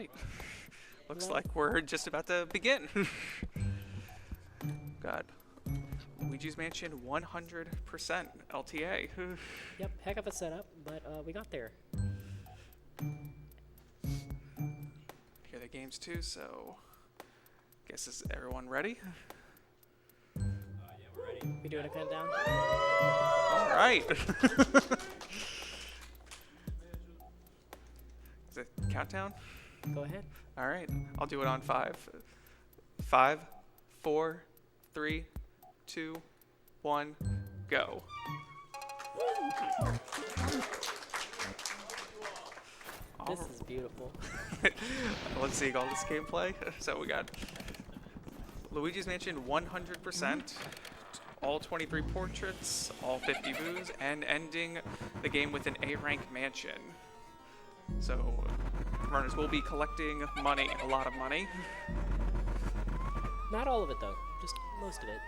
right. Looks like we're just about to begin. God. Luigi's Mansion 100% LTA. Yep, heck of a setup, but we got there. Here are the games too, so guess is everyone ready? Yeah, we're ready. We doing a countdown? All right. Is it countdown? Go ahead. All right, I'll do it on 5. 5, 4, 3, 2, 1, go. This is beautiful. Let's see all this gameplay. So we got Luigi's Mansion 100%, all 23 portraits, all 50 boos, and ending the game with an A rank mansion. So runners will be collecting money, a lot of money. Not all of it though, just most of it.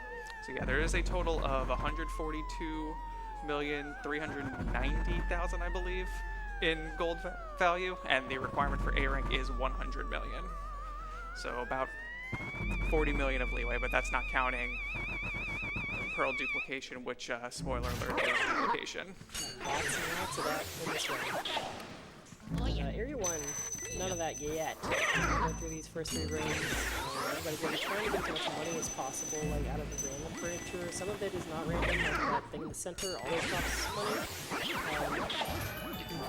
So yeah, there is a total of 142,390,000, I believe, in gold value, and the requirement for A rank is 100 million. So about 40 million of leeway, but that's not counting pearl duplication, which, spoiler alert, is duplication. Lots and lots of that in this round. Area 1, none of that yet. Go through these first 3 rooms. Everybody's going to be trying to get as much money as possible, like out of the random furniture. Some of it is not random, like that thing in the center always drops money.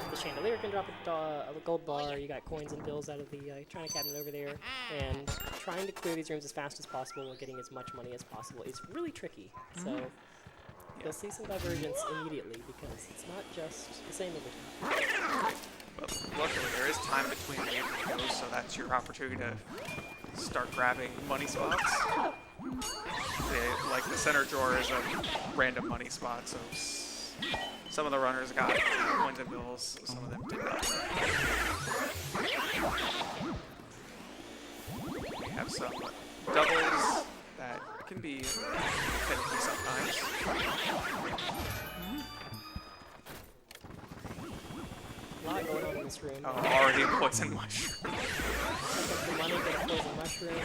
The chandelier can drop a gold bar. You got coins and bills out of the china cabinet over there. And trying to clear these rooms as fast as possible while getting as much money as possible is really tricky. So you'll see some divergence immediately because it's not just the same every time. But luckily, there is time between the game goes, so that's your opportunity to start grabbing money spots. Like the center drawer is a random money spot, so some of the runners got coins and bills, some of them did not. We have some doubles that can be finicky sometimes. A lot going on in this room. Already a poison mushroom. The money, get a poison mushroom.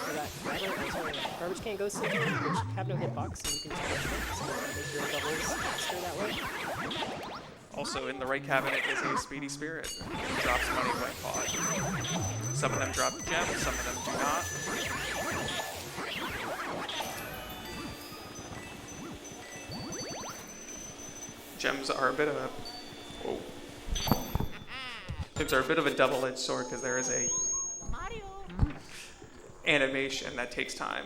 We got garbage can ghost in, which have no hitbox, so you can just push them. So make your doubles faster that way. Also in the right cabinet is a speedy spirit who drops money when caught. Some of them drop gems, some of them do not. Gems are a bit of a Gems are a bit of a double-edged sword because there is a animation that takes time.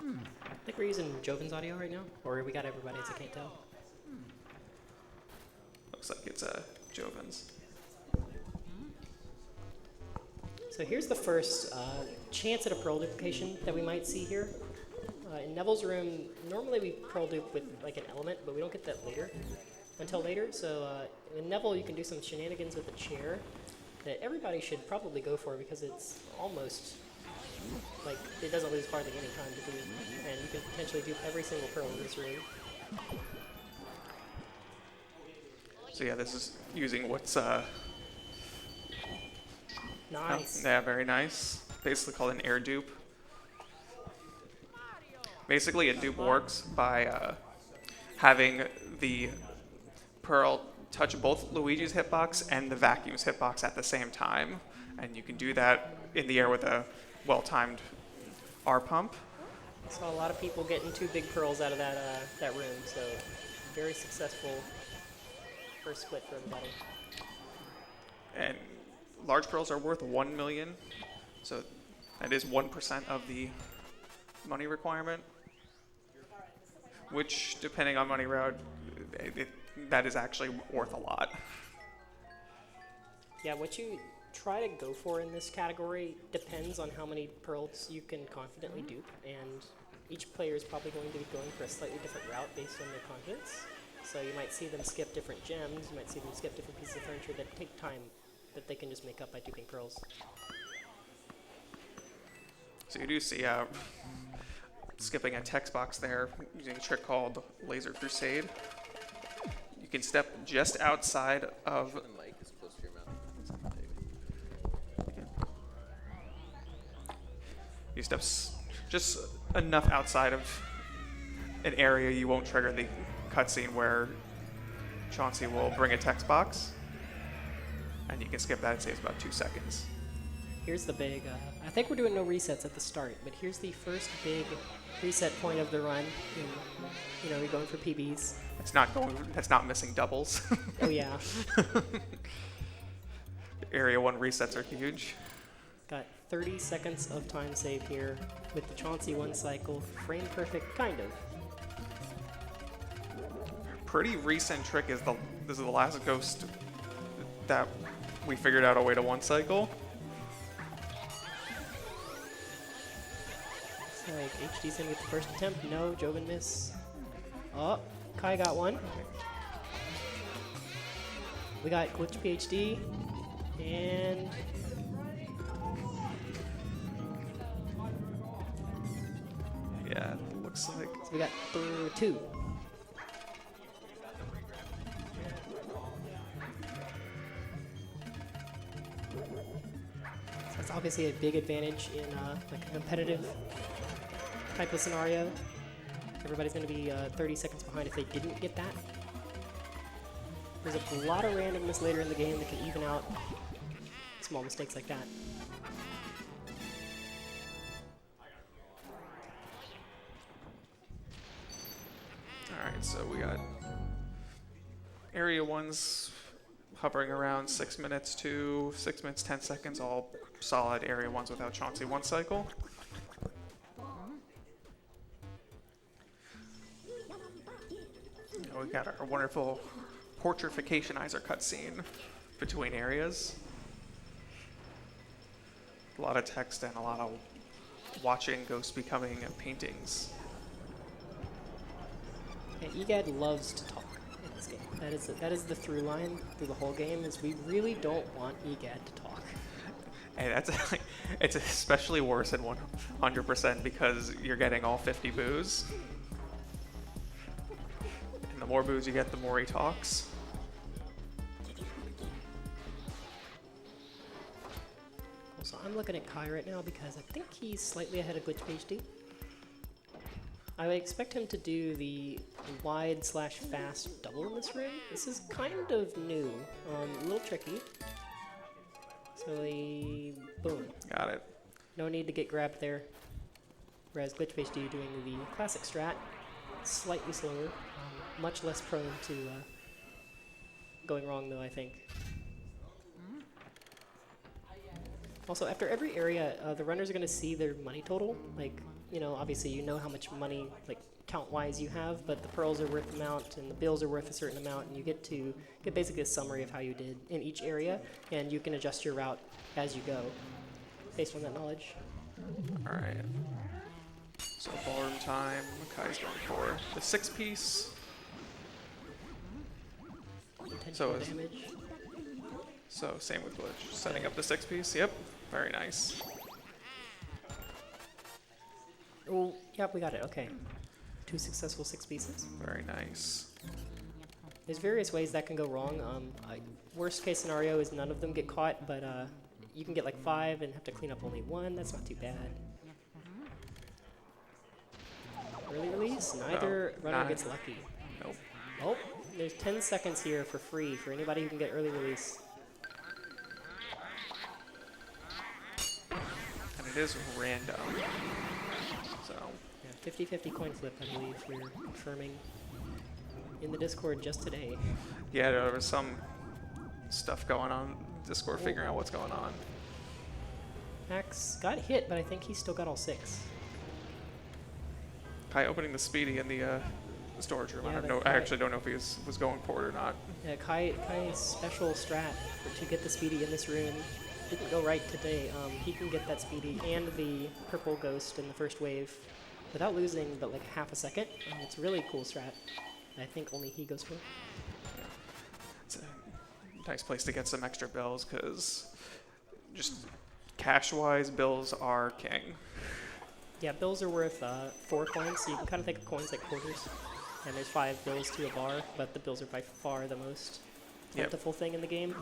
I think we're using Joven's audio right now, or we got everybody's, I can't tell. Looks like it's Joven's. So here's the first chance at a pearl duplication that we might see here. In Neville's room, normally we pearl dupe with like an element, but we don't get that until later. So in Neville, you can do some shenanigans with a chair that everybody should probably go for because it's almost like it doesn't lose hardly any time to do, and you can potentially dupe every single pearl in this room. So yeah, this is using what's Nice. yeah, very nice. Basically called an air dupe. Basically, a dupe works by having the pearl touch both Luigi's hitbox and the vacuum's hitbox at the same time. And you can do that in the air with a well-timed R pump. Saw a lot of people getting 2 big pearls out of that room, so very successful first split for everybody. And large pearls are worth 1 million, so that is 1% of the money requirement, which, depending on money route, that is actually worth a lot. Yeah, what you try to go for in this category depends on how many pearls you can confidently dupe, and each player is probably going to be going for a slightly different route based on their confidence. So you might see them skip different gems, you might see them skip different pieces of furniture that take time that they can just make up by duping pearls. So you do see skipping a text box there using a trick called Laser Crusade. You can step just outside of few steps, just enough outside of an area you won't trigger the cutscene where Chauncey will bring a text box, and you can skip that. It saves about 2 seconds. Here's the big, I think we're doing no resets at the start, but here's the first big reset point of the run. You're going for PBs. That's not missing doubles. Oh yeah. Area 1 resets are huge. Got 30 seconds of time save here with the Chauncey 1 cycle. Frame perfect, kind of. Pretty recent trick is this is the last ghost that we figured out a way to 1 cycle. Looks like HD's gonna get the first attempt. No, Joven miss. Oh, Kai got one. We got Glitch PhD, and Yeah, it looks like. so we got 2. So that's obviously a big advantage in like a competitive type of scenario. Everybody's going to be 30 seconds behind if they didn't get that. There's a lot of randomness later in the game that can even out small mistakes like that. Alright, so we got Area 1's hovering around 6 minutes to 6 minutes 10 seconds, all solid Area 1's without Chauncey 1 cycle. We got our wonderful portrificationizer cutscene between areas. A lot of text and a lot of watching ghosts becoming paintings. And EGAD loves to talk in this game. That is the through line through the whole game, is we really don't want EGAD to talk. And it's especially worse at 100% because you're getting all 50 boos. And the more boos you get, the more he talks. So I'm looking at Kai right now because I think he's slightly ahead of Glitch PhD. I would expect him to do the wide/fast double in this ring. This is kind of new, a little tricky. So boom. Got it. No need to get grabbed there. Whereas Glitch PhD doing the classic strat, slightly slower, much less prone to going wrong though, I think. Also, after every area, the runners are going to see their money total. Like, obviously you know how much money, like, count-wise you have, but the pearls are worth an amount, and the bills are worth a certain amount, and you get basically a summary of how you did in each area, and you can adjust your route as you go, based on that knowledge. All right. So ballroom time. Kai's going for the 6-piece. So Damage. So same with Glitch. Setting up the 6-piece. Yep. Very nice. Oh, yep, we got it. Okay. 2 successful 6 pieces. Very nice. There's various ways that can go wrong. Worst case scenario is none of them get caught, but you can get like 5 and have to clean up only 1. That's not too bad. Early release? Neither runner gets lucky. Nope. Oh, there's 10 seconds here for free for anybody who can get early release. And it is random. So. Yeah, 50-50 coin flip, I believe, we're confirming in the Discord just today. Yeah, there was some stuff going on in Discord figuring out what's going on. Max got hit, but I think he still got all 6. Kai opening the speedy in the storage room. Yeah, I actually don't know if he was going for it or not. Yeah, Kai's special strat to get the speedy in this room didn't go right today. He can get that speedy and the purple ghost in the first wave without losing but like half a second. It's a really cool strat. I think only he goes for. It's a nice place to get some extra bills because just cash-wise, bills are king. Yeah, bills are worth 4 coins, so you can kind of think of coins like quarters. And there's 5 bills to a bar, but the bills are by far the most plentiful thing in the game.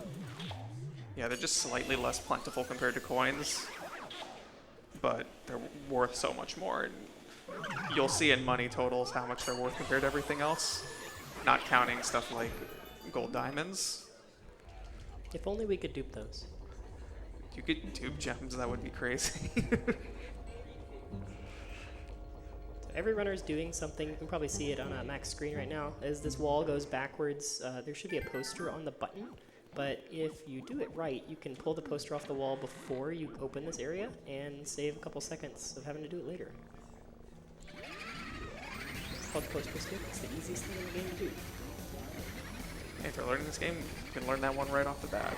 Yeah, they're just slightly less plentiful compared to coins. but they're worth so much more. And you'll see in money totals how much they're worth compared to everything else, not counting stuff like gold diamonds. If only we could dupe those. You could dupe gems, that would be crazy. So every runner is doing something. You can probably see it on a max screen right now. As this wall goes backwards, there should be a poster on the button. But if you do it right, you can pull the poster off the wall before you open this area and save a couple seconds of having to do it later. It's called poster skip. It's the easiest thing in the game to do. Hey, if you're learning this game, you can learn that one right off the bat.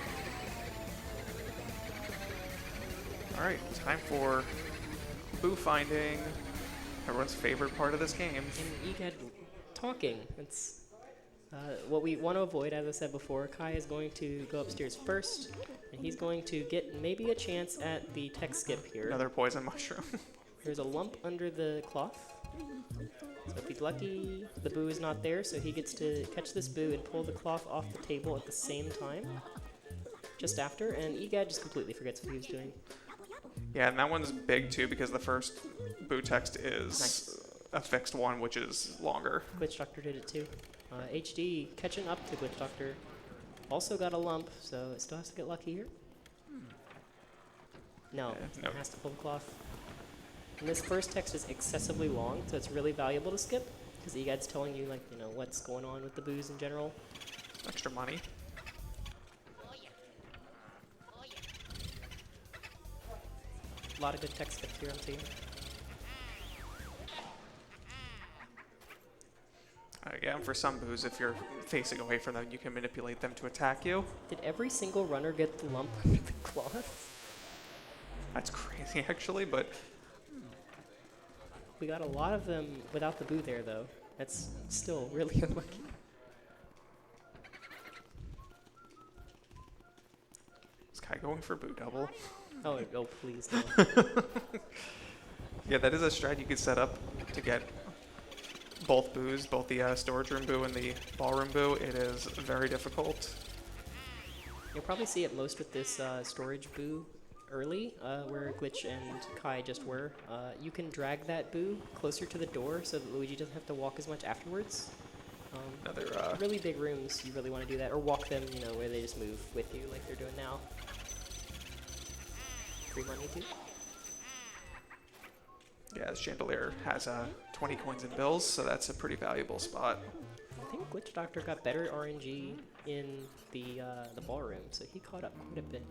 Alright, time for boo finding. Everyone's favorite part of this game. And EGAD talking. It's what we want to avoid, as I said before. Kai is going to go upstairs first, and he's going to get maybe a chance at the tech skip here. Another poison mushroom. There's a lump under the cloth. So if he's lucky, the boo is not there, so he gets to catch this boo and pull the cloth off the table at the same time. Just after, and EGAD just completely forgets what he was doing. Yeah, and that one's big too because the first boo text is Nice. a fixed one, which is longer. Glitch Doctor did it too. HD catching up to Glitch Doctor. Also got a lump, so it still has to get lucky here. No, no. it has to pull the cloth. And this first text is excessively long, so it's really valuable to skip because EGAD's telling you, like, you know, what's going on with the boos in general. Extra money. A lot of good text skips here, I'm seeing. Yeah, and for some boos, if you're facing away from them, you can manipulate them to attack you. Did every single runner get the lump under the cloth? That's crazy, actually, but We got a lot of them without the boo there, though. That's still really unlucky. is Kai going for boo double? Oh, oh, please, no. Yeah, that is a strat you could set up to get both boos, both the storage room boo and the ballroom boo. It is very difficult. You'll probably see it most with this storage boo early, where Glitch and Kai just were. You can drag that boo closer to the door so that Luigi doesn't have to walk as much afterwards. Another, Really big rooms, you really want to do that, or walk them, you know, where they just move with you like they're doing now. Free money too. yeah, this chandelier has 20 coins and bills, so that's a pretty valuable spot. I think Glitch Doctor got better RNG in the ballroom, so he caught up quite a bit.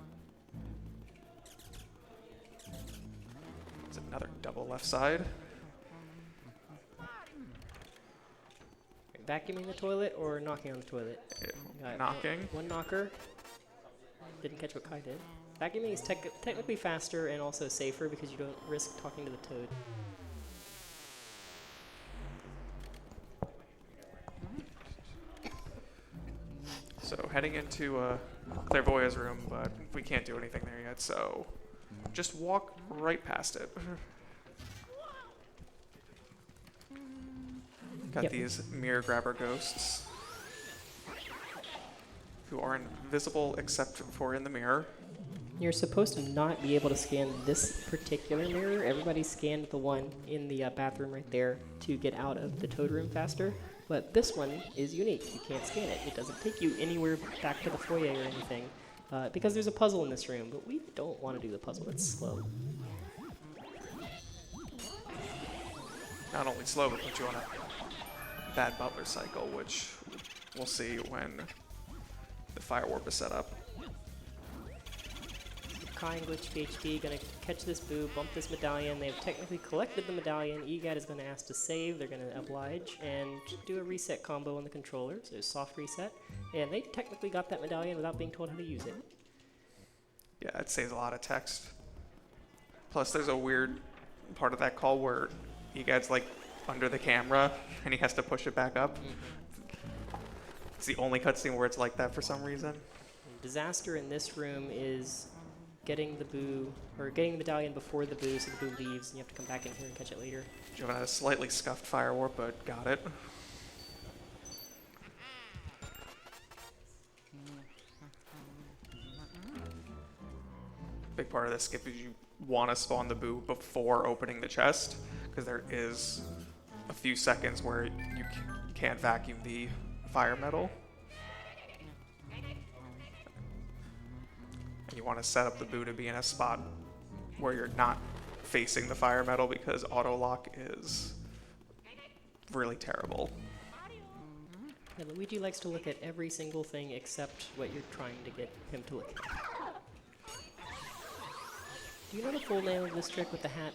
It's another double left side. Vacuuming the toilet or knocking on the toilet? Got Knocking. One knocker. Didn't catch what Kai did. Vacuuming is technically faster and also safer because you don't risk talking to the toad. So heading into Clairvoya's room, but we can't do anything there yet, so just walk right past it. Got Yep. these mirror grabber ghosts who are invisible except for in the mirror. You're supposed to not be able to scan this particular mirror. Everybody scanned the one in the bathroom right there to get out of the toad room faster. But this one is unique. You can't scan it. It doesn't take you anywhere back to the foyer or anything. Because there's a puzzle in this room, but we don't want to do the puzzle. It's slow. Not only slow, but put you on a bad butler cycle, which we'll see when the fire warp is set up. Kai and Glitch PhD gonna catch this boo, bump this medallion. They've technically collected the medallion. EGAD is gonna ask to save. They're gonna oblige and do a reset combo on the controller. So a soft reset. And they technically got that medallion without being told how to use it. Yeah, it saves a lot of text. Plus, there's a weird part of that call where EGAD's like under the camera and he has to push it back up. It's the only cutscene where it's like that for some reason. Disaster in this room is getting the boo, or getting the medallion before the boo so the boo leaves and you have to come back in here and catch it later. Joe had a slightly scuffed fire warp, but got it. Big part of this skip is you want to spawn the boo before opening the chest, because there is a few seconds where you can't vacuum the fire metal. And you want to set up the boo to be in a spot where you're not facing the fire metal, because auto lock is really terrible. Yeah, Luigi likes to look at every single thing except what you're trying to get him to look at. Do you know the full name of this trick with the hat?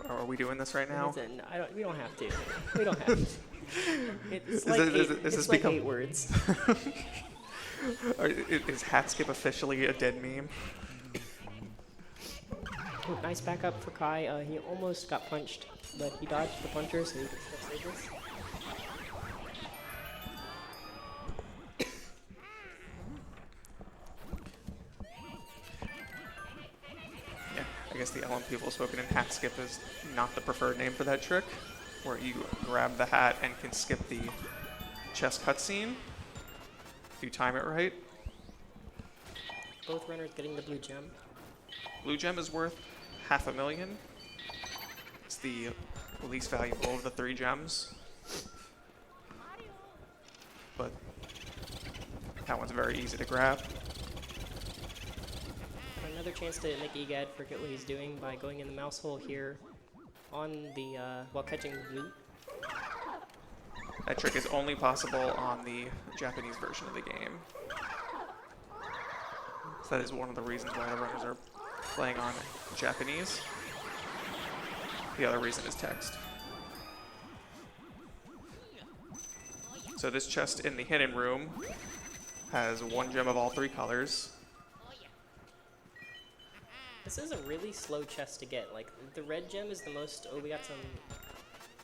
Are we doing this right now? We don't have to. We don't have to. It's like, this like become 8 words. Is hat skip officially a dead meme? Oh, nice backup for Kai. He almost got punched, but he dodged the puncher, so he can still save this. Yeah, I guess the LM people have spoken in hat skip is not the preferred name for that trick, where you grab the hat and can skip the chest cutscene if you time it right. Both runners getting the blue gem. Blue gem is worth $500,000. It's the least valuable of the 3 gems. But that one's very easy to grab. Another chance to make Egad forget what he's doing by going in the mouse hole here on the while catching the blue. That trick is only possible on the Japanese version of the game. So that is one of the reasons why the runners are playing on Japanese. The other reason is text. So this chest in the hidden room has 1 gem of all 3 colors. This is a really slow chest to get. Like, the red gem is the most... Oh, we got some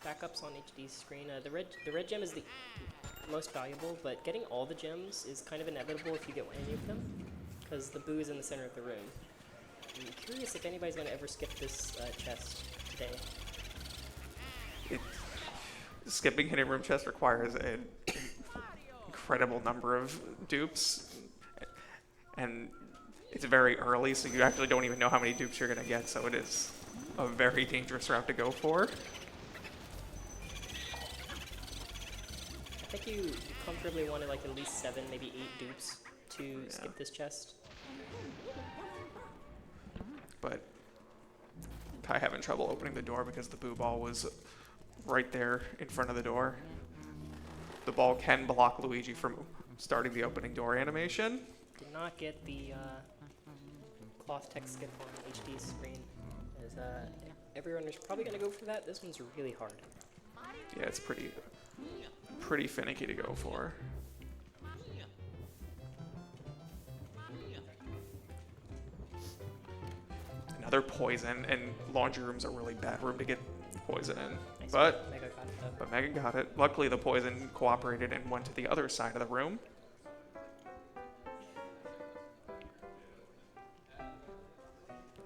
backups on HD's screen. The red gem is the most valuable, but getting all the gems is kind of inevitable if you get any of them, because the boo is in the center of the room. I'm curious if anybody's going to ever skip this chest today. Skipping hidden room chest requires an incredible number of dupes, and it's very early, so you actually don't even know how many dupes you're going to get, so it is a very dangerous route to go for. I think you comfortably wanted like at least 7, maybe 8 dupes to skip this chest. But Kai having trouble opening the door because the boo ball was right there in front of the door. The ball can block Luigi from starting the opening door animation. Did not get the cloth text skip on HD's screen, as everyone is probably going to go for that. This one's really hard. Yeah, it's pretty finicky to go for. Another poison, and laundry room's a really bad room to get poison in. Nice. But Mega got it, though. But Megan got it. Luckily, the poison cooperated and went to the other side of the room.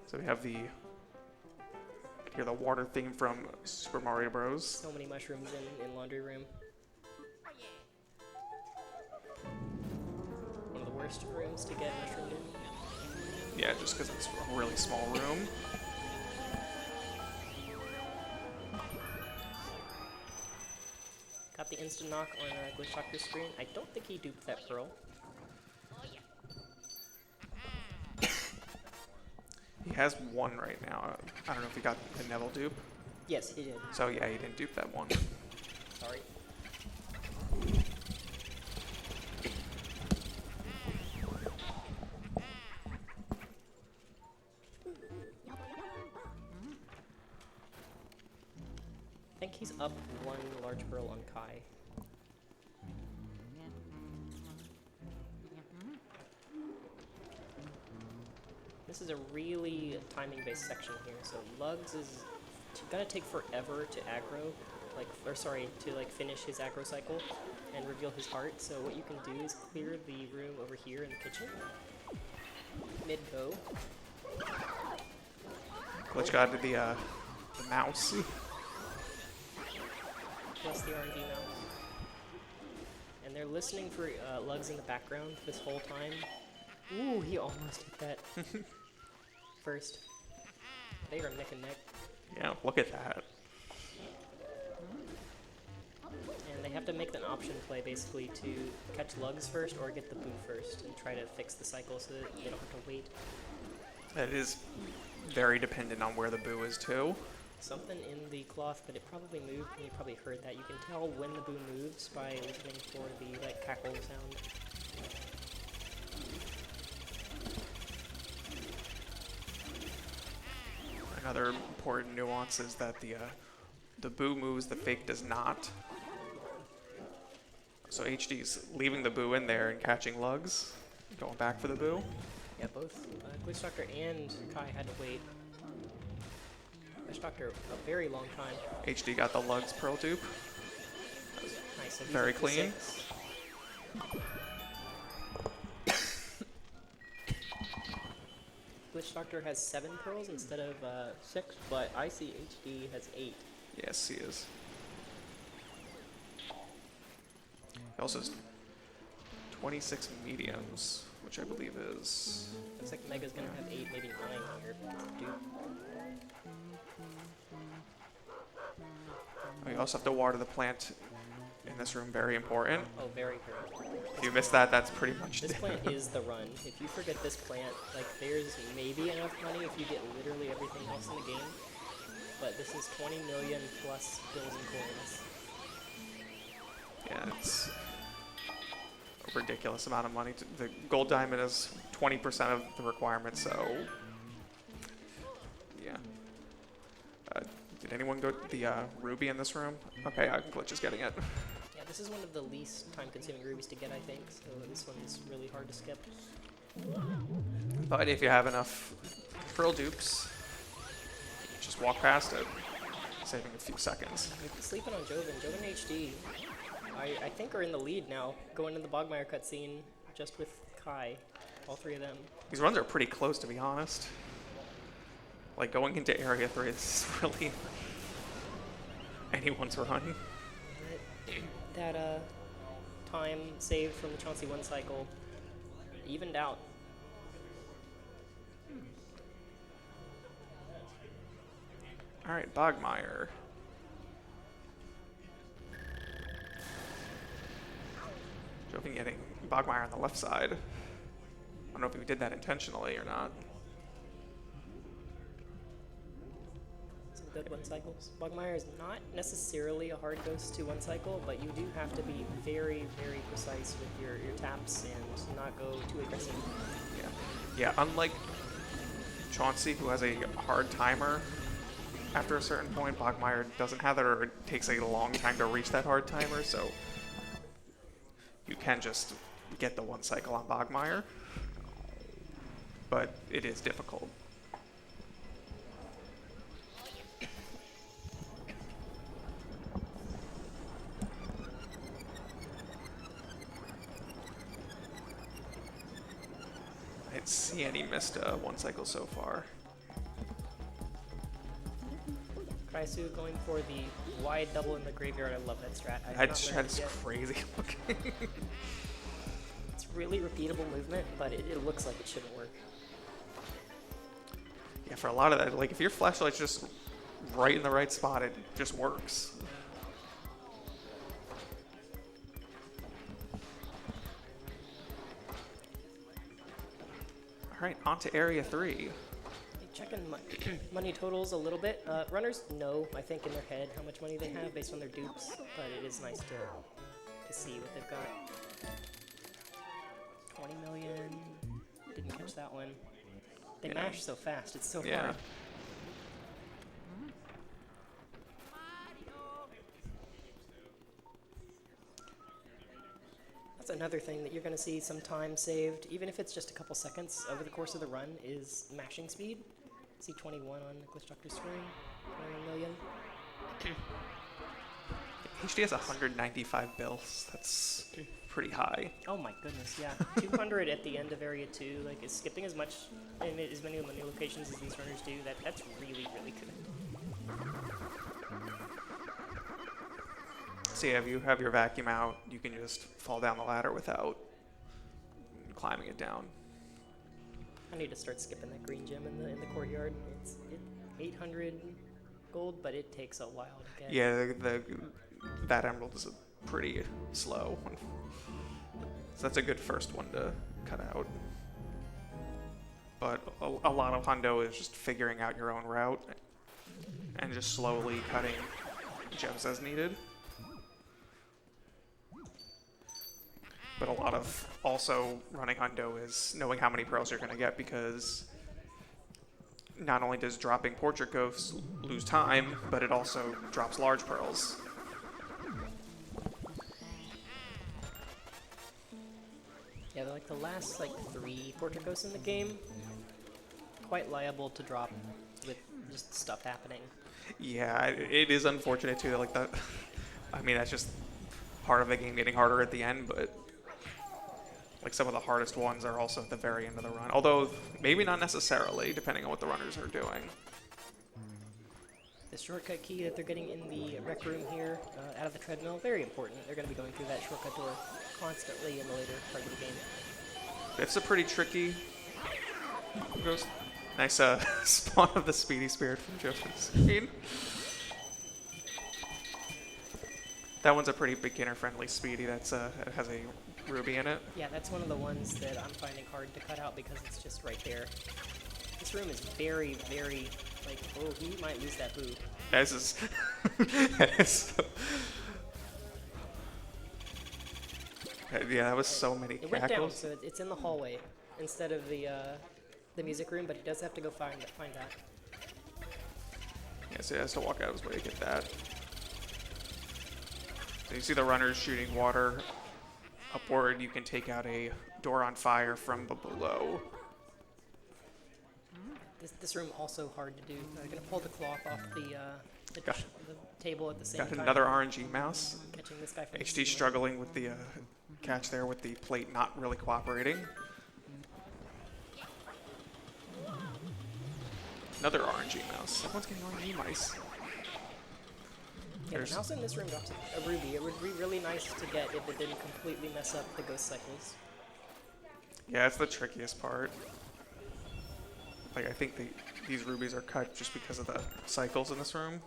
So we have the water theme from Super Mario Bros. So many mushrooms in laundry room. One of the worst rooms to get mushroomed in. Yeah, just because it's a really small room. Got the instant knock on Glitch Doctor's screen. I don't think he duped that pearl. He has 1 right now. I don't know if he got the Neville dupe. Yes, he did. So yeah, he didn't dupe that 1. Sorry. I think he's up 1 large pearl on Kai. This is a really timing-based section here. So Lugs is gonna take forever to aggro, to finish his aggro cycle and reveal his heart. So what you can do is clear the room over here in the kitchen, mid-go. Glitch got to the mouse. Plus the RNG mouse. And they're listening for Lugs in the background this whole time. Ooh, he almost hit that. first. They are neck and neck. Yeah, look at that. And they have to make an option play basically to catch lugs first or get the boo first and try to fix the cycle so that they don't have to wait. It is very dependent on where the boo is too. Something in the cloth, but it probably moved, and you probably heard that. You can tell when the boo moves by listening for the like cackle sound. Another important nuance is that the boo moves, the fake does not. So HD's leaving the boo in there and catching lugs, going back for the boo. Yeah, both Glitch Doctor and Kai had to wait. Glitch Doctor a very long time. HD got the lugs pearl dupe. Nice. So he's Very up to clean. 6. Glitch Doctor has 7 pearls instead of 6, but I see HD has 8. Yes, he is. He also has 26 mediums, which I believe is... Looks like Mega's gonna have 8, maybe 9 here. Dude. You also have to water the plant in this room, very important. Oh, very, very important. If you miss that, that's pretty much This plant is the run. If you forget this plant, like there's maybe enough money if you get literally everything else in the game. But this is 20 million plus bills and coins. Yeah, it's a ridiculous amount of money. The gold diamond is 20% of the requirement, so yeah. Did anyone go the ruby in this room? Okay, Glitch is getting it. Yeah, this is one of the least time-consuming rubies to get, I think. So this one is really hard to skip. But if you have enough pearl dupes, just walk past it, saving a few seconds. We're sleeping on Joven. Joven HD, I think are in the lead now, going in the Bogmire cutscene just with Kai, all 3 of them. These runs are pretty close, to be honest. Like, going into Area 3, this is really anyone's run. That time saved from the Chauncey 1 cycle evened out. All right, Bogmire. Joven getting Bogmire on the left side. I don't know if we did that intentionally or not. Some good 1 cycles. Bogmire is not necessarily a hard ghost to 1 cycle, but you do have to be very, very precise with your taps and not go too aggressive. Yeah, unlike Chauncey, who has a hard timer, after a certain point, Bogmire doesn't have that, or it takes a long time to reach that hard timer, so you can just get the 1 cycle on Bogmire, but it is difficult. I didn't see any missed 1 cycle so far. Kraisu going for the wide double in the graveyard. I love that strat. I have That not strat learned is it yet. crazy looking. It's really repeatable movement, but it looks like it shouldn't work. Yeah, for a lot of that, like if your flashlight's just right in the right spot, it just works. All right, on to Area 3. Checking money totals a little bit. Runners know, I think, in their head how much money they have based on their dupes, but it is nice to see what they've got. 20 million. Didn't catch that one. They Yeah. mash so fast. It's so Yeah. hard. That's another thing that you're going to see some time saved, even if it's just a couple seconds over the course of the run, is mashing speed. See 21 on Glitch Doctor's screen. 21 million. HD has 195 bills. That's pretty high. Oh my goodness, yeah. 200 at the end of Area 2. Like, is skipping as much in as many money locations as these runners do. That's really, really good. So yeah, if you have your vacuum out, you can just fall down the ladder without climbing it down. And need to start skipping that green gem in the courtyard. It's 800 gold, but it takes a while to get. Yeah, that emerald is pretty slow. So that's a good first one to cut out. But a lot of hundo is just figuring out your own route and just slowly cutting gems as needed. But a lot of also running hundo is knowing how many pearls you're going to get, because not only does dropping portrait ghosts lose time, but it also drops large pearls. Yeah, they're like the last like 3 portrait ghosts in the game. Quite liable to drop with just stuff happening. Yeah, it is unfortunate too. Like that, I mean, that's just part of the game getting harder at the end. But like some of the hardest ones are also at the very end of the run. Although maybe not necessarily, depending on what the runners are doing. The shortcut key that they're getting in the rec room here, out of the treadmill, very important. They're going to be going through that shortcut door constantly in the later part of the game. It's a pretty tricky ghost. Nice spawn of the Speedy Spirit from Joseph's screen. That one's a pretty beginner-friendly Speedy. It has a ruby in it. Yeah, that's one of the ones that I'm finding hard to cut out because it's just right there. This room is very, very, like, oh, he might lose that boo. This is... Yeah, that was so many It went down, cackles. so it's in the hallway instead of the music room, but he does have to go find that. Yeah, so he has to walk out of his way to get that. So you see the runners shooting water upward. You can take out a door on fire from below. This room also hard to do. I'm gonna pull the cloth off the Got- table at the same Got time. another RNG mouse. Catching this guy from the HT ceiling. struggling with the catch there with the plate not really cooperating. Another RNG mouse. Everyone's getting RNG mice. Yeah, There's- the mouse in this room drops a ruby. It would be really nice to get if it didn't completely mess up the ghost cycles. Yeah, it's the trickiest part. Like, I think these rubies are cut just because of the cycles in this room.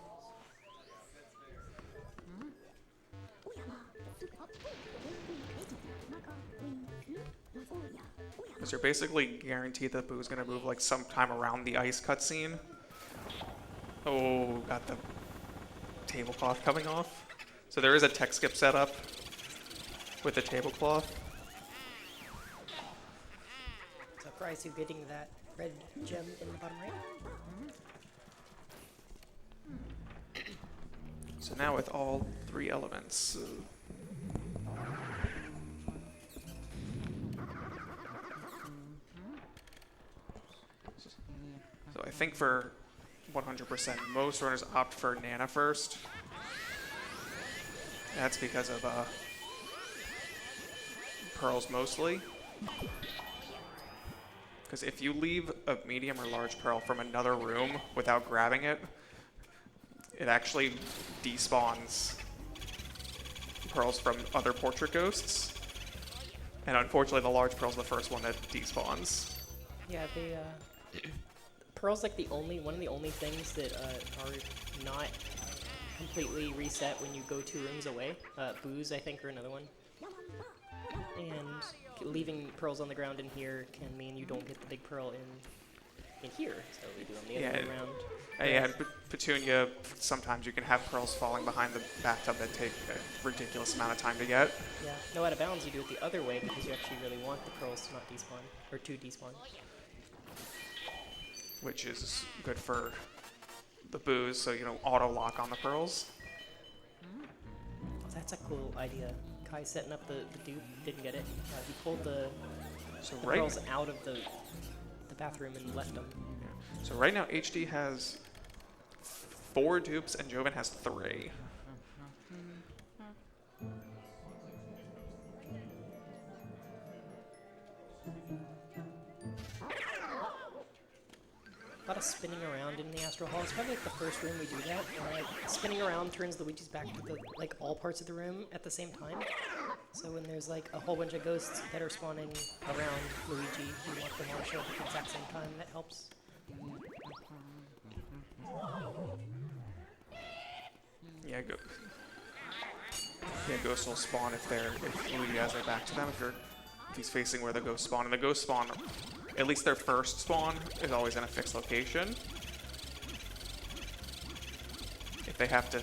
Because you're basically guaranteed that Boo's going to move like sometime around the ice cutscene. Oh, got the tablecloth coming off. So there is a tech skip setup with the tablecloth. Surprise you getting that red gem in the bottom right. So now with all 3 elements. So I think for 100%, most runners opt for Nana first. That's because of pearls mostly. Because if you leave a medium or large pearl from another room without grabbing it, it actually despawns pearls from other portrait ghosts. And unfortunately, the large pearl's the first one that despawns. Yeah, pearl's like one of the only things that are not completely reset when you go 2 rooms away. Boos, I think, are another one. And leaving pearls on the ground in here can mean you don't get the big pearl in here. So we do them the other way around. Yeah, and Petunia, sometimes you can have pearls falling behind the bathtub that take a ridiculous amount of time to get. Yeah, no, out of bounds, you do it the other way because you actually really want the pearls to not despawn, or to despawn. Which is good for the Boos, so you don't auto-lock on the pearls. Oh, that's a cool idea. Kai setting up the dupe, didn't get it. He pulled the pearls out of the bathroom and left them. Yeah. So right now, HD has 4 dupes and Joven has 3. A lot of spinning around in the Astral Hall. It's probably like the first room we do that. Spinning around turns Luigi's back to all parts of the room at the same time. So when there's like a whole bunch of ghosts that are spawning around Luigi, you want them all to show up at the exact same time. That helps. Yeah, ghosts will spawn if Luigi has their back to them. If he's facing where the ghosts spawn, and the ghosts spawn, at least their first spawn is always in a fixed location. If they have to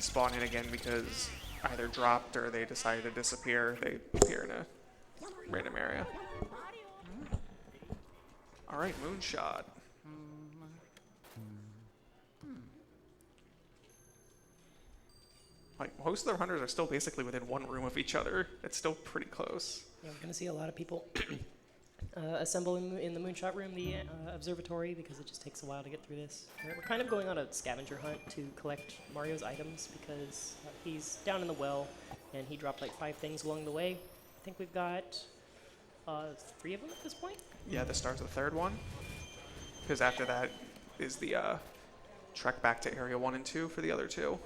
spawn in again because either dropped or they decided to disappear, they appear in a random area. All right, Moonshot. Like, most of the runners are still basically within one room of each other. It's still pretty close. Yeah, we're going to see a lot of people assemble in the Moonshot room, the observatory, because it just takes a while to get through this. We're kind of going on a scavenger hunt to collect Mario's items because he's down in the well and he dropped like 5 things along the way. I think we've got 3 of them at this point. Yeah, this starts the 3rd one. Because after that is the trek back to Area 1 and 2 for the other 2.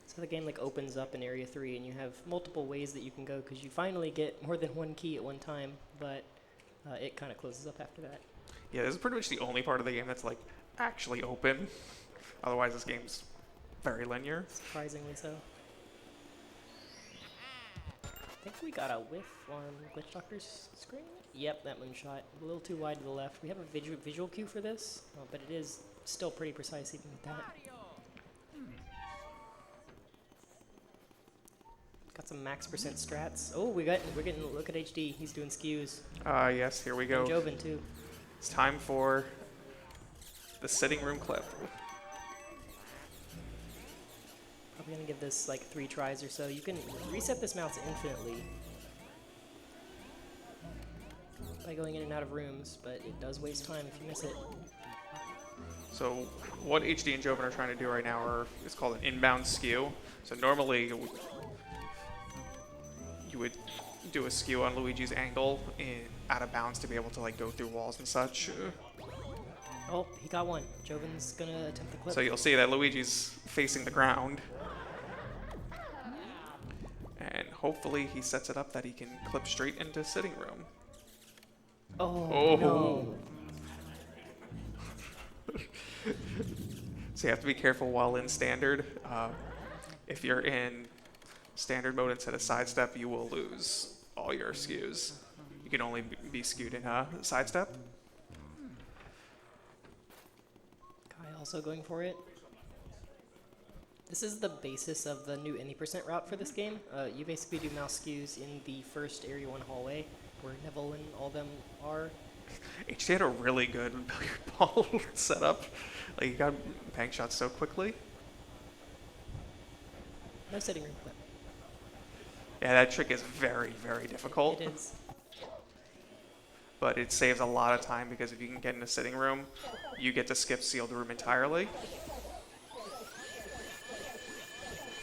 So the game like opens up in Area 3 and you have multiple ways that you can go because you finally get more than one key at one time, but it kind of closes up after that. Yeah, this is pretty much the only part of the game that's like actually open. Otherwise, this game's very linear. Surprisingly so. I think we got a whiff on Glitch Doctor's screen. Yep, that moonshot. A little too wide to the left. We have a visual cue for this, but it is still pretty precise even with that. Got some max percent strats. Oh, we're getting a look at HD. He's doing skews. Yes, here we go. And Joven too. It's time for the sitting room clip. Probably gonna give this like 3 tries or so. You can reset this mouse infinitely by going in and out of rooms, but it does waste time if you miss it. So what HD and Joven are trying to do right now is called an inbound skew. So normally you would do a skew on Luigi's angle out of bounds to be able to like go through walls and such. Oh, he got one. Joven's gonna attempt the clip. So you'll see that Luigi's facing the ground. And hopefully he sets it up that he can clip straight into sitting room. Oh, no. So you have to be careful while in standard. If you're in standard mode instead of sidestep, you will lose all your skews. You can only be skewed in sidestep. Kai also going for it. This is the basis of the new any % route for this game. You basically do mouse skews in the first Area 1 hallway, where Neville and all them are. HD had a really good billiard ball setup. Like, he got bank shots so quickly. No sitting room clip. Yeah, that trick is very, very difficult. It is. But it saves a lot of time because if you can get in a sitting room, you get to skip sealed room entirely.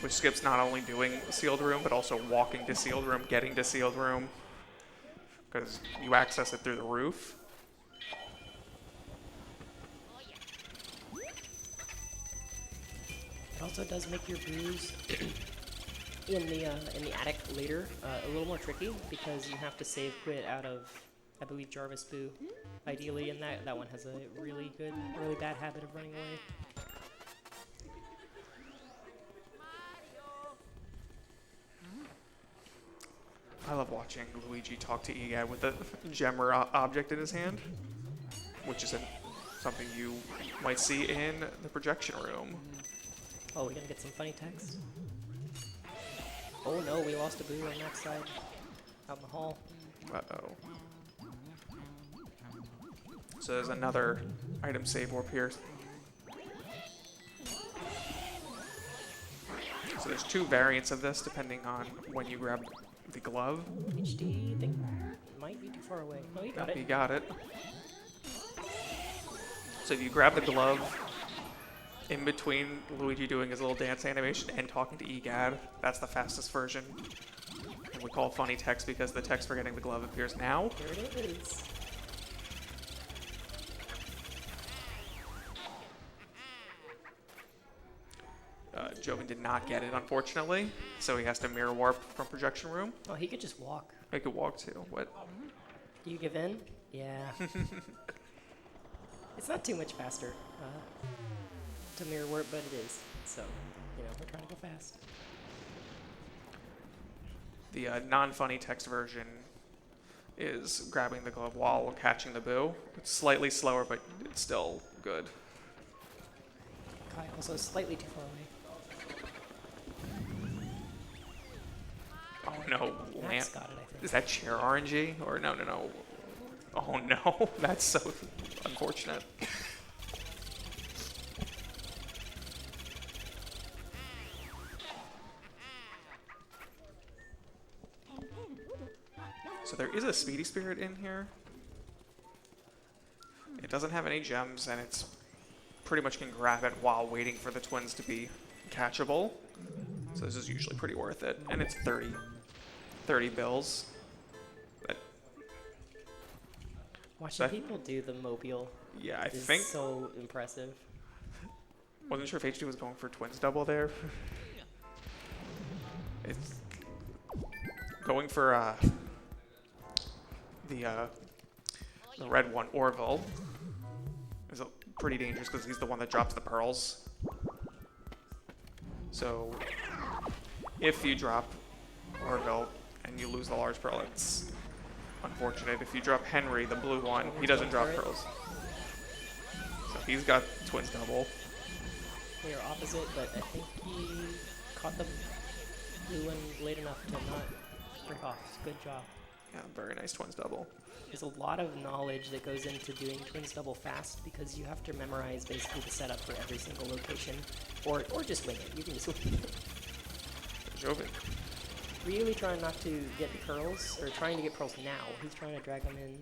Which skips not only doing sealed room, but also walking to sealed room, getting to sealed room. Because you access it through the roof. It also does make your brews in the attic later a little more tricky because you have to save quit out of, I believe, Jarvis Boo, ideally, and that one has a really bad habit of running away. I love watching Luigi talk to Egad with a gem or object in his hand, which is something you might see in the projection room. Oh, we're gonna get some funny text. Oh no, we lost a Boo on that side, out in the hall. Uh-oh. So there's another item save warp here. So there's 2 variants of this depending on when you grab the glove. HD, I think might be too far away. Oh, you got Yep, it. you got it. So if you grab the glove in between Luigi doing his little dance animation and talking to Egad, that's the fastest version. And we call it funny text because the text for getting the glove appears now. There it is. Joven did not get it, unfortunately, so he has to mirror warp from projection room. Oh, he could just walk. I could walk too. What? You give in? Yeah. It's not too much faster to mirror warp, but it is. So, we're trying to go fast. The non-funny text version is grabbing the glove while catching the boo. It's slightly slower, but it's still good. Kai also slightly too far away. Oh no, Max got it, I think. Is that chair RNG? Or no. Oh no, that's so unfortunate. So there is a Speedy Spirit in here. It doesn't have any gems, and it's pretty much can grab it while waiting for the twins to be catchable. So this is usually pretty worth it. And it's 30 bills. But Watching people do the mobile yeah, I is think... so impressive. Wasn't sure if HD was going for twins double there. It's going for the red one, Orville, is pretty dangerous because he's the one that drops the pearls. So if you drop Orville and you lose the large pearl, it's unfortunate. If you drop Henry, the blue one, he doesn't drop pearls. So he's got twins double. We are opposite, but I think he caught the blue one late enough to not break off. Good job. Yeah, very nice twins double. There's a lot of knowledge that goes into doing twins double fast because you have to memorize basically the setup for every single location, or just wing it. You can just wing it. Joven. Really trying not to get pearls, or trying to get pearls now. He's trying to drag them in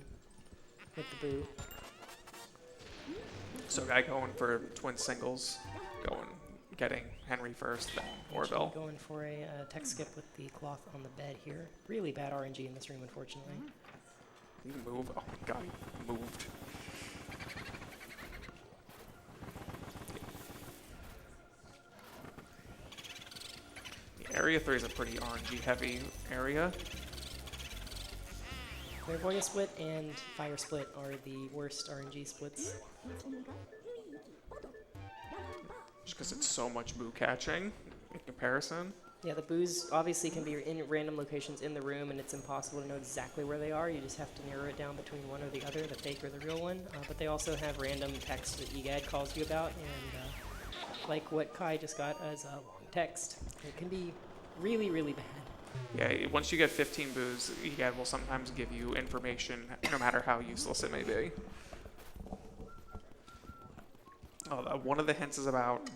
with the boo. So guy going for twin singles, getting Henry first, then Orville. Going for a tech skip with the cloth on the bed here. Really bad RNG in this room, unfortunately. You move. Oh my god, he moved. The area 3 is a pretty RNG heavy area. Clairvoyant split and fire split are the worst RNG splits. Just because it's so much boo catching in comparison. Yeah, the boos obviously can be in random locations in the room, and it's impossible to know exactly where they are. You just have to narrow it down between one or the other, the fake or the real one. But they also have random text that EGAD calls you about, and like what Kai just got as a long text. It can be really, really bad. Yeah, once you get 15 boos, EGAD will sometimes give you information, no matter how useless it may be. Oh, one of the hints is about...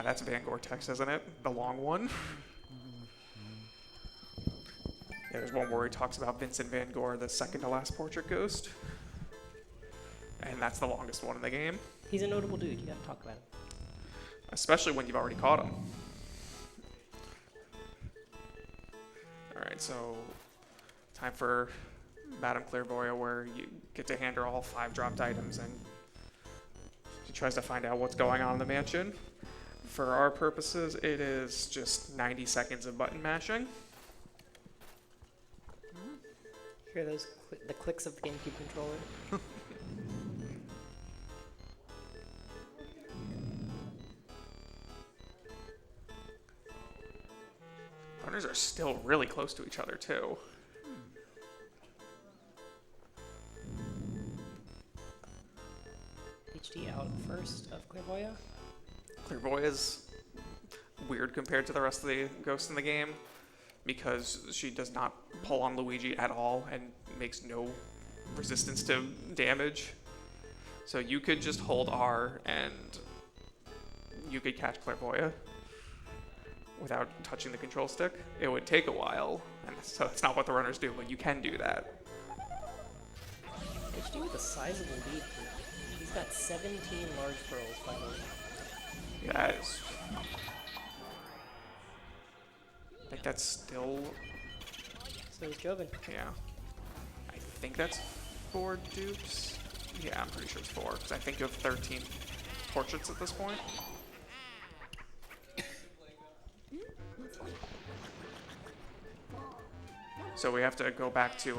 that's Van Gogh text, isn't it? The long one. Yeah, there's one where he talks about Vincent Van Gogh, the second to last portrait ghost. And that's the longest one in the game. He's a notable dude, you gotta talk about him. Especially when you've already caught him. Alright, so time for Madame Clairvoyant, where you get to hand her all 5 dropped items and she tries to find out what's going on in the mansion. For our purposes, it is just 90 seconds of button mashing. Hear those the clicks of the GameCube controller? Runners are still really close to each other, too. HD out first of Clairvoyant. Clairvoyant is weird compared to the rest of the ghosts in the game because she does not pull on Luigi at all and makes no resistance to damage. So you could just hold R and you could catch Clairvoyant without touching the control stick. It would take a while, and so that's not what the runners do, but you can do that. HD with a sizable lead here. He's got 17 large pearls, by the way. Yeah, that is... I think that's still... So is Joven. Yeah. I think that's 4 dupes. Yeah, I'm pretty sure it's 4, because I think you have 13 portraits at this point. So we have to go back to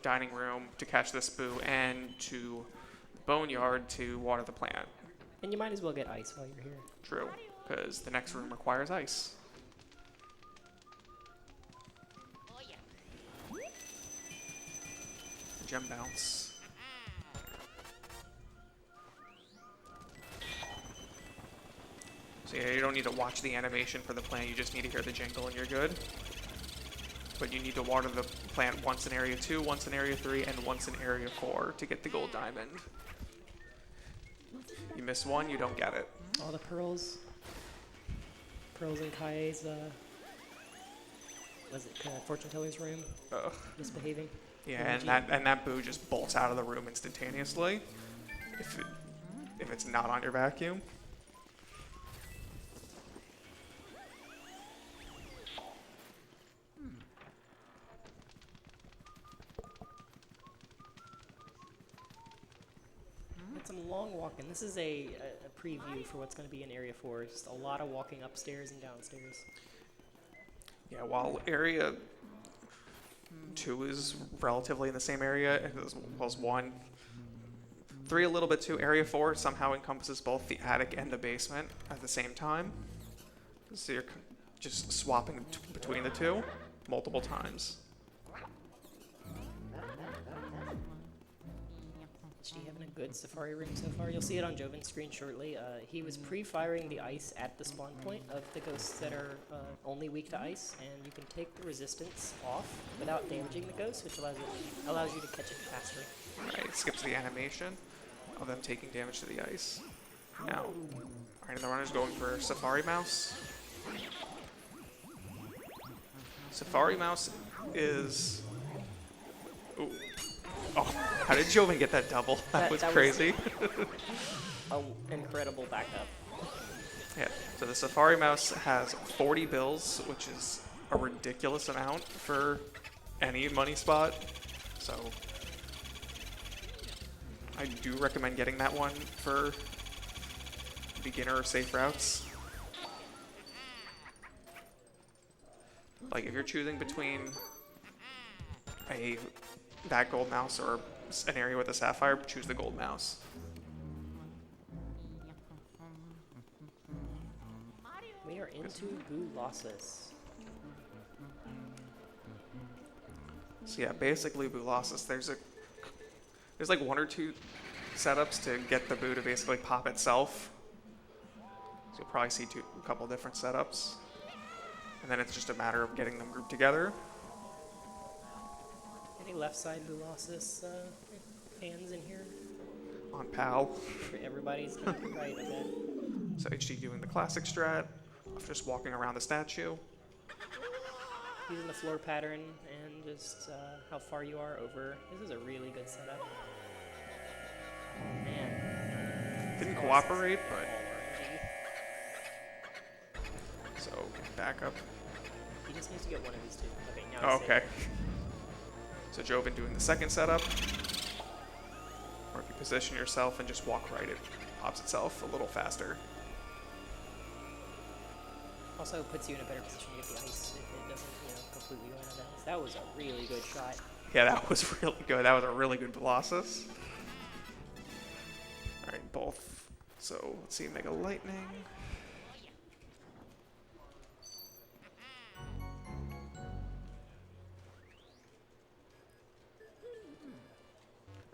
dining room to catch this boo and to boneyard to water the plant. And you might as well get ice while you're here. True, because the next room requires ice. Gem bounce. So yeah, you don't need to watch the animation for the plant, you just need to hear the jingle and you're good. But you need to water the plant once in area 2, once in area 3, and once in area 4 to get the gold diamond. You miss one, you don't get it. All the pearls. Pearls in Kai's, was it fortune teller's room? Ugh. Misbehaving. Yeah, Luigi. and that boo just bolts out of the room instantaneously if it's not on your vacuum. It's some long walking. This is a preview for what's going to be in Area 4. Just a lot of walking upstairs and downstairs. Yeah, while area 2 is relatively in the same area as well as 1. 3 a little bit too. Area 4 somehow encompasses both the attic and the basement at the same time. So you're just swapping between the two multiple times. HD having a good safari room so far. You'll see it on Joven's screen shortly. He was pre-firing the ice at the spawn point of the ghosts that are only weak to ice, and you can take the resistance off without damaging the ghost, which allows you to catch it faster. Right, it skips the animation of them taking damage to the ice. Now, alright, the runner's going for Safari Mouse. Safari Mouse is... Ooh. Oh, how did Joven get that double? That was crazy. An incredible backup. Yeah, so the Safari Mouse has 40 bills, which is a ridiculous amount for any money spot. So I do recommend getting that one for beginner or safe routes. Like if you're choosing between that gold mouse or an area with a sapphire, choose the gold mouse. We are into Boo Losses. So yeah, basically Boolossus, there's like 1 or 2 setups to get the boo to basically pop itself. So you'll probably see a couple different setups. And then it's just a matter of getting them grouped together. Any left side Boo Losses fans in here? On PAL. Everybody's going to be right, I bet. So HD doing the classic strat of just walking around the statue. Using the floor pattern and just how far you are over. This is a really good setup. Oh, man. Didn't cooperate, but... So, back up. He just needs to get one of these two. Okay, now Oh, he's okay. So Joven doing the second setup. Or if you position yourself and just walk right, it pops itself a little faster. Also puts you in a better position to get the ice if it doesn't, completely go out of bounds. That was a really good shot. Yeah, that was really good. That was a really good Colossus. Alright, both. So, let's see, Mega Lightning.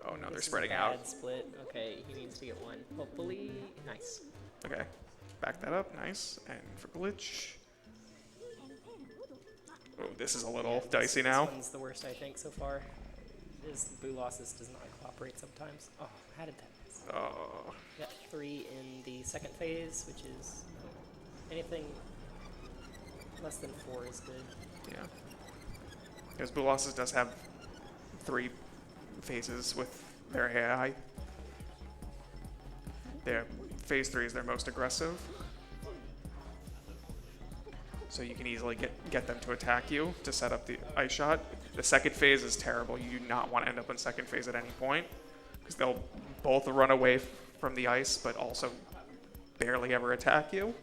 Oh no, they're This is spreading a out. bad split. Okay, he needs to get one. Hopefully, nice. Okay, back that up, nice. And for glitch. Oh, this is a little dicey now. This one's the worst, I think, so far. This Boo Losses does not cooperate sometimes. Oh, how did that miss? Oh, Got 3 in the second phase, which is anything less than 4 is good. yeah. Because Boolossus does have 3 phases with their AI. Phase 3 is their most aggressive. So you can easily get them to attack you to set up the ice shot. The second phase is terrible. You do not want to end up in second phase at any point, because they'll both run away from the ice, but also barely ever attack you.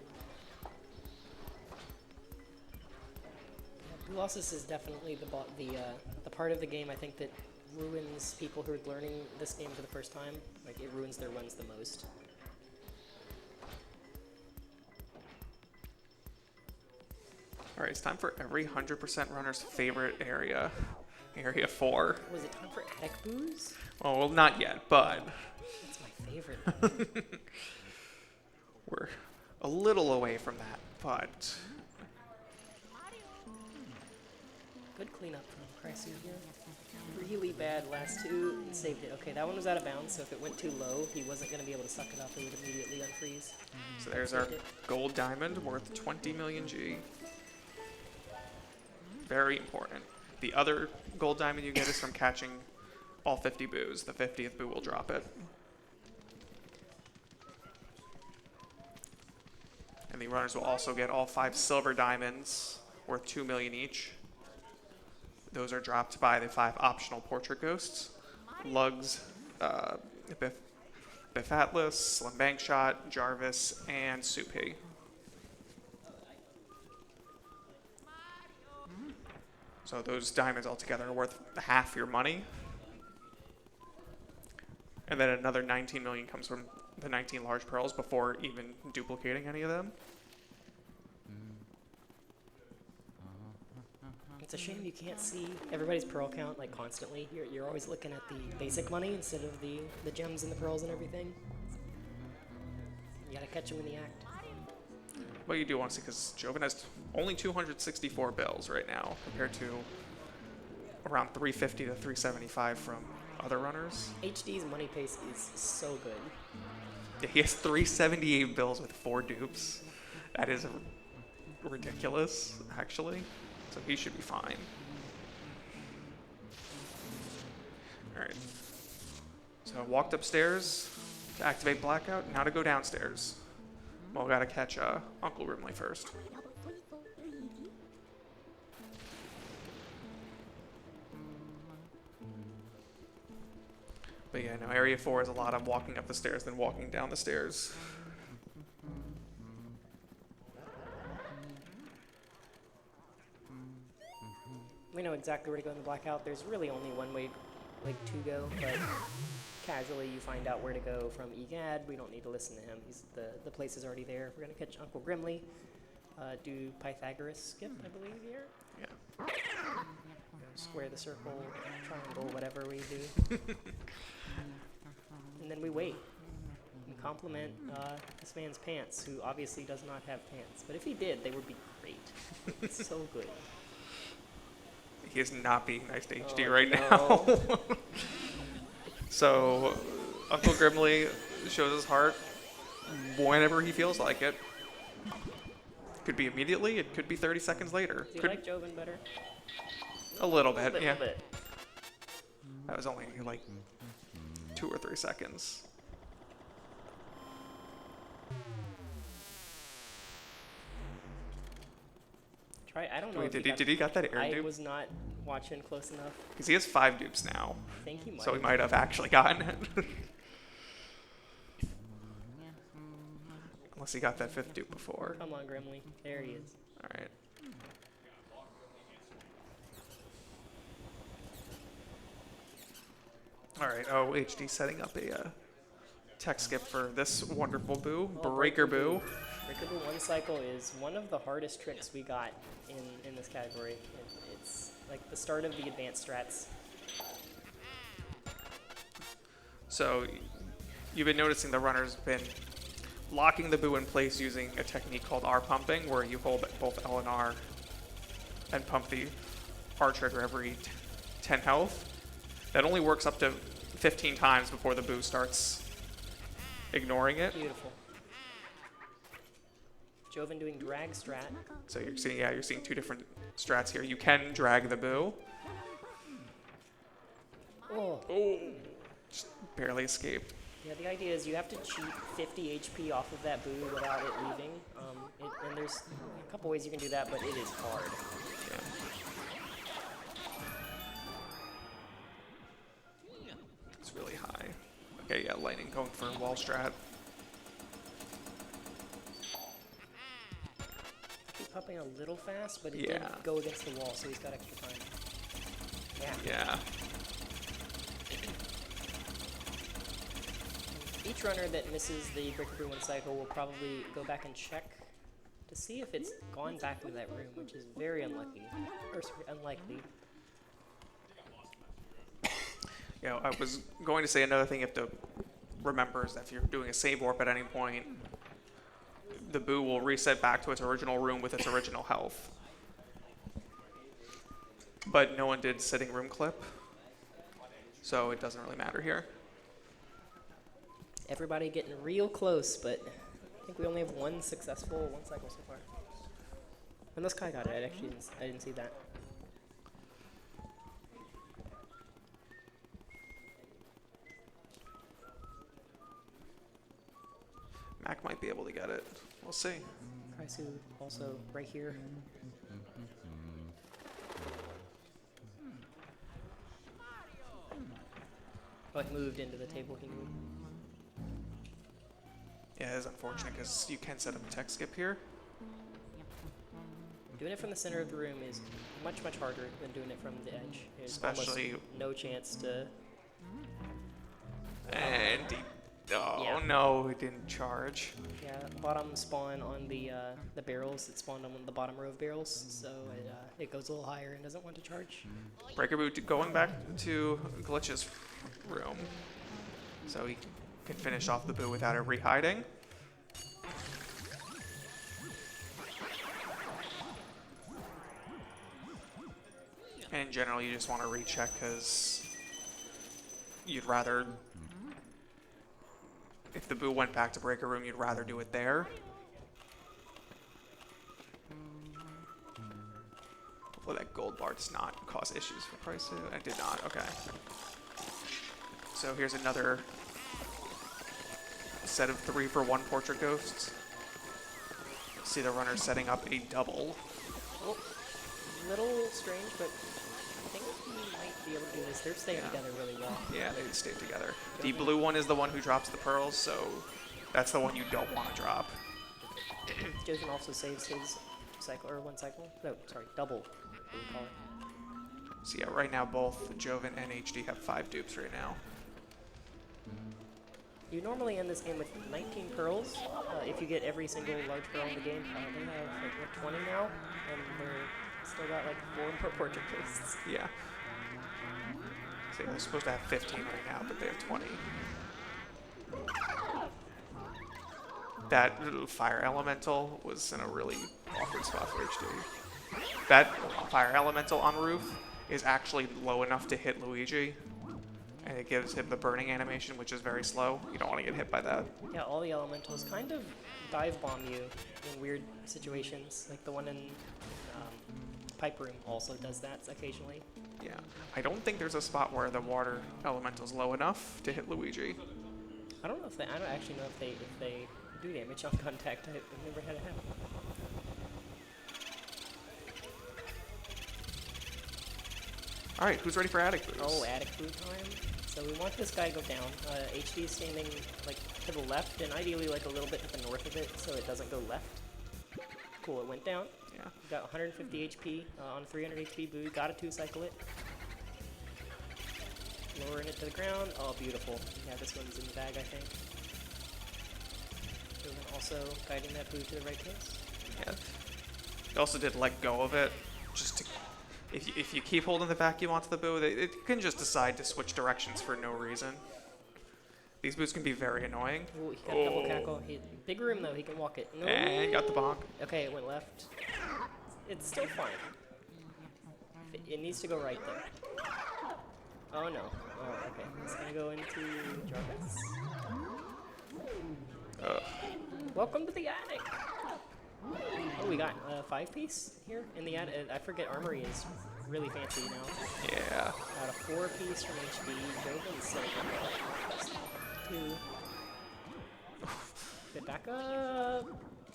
Blue losses is definitely the part of the game I think that ruins people who are learning this game for the first time. Like, it ruins their runs the most. All right, it's time for every 100% runner's favorite area, Area 4. Was it time for attic booze? Oh, well, not yet, but That's my favorite. we're a little away from that, but Good cleanup from Chrysler here. Really bad last two and saved it. Okay, that one was out of bounds, so if it went too low, he wasn't going to be able to suck it up. It would immediately unfreeze. so there's our gold diamond worth 20 million G. Very important. The other gold diamond you get is from catching all 50 boos. The 50th boo will drop it. And the runners will also get all 5 silver diamonds worth 2 million each. Those are dropped by the 5 optional portrait ghosts. Lugs, Biff Atlas, Slim Bankshot, Jarvis, and Soupy. So those diamonds altogether are worth half your money. And then another 19 million comes from the 19 large pearls before even duplicating any of them. It's a shame you can't see everybody's pearl count like constantly. You're always looking at the basic money instead of the gems and the pearls and everything. You gotta catch them in the act. Well, you do want to see, because Joven has only 264 bills right now, compared to around 350 to 375 from other runners. HD's money pace is so good. Yeah, he has 378 bills with 4 dupes. That is ridiculous, actually. So he should be fine. Alright. So I walked upstairs to activate Blackout. Now to go downstairs. Well, we gotta catch Uncle Grimley first. But yeah, no, Area 4 is a lot of walking up the stairs than walking down the stairs. We know exactly where to go in the blackout. There's really only one way like to go, but casually you find out where to go from Egad. We don't need to listen to him. The place is already there. We're gonna catch Uncle Grimley. Do Pythagoras skip, I believe, here. Yeah. Square the circle, triangle, whatever we do. And then we wait. And compliment this man's pants, who obviously does not have pants. But if he did, they would be great. It's so good. He is not being nice to HD Oh, right no. now. So, Uncle Grimley shows his heart whenever he feels like it. Could be immediately, it could be 30 seconds later. Do you Could like Joven better? a little bit, Little yeah. bit. That was only like 2 or 3 seconds. I don't know. Wait, if did he got that air I dupe? was not watching close enough. Because he has 5 dupes now. I think he might. So he might have actually gotten it. Unless he got that 5th dupe before. Come on, Grimley. There he is. Alright. Alright, oh, HD setting up a tech skip for this wonderful boo, Oh, Breaker Boo. Breaker Boo one cycle is one of the hardest tricks we got in this category. It's like the start of the advanced strats. So, you've been noticing the runner's been locking the boo in place using a technique called R pumping, where you hold both L and R and pump the R trigger every 10 health. That only works up to 15 times before the boo starts ignoring it. Beautiful. Joven doing drag strat. So you're seeing 2 different strats here. You can drag the boo. Oh. Oh, just barely escaped. Yeah, the idea is you have to cheat 50 HP off of that boo without it leaving. And there's a couple ways you can do that, but it is hard. Yeah. It's really high. Okay, yeah, lightning going for a wall strat. popping a little fast, but it did Yeah. go against the wall, so he's got extra time. Yeah. Yeah. Each runner that misses the Breaker Brew 1 cycle will probably go back and check to see if it's gone back into that room, which is very unlucky. Or sorry, unlikely. You know, I was going to say another thing you have to remember is that if you're doing a save warp at any point, the boo will reset back to its original room with its original health. But no one did sitting room clip, so it doesn't really matter here. Everybody getting real close, but I think we only have one successful 1 cycle so far. And this guy got it. I didn't see that. Mac might be able to get it. We'll see. Kraisu also right here. Oh, it moved into the table he moved. Yeah, it's unfortunate because you can set up a tech skip here. Doing it from the center of the room is much, much harder than doing it from the edge. There's Especially- almost no chance to... And oh Yeah. no, it didn't charge. Yeah, bottom spawn on the barrels. It spawned on the bottom row of barrels, so it goes a little higher and doesn't want to charge. Breaker boot going back to Glitch's room, so he can finish off the boo without it re-hiding. And in general, you just want to recheck because you'd rather, if the boo went back to Breaker Room, you'd rather do it there. Hopefully that gold bar does not cause issues for Price. It did not, okay. So here's another set of 3 for 1 portrait ghosts. See the runner setting up a double. Oh, little strange, but I think we might be able to do this. They're staying together really well. Yeah, they stay together. The blue one is the one who drops the pearls, so that's the one you don't want to drop. Joven also saves his cycle, or 1 cycle. No, sorry, double, what we call it. So yeah, right now both Joven and HD have 5 dupes right now. You normally end this game with 19 pearls. If you get every single large pearl in the game, they have like 20 now, and they're still got like 4 more portrait ghosts. Yeah. So they're supposed to have 15 right now, but they have 20. That little fire elemental was in a really awkward spot for HD. That fire elemental on roof is actually low enough to hit Luigi, and it gives him the burning animation, which is very slow. You don't want to get hit by that. Yeah, all the elementals kind of dive bomb you in weird situations. Like the one in Pipe Room also does that occasionally. Yeah. I don't think there's a spot where the water elemental's low enough to hit Luigi. I don't know if I don't actually know if they do damage on contact. I've never had it happen. All right, who's ready for attic boost? Oh, attic boot time. So we want this guy to go down. HD is standing like to the left, and ideally like a little bit to the north of it, so it doesn't go left. Cool, it went down. Yeah. Got 150 HP on 300 HP boo. Got to 2 cycle it. Lowering it to the ground. Oh, beautiful. Yeah, this one's in the bag, I think. And then also guiding that boo to the right place. Yeah. They also did let go of it, just to, if you keep holding the vacuum onto the boo, it can just decide to switch directions for no reason. These boos can be very annoying. Ooh, he got double cackle. Big room though, he can walk it. No. And got the bonk. Okay, it went left. It's still fine. It needs to go right though. Oh no. Oh, okay. It's gonna go into Jarvis. Welcome to the attic. Oh, we got a 5-piece here in the attic. I forget Armory is really fancy now. Yeah. Got a 4-piece from HB. Joven setting up 2. Get back up.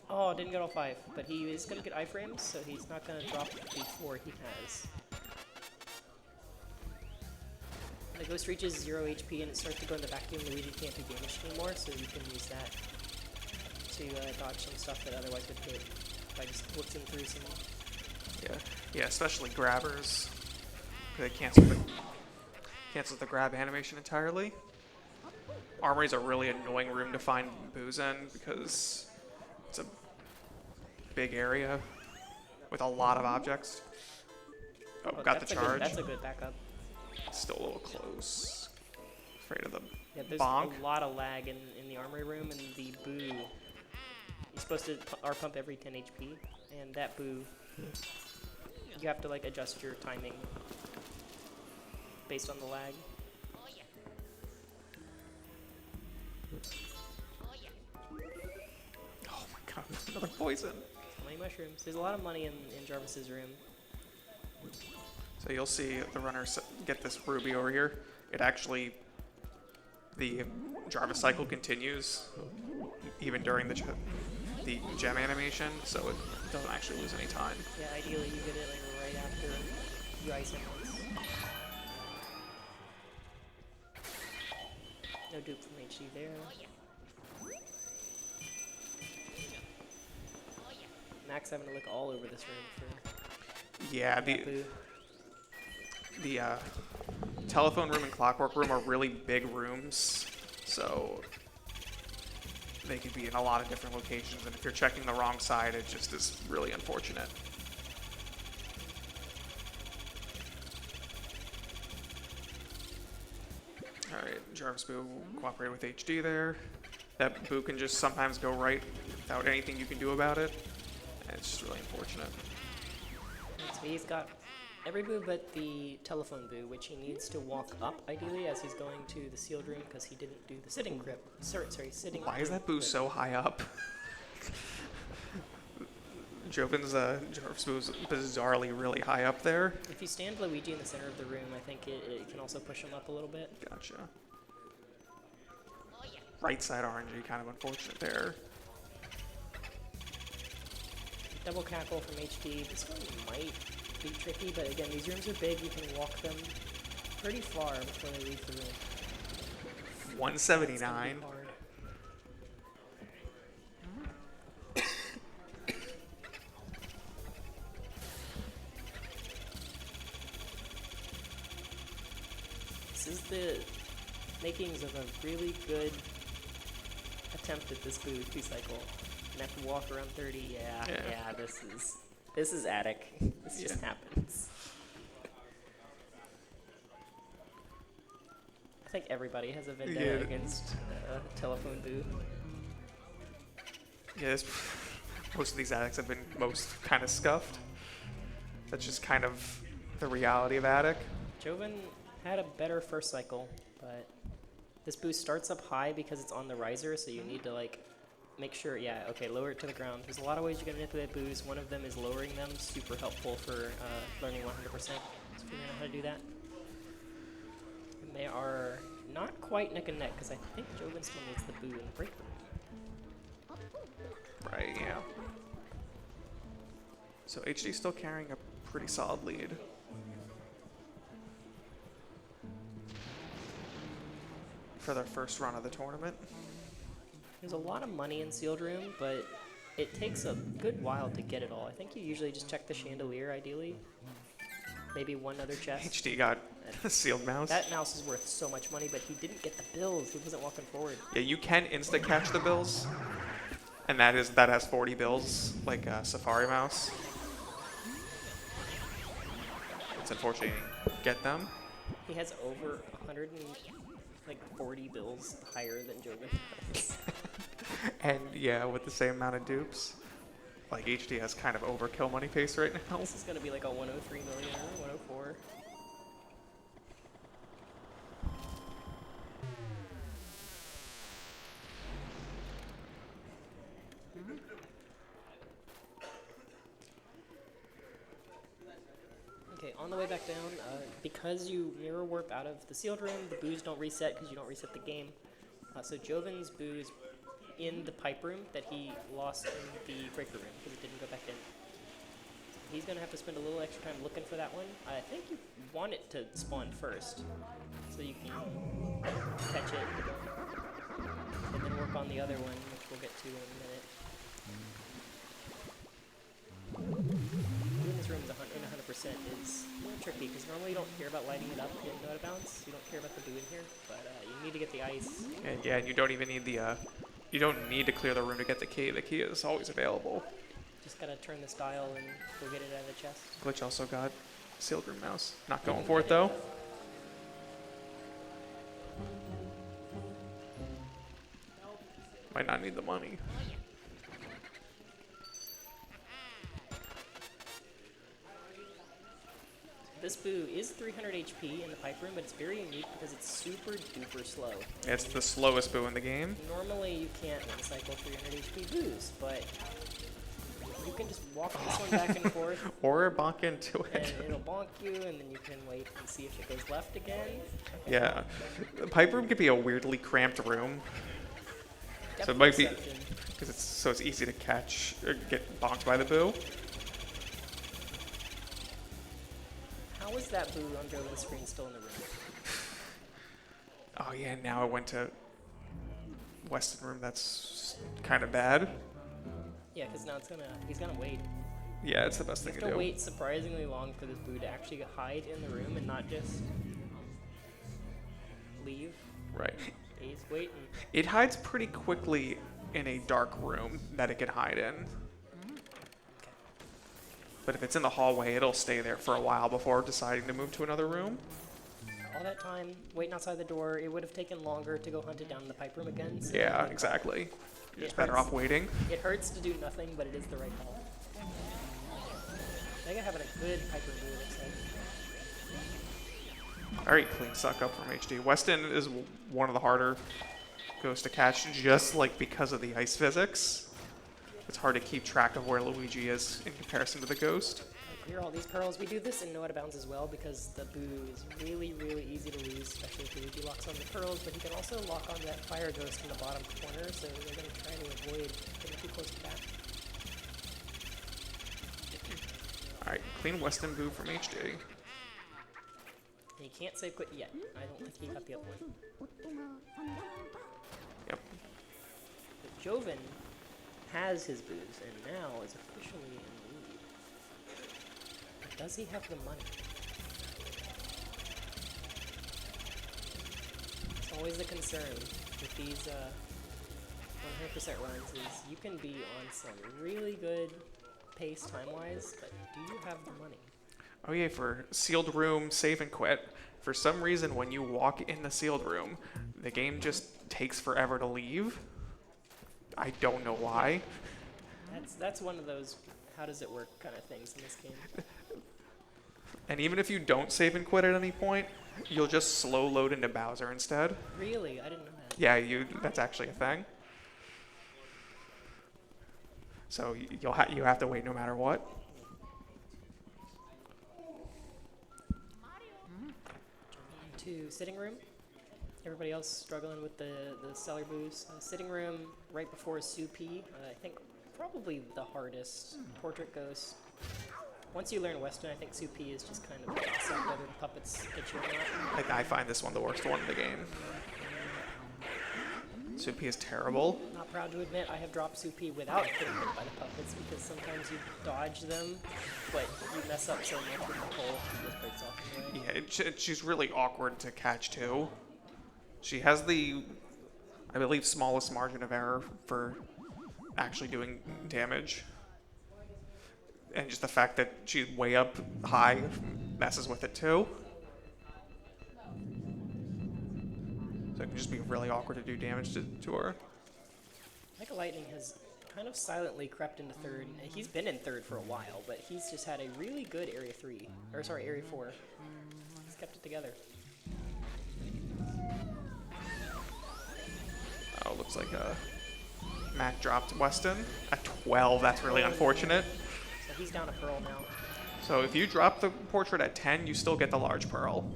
Oh, didn't get all 5, but he is gonna get iframes, so he's not gonna drop before he has. The ghost reaches 0 HP and it starts to go in the vacuum. Luigi can't be damaged anymore, so you can use that to dodge some stuff that otherwise would hit. by just blitzing through some. Yeah, especially grabbers. They cancels the grab animation entirely. Armory is a really annoying room to find booze in because it's a big area with a lot of objects. Oh, got the charge. That's a good backup. Still a little close. Afraid of the Yeah, there's bonk. a lot of lag in the armory room, and the boo. You're supposed to R pump every 10 HP, and that boo, you have to like adjust your timing based on the lag. Oh my god, another poison. Money mushrooms. There's a lot of money in Jarvis's room. So you'll see the runner get this ruby over here. It actually, the Jarvis cycle continues even during the gem animation, so it doesn't actually lose any time. Yeah, ideally you get it like right after you ice him once. No dupe from HD there. Max having to look all over this room for Yeah, that boo. the telephone room and clockwork room are really big rooms, so they could be in a lot of different locations, and if you're checking the wrong side, it just is really unfortunate. Alright, Jarvis Boo cooperated with HD there. That boo can just sometimes go right without anything you can do about it, and it's just really unfortunate. So he's got every boo but the telephone boo, which he needs to walk up ideally as he's going to the sealed room because he didn't do the sitting grip. Sitting. Why is that boo grip. so high up? Joven's Jarvis Boo is bizarrely really high up there. If you stand Luigi in the center of the room, I think it can also push him up a little bit. Gotcha. Right side RNG, kind of unfortunate there. Double cackle from HD. This one might be tricky, but again, these rooms are big. You can walk them pretty far before they leave the room. It's 179. gonna be hard. This is the makings of a really good attempt at this boo cycle. And have to walk around 30. Yeah. This is attic. This just happens. I think everybody has a vendetta against telephone boo. Yeah, most of these addicts have been kind of scuffed. That's just kind of the reality of attic. Joven had a better first cycle, but this boost starts up high because it's on the riser, so you need to like make sure, lower it to the ground. There's a lot of ways you can manipulate boosts. One of them is lowering them, super helpful for learning 100%. So figuring out how to do that. And they are not quite neck and neck, because I think Joven still needs the boo in the break room. Right, yeah. So HD's still carrying a pretty solid lead. For their first run of the tournament. There's a lot of money in sealed room, but it takes a good while to get it all. I think you usually just check the chandelier, ideally. Maybe one other chest. HD got a sealed mouse. That mouse is worth so much money, but he didn't get the bills. He wasn't walking forward. Yeah, you can insta-catch the bills. And that has 40 bills, like a Safari mouse. It's unfortunate you didn't get them. He has over 140 bills higher than Joven does. And yeah, with the same amount of dupes. Like HD has kind of overkill money pace right now. This is going to be like a 103 million or 104. Okay, on the way back down, because you mirror warp out of the sealed room, the boos don't reset because you don't reset the game. So Joven's boo is in the pipe room that he lost in the breaker room because it didn't go back in. He's going to have to spend a little extra time looking for that one. I think you want it to spawn first so you can catch it and then work on the other one, which we'll get to in a minute. rooms in 100% is a little tricky, because normally you don't care about lighting it up in no out of bounds. You don't care about the boo in here, but you need to get the ice. And yeah, you don't even need the, you don't need to clear the room to get the key. The key is always available. Just gotta turn this dial and go get it out of the chest. Glitch also got sealed room mouse. Not going for it though. Might not need the money. This boo is 300 HP in the pipe room, but it's very unique because it's super duper slow. It's the slowest boo in the game. Normally you can't one cycle 300 HP boos, but you can just walk this one back and forth. Or bonk into And it. it'll bonk you, and then you can wait and see if it goes left again. Yeah. The pipe room could be a weirdly cramped room. So it might be, because it's easy to catch or get bonked by the boo. How is that boo under the screen still in the room? Oh yeah, now I went to Weston room. That's kind of bad. Yeah, because now he's gonna wait. Yeah, it's the best You thing have to to do. wait surprisingly long for this boo to actually hide in the room and not just leave. Right. He's waiting. It hides pretty quickly in a dark room that it can hide in. But if it's in the hallway, it'll stay there for a while before deciding to move to another room. All that time waiting outside the door, it would have taken longer to go hunt it down in the pipe room again. So Yeah, exactly. You're just better hurts. off waiting. It hurts to do nothing, but it is the right call. Mega having a good pipe room boo, it looks like. Very clean suck up from HD. Weston is one of the harder ghosts to catch, just like because of the ice physics. It's hard to keep track of where Luigi is in comparison to the ghost. Clear all these pearls. We do this in no out of bounds as well because the boo is really, really easy to lose, especially if Luigi locks on the pearls, but he can also lock on that fire ghost in the bottom corner, so they're going to try to avoid getting too close to that. Alright, clean Weston boo from HD. And he can't save quit yet. I don't think he got the upward. Yep. But Joven has his boos and now is officially in the lead. But does he have the money? It's always the concern with these 100% runs is you can be on some really good pace time-wise, but do you have the money? Oh yeah, for sealed room, save and quit. For some reason, when you walk in the sealed room, the game just takes forever to leave. I don't know why. That's one of those how does it work kind of things in this game. And even if you don't save and quit at any point, you'll just slow load into Bowser instead. Really? I didn't know that. Yeah, that's actually a thing. So you have to wait no matter what. To sitting room. Everybody else struggling with the cellar boos. Sitting room right before Sue P. I think probably the hardest portrait ghost. Once you learn Western, I think Sue P is just kind of awesome, whether the puppets get you or not. I find this one the worst one in the game. Soupy is terrible. Not proud to admit I have dropped Sue P without getting hit by the puppets because sometimes you dodge them, but you mess up so much with the pole, it just breaks off the way. Yeah, she's really awkward to catch too. She has the, I believe, smallest margin of error for actually doing damage. And just the fact that she's way up high messes with it too. So it can just be really awkward to do damage to her. Mega Lightning has kind of silently crept into third. He's been in third for a while, but he's just had a really good Area 3. Or sorry, Area 4. He's kept it together. Oh, looks like Matt dropped Weston at 12. That's really unfortunate. So he's down a pearl now. So if you drop the portrait at 10, you still get the large pearl.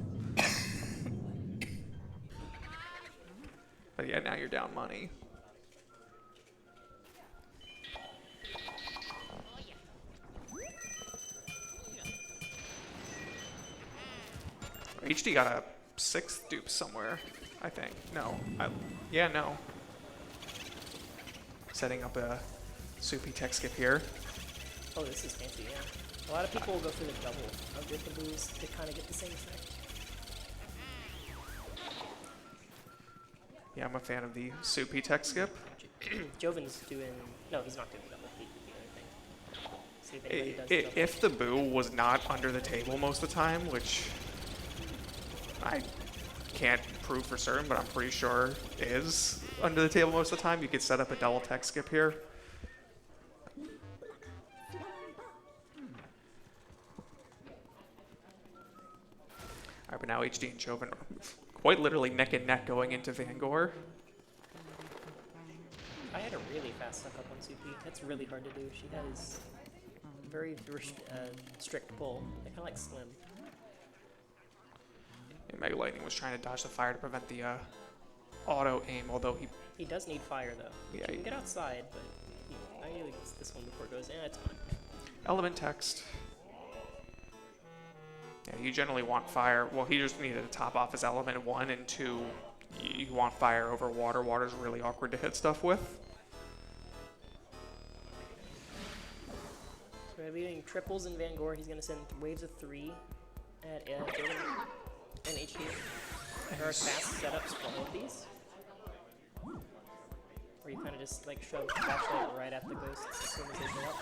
But yeah, now you're down money. HD got a 6th dupe somewhere, I think. No. Yeah, no. Setting up a soupy tech skip here. Oh, this is fancy, yeah. A lot of people will go for the double of the boos to kind of get the same effect. Yeah, I'm a fan of the soupy tech skip. Joven's doing... No, he's not doing double. He didn't do anything. See if anybody does double. If the boo was not under the table most of the time, which I can't prove for certain, but I'm pretty sure is under the table most of the time, you could set up a double tech skip here. Alright, but now HD and Joven are quite literally neck and neck going into Vangor. I had a really fast suck up on Soupy. That's really hard to do. She has very strict pull. They're kind of like Slim. And Mega Lightning was trying to dodge the fire to prevent the auto aim, although he does need fire though. Yeah, He can get outside, but I usually gets this one before it goes. Yeah, it's fine. element text. Yeah, you generally want fire. Well, he just needed to top off his element 1, and 2, you want fire over water. Water's really awkward to hit stuff with. So we're leaving triples in Vangor. He's going to send waves of 3 at Joven and HD. There are fast setups for all of these. Where you kind of just like shove the flashlight right at the ghosts as soon as they go up.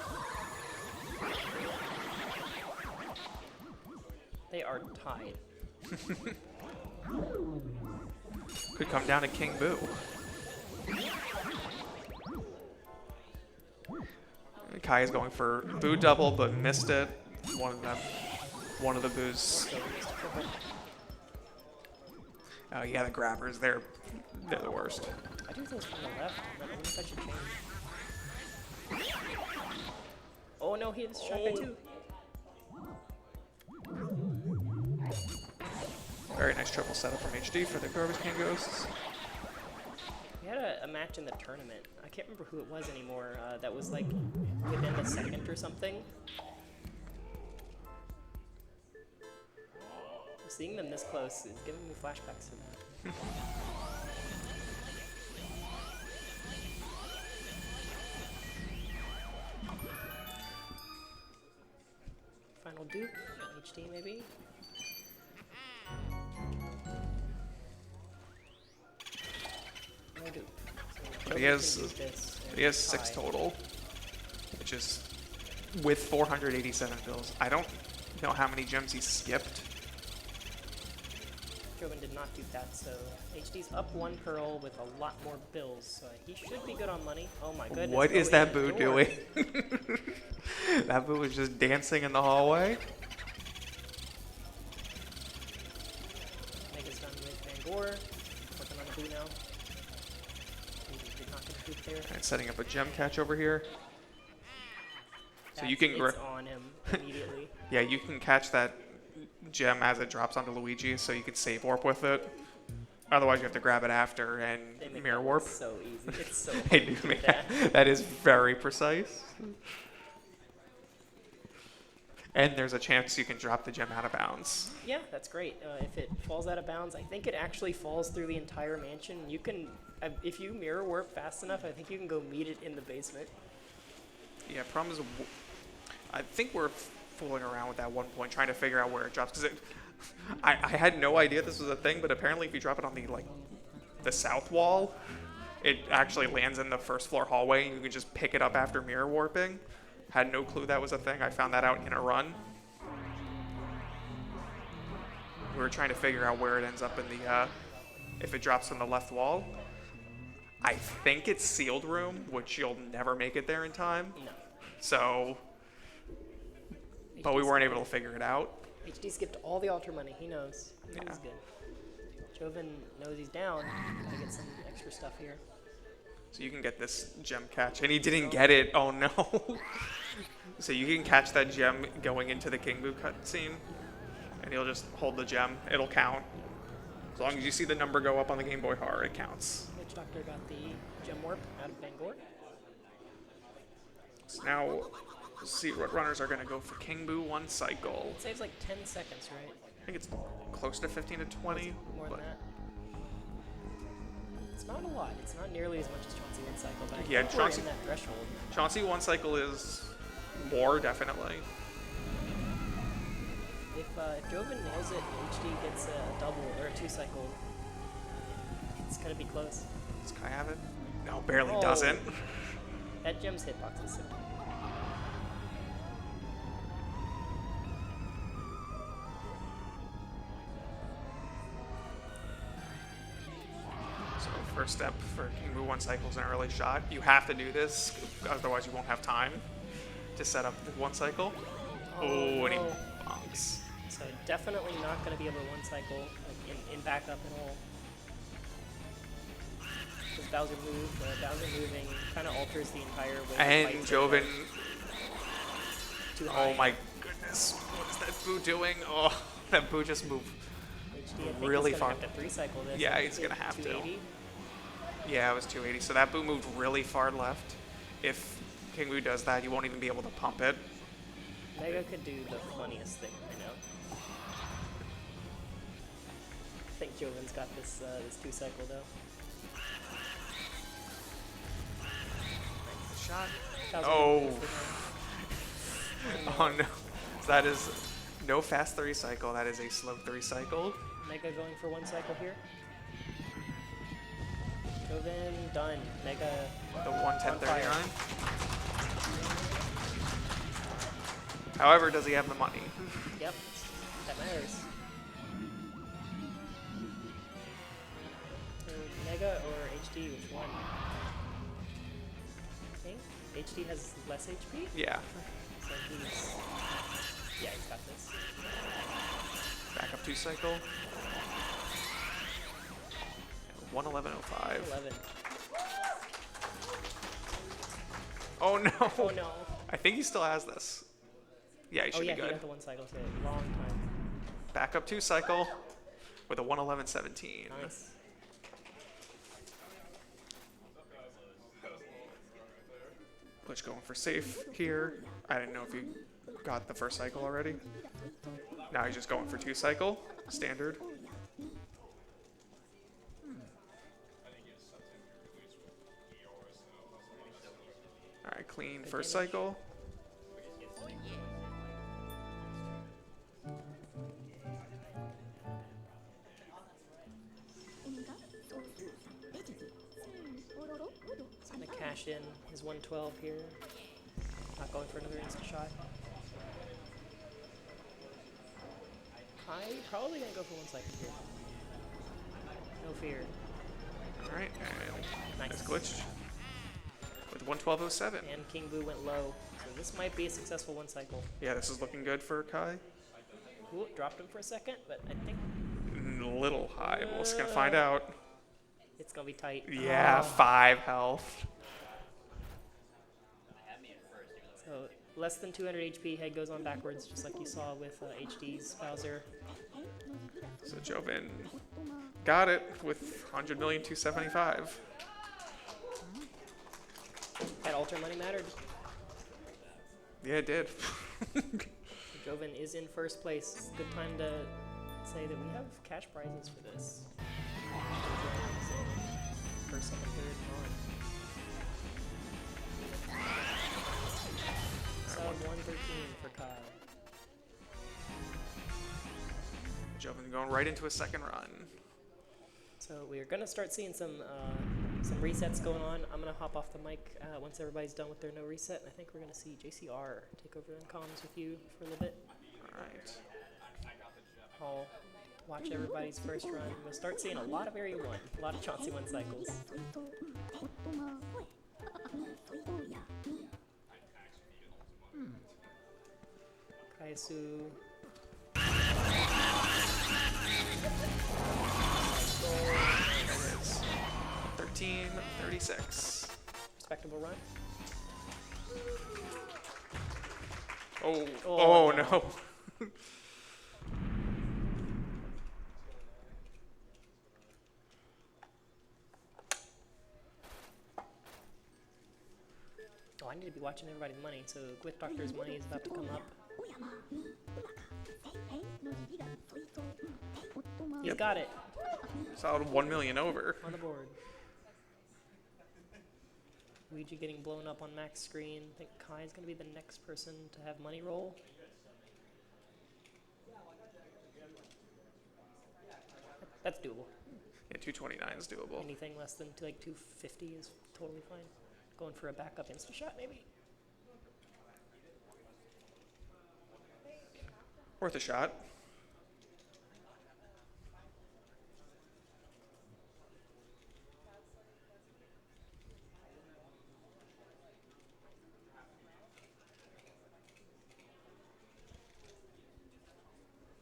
They are tied. Could come down to King Boo. Kai is going for Boo double, but missed it. One of the Boos. Oh yeah, the grabbers, they're the worst. I do things from the left, but I wonder if I should change. Oh no, he has shot by 2. Very nice triple setup from HD for the Garbage Can Ghosts. We had a match in the tournament. I can't remember who it was anymore. That was like within a second or something. Seeing them this close is giving me flashbacks to that. Final Duke, HD maybe. No Duke. So But he has 6 total, which is with 487 bills. I don't know how many gems he skipped. Joven did not do that, so HD's up 1 pearl with a lot more bills, so he should be good on money. Oh my goodness. What is that Boo door. doing? That Boo was just dancing in the hallway. Mega's done with Vangor. Working on the Boo now. He did not get a Duke there. And setting up a gem catch over here. So you That's- can it's on him immediately. yeah, you can catch that gem as it drops onto Luigi, so you can save warp with it. Otherwise, you have to grab it after and They make mirror that warp. so easy. It's so They hard do to do make that. that is very precise. And there's a chance you can drop the gem out of bounds. Yeah, that's great. If it falls out of bounds, I think it actually falls through the entire mansion. You can, if you mirror warp fast enough, I think you can go meet it in the basement. Yeah, problem is, I think we're fooling around with that one point, trying to figure out where it drops. Because I had no idea this was a thing, but apparently if you drop it on the south wall, it actually lands in the first floor hallway, and you can just pick it up after mirror warping. Had no clue that was a thing. I found that out in a run. We were trying to figure out where it ends up in the, if it drops from the left wall. I think it's sealed room, which you'll never make it there in time. No. So, but we weren't able to figure it out. HD skipped all the altar money. He knows. He knows Yeah. he's good. Joven knows he's down. Gotta get some extra stuff here. So you can get this gem catch, and he didn't get it. Oh no! So you can catch that gem going into the King Boo cutscene, and he'll just hold the gem. It'll count. As long as you see the number go up on the Game Boy Heart, it counts. Witch Doctor got the gem warp out of Bangor. So now, we'll see what runners are going to go for King Boo 1 cycle. It saves like 10 seconds, right? I think it's close to 15 to 20. More but than that. It's not a lot. It's not nearly as much as Chauncey 1 cycle, but I Yeah, think we're Chauncey- in that threshold. Chauncey 1 cycle is more, definitely. If Joven nails it and HD gets a double or a 2-cycle, it's gonna be close. Does Kai have it? No, barely Oh. doesn't. That gem's hitbox is sick. So first step for King Boo 1 cycle is an early shot. You have to do this, otherwise you won't have time to set up the 1 cycle. Oh, and he no. bonks. So definitely not going to be able to 1-cycle like in backup at all. Because Bowser moved, Bowser moving kind of alters the entire way. And Joven. Too high. Oh my goodness. What is that Boo doing? Oh, that Boo just moved HD, I think really he's far. gonna have to 3-cycle this. Yeah, I he's think gonna have to. 280. Yeah, it was 280. So that Boo moved really far left. If King Boo does that, you won't even be able to pump it. Mega could do the funniest thing right now. I think Joven's got this 2-cycle though. Shot. Bowser Oh. moves with him. Oh no. So that is no fast 3 cycle. That is a slow 3 cycle. Mega going for 1-cycle here. Joven done. Mega The 110.39. fire. However, does he have the money? Yep, that matters. So Mega or HD, which one? I think HD has less HP, Yeah. so he's got this. Back up 2 cycle. 111.05. 11. Oh no. Oh no. I think he still has this. Yeah, he should Oh yeah, be he good. got the 1-cycle too. Long time. Back up 2 cycle with a 111.17. Nice. Glitch going for safe here. I didn't know if he got the first cycle already. Now he's just going for 2 cycle. Standard. Alright, clean first cycle. He's gonna cash in his 112 here. Not going for another instant shot. I'm probably gonna go for 1-cycle here. No fear. Alright, and Nice. that's glitched. With 112.07. And King Boo went low. So this might be a successful 1-cycle. Yeah, this is looking good for Kai. Ooh, dropped him for a second, but I think A little high. We're just gonna find out. it's gonna be tight. Yeah, Oh. 5 health. So less than 200 HP, head goes on backwards, just like you saw with HD's Bowser. So Joven got it with 100,275,000. That alter money mattered. Yeah, it did. Joven is in first place. It's a good time to say that we have cash prizes for this. First, second, third, and on. Sub 113 for Kyle. Joven going right into a second run. So we're gonna start seeing some resets going on. I'm gonna hop off the mic once everybody's done with their no reset. And I think we're gonna see JCR take over in comms with you for a little bit. Alright. I'll watch everybody's first run. We'll start seeing a lot of Area 1, a lot of Chauncey 1 cycles. Kaisu. There it is. 13:36. Respectable run. Oh, Oh, oh no. no. Oh, I need to be watching everybody's money, so Glyph Doctor's money is about to come up. He's Yep. got it Solid 1 million over. on the board. Luigi getting blown up on Mac's screen. I think Kai's going to be the next person to have money roll. That's doable. Yeah, 229 is doable. Anything less than like 250 is totally fine. Going for a backup insta shot, maybe. Worth a shot.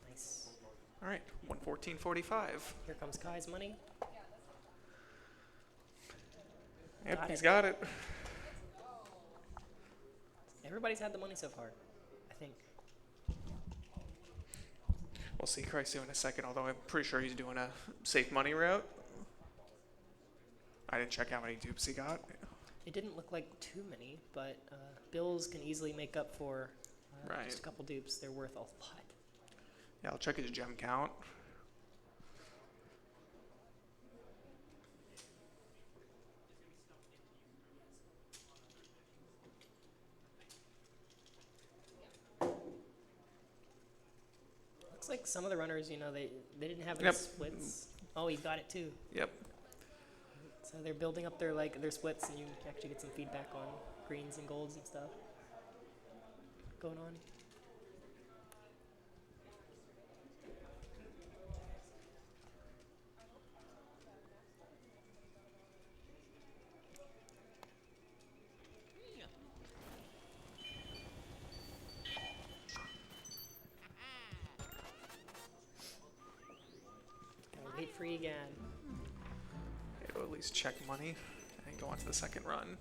Nice. All right, 114.45. Here comes Kai's money. Yep, Got he's it. got it. Everybody's had the money so far, I think. We'll see Christ in a second, although I'm pretty sure he's doing a safe money route. I didn't check how many dupes he got. It didn't look like too many, but bills can easily make up for Right. just a couple dupes. They're worth a lot. Yeah, I'll check his gem count. Looks like some of the runners, you know, they didn't have any Yep. splits. Oh, he got it too. Yep. So they're building up their their splits, and you actually get some feedback on greens and golds and stuff going on. Gotta wait for Egan. It'll at least check money and go on to the second run.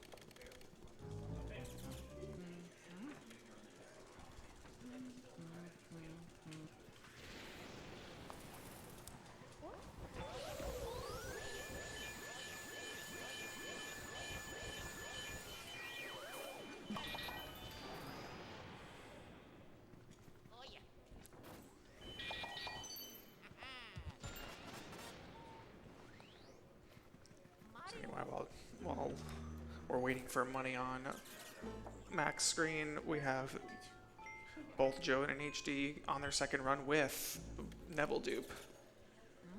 So anyway, while we're waiting for money on Mac's screen, we have both Joe and HD on their second run with Neville dupe.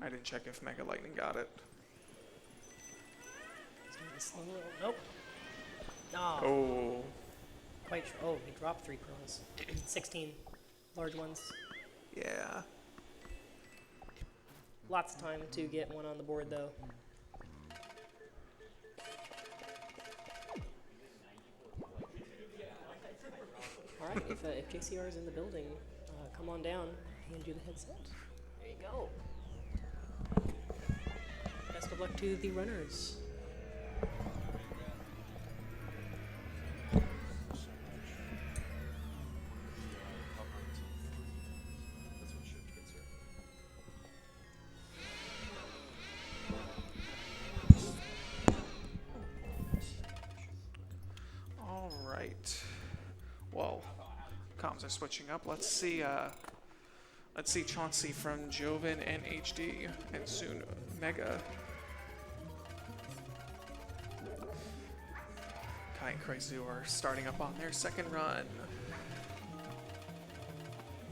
I didn't check if Mega Lightning got it. Nope. No. Oh, Quite sure. Oh, he dropped 3 pearls. 16 large ones. yeah. Lots of time to get one on the board, though. All right, if JCR is in the building, come on down. Hand you the headset. There you go. Best of luck to the runners. All right. Well, comms are switching up. Let's see Chauncey from Joven and HD, and soon Mega. Kai and Kraizu are starting up on their second run.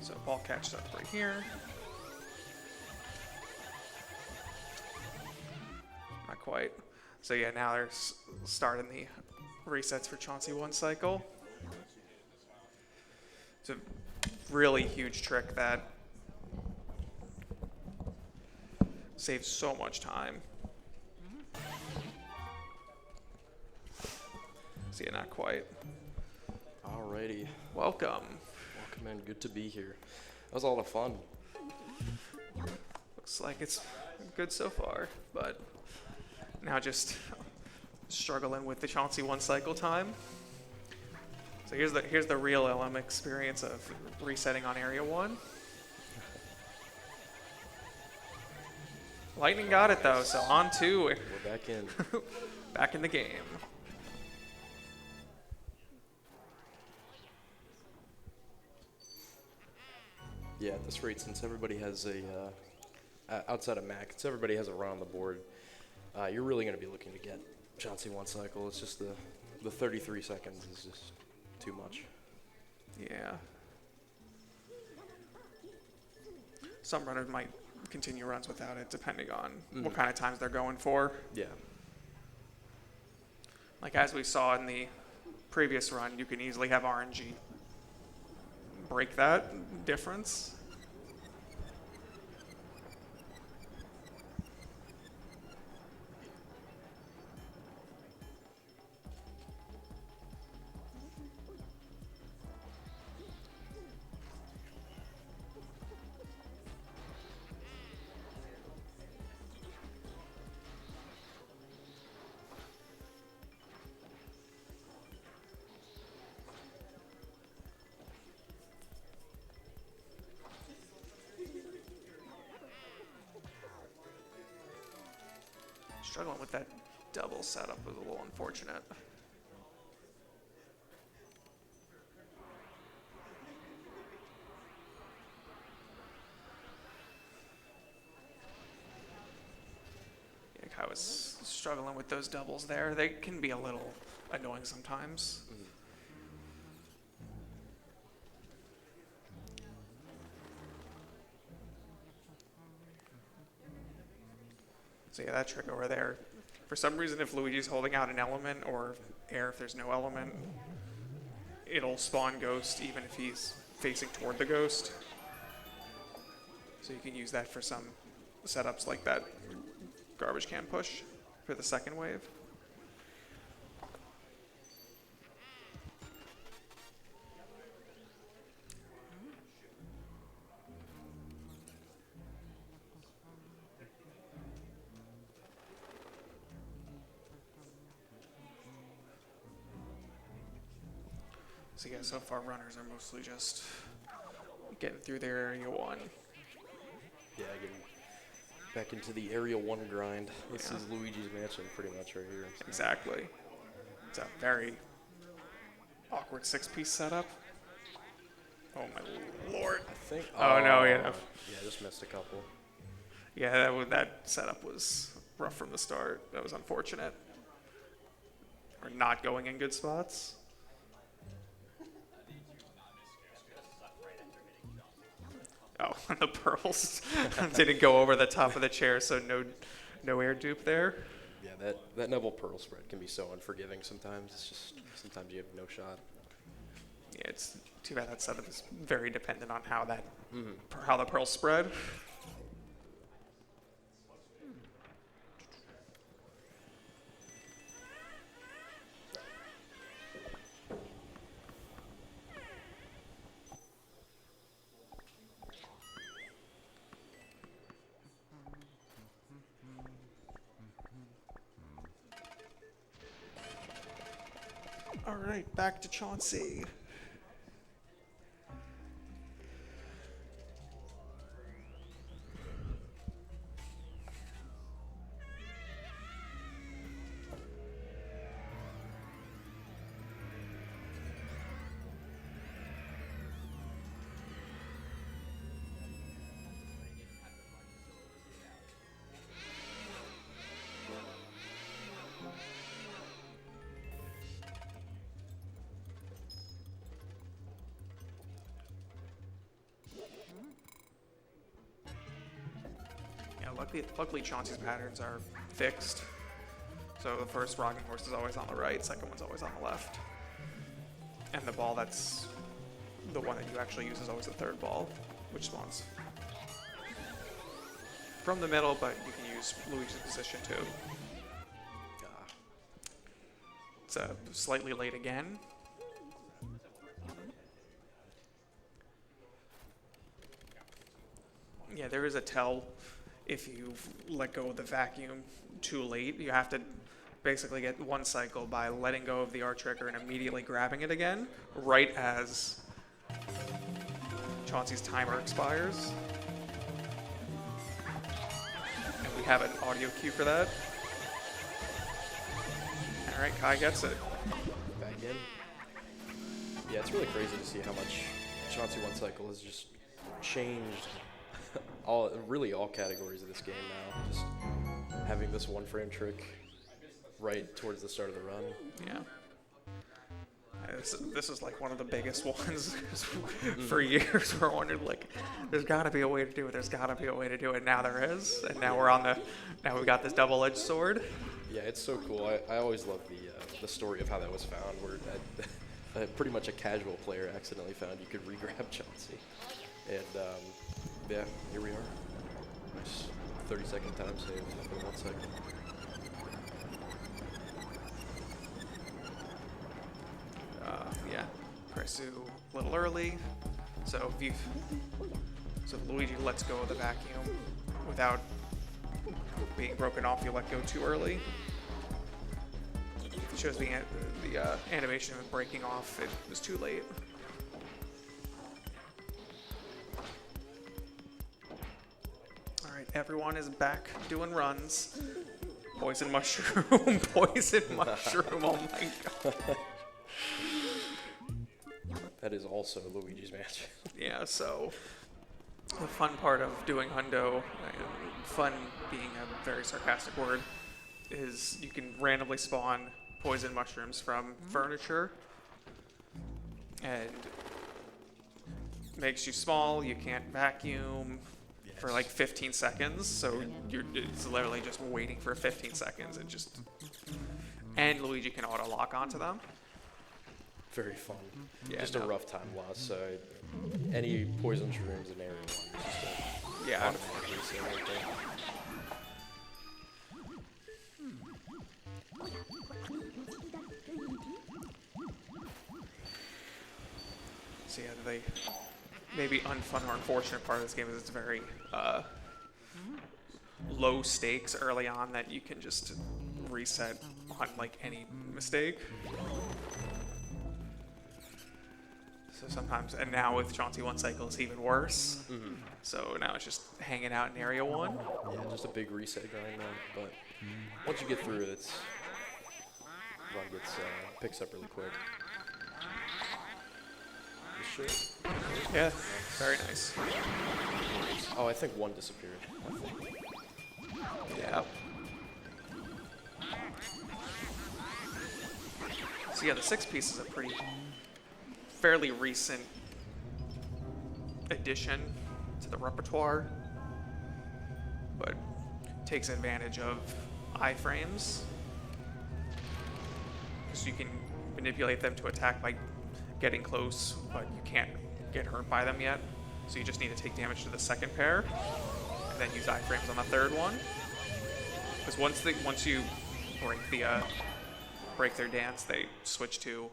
So ball catches up right here. Not quite. So yeah, now they're starting the resets for Chauncey one cycle. It's a really huge trick that saves so much time. See, not quite. Alrighty. Welcome. Welcome in. Good to be here. That was a lot of fun. Looks like it's good so far, but now just struggling with the Chauncey one cycle time. So here's the real LM experience of resetting on area 1. Lightning got it though, so on 2. We're back in. Back in the game. Yeah, at this rate, since everybody has outside of Mac, since everybody has a run on the board, you're really going to be looking to get Chauncey one cycle. It's just the 33 seconds is just too much. Yeah. Some runners might continue runs without it, depending on what kind of times they're going for. Yeah. Like as we saw in the previous run, you can easily have RNG break that difference. Struggling with that double setup was a little unfortunate. I was struggling with those doubles there. They can be a little annoying sometimes. So yeah, that trick over there. For some reason, if Luigi's holding out an element or air if there's no element, it'll spawn ghost even if he's facing toward the ghost. So you can use that for some setups like that garbage can push for the second wave. So yeah, so far runners are mostly just getting through their area 1. Yeah, getting back into the Area 1 grind. This Yeah. is Luigi's Mansion pretty much right here. Exactly. It's a very awkward 6-piece setup. Oh my lord. I think. Oh, no, yeah. Yeah, I just missed a couple. Yeah, that setup was rough from the start. That was unfortunate. Or not going in good spots. Oh, the pearls didn't go over the top of the chair, so no air dupe there. Yeah, that Neville Pearl spread can be so unforgiving sometimes. It's just, sometimes you have no shot. Yeah, it's too bad that setup is very dependent on how that how the pearls spread. All right, back to Chauncey. Luckily Chauncey's patterns are fixed. So the first rocking horse is always on the right, second one's always on the left. And the ball that's the one that you actually use is always the third ball, which spawns from the middle, but you can use Luigi's position too. It's slightly late again. Yeah, there is a tell if you let go of the vacuum too late. You have to basically get one cycle by letting go of the R trigger and immediately grabbing it again, right as Chauncey's timer expires. And we have an audio cue for that. All right, Kai gets it. Back in. Yeah, it's really crazy to see how much Chauncey One Cycle has just changed really all categories of this game now. Just having this one frame trick right towards the start of the run. Yeah. This is like one of the biggest ones for years. We're wondering like, there's got to be a way to do it. There's got to be a way to do it. Now there is, and now now we got this double-edged sword. Yeah, it's so cool. I always love the story of how that was found, where pretty much a casual player accidentally found you could re-grab Chauncey. And yeah, here we are. Nice 30-second time save in 1 second. Yeah, Kresu a little early. So Luigi lets go of the vacuum without being broken off. You let go too early. It shows the animation of breaking off. It was too late. All right, everyone is back doing runs. Poison mushroom, poison mushroom. Oh my god. That is also Luigi's match. Yeah, so the fun part of doing hundo, and fun being a very sarcastic word, is you can randomly spawn poison mushrooms from furniture, and makes you small. You can't vacuum for like 15 seconds, so it's literally just waiting for 15 seconds. And Luigi can auto lock onto them. Very fun. Yeah, just a rough time loss. So any poison shrooms in area one, just yeah. automatically see everything. So yeah, the maybe unfun or unfortunate part of this game is it's very low stakes early on that you can just reset on like any mistake. So sometimes, and now with Chauncey 1 cycle, it's even worse. Mm-hmm. So now it's just hanging out in area 1. Yeah, just a big reset grind now. But once you get through it, run picks up really quick. This shit. Yeah, very nice. Oh, I think one disappeared. Yeah. So yeah, the 6-piece is a fairly recent addition to the repertoire, but takes advantage of iframes, because you can manipulate them to attack by getting close, but you can't get hurt by them yet. So you just need to take damage to the second pair, and then use iframes on the third one. Because once you break their dance, they switch to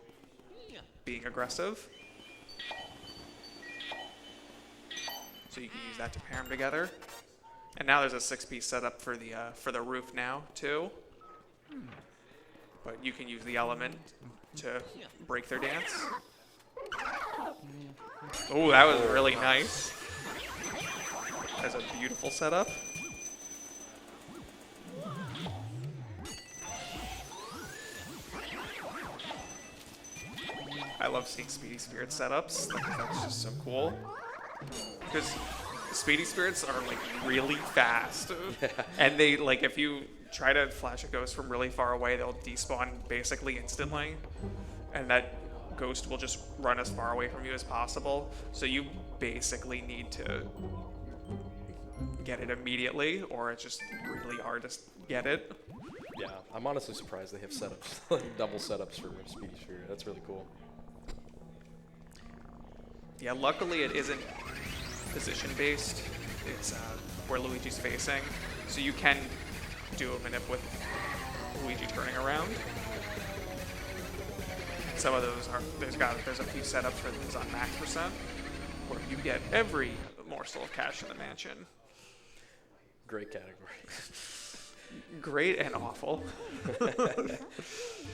being aggressive. So you can use that to pair them together. And now there's a 6-piece setup for the roof now too. But you can use the element to break their dance. Oh, that was really nice. That's a beautiful setup. I love seeing Speedy Spirit setups. That's just so cool. Because Speedy Spirits are like really fast. Yeah. And they like, if you try to flash a ghost from really far away, they'll despawn basically instantly. And that ghost will just run as far away from you as possible. So you basically need to get it immediately, or it's just really hard to get it. Yeah, I'm honestly surprised they have setups, like double setups for Speedy Spirit. That's really cool. Yeah, luckily it isn't position-based. It's where Luigi's facing, so you can do a manip with Luigi turning around. Some of those are there's a few setups for those on max percent, where you get every morsel of cash in the mansion. Great category. Great and awful. I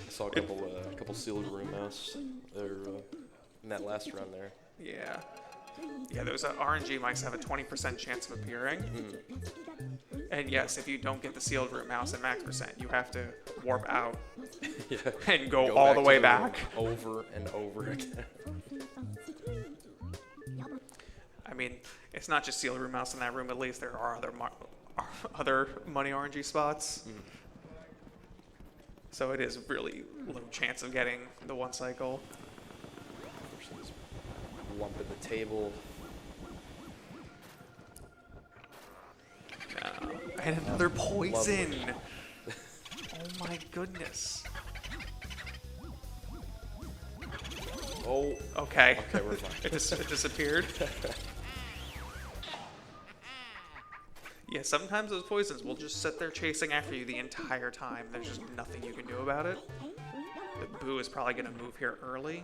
saw a couple sealed room mouse there in that last run there. Yeah. Yeah, those RNG mice have a 20% chance of appearing. And yes, if you don't get the sealed room mouse at max percent, you have to warp out Yeah. and go all the way back. Over and over again. I mean, it's not just sealed room mouse in that room. At least there are other money RNG spots. So it is really low chance of getting the 1 cycle. He's lumping the table. And another poison. Oh my goodness. Oh. Okay. Okay, we're fine. It disappeared. Yeah, sometimes those poisons will just sit there chasing after you the entire time. There's just nothing you can do about it. The Boo is probably going to move here early.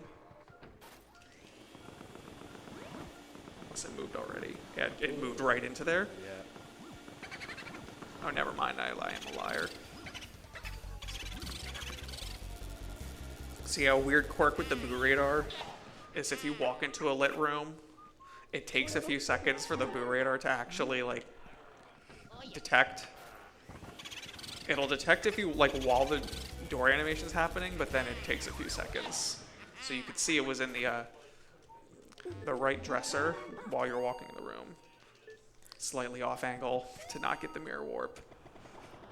Unless it moved already. Yeah, it moved right into there. Yeah. Oh, never mind. I am a liar. See, a weird quirk with the Boo radar is if you walk into a lit room, it takes a few seconds for the Boo radar to actually, like, detect. It'll detect if you, like, while the door animation's happening, but then it takes a few seconds. So you could see it was in the right dresser while you're walking in the room. Slightly off angle to not get the mirror warp.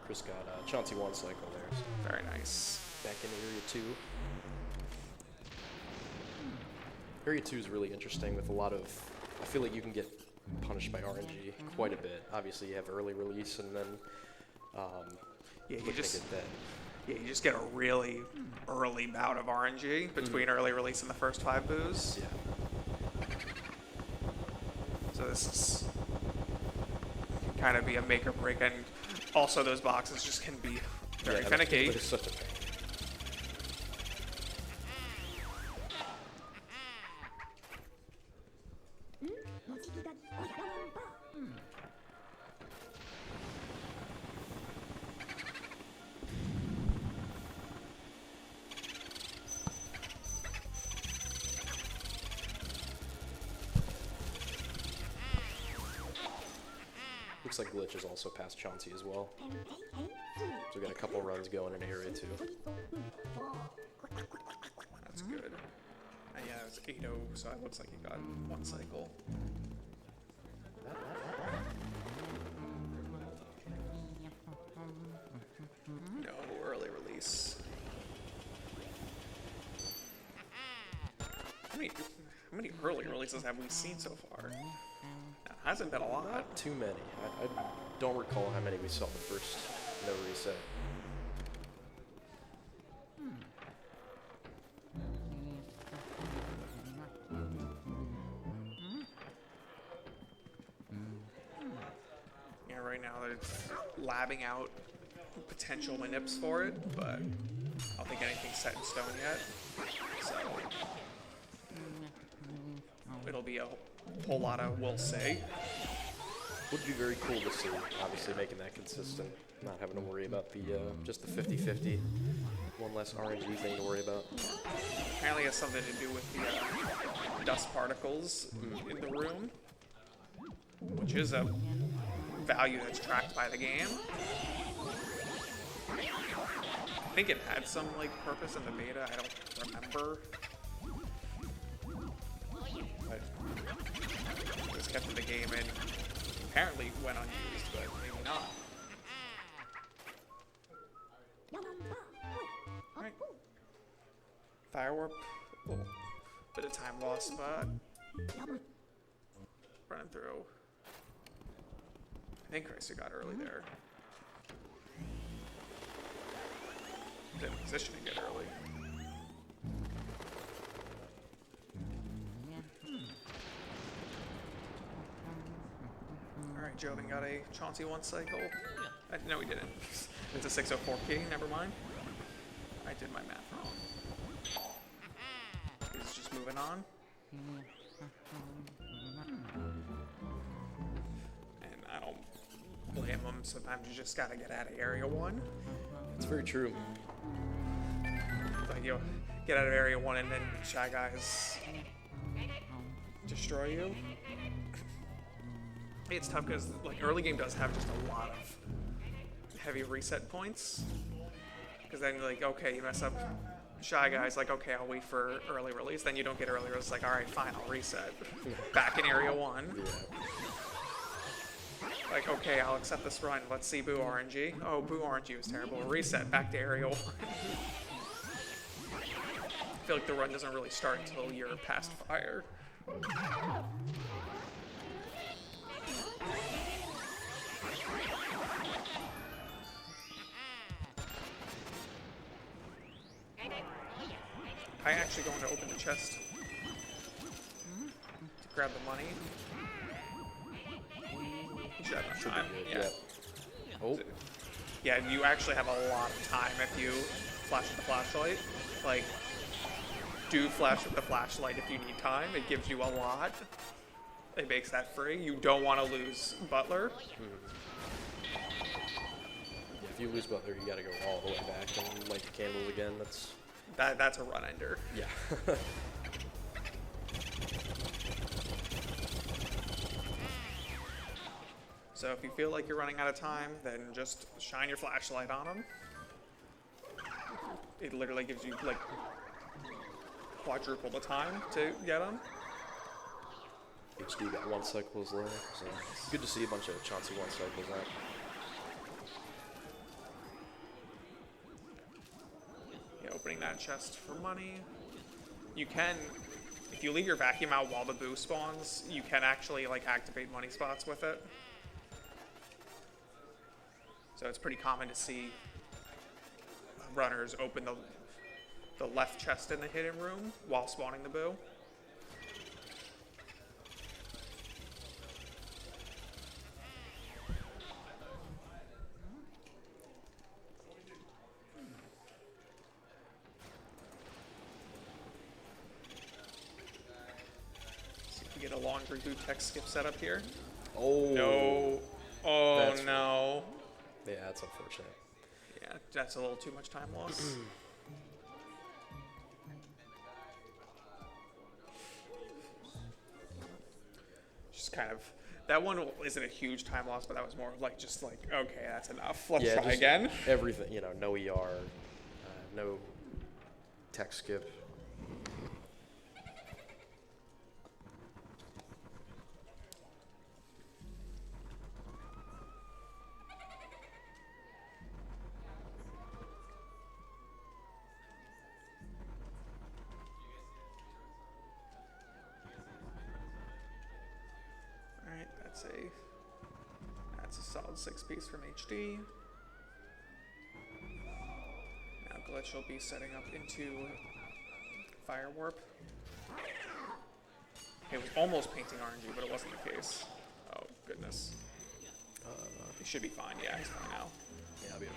Chris got Chauncey 1 cycle there. So Very nice. back in Area 2. Area 2 is really interesting with a lot of... I feel like you can get punished by RNG quite a bit. Obviously, you have early release, and then Yeah, you looking just to get that. Yeah, you just get a really early bout of RNG between early release and the first 5 boos. Yeah. So this is can kind of be a make or break, and also those boxes just can be very Yeah, finicky. It's such a pain. Looks like Glitch is also past Chauncey as well. So we got a couple runs going in Area 2. That's good. And yeah, it was 8-0, so it looks like he got 1 cycle. No early release. How many early releases have we seen so far? Hasn't been a lot. Not too many. I don't recall how many we saw the first no reset. Yeah, right now they're labbing out potential manips for it, but I don't think anything's set in stone yet. So it'll be a whole lot of we'll see. Would be very cool to see, obviously making that consistent, not having to worry about the just the 50-50, one less RNG thing to worry about. Apparently it has something to do with the dust particles in the room, which is a value that's tracked by the game. I think it had some like purpose in the beta, I don't remember. But it was kept in the game and apparently went unused, but maybe not. Alright. Fire warp. Little bit of time lost, but running through. I think Chrysler got early there. Didn't position to get early. Alright, Joven got a Chauncey 1 cycle. No, he didn't. It's a 604 key, never mind. I did my math wrong. He's just moving on. And I don't blame him. Sometimes you just gotta get out of Area 1. It's very true. Like, you get out of Area 1 and then Shy Guys destroy you. It's tough because like early game does have just a lot of heavy reset points. Because then like, okay, you mess up Shy Guys, like, okay, I'll wait for early release. Then you don't get early release, like, all right, fine, I'll reset. Back in Area 1. Like, okay, I'll accept this run. Let's see Boo RNG. Oh, Boo RNG was terrible. Reset, back to Area 1. feel like the run doesn't really start until you're past fire. I actually going to open the chest to grab the money. You should have Should time. be good. Yeah. Oh, Yeah, you actually have a lot of time if you flash with the flashlight. Like, do flash with the flashlight if you need time. It gives you a lot. It makes that free. You don't want to lose Butler. yeah, if you lose Butler, you gotta go all the way back and light the candles again. That's a run ender. Yeah. So if you feel like you're running out of time, then just shine your flashlight on them. It literally gives you like quadruple the time to get them. HD got 1 cycles left, so it's good to see a bunch of Chauncey 1 cycles out. Yeah, opening that chest for money. You can, if you leave your vacuum out while the boo spawns, you can actually like activate money spots with it. So it's pretty common to see runners open the left chest in the hidden room while spawning the boo. See if we get a laundry boot tech skip set up here. Oh. No. Oh That's no. Yeah, that's unfortunate. Yeah, that's a little too much time loss. Just kind of, that one isn't a huge time loss, but that was more like just like, okay, that's enough. Let's Yeah, try just again. Everything, no ER, no tech skip. Alright, that's a solid 6-piece from HD. Now Glitch will be setting up into Fire Warp. It was almost painting RNG, but it wasn't the case. Oh, goodness. He should be fine. Yeah, he's fine now. Yeah, I'll be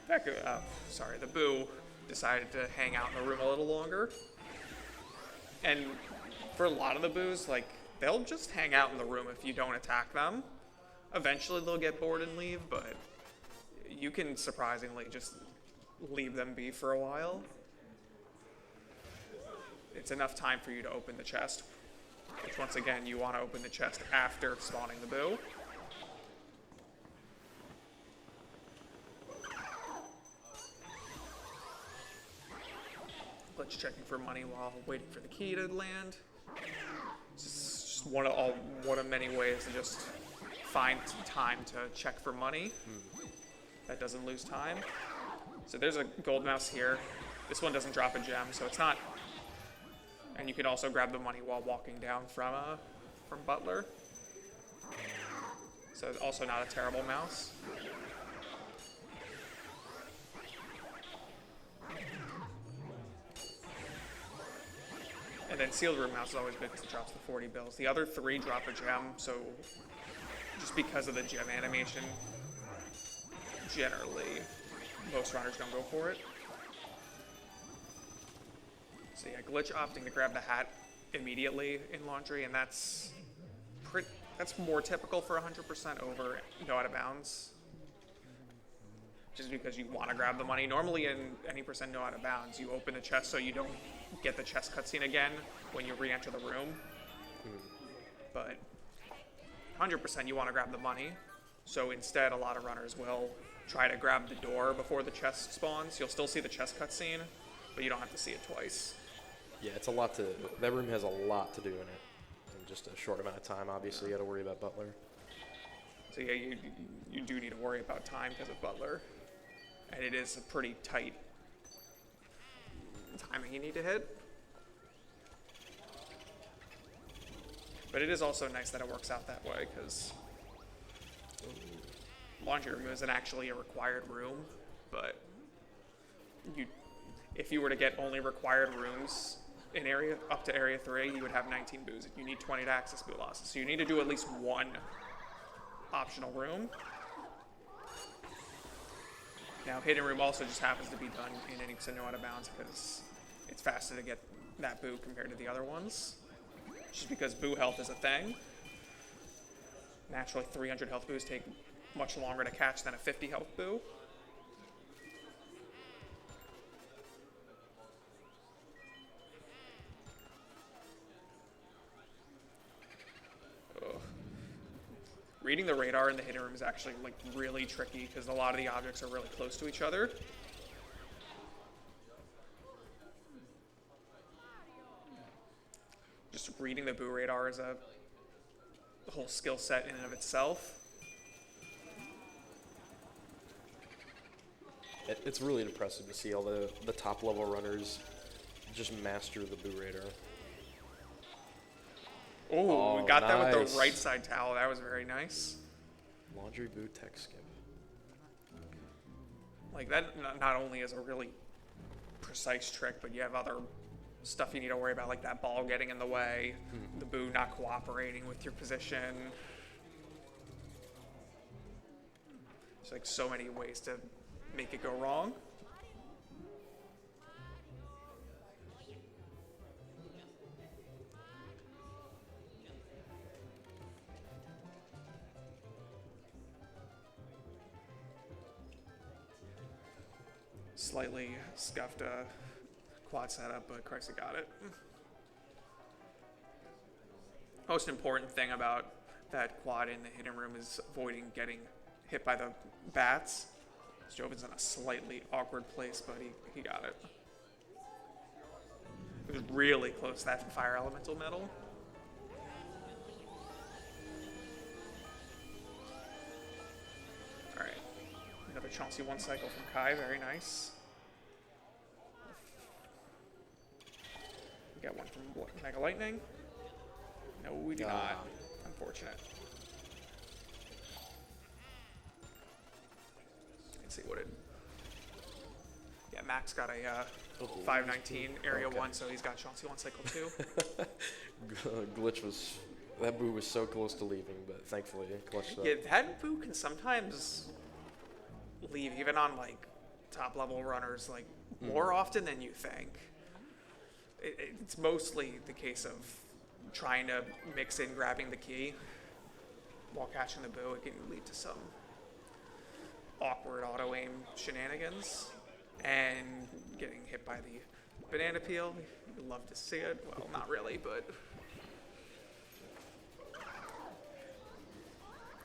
okay. Sorry, the boo decided to hang out in the room a little longer. And for a lot of the boos, like, they'll just hang out in the room if you don't attack them. Eventually they'll get bored and leave, but you can surprisingly just leave them be for a while. It's enough time for you to open the chest, which once again, you want to open the chest after spawning the boo. Glitch checking for money while waiting for the key to land. It's just one of many ways to just find time to check for money. That doesn't lose time. So there's a gold mouse here. This one doesn't drop a gem, so it's not. And you can also grab the money while walking down from Butler. So it's also not a terrible mouse. And then sealed room mouse is always good because it drops the 40 bills. The other 3 drop a gem, so just because of the gem animation, generally most runners don't go for it. So yeah, Glitch opting to grab the hat immediately in laundry, and that's more typical for 100% over no out of bounds. Just because you want to grab the money. Normally in any percent no out of bounds, you open the chest so you don't get the chest cutscene again when you re-enter the room. But 100% you want to grab the money. So instead, a lot of runners will try to grab the door before the chest spawns. You'll still see the chest cutscene, but you don't have to see it twice. Yeah, it's a lot to. That room has a lot to do in it. In just a short amount of time, obviously, you got to worry about Butler. So yeah, you do need to worry about time because of Butler. And it is a pretty tight timing you need to hit. But it is also nice that it works out that way, because laundry room isn't actually a required room, but if you were to get only required rooms in area up to area 3, you would have 19 boos. You need 20 to access boo losses, so you need to do at least one optional room. Now, hidden room also just happens to be done in innings and no out of bounds, because it's faster to get that boo compared to the other ones. Just because boo health is a thing. Naturally, 300 health boos take much longer to catch than a 50 health boo. Reading the radar in the hidden room is actually like really tricky, because a lot of the objects are really close to each other. Just reading the boo radar is a whole skill set in and of itself. It's really impressive to see all the top level runners just master the boo radar. Oh, we got that with nice. the right side towel. That was very nice. Laundry boo tech skip. Like that not only is a really precise trick, but you have other stuff you need to worry about, like that ball getting in the way, the boo not cooperating with your position. There's like so many ways to make it go wrong. Slightly scuffed quad setup, but Christ, got it. Most important thing about that quad in the hidden room is avoiding getting hit by the bats. Jovin's in a slightly awkward place, but he got it. It was really close to that fire elemental medal. All right, another Chauncey 1 cycle from Kai, very nice. We got one from Mega Lightning. No, we do not. Unfortunate. Let's see what it. Yeah, Max got a 519 area 1, so he's got Chauncey 1 cycle 2. Glitch was, that boo was so close to leaving, but thankfully it clutched up. Yeah, that boo can sometimes leave, even on like top level runners, like more often than you think. It's mostly the case of trying to mix in grabbing the key while catching the boo. It can lead to some awkward auto aim shenanigans and getting hit by the banana peel. You'd love to see it. Well, not really, but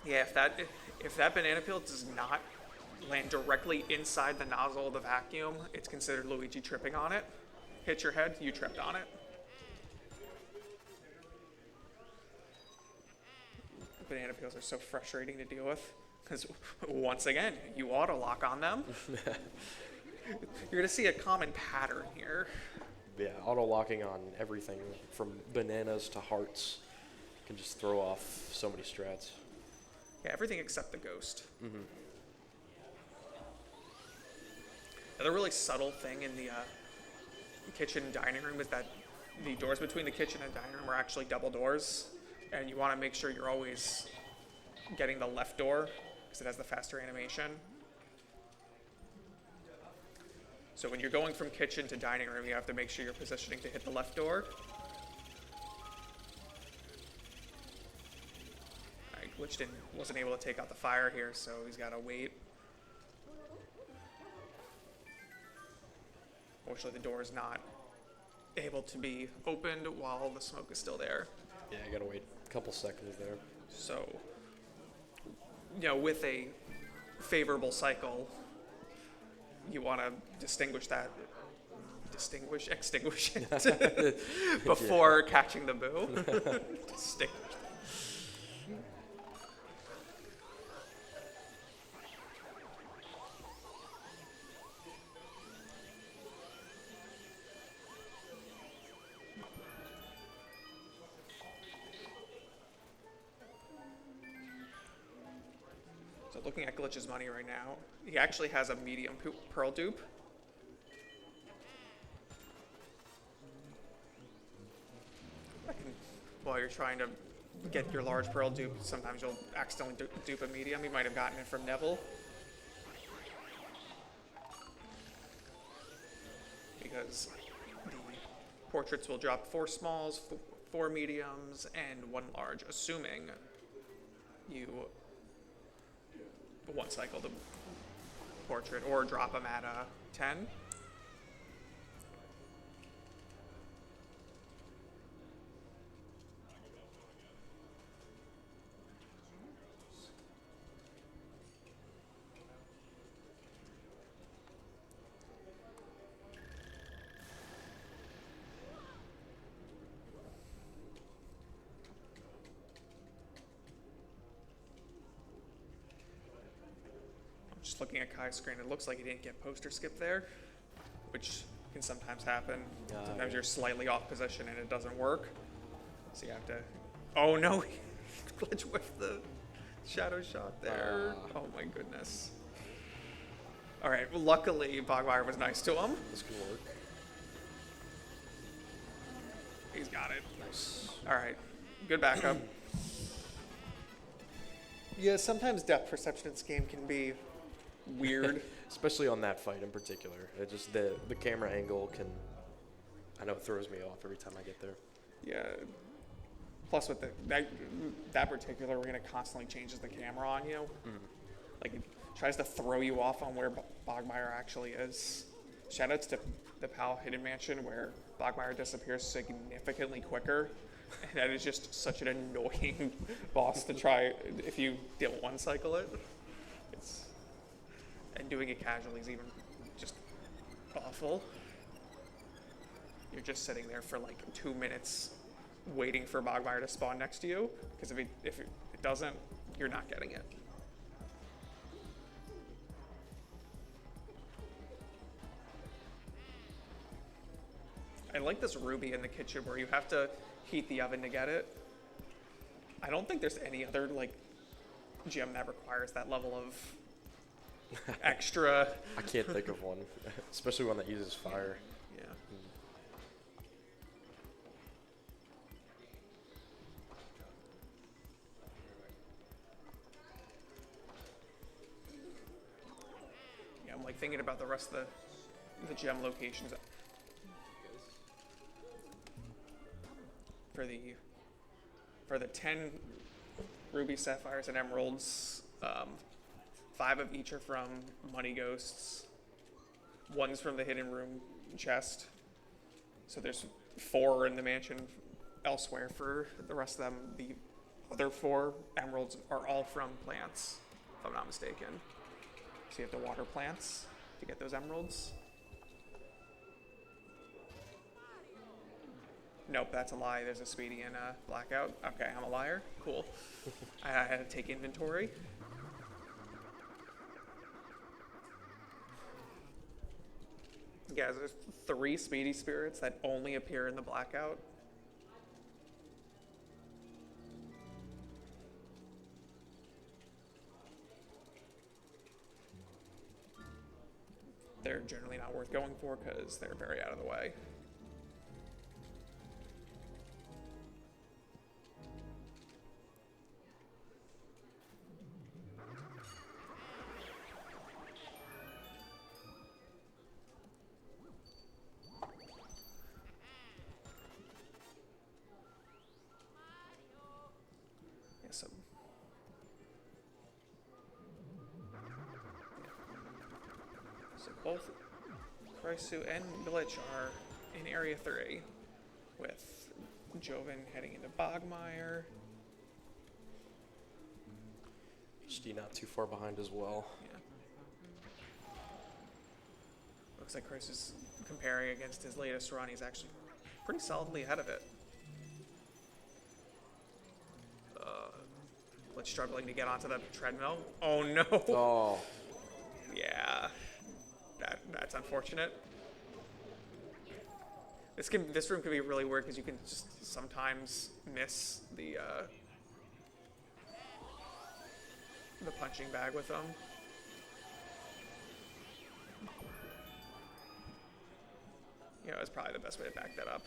yeah, if that banana peel does not land directly inside the nozzle of the vacuum, it's considered Luigi tripping on it. Hit your head, you tripped on it. Banana peels are so frustrating to deal with, because once again, you auto lock on them. You're gonna see a common pattern here. Yeah, auto locking on everything from bananas to hearts can just throw off so many strats. Yeah, everything except the ghost. Another really subtle thing in the kitchen and dining room is that the doors between the kitchen and dining room are actually double doors, and you want to make sure you're always getting the left door because it has the faster animation. So when you're going from kitchen to dining room, you have to make sure you're positioning to hit the left door. Alright, Glitch wasn't able to take out the fire here, so he's got to wait. Fortunately, the door is not able to be opened while the smoke is still there. Yeah, I gotta wait a couple seconds there. So, you know, with a favorable cycle, you want to extinguish it before catching the boo. Distinguish. looking at Glitch's money right now, he actually has a medium pearl dupe. While you're trying to get your large pearl dupe, sometimes you'll accidentally dupe a medium. You might have gotten it from Neville. Because the portraits will drop 4 smalls, 4 mediums, and 1 large, assuming you one cycle the portrait or drop them at a 10. Just looking at Kai's screen, it looks like he didn't get poster skip there, which can sometimes happen. Sometimes you're slightly off position and it doesn't work. So you have to, oh no, Glitch with the shadow shot there. Oh my goodness. All right, well, luckily Bogmire was nice to him. This could work. He's got it. Nice. All right, good backup. Yeah, sometimes depth perception in this game can be weird. Especially on that fight in particular. It just, the camera angle can, I know it throws me off every time I get there. Yeah. Plus with that particular arena constantly changes the camera on you. Like it tries to throw you off on where Bogmire actually is. Shoutouts to the PAL Hidden Mansion where Bogmire disappears significantly quicker. And that is just such an annoying boss to try if you don't one cycle it. And doing it casually is even just awful. You're just sitting there for like 2 minutes waiting for Bogmire to spawn next to you, because if it doesn't, you're not getting it. I like this ruby in the kitchen where you have to heat the oven to get it. I don't think there's any other like gem that requires that level of extra. I can't think of one, especially one that uses fire. Yeah. Yeah, I'm like thinking about the rest of the gem locations. For the 10 ruby, sapphires, and emeralds, 5 of each are from money ghosts. 1's from the hidden room chest. So there's 4 in the mansion elsewhere. For the rest of them, the other 4 emeralds are all from plants, if I'm not mistaken. So you have to water plants to get those emeralds. Nope, that's a lie. There's a Speedy and a Blackout. Okay, I'm a liar. Cool. I had to take inventory. Yeah, there's 3 Speedy spirits that only appear in the Blackout. They're generally not worth going for because they're very out of the way. So both Krysu and Glitch are in Area 3, with Joven heading into Bogmire. HD not too far behind as well. Yeah. Looks like Krysu's comparing against his latest run. He's actually pretty solidly ahead of it. Glitch struggling to get onto the treadmill. Oh no! Oh. Yeah. That's unfortunate. This room can be really weird because you can just sometimes miss the the punching bag with them. You know, it's probably the best way to back that up.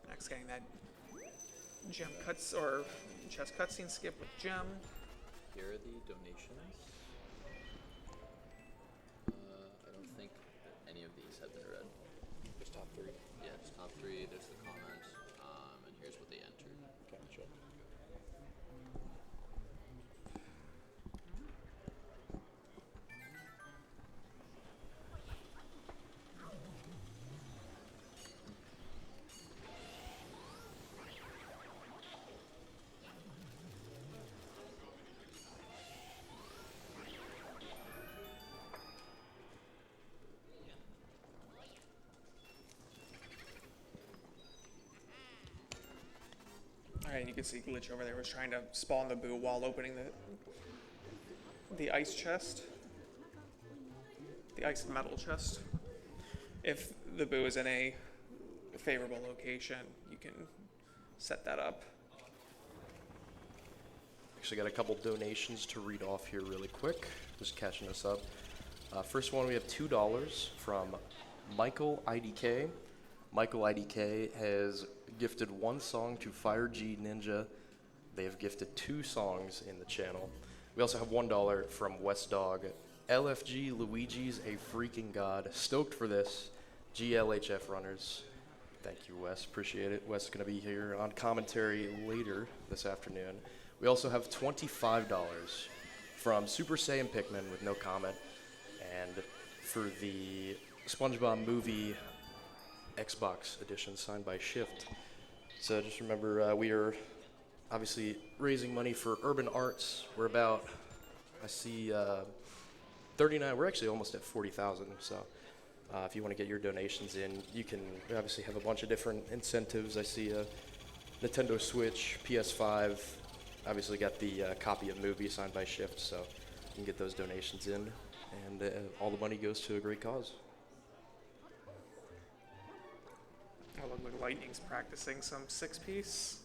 Next, getting that gem cuts or chest cutscene skip with gem. Here are the donations. I don't think any of these have been read. Just top three. Yeah, it's top three. There's the comment, and here's what they entered. Gotcha. Alright, you can see Glitch over there was trying to spawn the boo while opening the ice chest. The ice metal chest. If the boo is in a favorable location, you can set that up. Actually got a couple donations to read off here really quick. Just catching us up. First one, we have $2 from Michael IDK. Michael IDK has gifted 1 song to Fire G Ninja. They have gifted 2 songs in the channel. We also have $1 from West Dog. LFG Luigi's a freaking god. Stoked for this. GLHF runners. Thank you, Wes. Appreciate it. Wes is going to be here on commentary later this afternoon. We also have $25 from Super Saiyan Pikmin with no comment. And for the SpongeBob movie Xbox edition signed by Shift. So just remember, we are obviously raising money for Urban Arts. We're about, I see, 39. We're actually almost at 40,000. So if you want to get your donations in, you can obviously have a bunch of different incentives. I see a Nintendo Switch, PS5. Obviously got the copy of movie signed by Shift, so you can get those donations in, and all the money goes to a great cause. Oh, look like Lightning's practicing some 6-piece.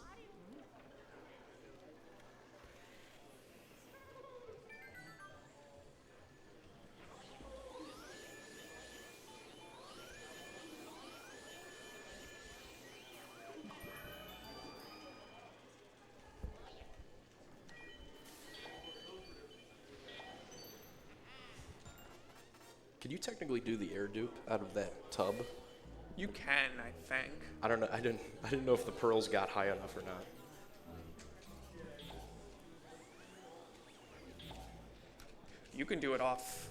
Can you technically do the air dupe out of that tub? You can, I think. I don't know. I didn't know if the pearls got high enough or not. You can do it off.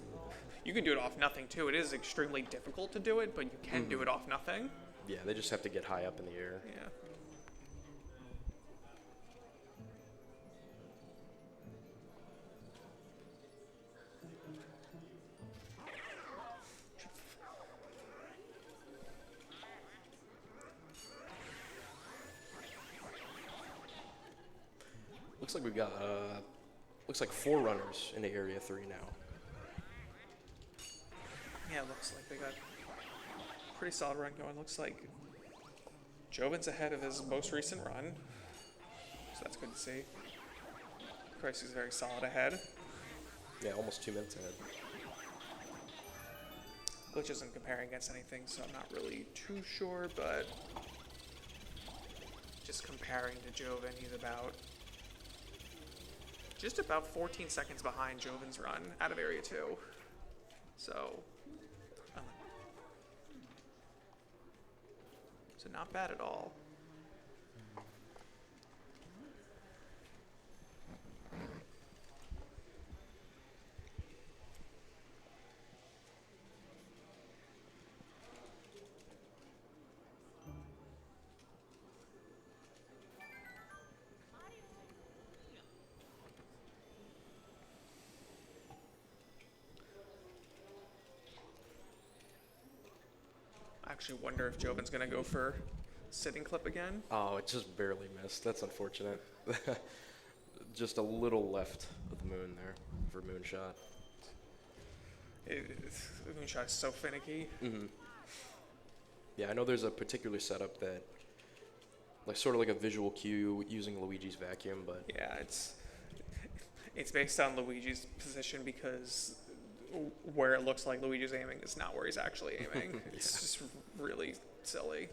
You can do it off nothing too. It is extremely difficult to do it, but you can do it off nothing. Yeah, they just have to get high up in the air. Yeah. Looks like we've got looks like 4 runners into Area 3 now. Yeah, it looks like they got a pretty solid run going. Looks like Joven's ahead of his most recent run, so that's good to see. Christ is very solid ahead. Yeah, almost 2 minutes ahead. Glitch isn't comparing against anything, so I'm not really too sure, but just comparing to Joven, he's just about 14 seconds behind Joven's run out of Area 2. So not bad at all. Actually wonder if Jovan's gonna go for sitting clip again. Oh, it just barely missed. That's unfortunate. Just a little left of the moon there for moonshot. Moonshot is so finicky. Yeah, I know there's a particular setup that, like sort of like a visual cue using Luigi's vacuum, but Yeah, it's based on Luigi's position because where it looks like Luigi's aiming is not where he's actually aiming. It's just really silly.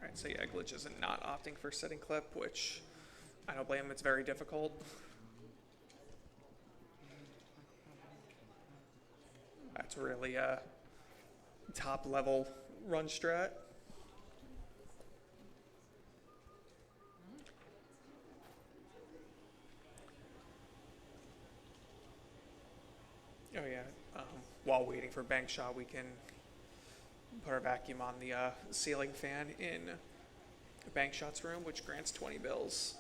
Alright, so yeah, Glitch is not opting for sitting clip, which I don't blame him, it's very difficult. That's really a top level run strat. Oh yeah, while waiting for bank shot, we can put our vacuum on the ceiling fan in bank shot's room, which grants 20 bills.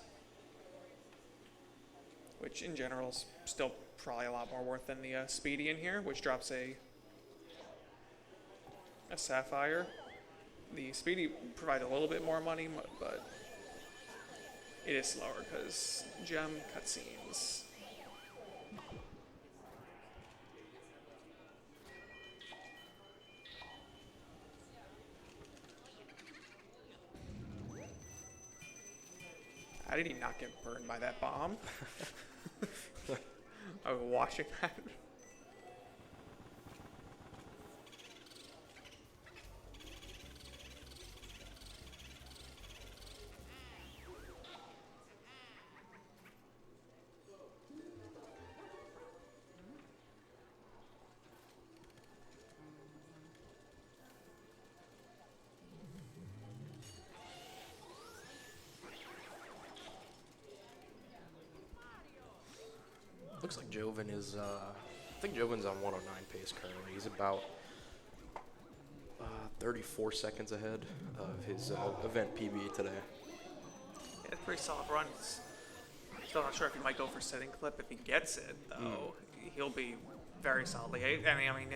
Which in general is still probably a lot more worth than the Speedy in here, which drops a Sapphire. The Speedy provides a little bit more money, but it is slower because gem cutscenes. How did he not get burned by that bomb? I was watching that. looks like Joven is, I think Joven's on 109 pace currently. He's about 34 seconds ahead of his event PB today. Yeah, it's a pretty solid run. Still not sure if he might go for sitting clip. If he gets it, though, he'll be very solidly. I mean,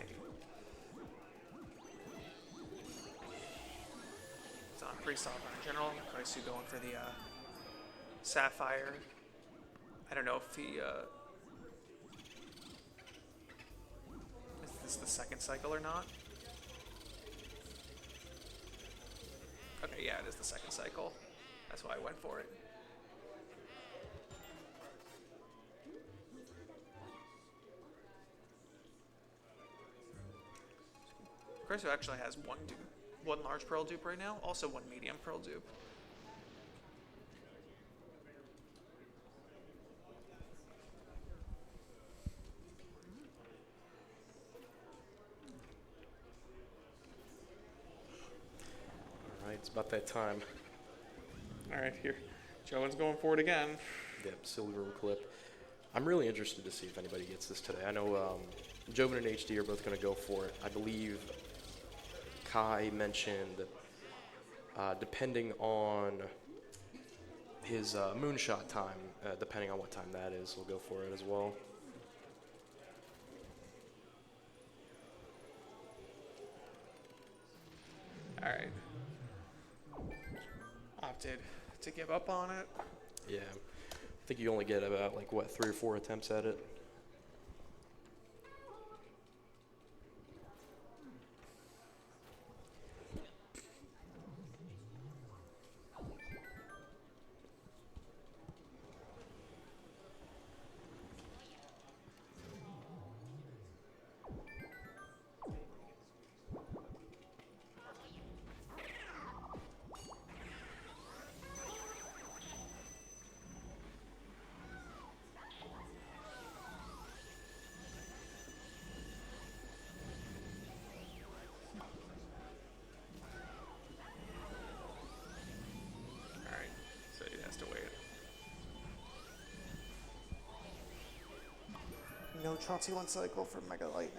it's on a pretty solid run in general. Kaisu going for the Sapphire. I don't know if he is this the second cycle or not. Okay, yeah, it is the second cycle. That's why I went for it. Kaisu actually has one large pearl dupe right now, also one medium pearl dupe. Alright, it's about that time. Alright, here. Joven's going for it again. Yep, silver clip. I'm really interested to see if anybody gets this today. I know Joven and HD are both going to go for it. I believe Kai mentioned depending on his moonshot time, depending on what time that is, he'll go for it as well. Alright. Opted to give up on it. Yeah, I think you only get about, like, what, 3 or 4 attempts at it? Chauncey one cycle for Mega Lightning.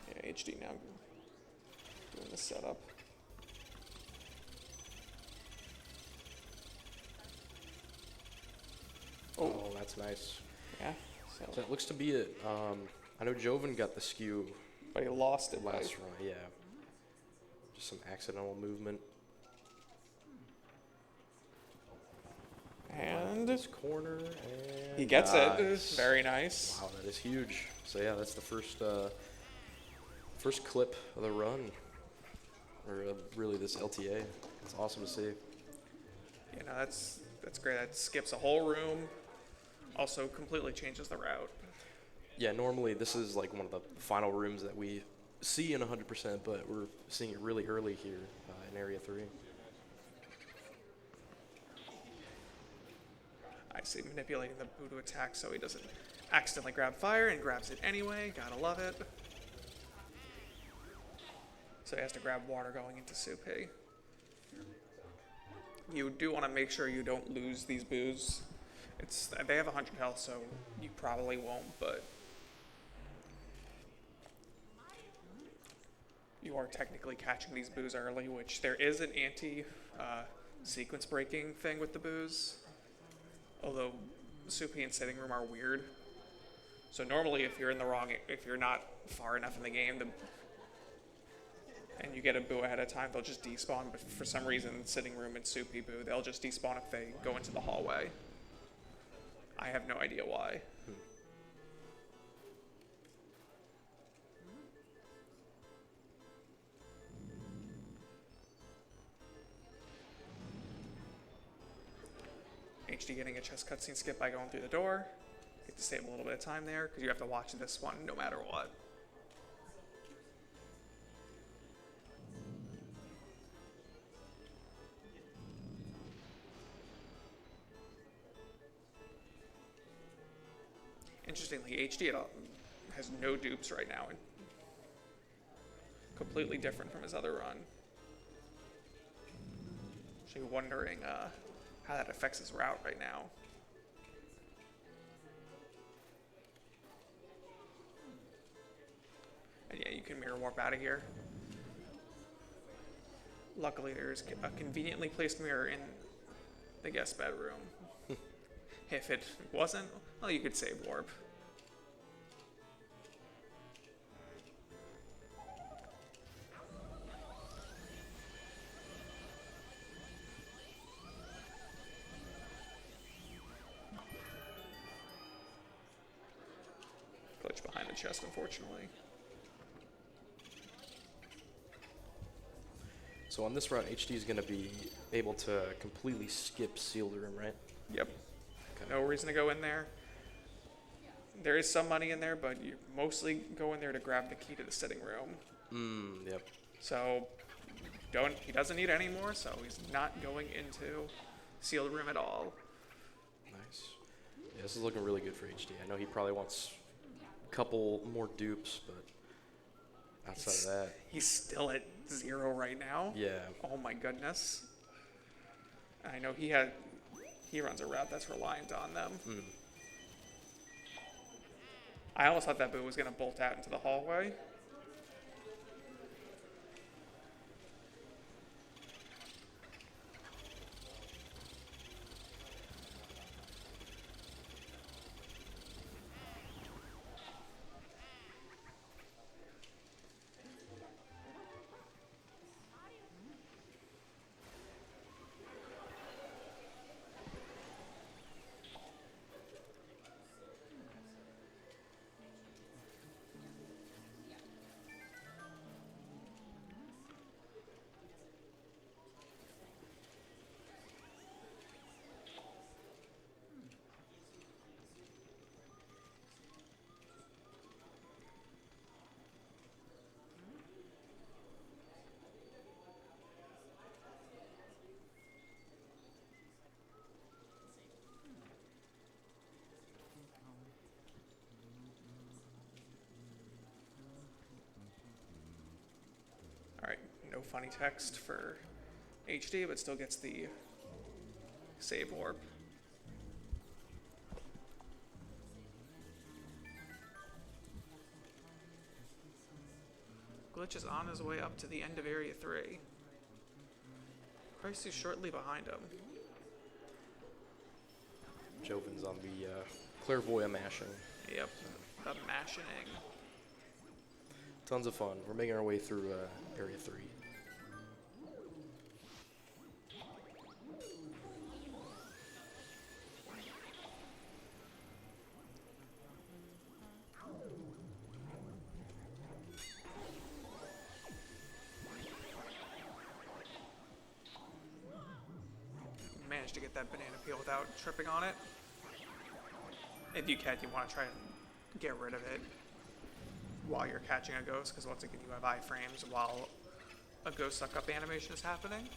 Yeah, HD now doing the setup. Oh, that's nice. Yeah. So it looks to be it. I know Joven got the skew But he lost it last run. Yeah. Just some accidental movement. And This corner, and he gets it. nice. Very nice. Wow, that is huge. So yeah, that's the first clip of the run, or really this LTA. It's awesome to see. You know, that's great. That skips a whole room. Also completely changes the route. Yeah, normally this is like one of the final rooms that we see in 100%, but we're seeing it really early here in Area 3. I see manipulating the boo to attack so he doesn't accidentally grab fire, and grabs it anyway. Gotta love it. So he has to grab water going into Soupy. You do want to make sure you don't lose these boos. They have 100 health, so you probably won't, but you are technically catching these boos early, which there is an anti-sequence breaking thing with the boos. Although Soupy and Sitting Room are weird. So normally if you're not far enough in the game, and you get a boo ahead of time, they'll just despawn. But for some reason, Sitting Room and Soupy boo, they'll just despawn if they go into the hallway. I have no idea why. HD getting a chest cutscene skip by going through the door. Get to save a little bit of time there, because you have to watch this one no matter what. Interestingly, HD has no dupes right now. Completely different from his other run. Actually wondering how that affects his route right now. And yeah, you can mirror warp out of here. Luckily, there's a conveniently placed mirror in the guest bedroom. If it wasn't, well, you could save warp. Glitch behind the chest, unfortunately. So on this route, HD is going to be able to completely skip sealed room, right? Yep. Okay. No reason to go in there. There is some money in there, but you mostly go in there to grab the key to the sitting room. Yep. So he doesn't need any more, so he's not going into sealed room at all. Nice. Yeah, this is looking really good for HD. I know he probably wants a couple more dupes, but outside of that, He's still at 0 right now. yeah. Oh my goodness. I know he runs a route that's reliant on them. I almost thought that boo was gonna bolt out into the hallway. no funny text for HD, but still gets the save warp. Glitch is on his way up to the end of Area 3. Christ is shortly behind him. Joven's on the clairvoyant mashing. Yep, the mashing. Tons of fun. We're making our way through Area 3. Managed to get that banana peel without tripping on it. If you can, you want to try and get rid of it while you're catching a ghost, because once again you have iframes while a ghost suck up animation is happening.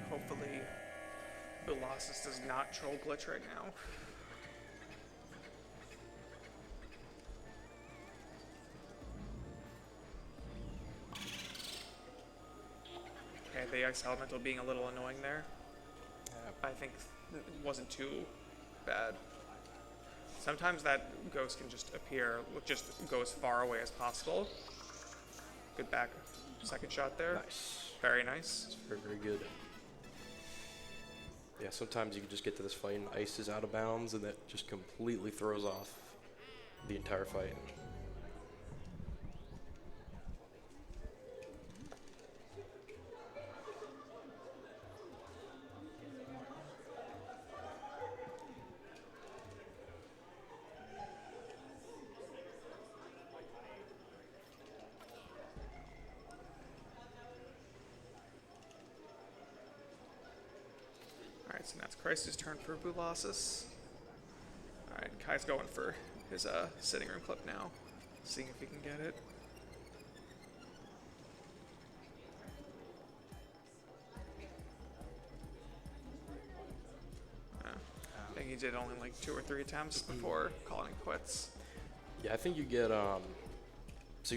Hopefully, Colossus does not troll glitch right now. Okay, the Ice Elemental being a little annoying there. I think it wasn't too bad. Sometimes that ghost can just appear, just go as far away as possible. Good back, second shot there. Nice. Very nice. Very, very good. Yeah, sometimes you can just get to this fight and ice is out of bounds and that just completely throws off the entire fight. Alright, so now it's Christ's turn for Colossus. Alright, Kai's going for his sitting room clip now. Seeing if he can get it. I think he did only like 2 or 3 attempts before calling it quits. Yeah, I think you get, so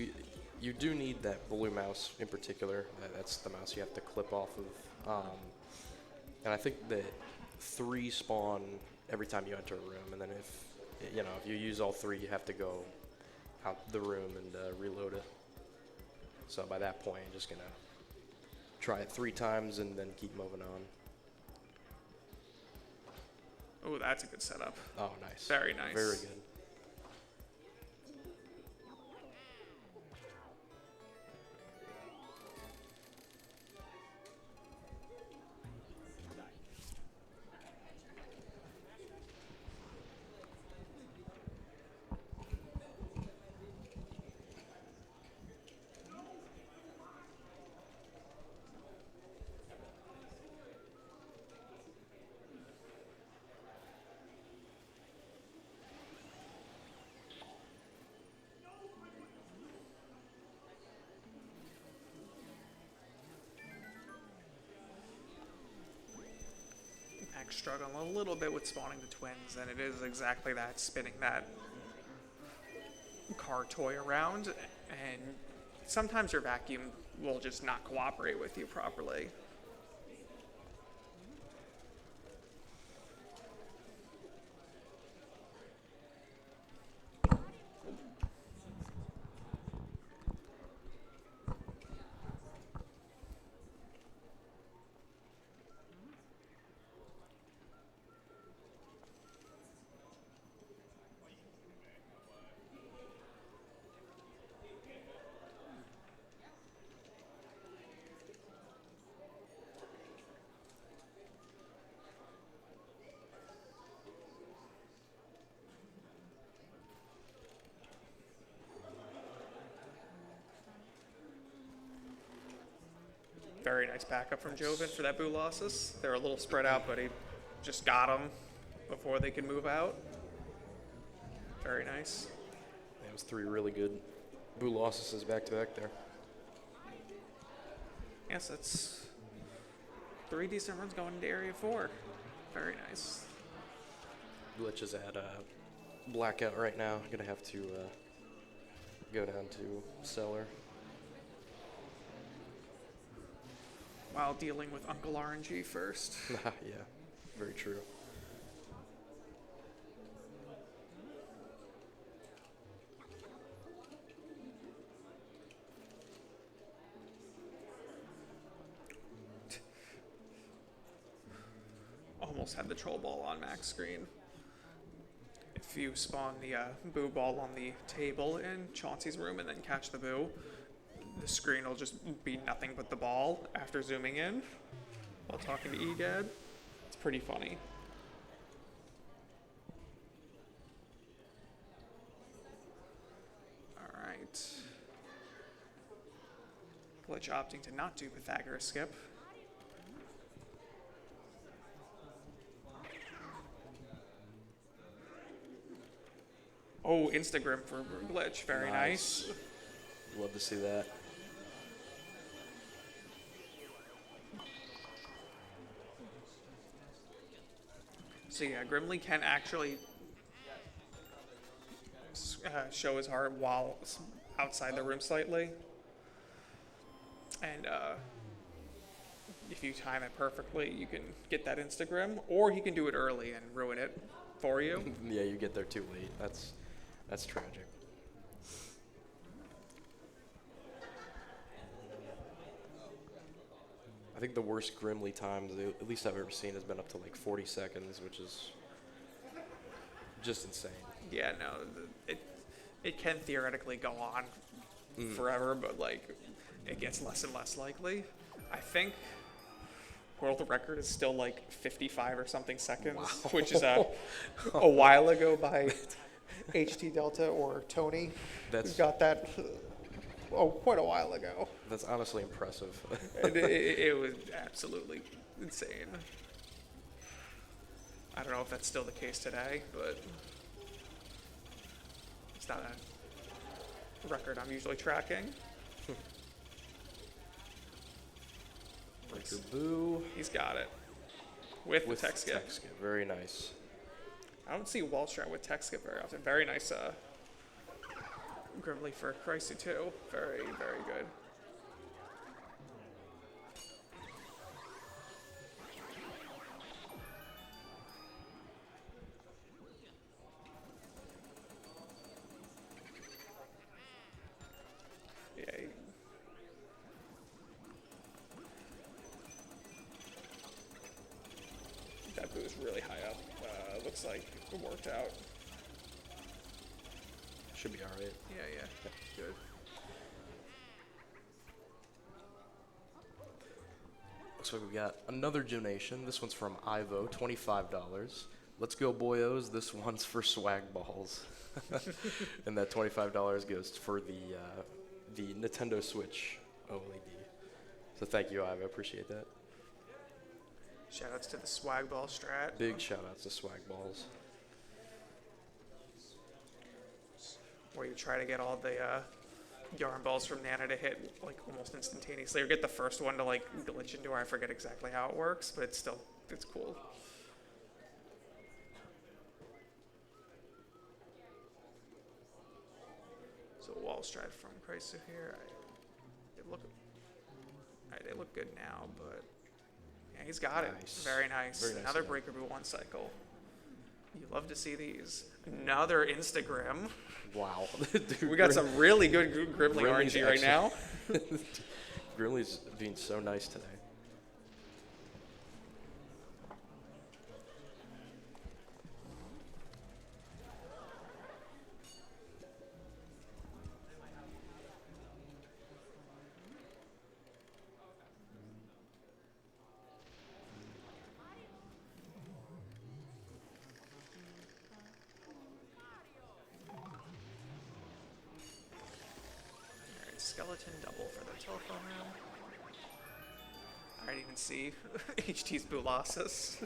you do need that blue mouse in particular. That's the mouse you have to clip off of. And I think that 3 spawn every time you enter a room, and then if you use all 3, you have to go out the room and reload it. So by that point, you're just gonna try it 3 times and then keep moving on. Oh, that's a good setup. Oh, nice. Very nice. Very good. Struggling a little bit with spawning the twins, and it is exactly that, spinning that car toy around, and sometimes your vacuum will just not cooperate with you properly. Very nice backup from Joven for that boo losses. They're a little spread out, but he just got them before they could move out. Very nice. That was 3 really good boo losses back to back there. Yes, that's 3 decent runs going into Area 4. Very nice. Glitch is at blackout right now. Gonna have to go down to cellar. While dealing with Uncle RNG first. Yeah, very true. Almost had the troll ball on max screen. If you spawn the boo ball on the table in Chauncey's room and then catch the boo, the screen will just be nothing but the ball after zooming in while talking to EGAD. It's pretty funny. All right. Glitch opting to not do Pythagoras skip. Oh, Instagram for Glitch. Very nice. Love to see that. So yeah, Grimly can actually show his heart while outside the room slightly. And if you time it perfectly, you can get that Instagram, or he can do it early and ruin it for you. Yeah, you get there too late. That's tragic. I think the worst Grimly times, at least I've ever seen, has been up to like 40 seconds, which is just insane. Yeah, no, it can theoretically go on forever, but like it gets less and less likely. I think world record is still like 55 or something seconds, which is a while ago by HT Delta or Tony. Who got that quite a while ago. That's honestly impressive. it was absolutely insane. I don't know if that's still the case today, but it's not a record I'm usually tracking. Breaker boo. He's got it. With the tech skip. Very nice. I don't see wall strat with tech skip very often. Very nice Grimly for Christy too. Very, very good. Yeah. That boo is really high up. Looks like it worked out. Should be alright. Yeah, good. Looks like we got another donation. This one's from Ivo, $25. Let's go, boyos. This one's for swag balls. And that $25 goes for the Nintendo Switch OLED. So thank you, Ivo. I appreciate that. Shoutouts to the swag ball strat. Big shout outs to swag balls. Where you try to get all the yarn balls from Nana to hit like almost instantaneously, or get the first one to like glitch into her. I forget exactly how it works, but it's cool. So wall stride from Chrysler here. They look good now, but yeah, he's got it. Very nice. Very nice. Another breaker boo 1 cycle. You love to see these. Another Instagram. Wow. Dude, We got some really good Grimly Grimly's RNG right now. Grimly's being so nice today. Skeleton double for the telephone room. I didn't even see HT's Boolossus.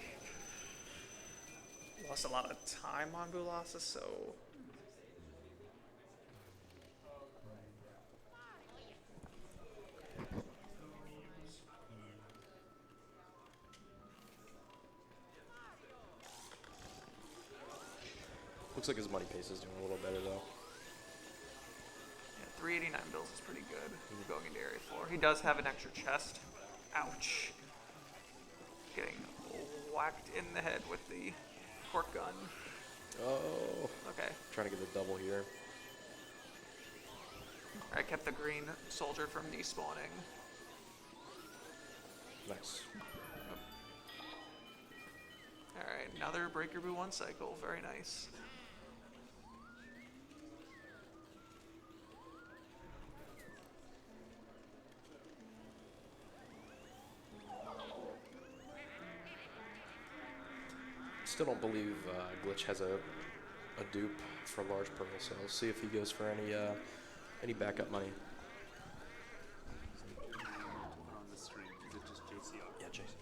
Lost a lot of time on Boolossus, so. Looks like his money pace is doing a little better though. Yeah, 389 bills is pretty good going into area 4. He does have an extra chest. Ouch. Getting whacked in the head with the cork gun. Oh. Okay. Trying to get the double here. I kept the green soldier from despawning. Nice. Alright, another Breaker Boo 1 cycle. Very nice. Still don't believe Glitch has a dupe for large pearl, so we'll see if he goes for any backup money. On the stream, is it just JCR? Yeah, Jason.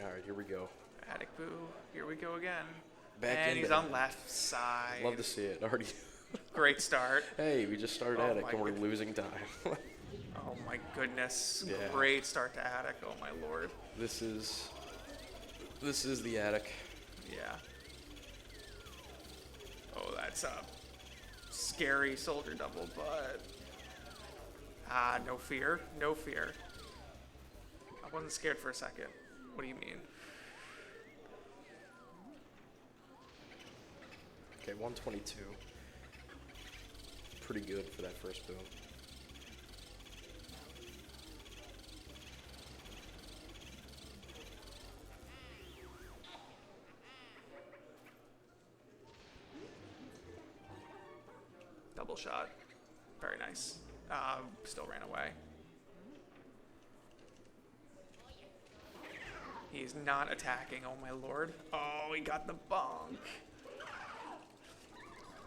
All right, here we go. Attic Boo, here we go again. Back and into he's on left side. Love to see it. Already. Great start. Hey, we just started Oh Attic my and we're goodness. losing time. Oh my goodness. Yeah. Great start to Attic. Oh my lord. This is the Attic. Yeah. Oh, that's a scary soldier double, but no fear. No fear. I wasn't scared for a second. What do you mean? Okay, 122. Pretty good for that first boom. Double shot. Very nice. Still ran away. He's not attacking, oh my lord. Oh, he got the bonk.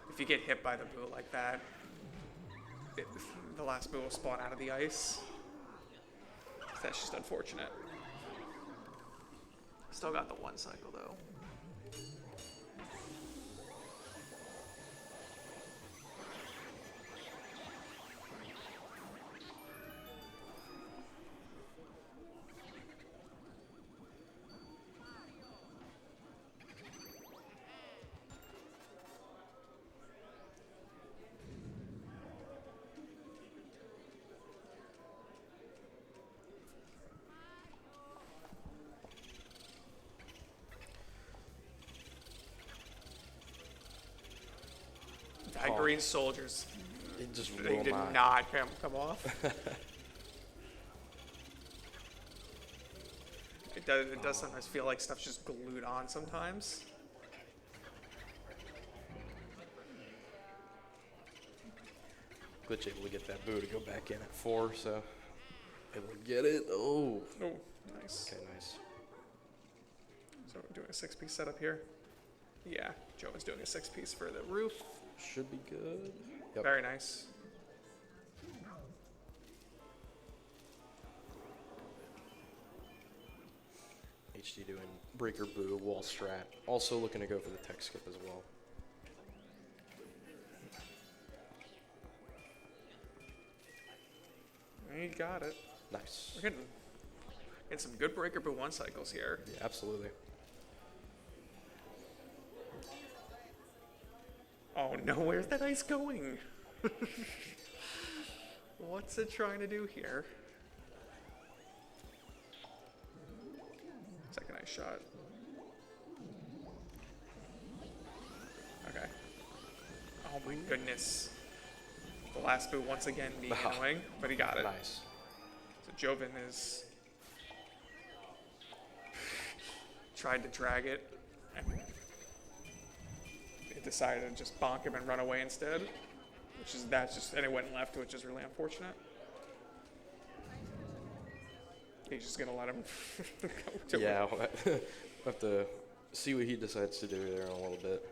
If you get hit by the boo like that, the last boo will spawn out of the ice. That's just unfortunate. Still got the 1 cycle though. That Oh. green soldier's, It just they will did not. not come off. It does sometimes feel like stuff's just glued on sometimes. Glitch able to get that boo to go back in at 4, so able to get it. Oh. Oh, nice. Okay, nice. So we're doing a 6-piece setup here. Yeah, Joe is doing a 6-piece for the roof. Should be good. Yep. Very nice. HD doing breaker boo, wall strat. Also looking to go for the tech skip as well. You got it. Nice. We're getting some good breaker boo 1 cycles here. Yeah, absolutely. Oh no, where's that ice going? What's it trying to do here? Second ice shot. Okay. Oh my goodness. The last boot once again being annoying, but he got it. Nice. So Joven is tried to drag it, and it decided to just bonk him and run away instead. And it went left, which is really unfortunate. He's just gonna let him go to it. Yeah, we'll have to see what he decides to do there in a little bit.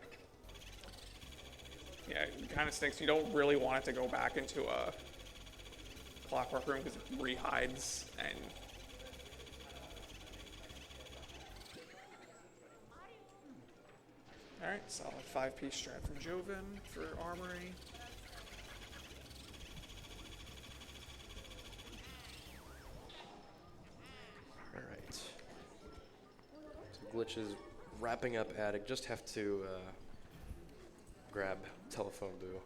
Yeah, it kind of stinks. You don't really want it to go back into a clockwork room because it rehides and. Alright, solid 5-piece strat from Joven for Armory. Alright. So glitches wrapping up attic. Just have to grab telephone boo.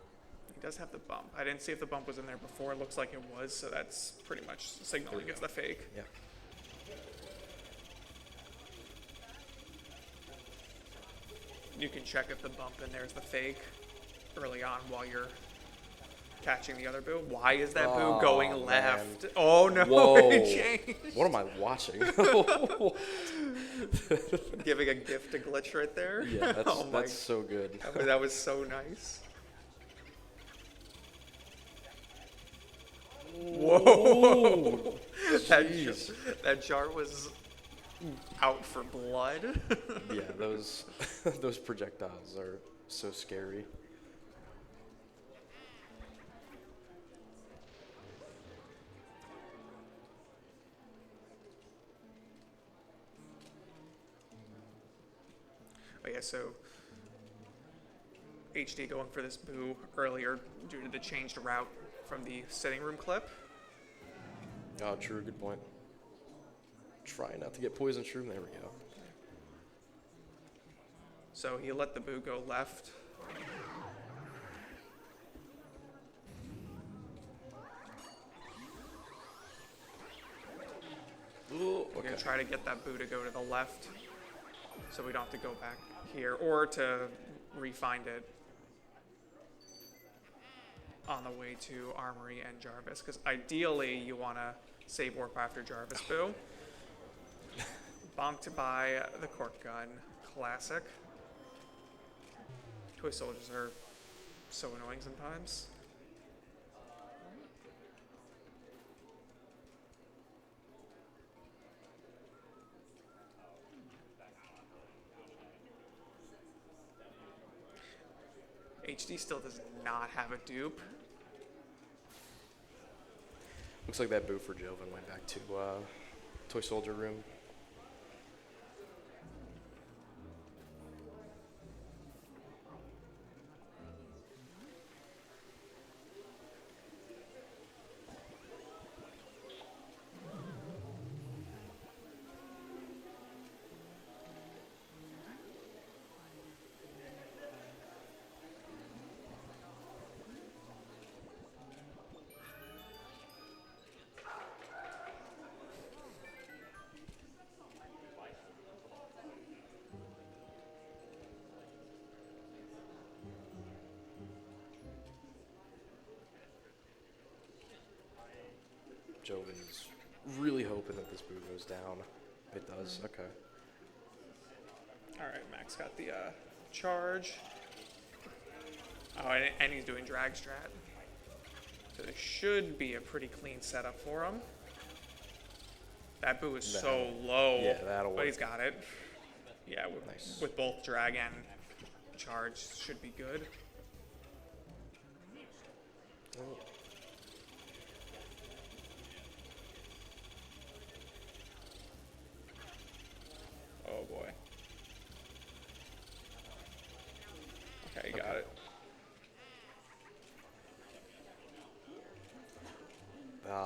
He does have the bump. I didn't see if the bump was in there before. It looks like it was, so that's pretty much signaling as the fake. Yeah. You can check if the bump in there is the fake early on while you're catching the other boo. Why is that boo going man. left? Oh no, Whoa. it changed. What am I watching? Giving a gift to glitch right there. Yeah, that's, Oh my- that's so good. that was so nice. Whoa! Jeez. that jar was out for blood. Yeah, those those projectiles are so scary. But yeah, so HD going for this boo earlier due to the changed route from the sitting room clip. Oh, true. Good point. Try not to get poison shroom. There we go. So he let the boo go left. Ooh, We're okay. gonna try to get that boo to go to the left, so we don't have to go back here, or to re-find it on the way to Armory and Jarvis, because ideally you want to save warp after Jarvis boo. Bonked by the cork gun, classic. Toy soldiers are so annoying sometimes. HD still does not have a dupe. Looks like that boo for Joven went back to toy soldier room. Joven's really hoping that this boo goes down. It does. Okay. All right, Max got the charge. Oh, and he's doing drag strat. So this should be a pretty clean setup for him. That boo is so low. Yeah, that'll But work. he's got it. Yeah, with, Nice. with both drag and charge should be good. Oh boy. Okay, you got it.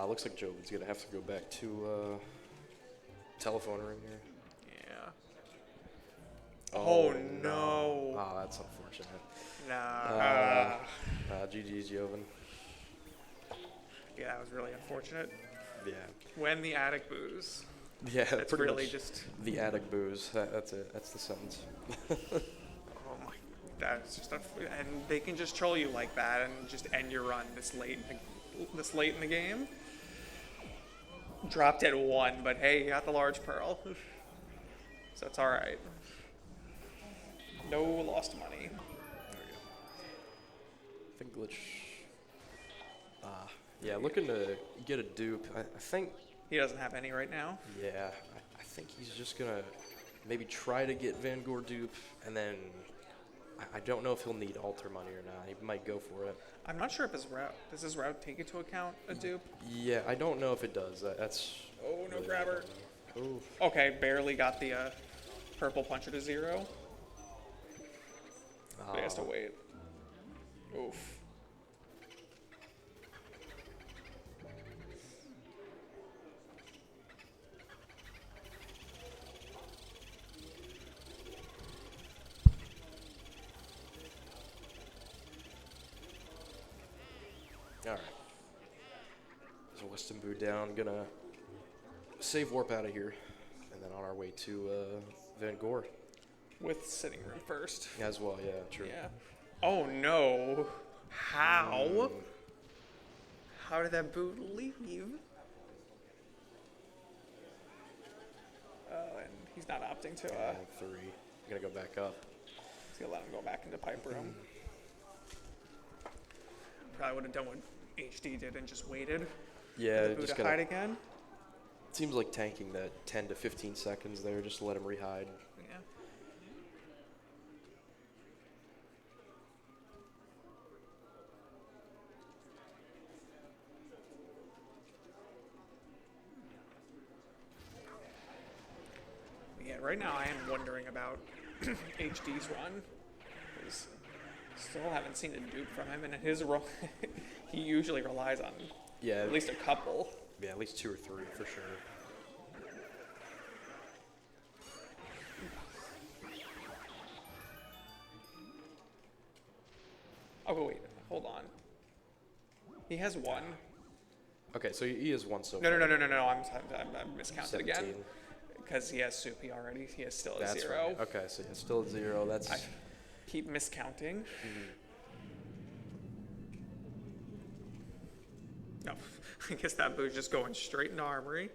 Looks like Joven's gonna have to go back to telephone room here. Yeah. Oh, no. Oh, that's unfortunate. Nah. GG's Joven. Yeah, that was really unfortunate. Yeah. When the attic boos, Yeah, it's pretty really much just. the attic booze. That's it. That's the sentence. Oh my. That's just and they can just troll you like that and just end your run this late in the game. Dropped at 1, but hey, you got the large pearl, so it's all right. No lost money. I think Glitch. Yeah, looking to get a dupe. I think. He doesn't have any right now. Yeah, I think he's just gonna maybe try to get Van Gore dupe, and then I don't know if he'll need altar money or not. He might go for it. I'm not sure if does his route take into account a dupe? Yeah, I don't know if it does. That's. Oh, no really grabber. Oof. Okay, barely got the purple puncher to 0. But he has to wait. Oof. All right. So Weston Boo down, gonna save warp out of here, and then on our way to Van Gore With sitting room first. as well. Yeah, true. Yeah. Oh no. How? How did that boot leave? And he's not opting to. And 3. Gonna go back up. He's gonna let him go back into pipe room. Probably would have done what HD did and just waited Yeah, for the boot just to hide again. seems like tanking that 10 to 15 seconds there, just to let him rehide. Yeah. Yeah, right now I am wondering about HD's run. 'Cause still haven't seen a dupe from him, and in his role, he usually relies on Yeah, at least a couple. yeah, at least 2 or 3 for sure. Oh, wait, hold on. He has 1. Okay, so he is 1 so No, far. no. I'm miscounted again. 17. Because he has Soupy already. He has still a That's 0. right. Okay, so yeah, still at 0. That's. I keep miscounting. No, I guess that boot's just going straight into armory.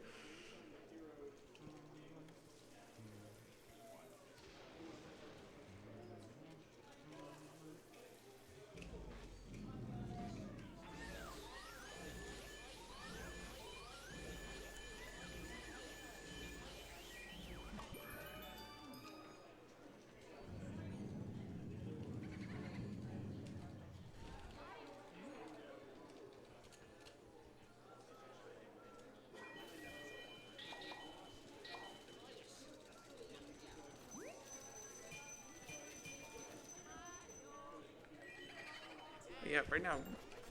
Yeah, right now,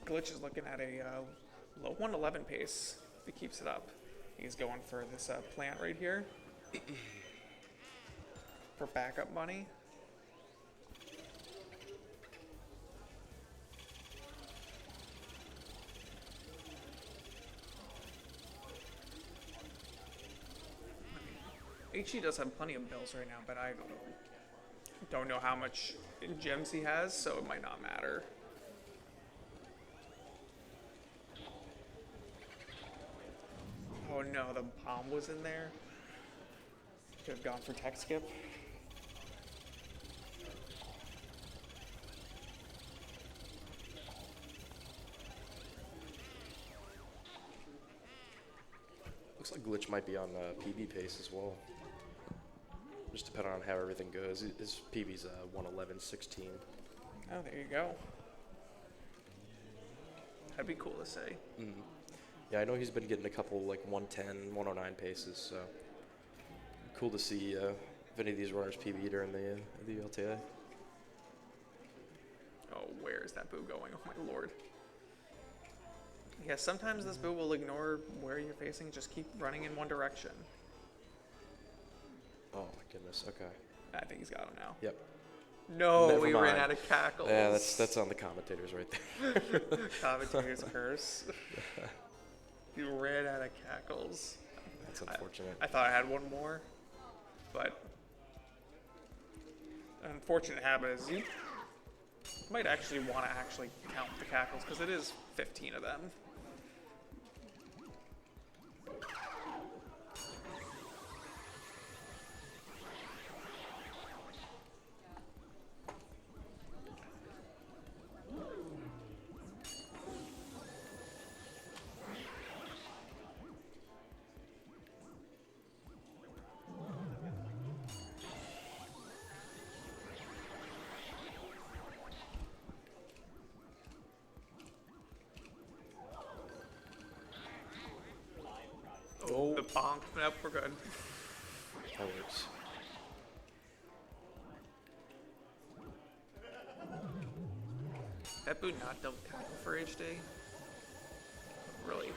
Glitch is looking at a low 111 pace if he keeps it up. He's going for this plant right here for backup money. HE does have plenty of bills right now, but I don't know how much gems he has, so it might not matter. Oh no, the bomb was in there. Could have gone for tech skip. Looks like Glitch might be on PB pace as well. Just depending on how everything goes. His PB's 111.16. Oh, there you go. That'd be cool to see. Yeah, I know he's been getting a couple like 110, 109 paces, so cool to see if any of these runners PB during the LTA. Oh, where is that boo going? Oh my lord. Yeah, sometimes this boo will ignore where you're facing, just keep running in one direction. Oh my goodness. Okay. I think he's got him now. Yep. No, Never we ran mind. out of cackles. Yeah, that's on the commentators right there. Commentator's curse. You ran out of cackles. That's unfortunate. I thought I had one more, but unfortunate habit is Might actually want to actually count the cackles because it is 15 of them. Oh, The bonk. Nope, we're good. that works. That boot not double cackle for HD. Really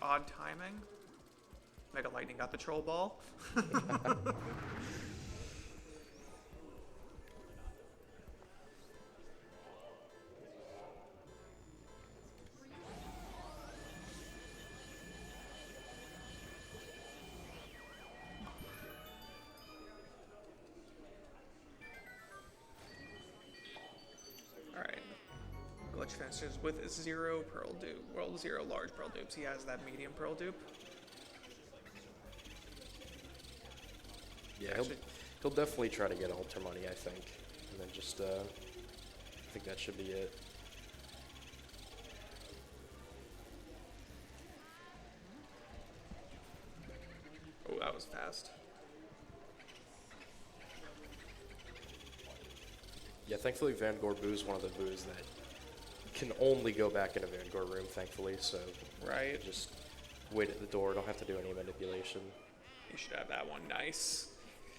odd timing. Mega Lightning got the troll ball. Alright. Glitch finishes with 0 pearl dupe. Well, 0 large pearl dupes. He has that medium pearl dupe. Yeah, Actually- he'll definitely try to get altar money, I think. And then just, I think that should be it. Oh, that was fast. Yeah, thankfully Vanguard Boo is one of the boos that can only go back into Vanguard room, thankfully, so Right. just wait at the door, don't have to do any manipulation. You should have that one. Nice.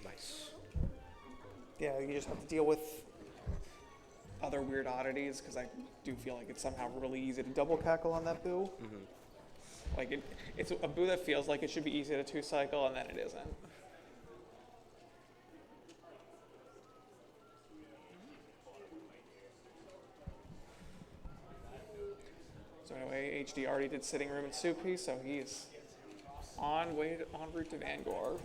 Nice. Yeah, you just have to deal with other weird oddities because I do feel like it's somehow really easy to double cackle on that boo. Like it's a boo that feels like it should be easy to 2-cycle and then it isn't. So anyway, HD already did sitting room and soupy, so he's en route to Vanguard.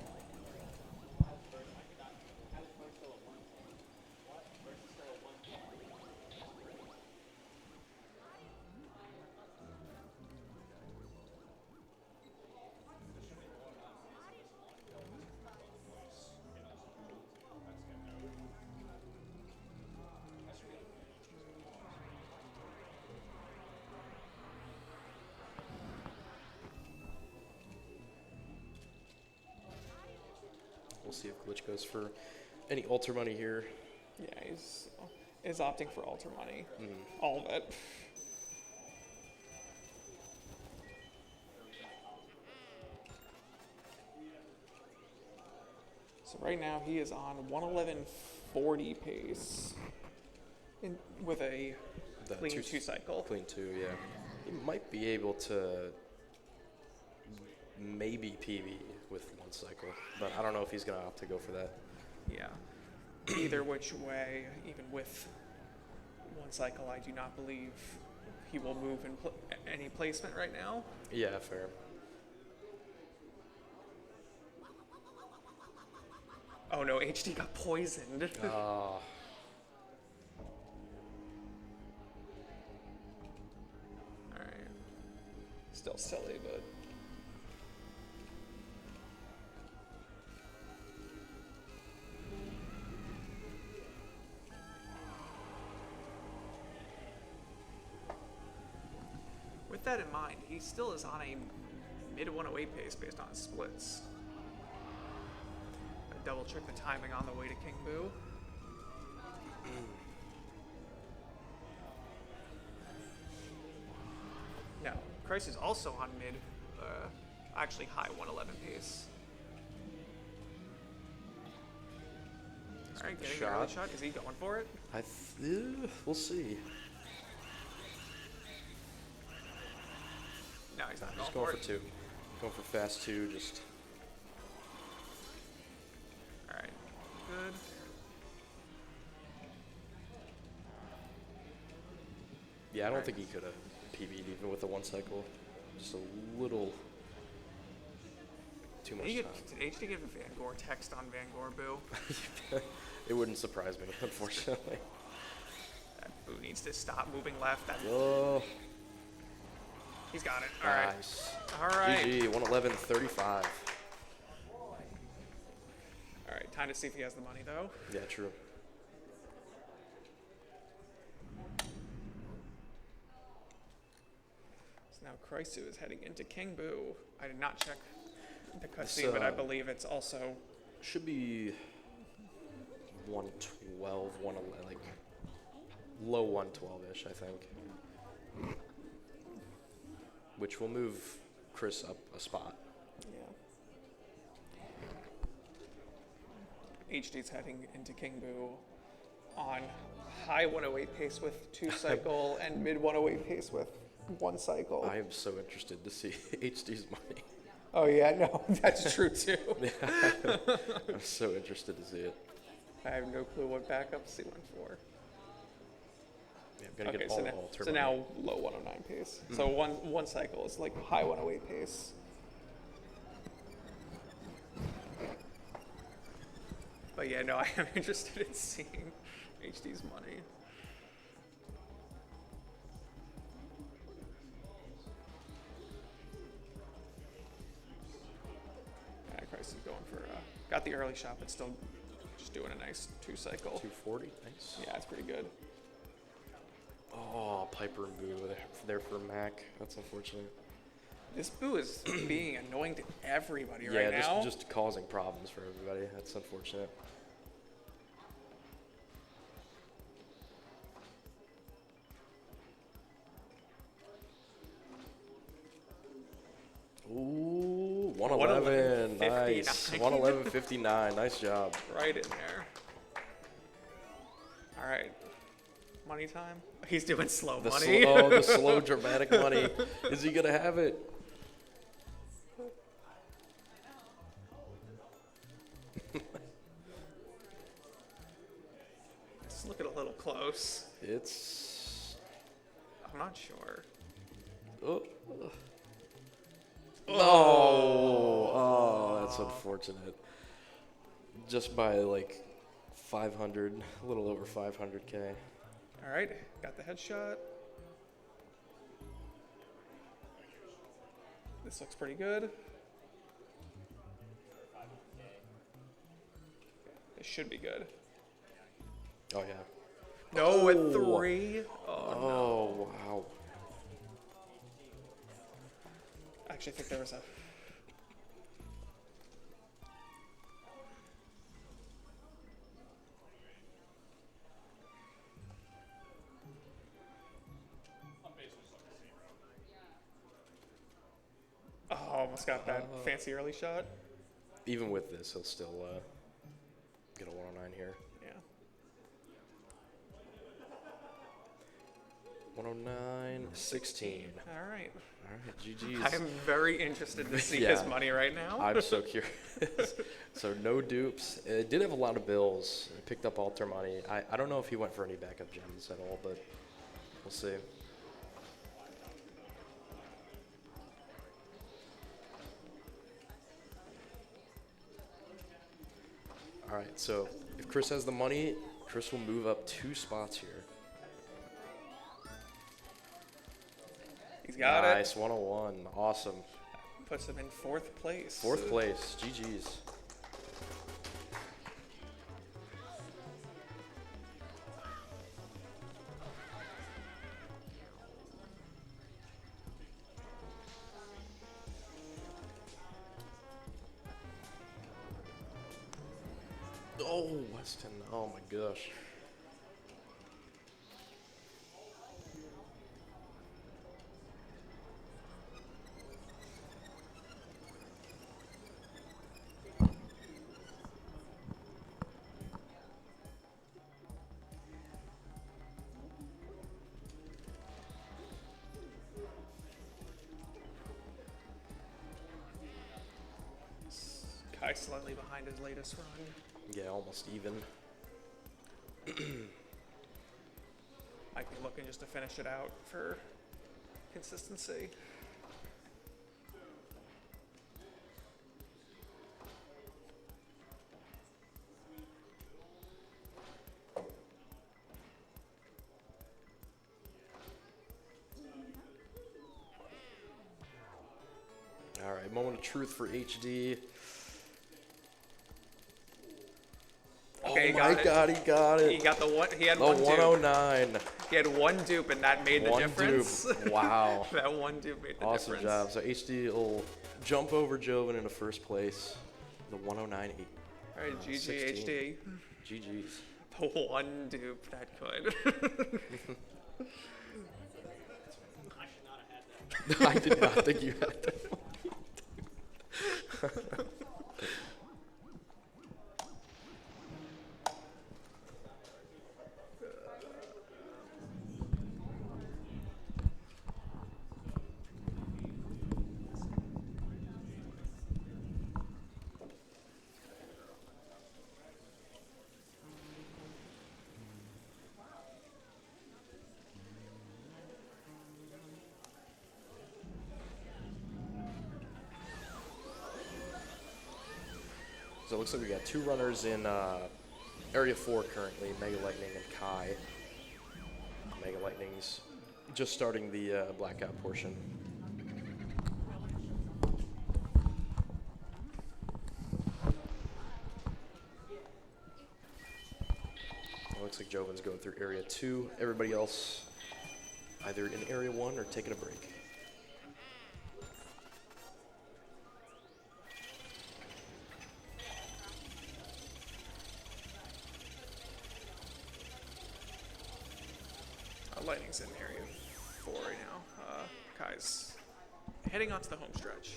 We'll see if Glitch goes for any altar money here. Yeah, is opting for altar money. All of it. So right now he is on 111.40 pace with a The clean two- 2-cycle. Clean 2, yeah. He might be able to maybe PB with 1 cycle, but I don't know if he's going to opt to go for that. Yeah. Either which way, even with 1 cycle, I do not believe he will move in any placement right now. Yeah, fair. Oh no, HD got poisoned. Ah. Alright. Still silly, but. With that in mind, he still is on a mid 108 pace based on his splits. I double check the timing on the way to King Boo. No, Christ is also on mid, actually high 111 pace. Alright, getting an early shot. Is he going for it? We'll see. No, he's not Just going going for for it. 2. Going for fast 2, just... Alright, good. Yeah, I don't think he could have PB'd even with the 1 cycle. Just a little too much Did time. HD give a Vangor text on Vangor Boo? It wouldn't surprise me, unfortunately. needs to stop moving left. Oh, He's got it. All right. nice. All right. GG, 111.35. All right. Time to see if he has the money, though. Yeah, true. So now Kraisu is heading into King Boo. I did not check the cutscene, but I believe it's also... Should be 112, 111, like low 112-ish, I think. Which will move Chris up a spot. Yeah. HD's heading into King Boo on high 108 pace with 2 cycle and mid 108 pace with 1 cycle. I am so interested to see HD's money. Oh yeah, no, that's true too. I'm so interested to see it. I have no clue what backups he went for. Yeah, I'm gonna Okay, get so, all now, alter so money. now low 109 pace. So one cycle is like high 108 pace. But yeah, no, I am interested in seeing HD's money. Yeah, Christ is going for got the early shot, but still just doing a nice 2 cycle. 240, nice. Yeah, it's pretty good. Oh, Piper and Boo there for Mac. That's unfortunate. This Boo is being annoying to everybody Yeah, right now. just causing problems for everybody. That's unfortunate. Ooh, 111. Nice. 111.59. Nice job. Right in there. All right. Money time. He's doing slow The money. the slow dramatic money. Is he gonna have it? It's looking a little close. It's. I'm not sure. Oh. Oh, that's unfortunate. Just by like 500, a little over 500K. All right. Got the headshot. This looks pretty good. This should be good. Oh yeah. No, at 3. Oh wow. Actually, I think there was a. Oh, almost got that fancy early shot. Even with this, he'll still get a 109 here. Yeah. 109.16. All right. All right, GG's. I'm very interested to see Yeah. his money right now. I'm so curious. So no dupes. It did have a lot of bills. It picked up alter money. I don't know if he went for any backup gems at all, but we'll see. All right, so if Chris has the money, Chris will move up 2 spots here. He's got Nice, 101. Awesome. it. Puts him in 4th place. 4th place. GG's. Oh, Weston. Oh my gosh. Kai slightly behind his latest run. Yeah, almost even. Might be looking just to finish it out for consistency. the moment of truth for HD. Okay, Oh my God, he got He it. got the one. He had The one dupe. 109. He had one dupe, and that made the One difference. dupe. Wow. That one dupe made the Awesome difference. job. So HD will jump over Joven into first place. The 109.8. All right, GG 16. HD. GG's. The one dupe that could. I did not think you had that. So it looks like we got 2 runners in Area 4 currently, Mega Lightning and Kai. Mega Lightning's just starting the blackout portion. It looks like Joven's going through Area 2. Everybody else either in Area 1 or taking a break. Lightning's in area 4 right now. Kai's heading onto the home stretch.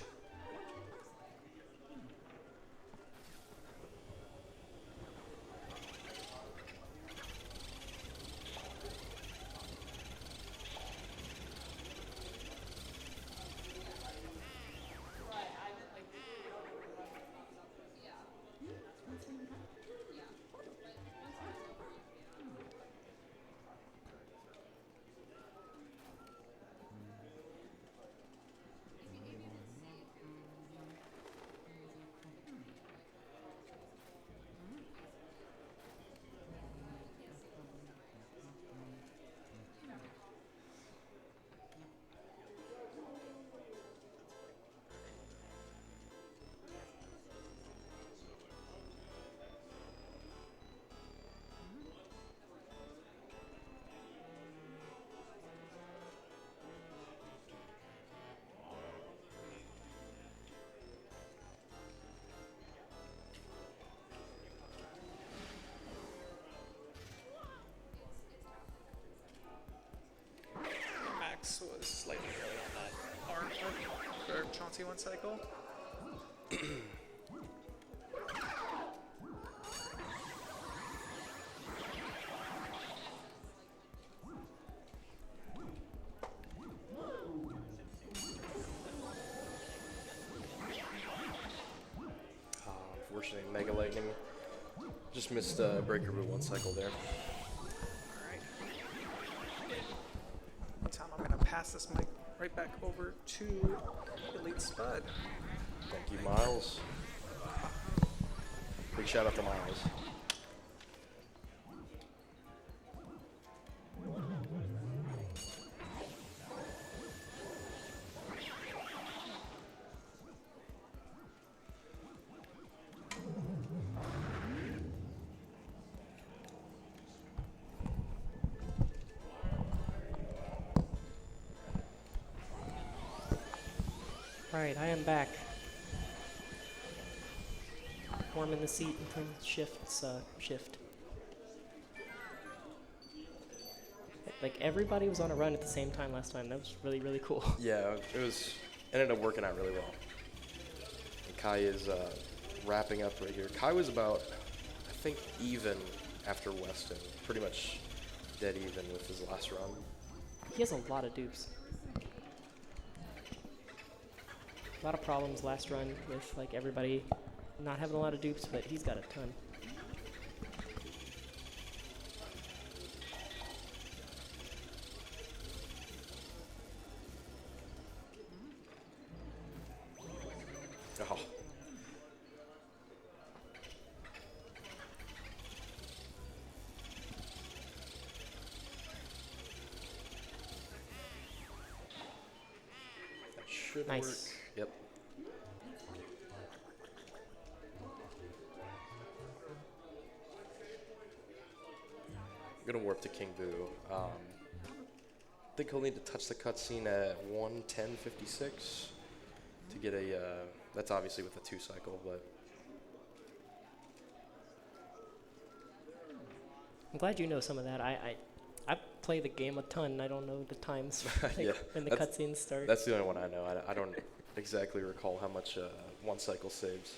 Max was slightly early on that arm for Chauncey one cycle. Unfortunately, Mega Lightning just missed Breaker Boot one cycle there. Alright. Tom, I'm going to pass this mic right back over to Elite Spud. Thank you, Miles. Big shout out to Miles. Alright, I am back. Warm in the seat until shift. Like, everybody was on a run at the same time last time. That was really, really cool. Yeah, ended up working out really well. And Kai is wrapping up right here. Kai was about, I think, even after Weston. Pretty much dead even with his last run. He has a lot of dupes. A lot of problems last run with, like, everybody not having a lot of dupes, but he's got a ton. Oh. That should Nice. work. Yep. gonna warp to King Boo. I think he'll need to touch the cutscene at 1:10:56 to get a. That's obviously with a 2 cycle, but I'm glad you know some of that. I play the game a ton. I don't know the times like, Yeah, when the that's- cutscenes start. that's the only one I know. I don't exactly recall how much 1 cycle saves.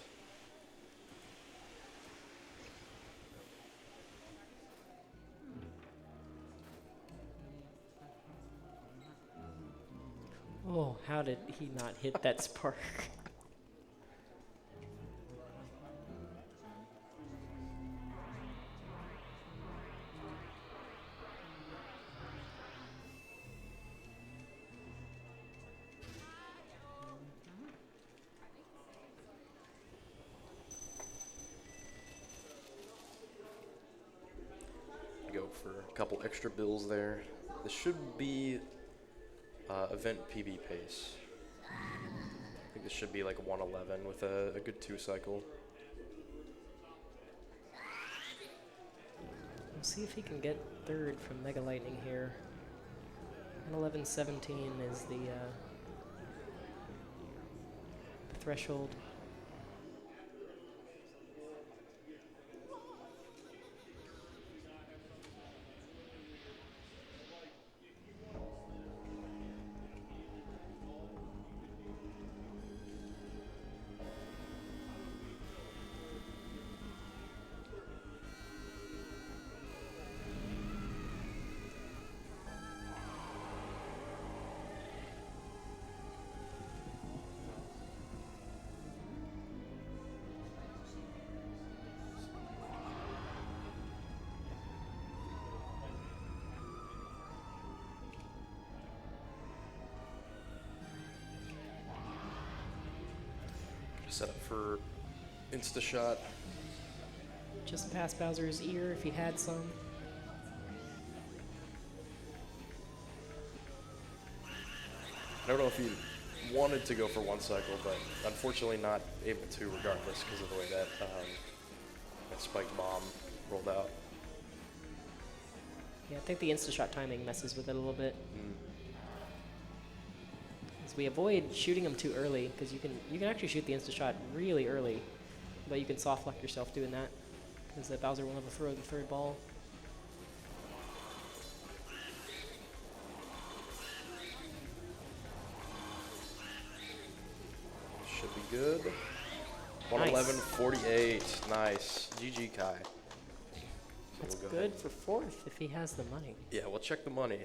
Oh, how did he not hit that spark? Go for a couple extra bills there. This should be event PB pace. I think this should be like 1:11 with a good 2 cycle. We'll see if he can get third from Mega Lightning here. 111.17 is the threshold. Set up for insta shot. Just past Bowser's ear if he had some. I don't know if he wanted to go for 1 cycle, but unfortunately not able to regardless because of the way that that spiked bomb rolled out. Yeah, I think the insta-shot timing messes with it a little bit. As we avoid shooting them too early, because you can actually shoot the insta-shot really early, but you can soft lock yourself doing that, because the Bowser will never throw the third ball. Should be good. Nice. 111.48. Nice. GG Kai. So That's we'll go good ahead. for fourth if he has the money. Yeah, we'll check the money.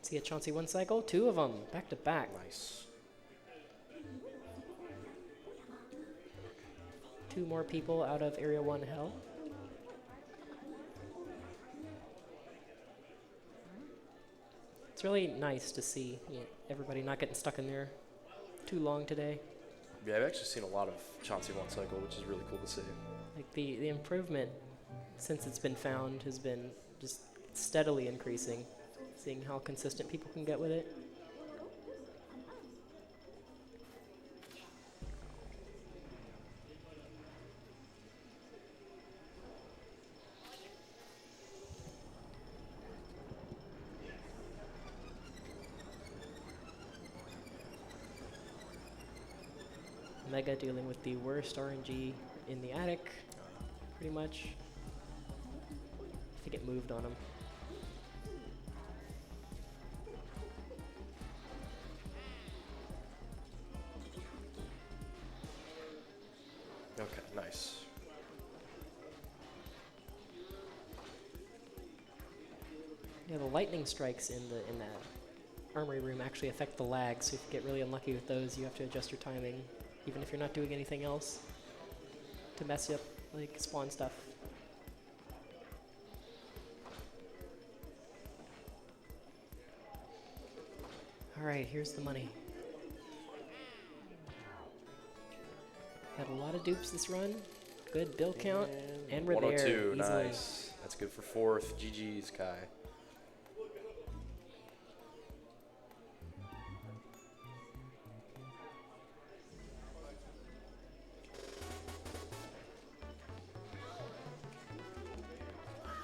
See a Chauncey 1 cycle? 2 of them, back to back. Nice. 2 more people out of Area 1 hell. It's really nice to see everybody not getting stuck in there too long today. Yeah, I've actually seen a lot of Chauncey 1 cycle, which is really cool to see. Like the improvement since it's been found has been just steadily increasing, seeing how consistent people can get with it. Mega dealing with the worst RNG in the attic, pretty much. I think it moved on him. Okay, nice. Yeah, the lightning strikes in that armory room actually affect the lag, so if you get really unlucky with those, you have to adjust your timing, even if you're not doing anything else, to mess you up, like spawn stuff. Alright, here's the money. Had a lot of dupes this run. Good bill count, and we're there 102, easily. nice. That's good for fourth. GG's, Kai.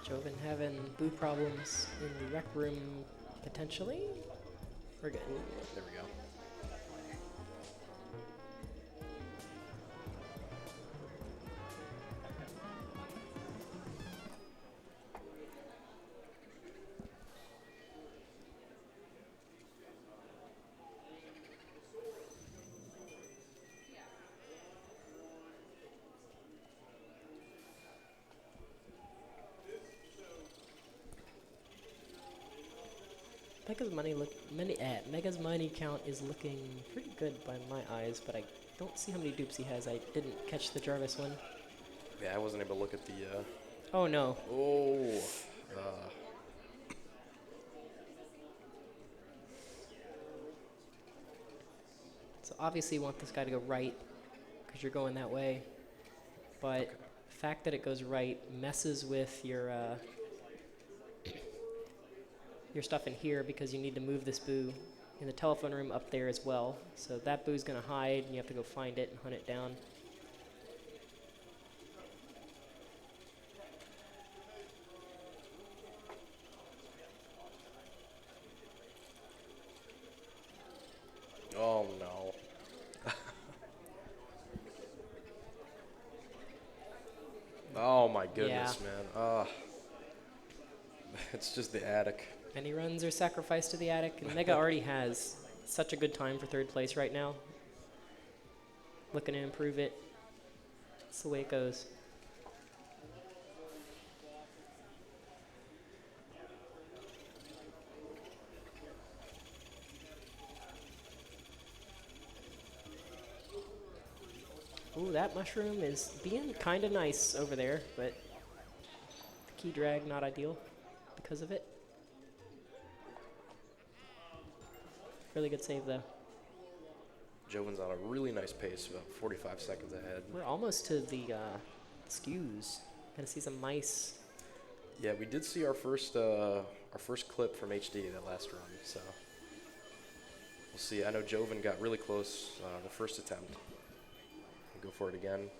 Joven having boo problems in the rec room, potentially. We're good. There we go. Mega's money count is looking pretty good by my eyes, but I don't see how many dupes he has. I didn't catch the Jarvis one. Yeah, I wasn't able to look at the. Oh no. Oh. So obviously you want this guy to go right, because you're going that way. But the fact that it goes right messes with your stuff in here, because you need to move this boo in the telephone room up there as well. So that boo's going to hide, and you have to go find it and hunt it down. Oh no. Oh my goodness, man. It's just the attic. Any runs are sacrificed to the attic, and Mega already has such a good time for third place right now. Looking to improve it. That's the way it goes. Ooh, that mushroom is being kind of nice over there, but the key drag not ideal because of it. Really good save though. Joven's on a really nice pace, about 45 seconds ahead. We're almost to the skews. Gonna see some mice. Yeah, we did see our first clip from HD that last run, so we'll see. I know Joven got really close the first attempt. We'll go for it again.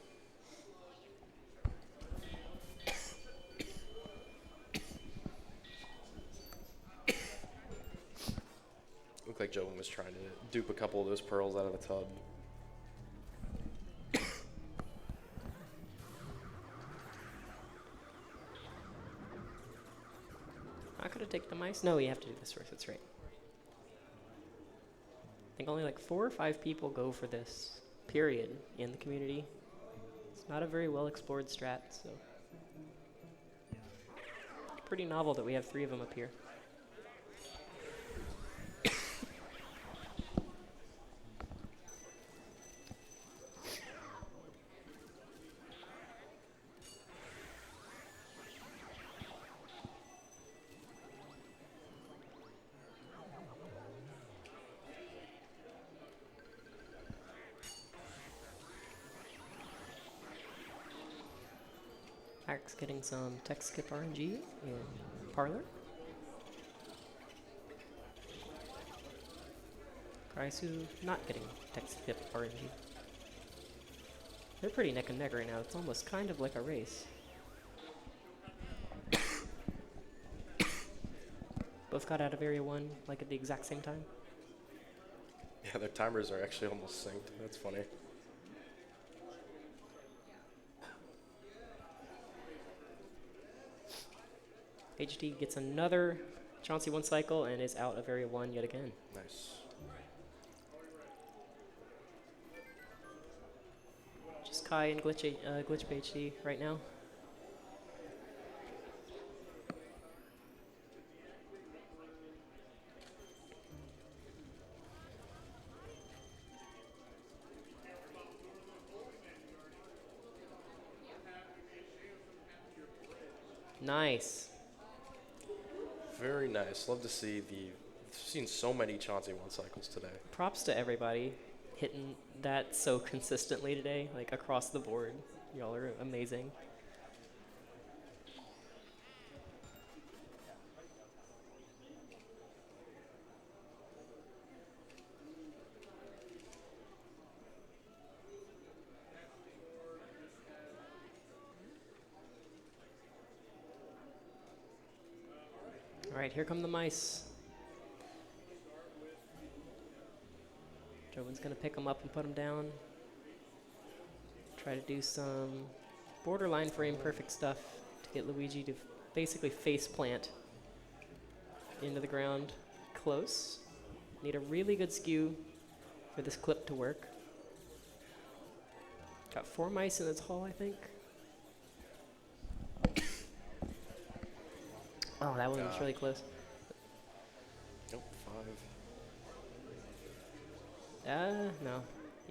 Looked like Joven was trying to dupe a couple of those pearls out of the tub. I could have taken the mice. No, you have to do this first. That's right. I think only like 4 or 5 people go for this, period, in the community. It's not a very well explored strat, so. Pretty novel that we have 3 of them up here. Axe getting some tech skip RNG in Parlor. Kraisu not getting tech skip RNG. They're pretty neck and neck right now. It's almost kind of like a race. Both got out of Area 1 like at the exact same time. Yeah, their timers are actually almost synced. That's funny. HD gets another Chauncey 1 cycle and is out of Area 1 yet again. Nice. Just Kai and Glitch HD right now. Nice. Very nice. Love to see the. I've seen so many Chauncey 1 cycles today. Props to everybody hitting that so consistently today, like across the board. Y'all are amazing. Alright, here come the mice. Jovin's gonna pick them up and put them down. Try to do some borderline frame perfect stuff to get Luigi to basically face plant into the ground close. Need a really good skew for this clip to work. Got 4 mice in this hall, I think. Oh, that one was really close. Nope, 5. No.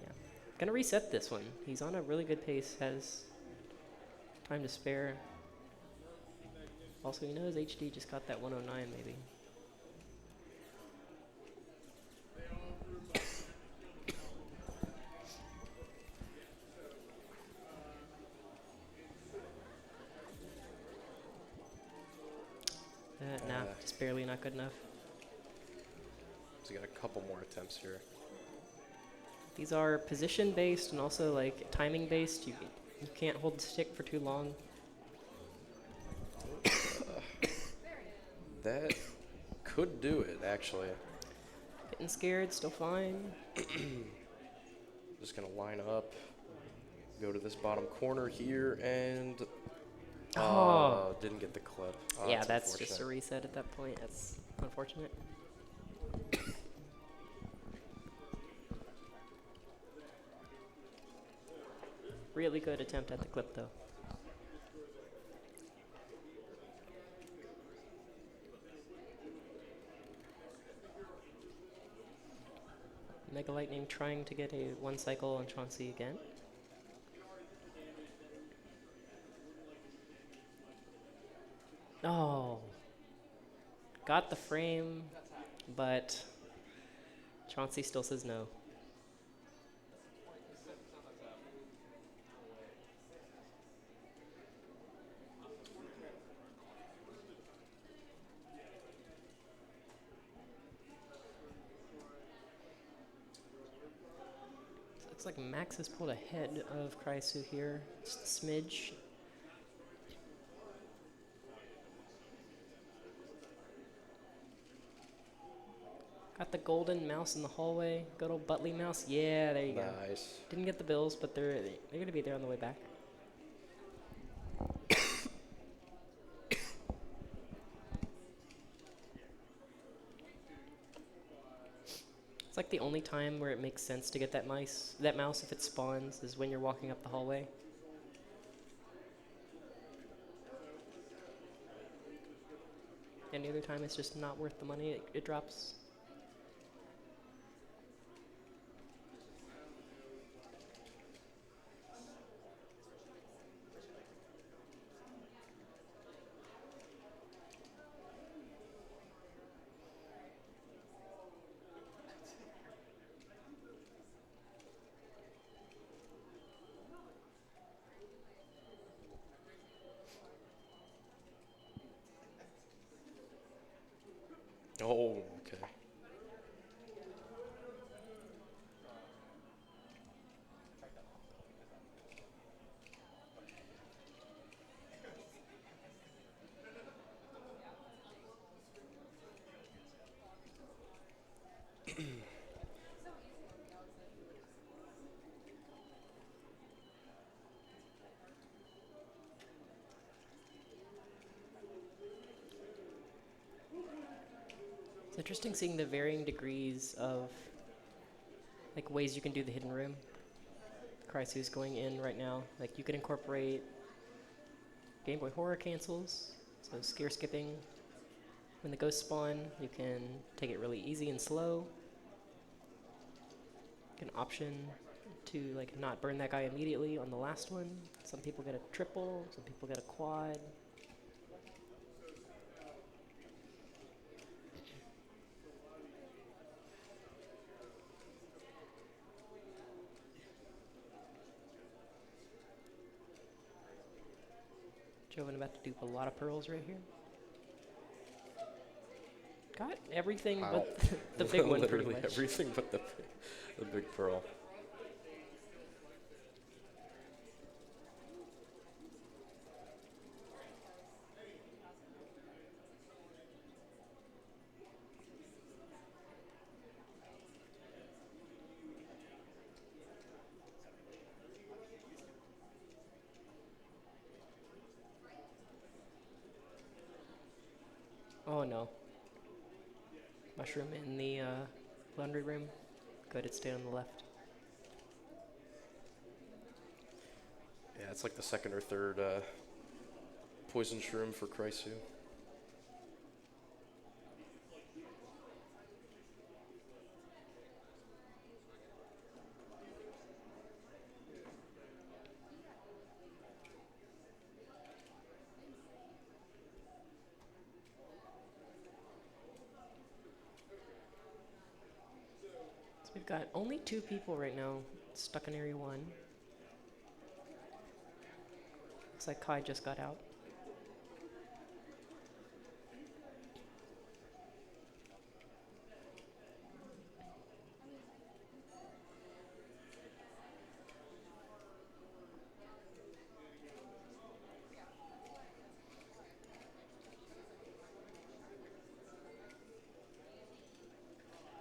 Yeah. Gonna reset this one. He's on a really good pace, has time to spare. Also, he knows HD just got that 109 maybe. Nah, just barely not good enough. So you got a couple more attempts here. These are position based and also like timing based. You can't hold the stick for too long. That could do it, actually. Getting scared, still fine. Just gonna line up, go to this bottom corner here, and didn't get the clip. Oh, Yeah, that's just a unfortunate. reset at that point. That's unfortunate. Really good attempt at the clip, though. Mega Lightning trying to get a 1 cycle on Chauncey again. Oh. Got the frame, but Chauncey still says no. Looks like Max has pulled ahead of Kraisu here. Just a smidge. Got the golden mouse in the hallway. Good old Butley mouse. Yeah, there you go. Nice. Didn't get the bills, but they're gonna be there on the way back. It's like the only time where it makes sense to get that mouse if it spawns is when you're walking up the hallway. Any other time it's just not worth the money it drops. Oh, okay. It's interesting seeing the varying degrees of like ways you can do the hidden room. Chrysler's going in right now. Like you can incorporate Game Boy Horror cancels, so scare skipping. When the ghosts spawn, you can take it really easy and slow. You can option to like not burn that guy immediately on the last one. Some people get a triple, some people get a quad. Joven about to dupe a lot of pearls right here. Got everything but the big one pretty Literally much. everything but the big pearl. Oh no. Mushroom in the laundry room. Good, it stayed on the left. Yeah, it's like the second or third poison shroom for Krysu. So we've got only 2 people right now stuck in Area 1. Looks like Kai just got out.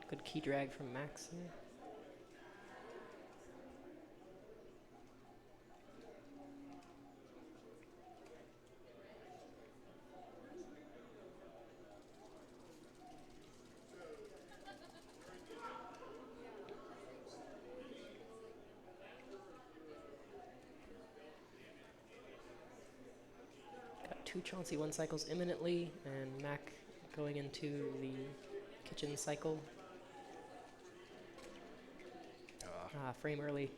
Good key drag from Max there. Got 2 Chauncey 1 cycles imminently, and Mac going into the kitchen cycle. Frame early.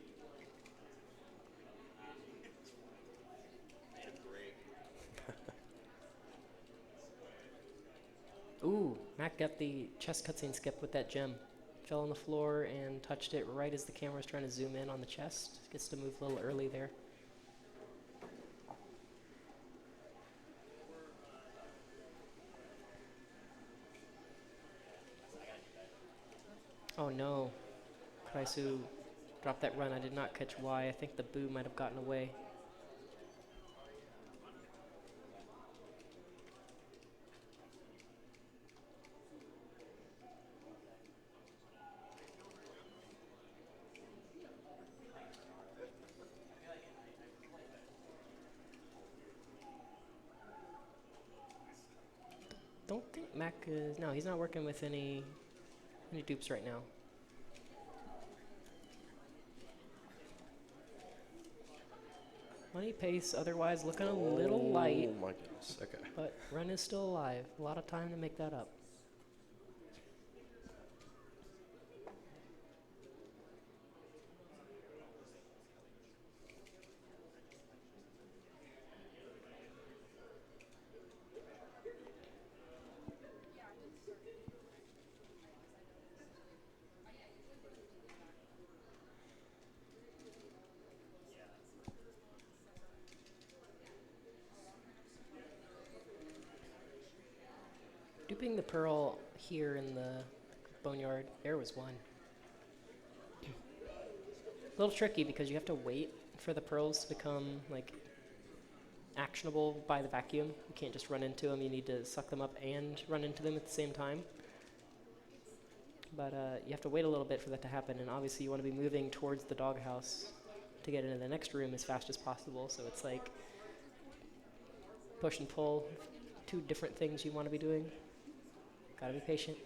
Ooh, Mac got the chest cutscene skip with that gem. Fell on the floor and touched it right as the camera was trying to zoom in on the chest. Gets to move a little early there. Oh no. Kraisu dropped that run. I did not catch why. I think the boo might have gotten away. Don't think Mac is... No, he's not working with any dupes right now. Money pace, otherwise looking a little light. Oh my goodness, okay. But run is still alive. A lot of time to make that up. Duping the pearl here in the boneyard, air was 1. A little tricky because you have to wait for the pearls to become like actionable by the vacuum. You can't just run into them. You need to suck them up and run into them at the same time. But you have to wait a little bit for that to happen, and obviously you want to be moving towards the doghouse to get into the next room as fast as possible. So it's like push and pull, 2 different things you want to be doing. Gotta be patient.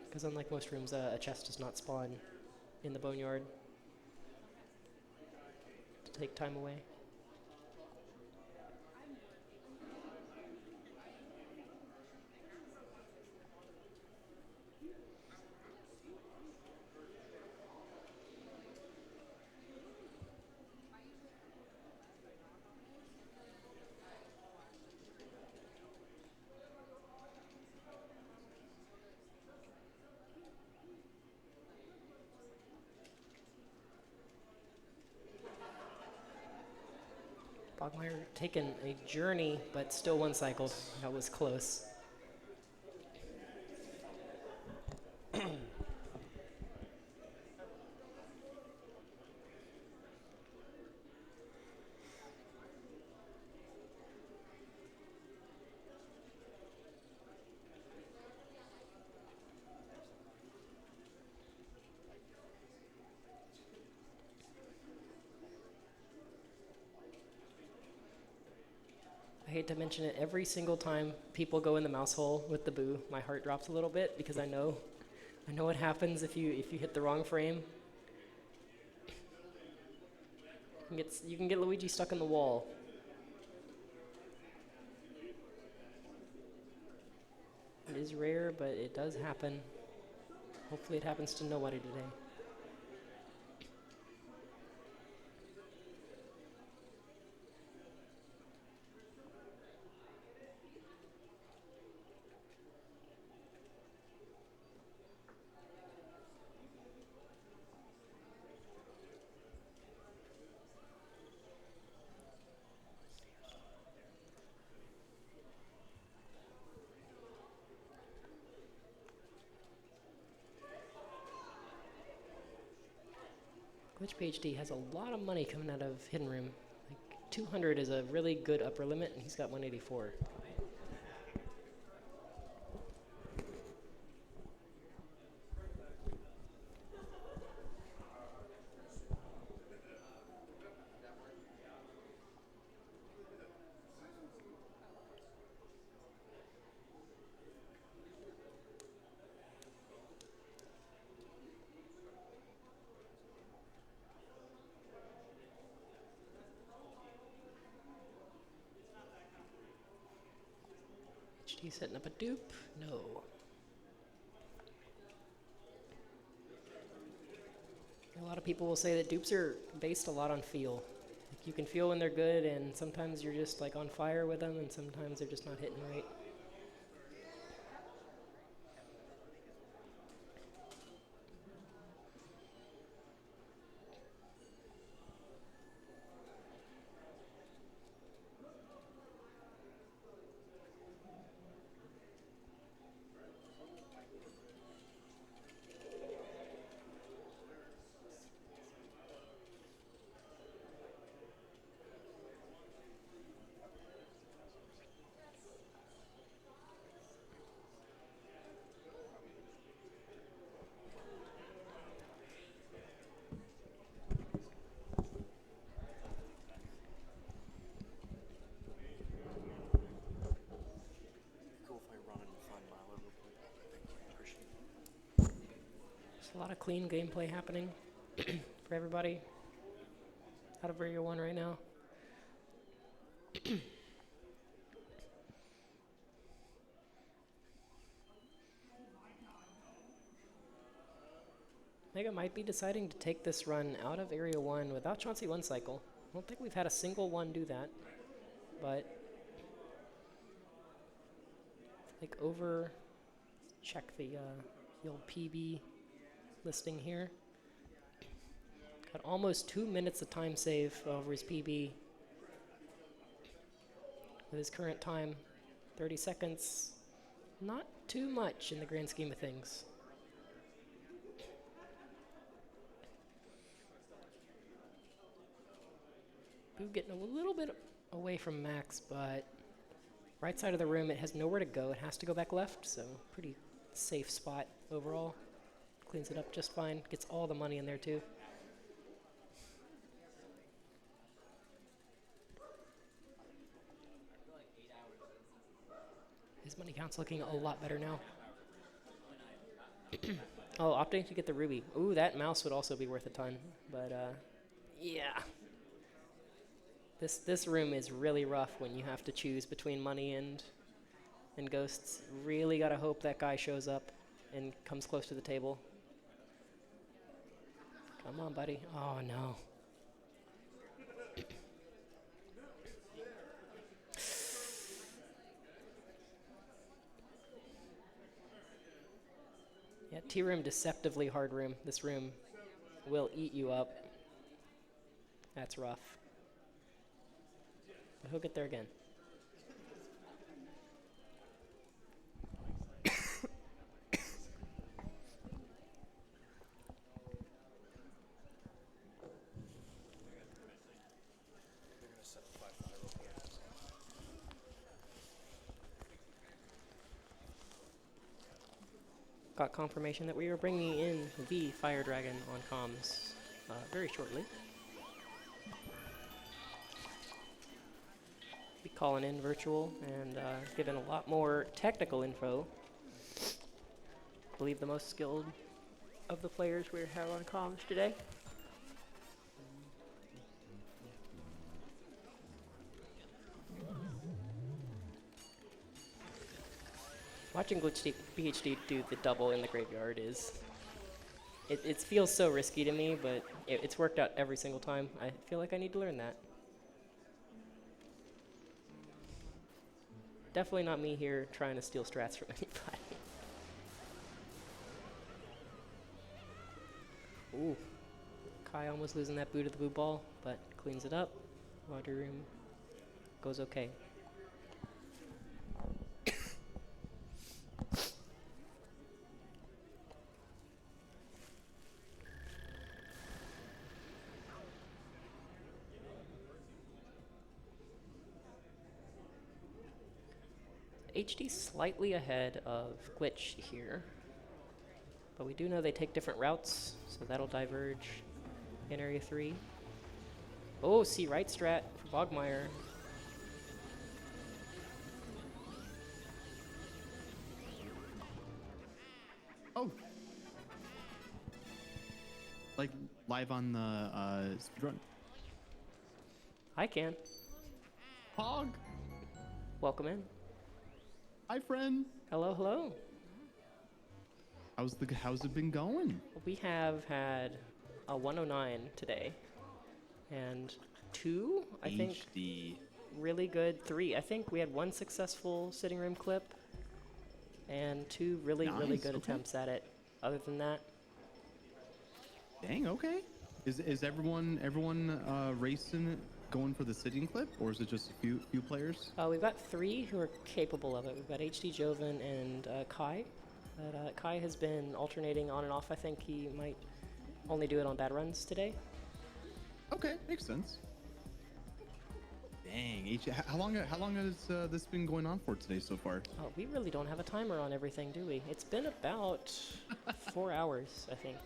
Because unlike most rooms, a chest does not spawn in the boneyard to take time away. Bogmeyer taken a journey, but still 1 cycle. That was close. hate to mention it, every single time people go in the mouse hole with the boo, my heart drops a little bit because I know what happens if you hit the wrong frame. You can get Luigi stuck in the wall. It is rare, but it does happen. Hopefully it happens to nobody today. Glitch PhD has a lot of money coming out of Hidden Room. Like 200 is a really good upper limit, and he's got 184. HD setting up a dupe? No. A lot of people will say that dupes are based a lot on feel. Like you can feel when they're good, and sometimes you're just like on fire with them, and sometimes they're just not hitting right. Cool if I run and find Milo real quick. Appreciate it. There's a lot of clean gameplay happening for everybody out of Area 1 right now. Mega might be deciding to take this run out of Area 1 without Chauncey 1 cycle. I don't think we've had a single one do that, but like over, check the old PB listing here. Got almost 2 minutes of time save over his PB with his current time, 30 seconds. Not too much in the grand scheme of things. Boo getting a little bit away from Max, but right side of the room, it has nowhere to go. It has to go back left, so pretty safe spot overall. Cleans it up just fine. Gets all the money in there, too. His money count's looking a lot better now. Oh, opting to get the ruby. Ooh, that mouse would also be worth a ton, but yeah. This room is really rough when you have to choose between money and ghosts. Really gotta hope that guy shows up and comes close to the table. Come on, buddy. Oh, no. Yeah, T-room, deceptively hard room. This room will eat you up. That's rough. But he'll get there again. Got confirmation that we are bringing in the Fire Dragon on comms very shortly. be calling in virtual and giving a lot more technical info. I believe the most skilled of the players we have on comms today. Watching Glitch PhD do the double in the graveyard is... It feels so risky to me, but it's worked out every single time. I feel like I need to learn that. Definitely not me here trying to steal strats from anybody. Ooh. Kai almost losing that boot of the blue ball, but cleans it up. Laundry room goes okay. HD slightly ahead of Glitch here, but we do know they take different routes, so that'll diverge in Area 3. Oh, see right strat for Bogmeyer. Oh! Like, live on the Speedrun. I can. Pog! Welcome in. Hi, friend! Hello, hello. How's it been going? We have had a 109 today, and two, I think, HD. really good. Three, I think we had one successful sitting room clip, and two really Nice, good okay. attempts at it. Other than that, Dang, okay. Is everyone racing, going for the sitting clip, or is it just a few players? we've got three who are capable of it. We've got HD, Joven, and Kai. But Kai has been alternating on and off. I think he might only do it on bad runs today. Okay, makes sense. Dang, how long has this been going on for today so far? Oh, we really don't have a timer on everything, do we? It's been about 4 hours, I think.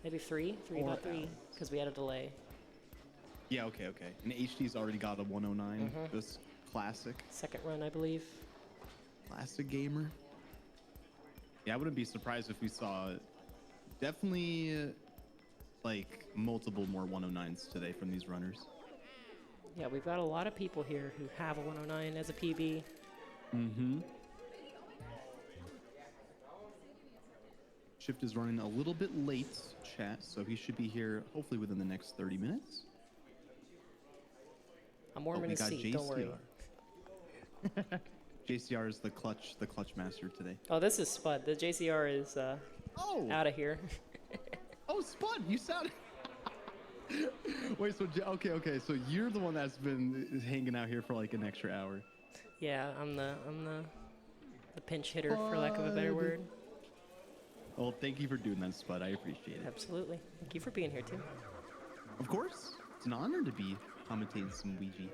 Maybe three, 4 about three, hours. because we had a delay. Yeah, okay. And HD's already got a 109. Just classic. Second run, I believe. Classic gamer. Yeah, I wouldn't be surprised if we saw definitely like multiple more 109s today from these runners. Yeah, we've got a lot of people here who have a 109 as a PB. Mm-hmm. Shift is running a little bit late, chat, so he should be here hopefully within the next 30 minutes. I'm warming we his got seat, don't worry. JCR is the clutch master today. Oh, this is Spud. The JCR is Oh! out of here. Oh, Spud, you sound. Wait, so okay, so you're the one that's been hanging out here for like an extra hour. Yeah, I'm the pinch hitter, for lack of a better Spud. word. Well, thank you for doing that, Spud. I appreciate it. Absolutely. Thank you for being here too. Of course, it's an honor to be commentating some Luigi.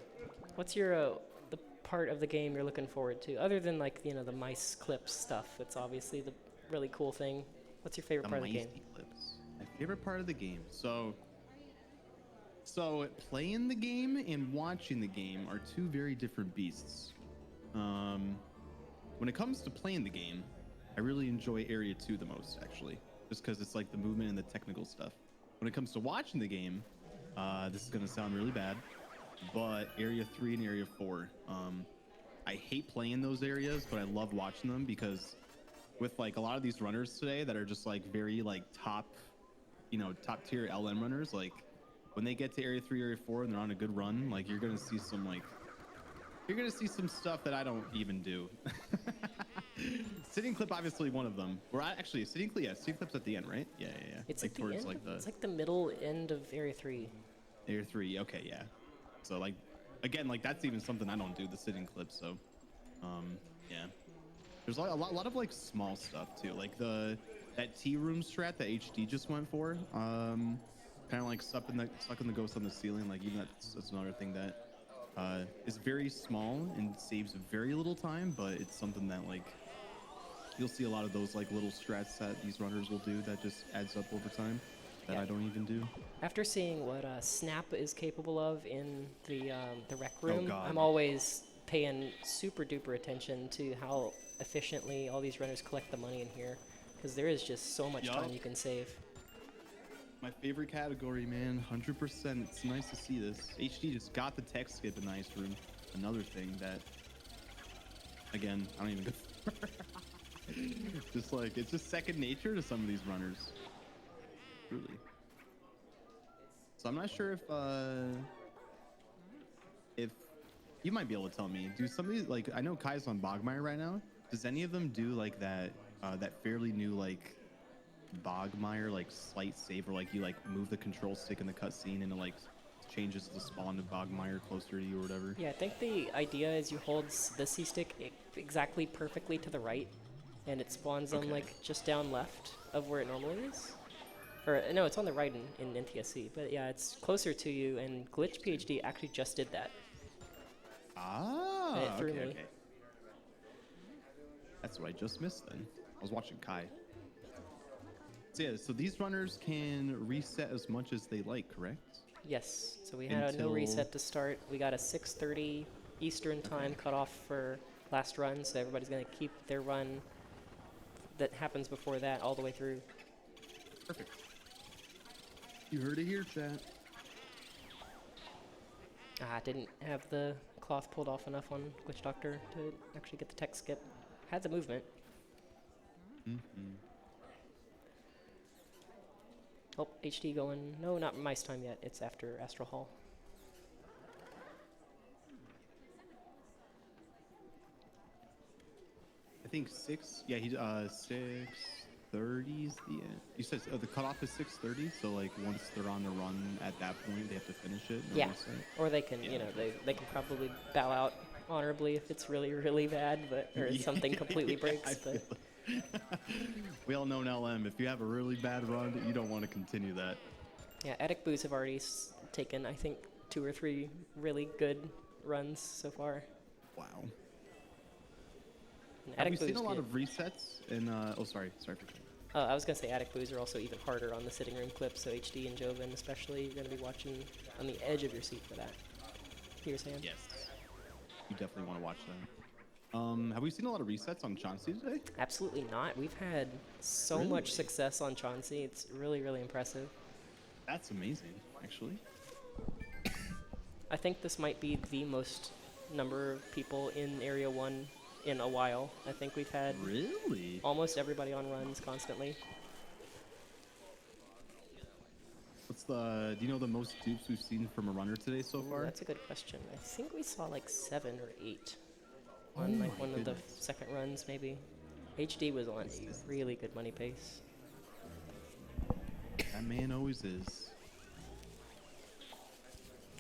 What's your the part of the game you're looking forward to, other than like the mice clips stuff? It's obviously the really cool thing. What's your favorite part of the game? Clips. My favorite part of the game. So playing the game and watching the game are two very different beasts. When it comes to playing the game, I really enjoy Area 2 the most, actually, just because it's like the movement and the technical stuff. When it comes to watching the game, this is going to sound really bad, but Area 3 and Area 4, I hate playing those areas, but I love watching them because with like a lot of these runners today that are just like very like top tier LM runners, like when they get to Area 3, Area 4 and they're on a good run, like you're going to see some stuff that I don't even do. Sitting clip, obviously one of them. Or actually, sitting clip's at the end, right? Yeah. It's like at the towards end. like the It's like the middle end of Area 3. Area 3. Okay, yeah. So like, again, like that's even something I don't do, the sitting clip. So, yeah. There's a lot of like small stuff too, like that tea room strat that HD just went for. Kind of like sucking the ghost on the ceiling. Like even that's another thing that is very small and saves very little time, but it's something that like you'll see a lot of those like little strats that these runners will do that just adds up over time that I don't even do. After seeing what Snap is capable of in the rec room, God. I'm always paying super duper attention to how efficiently all these runners collect the money in here, because there is just so much time Yup. you can save. My favorite category, man. 100%. It's nice to see this. HD just got the tech skip in the ice room. Another thing that, again, I don't even go. Just like it's just second nature to some of these runners. Really. So I'm not sure if you might be able to tell me. Do some of these, like, I know Kai's on Bogmire right now. Does any of them do like that fairly new like Bogmire like slight save, or like you like move the control stick in the cutscene and it like changes the spawn of Bogmire closer to you or whatever? Yeah, I think the idea is you hold the C stick exactly perfectly to the right, and it spawns them Okay. like just down left of where it normally is. Or no, it's on the right in NTSC, but yeah, it's closer to you. And Glitch PhD actually just did that. Ah, And it threw okay, me. okay. That's what I just missed then. I was watching Kai. So yeah, so these runners can reset as much as they like, correct? Yes, so we had a no Until- reset to start. We got a 6:30 Eastern time cutoff for last run, so everybody's gonna keep their run that happens before that all the way through. Perfect. You heard it here, chat. I didn't have the cloth pulled off enough on Glitch Doctor to actually get the tech skip. Had the movement. Mm-hmm. Oh, HD going. No, not Mice time yet. It's after Astral Hall. I think 6. Yeah, he's 6:30 is the end. You said the cutoff is 6:30, so like once they're on the run at that point, they have to finish it. Yeah. reset? Or they can, Yeah. you know, they can probably bow out honorably if it's really, really bad, but or if something completely breaks. I But feel it. We all know in LM, if you have a really bad run, you don't want to continue that. yeah, Attic Boos have already taken, I think, 2 or 3 really good runs so far. Wow. And Have we Attic seen a Boos lot get- of resets in? Oh, sorry for cutting. I was gonna say Attic Boos are also even harder on the sitting room clips, so HD and Joven especially, you're gonna be watching on the edge of your seat for that. You were saying? Yes. You definitely want to watch that. Have we seen a lot of resets on Chauncey today? Absolutely not. We've had so Really? much success on Chauncey. It's really, really impressive. That's amazing, actually. I think this might be the most number of people in Area 1 in a while. I think we've had Really? almost everybody on runs constantly. What's the? Do you know the most dupes we've seen from a runner today so Ooh, far? that's a good question. I think we saw like 7 or 8 Oh on like my one of the goodness. second runs, maybe. HD was on a really good money pace. That man always is.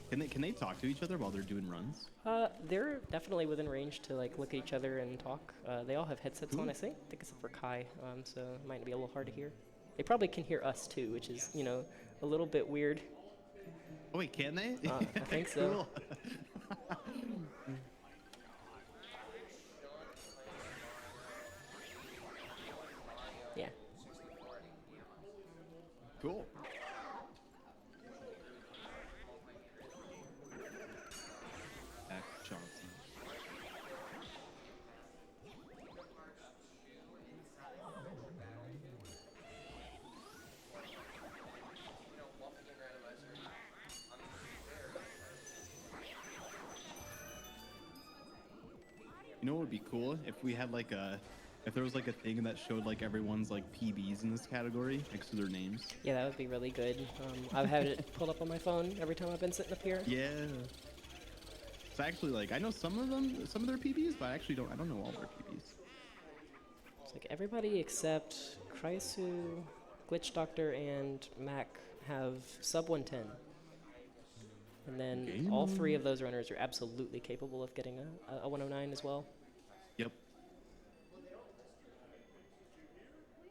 Can they talk to each other while they're doing runs? They're definitely within range to like look at each other and talk. They all have headsets on, I think except for Kai, so it might be a little hard to hear. They probably can hear us too, which is, you know, a little bit weird. Oh wait, can they? I think so. Cool. Yeah. Cool. Back to Johnson. You know what would be cool if we had like if there was like a thing that showed like everyone's like PBs in this category next to their names. Yeah, that would be really good. I've had it pulled up on my phone every time I've been sitting up here. Yeah. So actually, like, I know some of their PBs, but I don't know all their PBs. It's like everybody except Kraisu, Glitch Doctor, and Mac have sub 110. And then Okay. all 3 of those runners are absolutely capable of getting a 109 as well. Yep.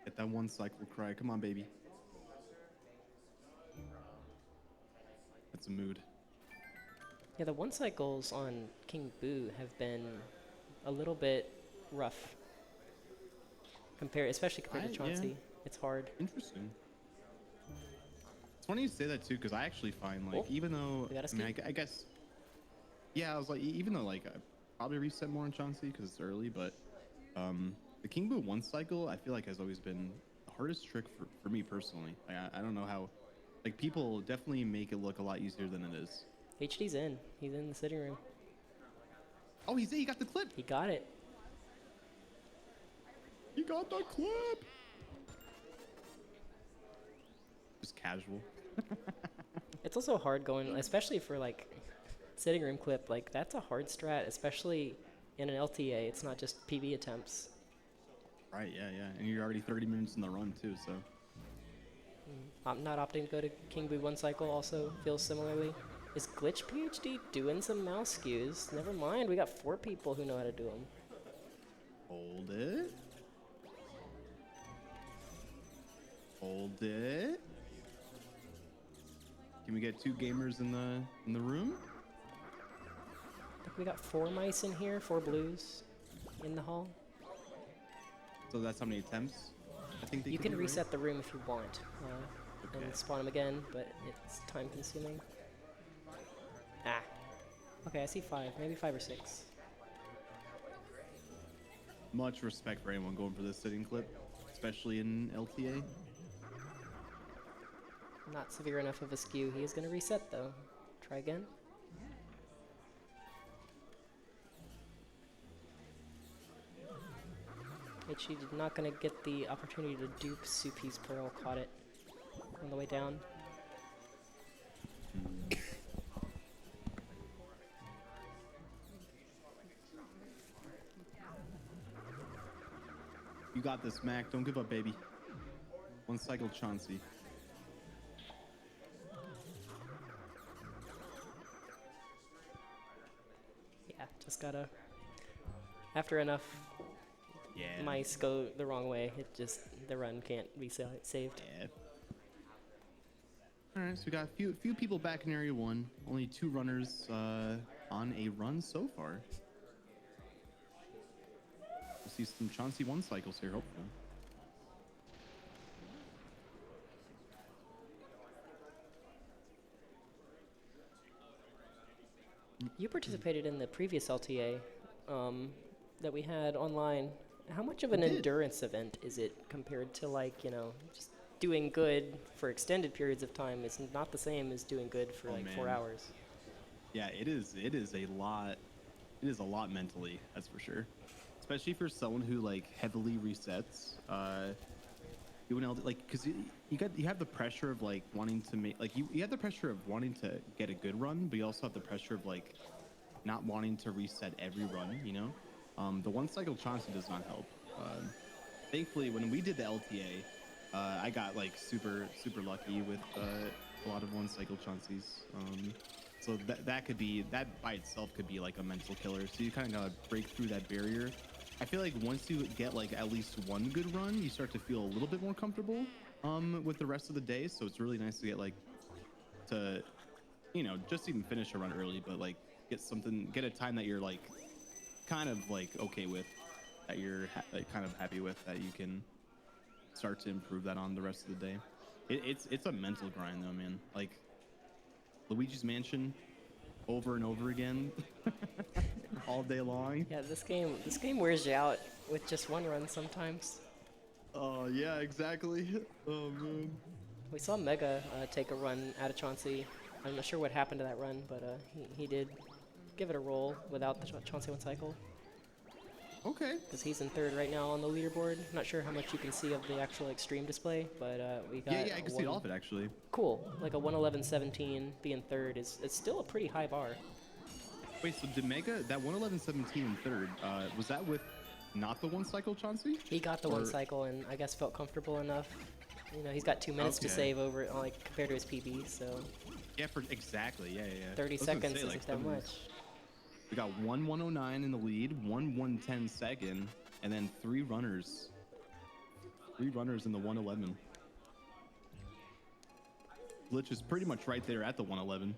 Get that one cycle cry. Come on, baby. That's a mood. Yeah, the 1 cycles on King Boo have been a little bit rough. Especially compared to Yeah. Chauncey. It's hard. Interesting. It's funny you say that too, because I actually find like Oh, even though we got a I mean, skip. I guess yeah, I was like even though like probably reset more on Chauncey because it's early, but the King Boo 1 cycle I feel like has always been the hardest trick for me personally. Like, I don't know how, like people definitely make it look a lot easier than it is. HD's in. He's in the sitting room. Oh, he got the clip. He got it. He got the clip. Just casual. It's also hard going, especially for like sitting room clip. Like that's a hard strat, especially in an LTA. It's not just PB attempts. Right, yeah, and you're already 30 minutes in the run too, so. I'm not opting to go to King Boo 1 cycle. Also feels similarly. Is Glitch PhD doing some mouse skews? Never mind. We got 4 people who know how to do them. Hold it. Hold it. Can we get 2 gamers in the room? I think we got 4 mice in here, 4 blues in the hall. So that's how many attempts? I think they You could can do, right? reset the room if you want, Okay. and spawn them again, but it's time consuming. Ah. Okay, I see 5, maybe 5 or 6. Much respect for anyone going for this sitting clip, especially in LTA. Not severe enough of a skew. He is going to reset though. Try again. HG did not going to get the opportunity to dupe Soupy's Pearl. Caught it on the way down. You got this, Mac. Don't give up, baby. 1 cycle Chauncey. Yeah, just gotta. After enough Yeah. mice go the wrong way, the run can't be saved. Yeah. All right, so we got a few people back in area 1. Only 2 runners on a run so far. We'll see some Chauncey 1 cycles here, hopefully. You participated in the previous LTA that we had online. How much of an I did. endurance event is it compared to like, just doing good for extended periods of time? It's not the same as doing good for Oh, like 4 man. hours. Yeah, it is a lot. It is a lot mentally, that's for sure. Especially for someone who like heavily resets. You know, like, cause you have the pressure of like wanting to make like you have the pressure of wanting to get a good run, but you also have the pressure of like not wanting to reset every run. You know, the 1 cycle Chauncey does not help. Thankfully, when we did the LTA, I got like super lucky with a lot of 1 cycle Chaunceys. So that by itself could be like a mental killer. So you kind of gotta break through that barrier. I feel like once you get like at least 1 good run, you start to feel a little bit more comfortable with the rest of the day. So it's really nice to get like to, just even finish a run early, but like get a time that you're like kind of like okay with, that you're like kind of happy with, that you can start to improve that on the rest of the day. It's a mental grind though, man. Like Luigi's Mansion over and over again all day long. Yeah, this game wears you out with just 1 run sometimes. Oh yeah, exactly. Oh man. We saw Mega take a run out of Chauncey. I'm not sure what happened to that run, but he did give it a roll without the Chauncey 1 cycle. Okay. Because he's in 3rd right now on the leaderboard. Not sure how much you can see of the actual extreme display, but we got Yeah, I can see all of it actually. cool. Like a 111.17 being 3rd is still a pretty high bar. Wait, so did Mega that 111.17 in 3rd? Was that with not the 1 cycle Chauncey? He got the 1 Or- cycle and I guess felt comfortable enough. He's got 2 minutes to Okay. save over like compared to his PB, so Yeah, for exactly. Yeah. 30 I was gonna seconds say, like, isn't that that was- much. We got 109 in the lead, 110 second, and then 3 runners. 3 runners in the 111. Glitch is pretty much right there at the 111.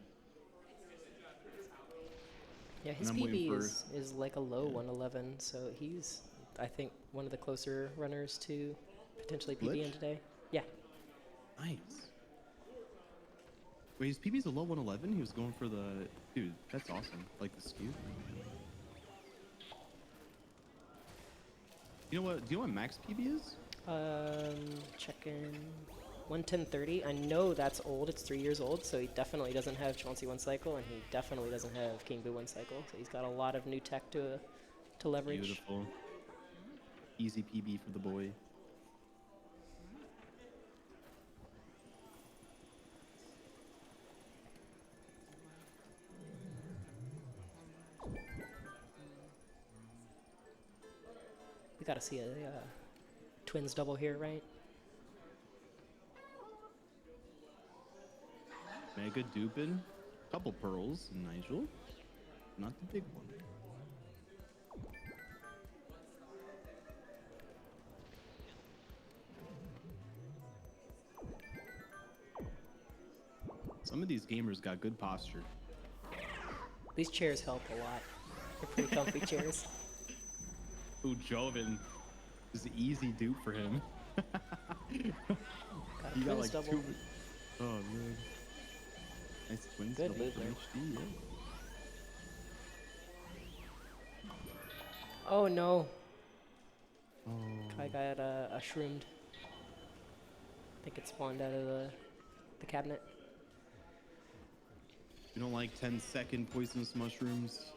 Yeah, his And I'm waiting PB for- is like a low 111, so he's, I think, one of the closer runners to potentially PB in Glitch? today. Yeah, Nice. Wait, his PB's a low 111? He was going for the... Dude, that's awesome. Like the skew. You know what? Do you know what max PB is? Checking 110.30. I know that's old. It's 3 years old, so he definitely doesn't have Chauncey one cycle, and he definitely doesn't have King Boo one cycle. So he's got a lot of new tech to leverage. Beautiful. Easy PB for the boy. We gotta see a twins double here, right? Mega Dupin. Couple pearls, Nigel. Not the big one. Some of these gamers got good posture. These chairs help a lot. They're pretty comfy chairs. Ooh, Joven is an easy dupe for him. Got a You got twins like double. two. Oh man. Nice twins Good double move for there. HD, yeah. Oh no. Oh. I got shroomed. I think it spawned out of the cabinet. You don't like 10-second poisonous mushrooms?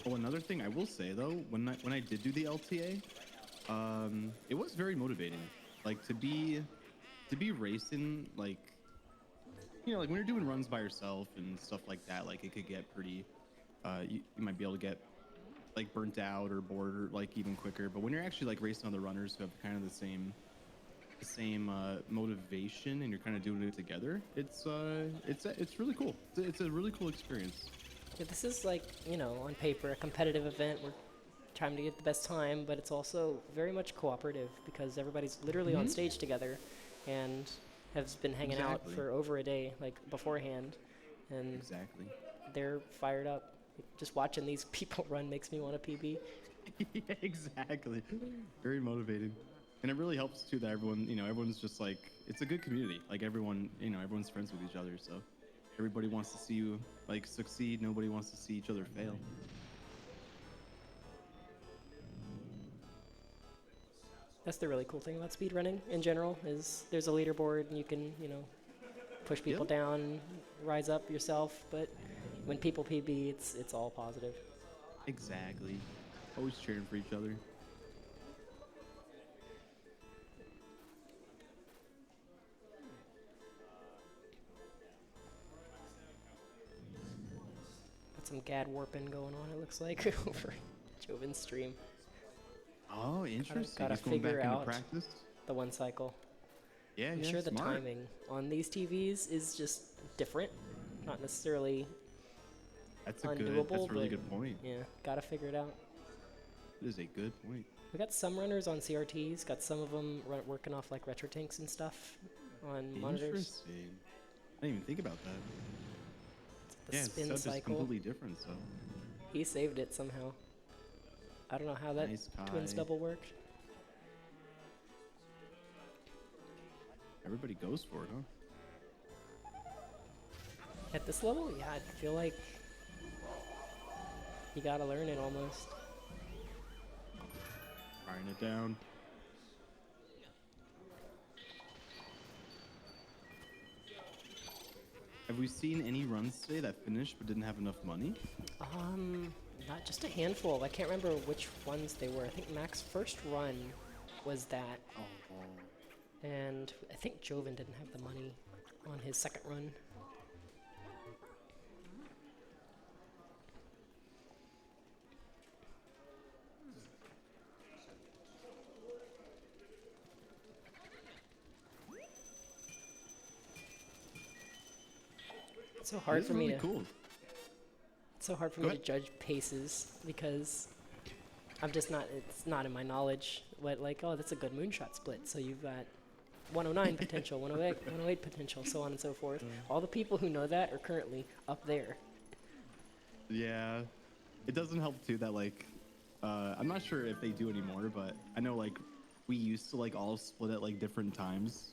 Oh, another thing I will say though, when I did do the LTA, it was very motivating. Like to be racing, like like when you're doing runs by yourself and stuff like that, like it could get pretty. You might be able to get like burnt out or bored or like even quicker. But when you're actually like racing other runners who have kind of the same motivation and you're kind of doing it together, it's really cool. It's a really cool experience. Yeah, this is like, on paper, a competitive event. We're trying to get the best time, but it's also very much cooperative because everybody's literally on stage together and has been hanging out Exactly. for over a day, like beforehand, and Exactly. they're fired up. Just watching these people run makes me want a PB. Yeah, exactly. Very motivating. And it really helps too that everyone, everyone's just like, it's a good community. Like everyone, everyone's friends with each other. So everybody wants to see you like succeed. Nobody wants to see each other fail. That's the really cool thing about speedrunning in general is there's a leaderboard and you can, push people Yep. down, rise up yourself. But when people PB, it's all positive. Exactly. Always cheering for each other. Got some gad warping going on, it looks like, over Joven's stream. Oh, interesting. gotta He's going back figure into out- practice. The one cycle. Yeah, I'm yeah, sure the smart. timing on these TVs is just different. Not necessarily, That's undoable, a really but- good point. yeah, gotta figure it out. That is a good point. We got some runners on CRTs, got some of them working off like retro tanks and stuff on monitors. Interesting. I didn't even think about that. The Yeah, spin it's cycle. completely different. So He saved it somehow. I don't know how that Nice, twins Kai. double worked. everybody goes for it, huh? At this level, yeah, I feel like you gotta learn it almost. Firing it down. Have we seen any runs today that finished but didn't have enough money? Not just a handful. I can't remember which ones they were. I think Mac's first run was that, Oh, and I think Joven didn't have the money on his second run. It's so hard this for is me really to. cool. It's so hard for Go me to ahead. judge paces because I'm just not. It's not in my knowledge. What like, oh, that's a good moonshot split. So you've got 109 potential, 108, 108 potential, so on and so forth. All the people who know that are currently up there. Yeah, it doesn't help too that like I'm not sure if they do anymore, but I know like we used to like all split at like different times,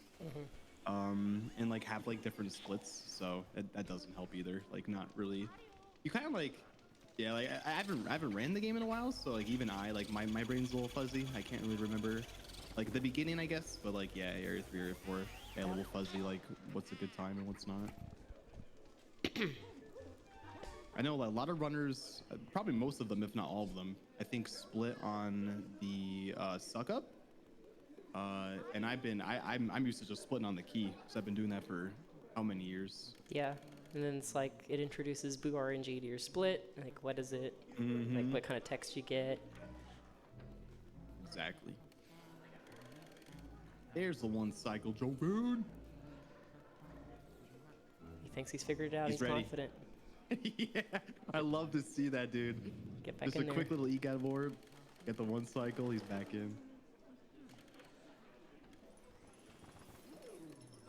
and like have like different splits, so that doesn't help either. Like not really. You kind of like, yeah, like I haven't ran the game in a while, so like even I like my brain's a little fuzzy. I can't really remember like the beginning, I guess, but like yeah, Area 3 or 4, yeah, a little fuzzy. Like what's a good time and what's not. I know a lot of runners, probably most of them, if not all of them, I think split on the suck up. And I'm used to just splitting on the key because I've been doing that for how many years? Yeah, and then it's like it introduces Boo RNG to your split. Like, what is it? Like, what kind of text you get? Exactly. There's the one cycle, Joe Boone. He thinks he's figured it out. He's He's ready. confident. Yeah, I love to see that, dude. Get back Just in a there. quick little egat board. Get the one cycle, he's back in.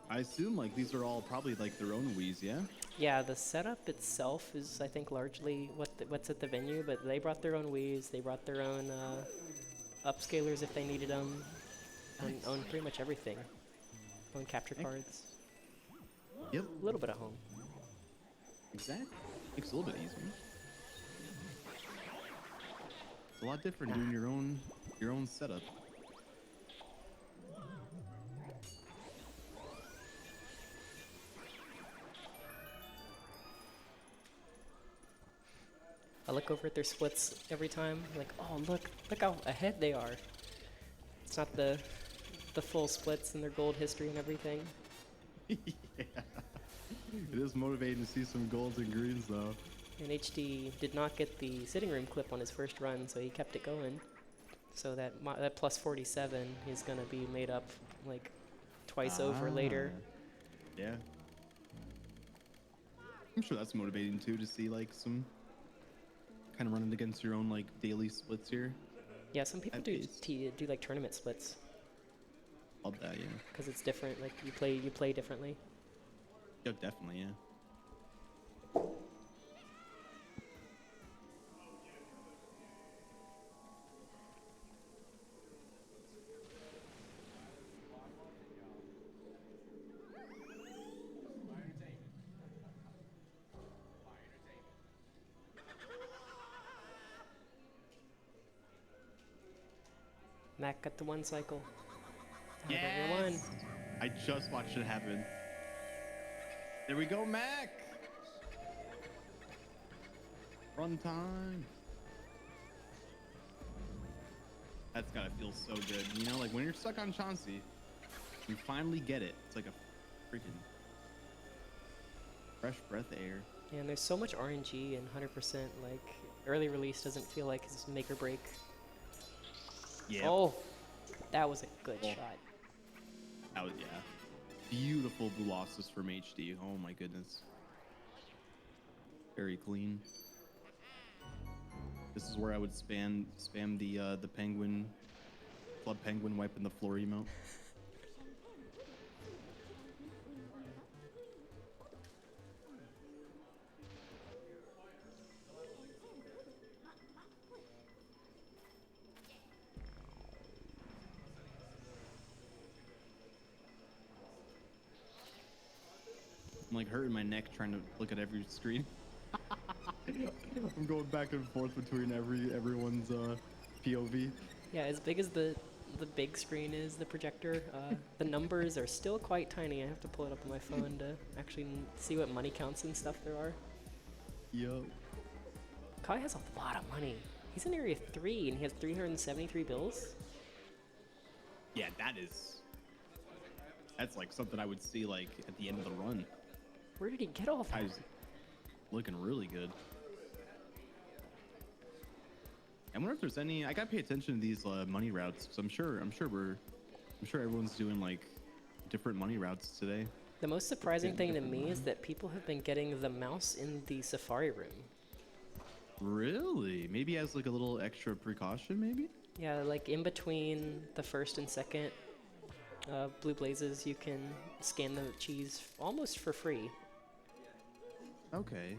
I assume like these are all probably like their own Wii's, yeah? Yeah, the setup itself is, I think, largely what's at the venue, but they brought their own Wii's, they brought their own upscalers if they needed them, own pretty much everything. Own capture cards, Yep. a little bit at home. Exactly. Makes it a little bit easier. It's a lot different doing your own setup. I look over at their splits every time, like, oh look how ahead they are. It's not the full splits and their gold history and everything. Yeah. It is motivating to see some golds and greens though. And HD did not get the sitting room clip on his first run, so he kept it going. So that plus 47 is gonna be made up like twice over later. Yeah. I'm sure that's motivating too to see like some kind of running against your own like daily splits here. Yeah, some people At do least. do like tournament splits Love that, yeah. because it's different. Like you play differently. Yeah, definitely, yeah. Mac got the one cycle. How about your one? I just watched it happen. There we go, Mac. Run time. That's gotta feel so good. You know, like when you're stuck on Chauncey, you finally get it. It's like a freaking fresh breath of air. Yeah, and there's so much RNG and 100%. Like early release doesn't feel like it's make or break. Yeah. Oh, that was a good shot. That was, yeah. Beautiful Bulossus from HD. Oh my goodness. Very clean. This is where I would spam the penguin, Club Penguin wiping the floor emote. I'm like hurting my neck trying to look at every screen. I'm going back and forth between everyone's POV. Yeah, as big as the big screen is, the projector, the numbers are still quite tiny. I have to pull it up on my phone to actually see what money counts and stuff there are. Yup. Kai has a lot of money. He's in Area 3 and he has 373 bills. Yeah, that's like something I would see like at the end of the run. Where did he get all that? I was looking really good. I wonder if there's any. I gotta pay attention to these money routes because I'm sure everyone's doing like different money routes today. The most surprising thing to me is that people have been getting the mouse in the Safari room. Really? Maybe as like a little extra precaution, maybe? Yeah, like in between the first and second Blue Blazes, you can scan the cheese almost for free. Okay.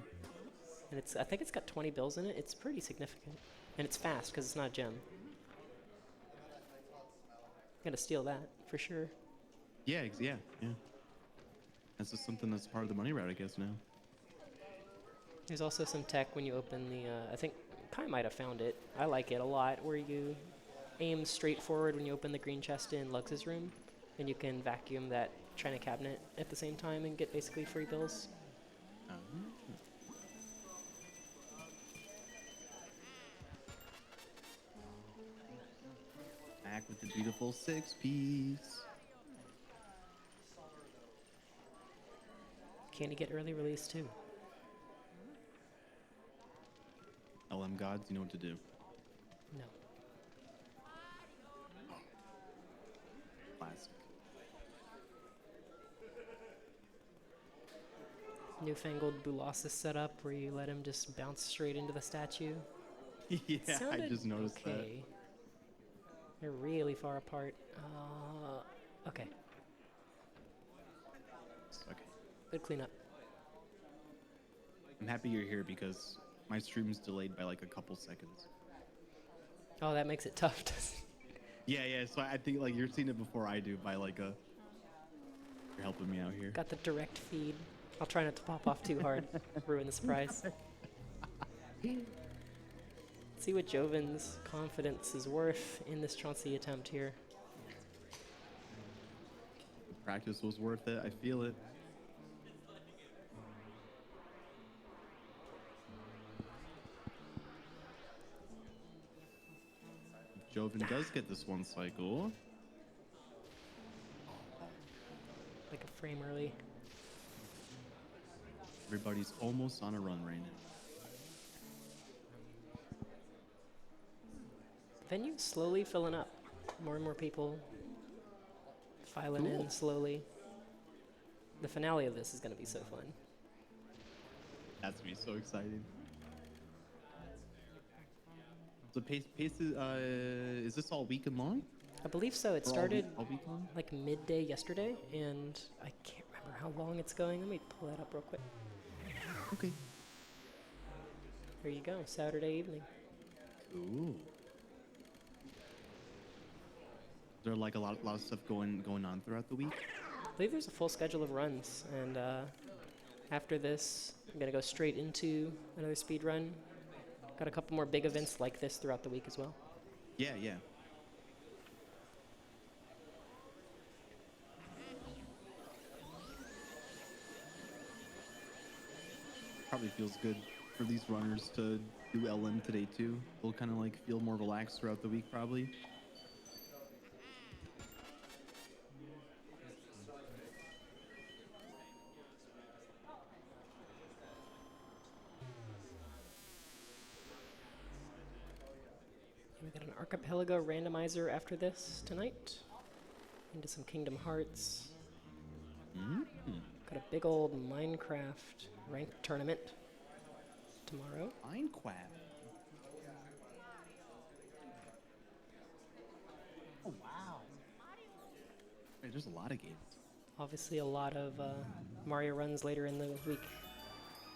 And I think it's got 20 bills in it. It's pretty significant. And it's fast because it's not a gem. Gotta steal that for sure. Yeah, yeah. That's just something that's part of the money route, I guess, now. There's also some tech when you open the, I think Kai might have found it. I like it a lot, where you aim straight forward when you open the green chest in Lux's room, and you can vacuum that China cabinet at the same time and get basically free bills. Back with the beautiful 6-piece. Candy get early release too. LM gods, you know what to do. No. Classic. Newfangled Bulasis setup where you let him just bounce straight into the statue. Yeah, I Sounded just noticed okay. They're really far apart. Okay. that. Okay. Good cleanup. I'm happy you're here because my stream's delayed by like a couple seconds. Oh, that makes it tough. Yeah. So I think like you're seeing it before I do by like a. You're helping me out here. Got the direct feed. I'll try not to pop off too hard. Ruin the surprise. See what Joven's confidence is worth in this Chauncey attempt here. Practice was worth it. I feel it. Joven does get this one cycle. Like a frame early. Everybody's almost on a run right now. Venue's slowly filling up. More and more people filing in slowly. The finale of this is going to be so fun. That's gonna be so exciting. So pace is this all weekend long? I believe so. It Or started all week long? like midday yesterday, and I can't remember how long it's going. Let me pull that up real quick. Okay. There you go, Saturday evening. Cool. Is there like a lot of stuff going on throughout the week? I believe there's a full schedule of runs, and after this, I'm gonna go straight into another speed run. Got a couple more big events like this throughout the week as well. Yeah. Probably feels good for these runners to do LM today too. They'll kind of like feel more relaxed throughout the week probably. We got an Archipelago randomizer after this tonight. Into some Kingdom Hearts. Got a big old Minecraft ranked tournament tomorrow. Minecraft. Oh wow. Wait, there's a lot of games. Obviously, a lot of Mario runs later in the week.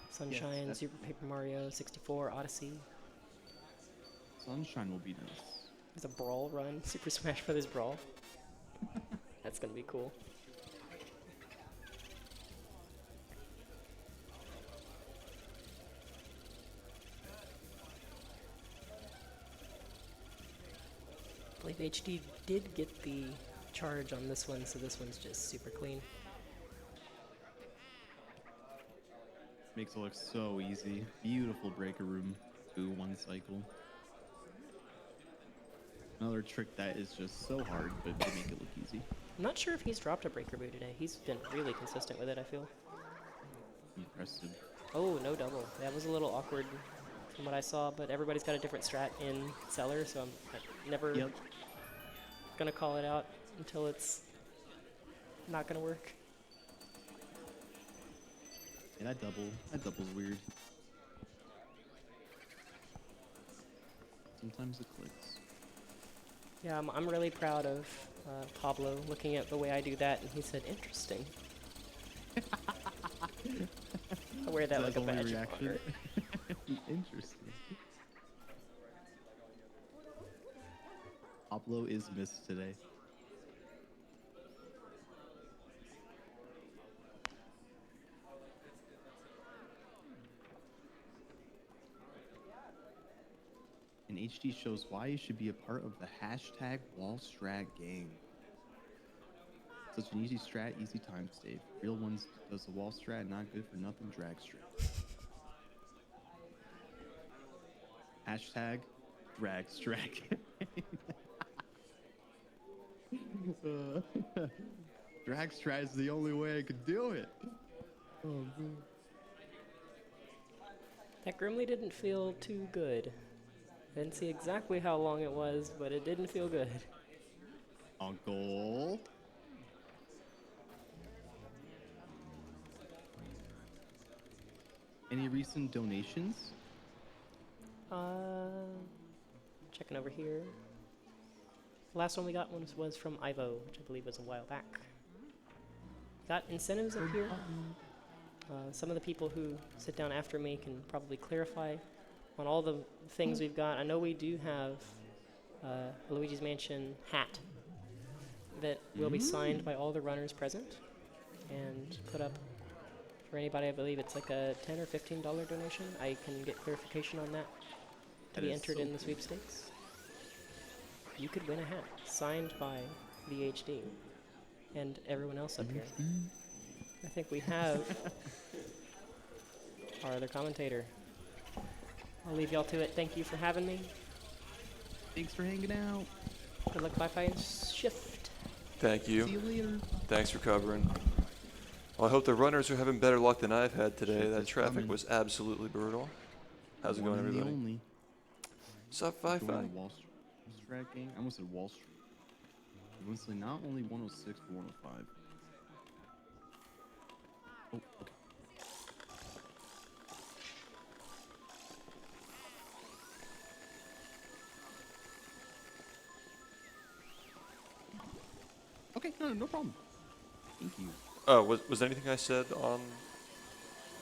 Sunshine, that's- Super Paper Mario, 64, Odyssey. Sunshine will be nice. There's a Brawl run, Super Smash Bros. Brawl. That's gonna be cool. I believe HD did get the charge on this one, so this one's just super clean. Makes it look so easy. Beautiful breaker room. Ooh, one cycle. Another trick that is just so hard, but they make it look easy. I'm not sure if he's dropped a breaker boo today. He's been really consistent with it, I feel. Impressive. Oh, no double. That was a little awkward from what I saw, but everybody's got a different strat in Cellar, so I'm never gonna call it out until it's not gonna work. Yeah, that double's weird. Sometimes it clicks. Yeah, I'm really proud of Pablo looking at the way I do that, and he said, "Interesting." I wear that like a badge of honor. Interesting. Pablo is missed today. And HD shows why you should be a part of the hashtag wall strat gang. Such an easy strat, easy time save. Real ones does the wall strat, not good for nothing drag strat. Hashtag drag strat. Drag strat is the only way I could do it. Oh, man. That Grimly didn't feel too good. I didn't see exactly how long it was, but it didn't feel good. Uncle. Any recent donations? Checking over here. Last one we got was from Ivo, which I believe was a while back. Got incentives up here. Some of the people who sit down after me can probably clarify on all the things we've got. I know we do have a Luigi's Mansion hat that will be signed by all the runners present and put up for anybody. I believe it's like a $10 or $15 donation. I can get clarification on that to be entered in the sweepstakes. You could win a hat signed by the HD and everyone else up here. I think we have our other commentator. I'll leave y'all to it. Thank you for having me. Thanks for hanging out. Good luck, Wi-Fi and shift. Thank you. See you later. Thanks for covering. Well, I hope the runners are having better luck than I've had today. Shift That is traffic coming. was absolutely brutal. How's it One going, and the everybody? only. What's up, Join Wi-Fi? the Wall Street gang. I almost said Wall Street. Honestly, not only 106 but 105. Oh, okay. Okay, no problem. Thank you. Oh, was there anything I said on?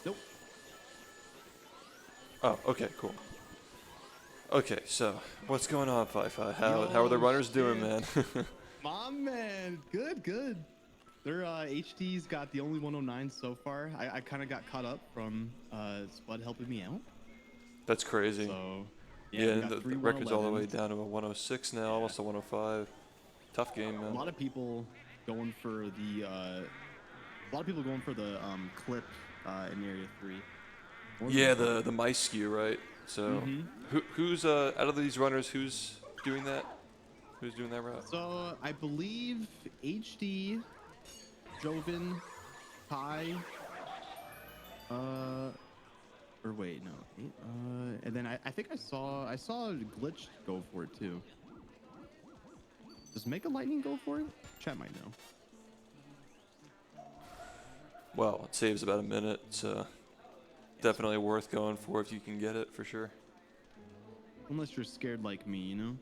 Nope. Oh, okay, cool. Okay, so what's going on, Wi-Fi? How are the Yo, runners doing, shit. man? My man, good. Their HD's got the only 109 so far. I kind of got caught up from Spud helping me out. That's crazy. So yeah, we and got the three record's all the way 111s. down to a 106 now, almost a 105. Tough game, A man. lot of people going for the clip in area 3. More than Yeah, that. the mice skew, right? So Mhm. who's out of these runners, who's doing that? Who's doing that route? So I believe HD, Joven, Kai, or wait, no, and then I think I saw Glitch go for it too. Does Mega Lightning go for it? Chat might know. Well, it saves about a minute, so definitely worth going for if you can get it, for sure. Unless you're scared like me, you know?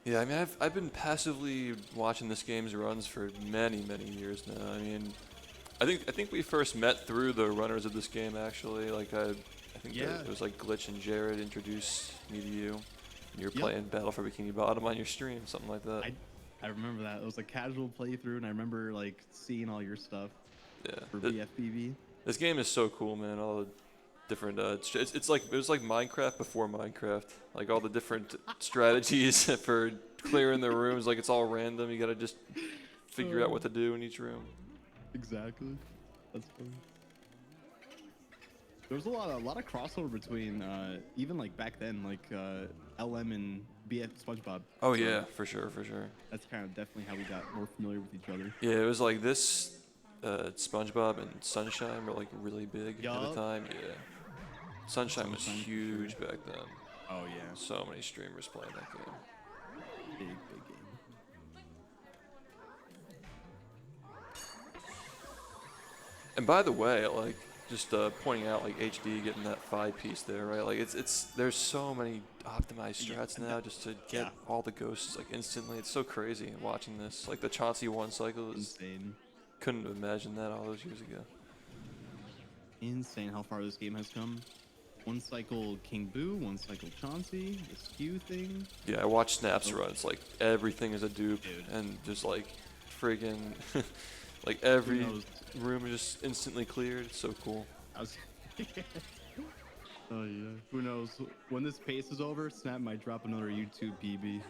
Yeah, I mean, I've been passively watching this game's runs for many years now. I mean, I think we first met through the runners of this game, actually. Like I think Yeah. it was like Glitch and Jared introduced me to you. You were Yep. playing Battle for Bikini Bottom on your stream, something like that. I remember that. It was a casual playthrough, and I remember like seeing all your stuff Yeah. for BFBB. This game is so cool, man. All the different it's like it was like Minecraft before Minecraft. Like all the different strategies for clearing the rooms. Like it's all random. You gotta just figure out what to do in each room. Exactly. That's funny. There was a lot of crossover between even like back then, like LM and BF SpongeBob. Oh So yeah, for sure. that's kind of definitely how we got more familiar with each other. Yeah, it was like this. SpongeBob and Sunshine were like really big at the Yup. time. Yeah, Sunshine was Sunshine, for huge sure. back then. Oh yeah, So many streamers playing that game. big game. And by the way, like just pointing out like HD getting that 5-piece there, right? Like it's there's so many optimized strats now just to get all the ghosts like instantly. It's so crazy watching this. Like the Chauncey one cycle is Insane. couldn't imagine that all those years ago. Insane how far this game has come. One cycle King Boo, one cycle Chauncey, the skew thing. Yeah, I watched Snaps runs. Like everything is a dupe, Dude. and just like friggin' like every knows? room is just instantly cleared. It's so cool. I was oh yeah. Who knows? When this pace is over, Snap might drop another YouTube PB.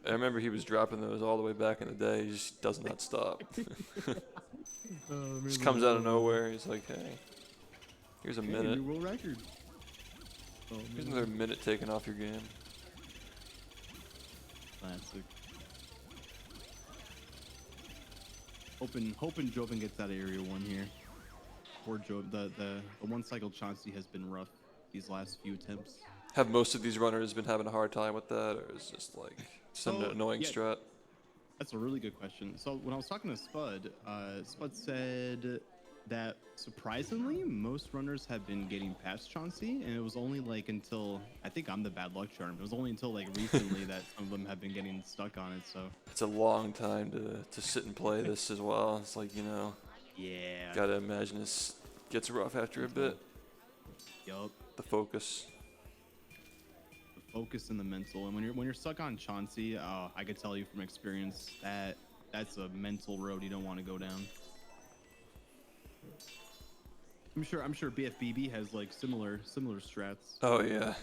I remember he was dropping those all the way back in the day. He just does not stop. Just comes out of nowhere. He's like, hey, here's a minute. New world record. Oh, Here's man. another minute taken off your game. Classic. Hoping Joven gets out of area 1 here. Poor Joven. The one cycle Chauncey has been rough these last few attempts. Have most of these runners been having a hard time with that, or is just like some So, annoying yeah. strat? That's a really good question. So when I was talking to Spud, Spud said that surprisingly most runners have been getting past Chauncey, and it was only like until I think I'm the bad luck charm. It was only until like recently that some of them have been getting stuck on it. So It's a long time to sit and play this as well. It's like, you know, yeah, gotta imagine this gets rough after a bit. yup. The focus. The focus and the mental, and when you're stuck on Chauncey, I could tell you from experience that that's a mental road you don't want to go down. I'm sure BFBB has like similar strats. Oh yeah.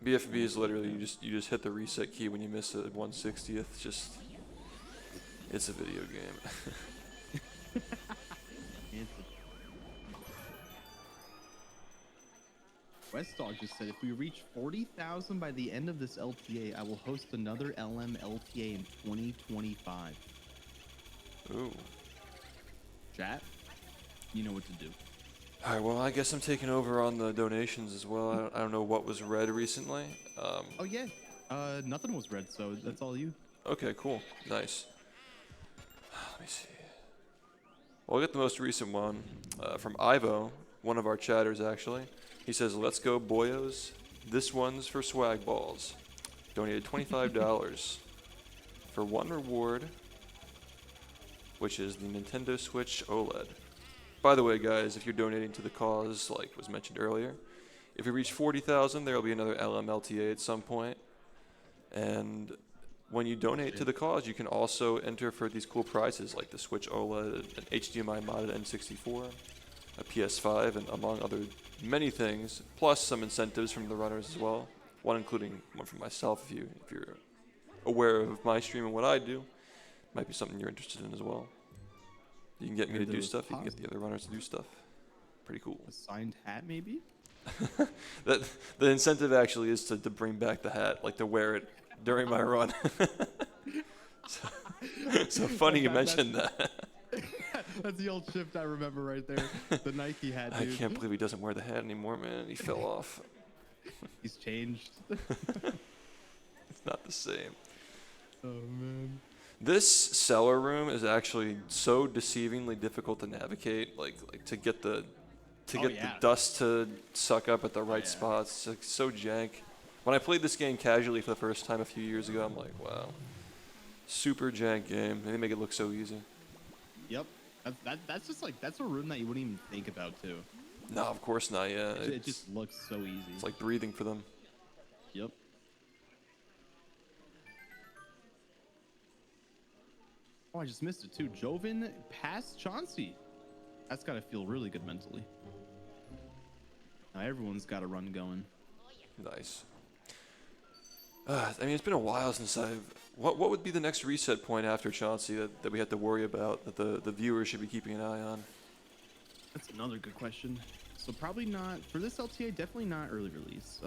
BFB is literally you just hit the reset key when you miss a 1/60th. It's a video game. Westdog just said, if we reach 40,000 by the end of this LTA, I will host another LM LTA in 2025. Ooh. Chat, you know what to do. All right. Well, I guess I'm taking over on the donations as well. I don't know what was read recently. Oh yeah, nothing was read, so that's all you. Okay. Cool. Nice. Let me see. Well, I'll get the most recent one from Ivo, one of our chatters actually. He says, "Let's go, boyos. This one's for swag balls. Donated $25 for one reward, which is the Nintendo Switch OLED. By the way, guys, if you're donating to the cause, like was mentioned earlier, if we reach 40,000, there will be another LMLTA at some point. And when you donate to the cause, you can also enter for these cool prizes like the Switch OLED, an HDMI modded N64, a PS5, and among other many things, plus some incentives from the runners as well. One including one for myself if you're aware of my stream and what I do. Might be something you're interested in as well. You can get me to do stuff, you can get the other runners to do stuff. Pretty cool. A signed hat, maybe? That the incentive actually is to bring back the hat, like to wear it during my run. so funny you mentioned that. That's the old shift I remember right there. The Nike hat, I dude. can't believe he doesn't wear the hat anymore, man. He fell off. He's changed. It's not the same. Oh man. This cellar room is actually so deceivingly difficult to navigate, like to get the the dust to suck up at the right spots. It's like so jank. When I played this game casually for the first time a few years ago, I'm like, wow, super jank game. They make it look so easy. Yep. That's just like that's a room that you wouldn't even think about too. No, of course not. Yeah, It just looks so easy. it's like breathing for them. Yep. Oh, I just missed it too. Joven passed Chauncey. That's got to feel really good mentally. Now everyone's got a run going. Nice. I mean, it's been a while since I've. What would be the next reset point after Chauncey that we have to worry about that the viewers should be keeping an eye on? That's another good question. So probably not for this LTA. Definitely not early release.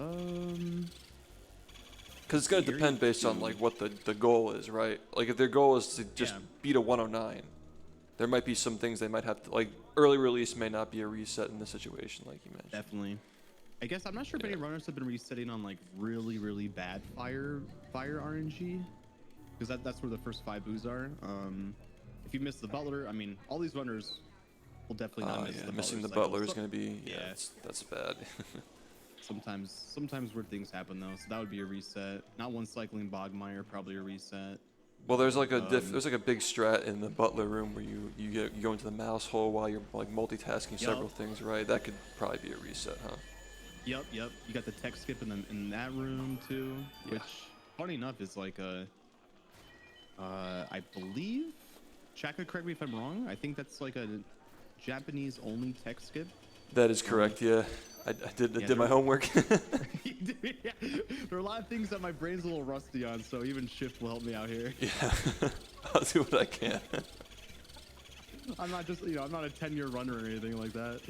Because it's going to depend based on like what the goal is, right? Like if their goal is to just beat a 109, there might be some things they might have to like. Early release may not be a reset in this situation, like you mentioned. Definitely. I guess I'm not sure if any runners have been resetting on like really bad fire RNG, because that's where the first 5 boos are. If you miss the butler, I mean, all these runners we'll definitely not miss yeah, the missing the cycle. butler is So- going to be, yeah. that's bad. Sometimes weird things happen though, so that would be a reset. Not one cycling Bogmire, probably a reset. Well, there's like a there's like a big strat in the butler room where you go into the mouse hole while you're like multitasking several things, right? That could probably be a reset, huh? Yep. You got the tech skip in that room too, which funny enough is like a I believe, Chaka, correct me if I'm wrong, I think that's like a Japanese only tech skip. That is correct. Yeah, I did my homework. Yeah. There are a lot of things that my brain's a little rusty on, so even Shift will help me out here. Yeah, I'll do what I can. I'm not just, I'm not a 10-year runner or anything like that.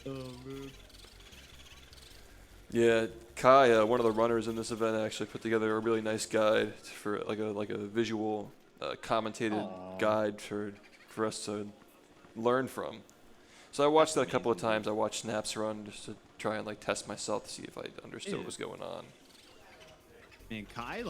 Oh, man. Yeah, Kai, one of the runners in this event, actually put together a really nice guide for like a visual commentated guide for us to learn from. So I watched that a couple of times. I watched Snaps run just to try and like test myself to see if I understood what was going on. Man, Kai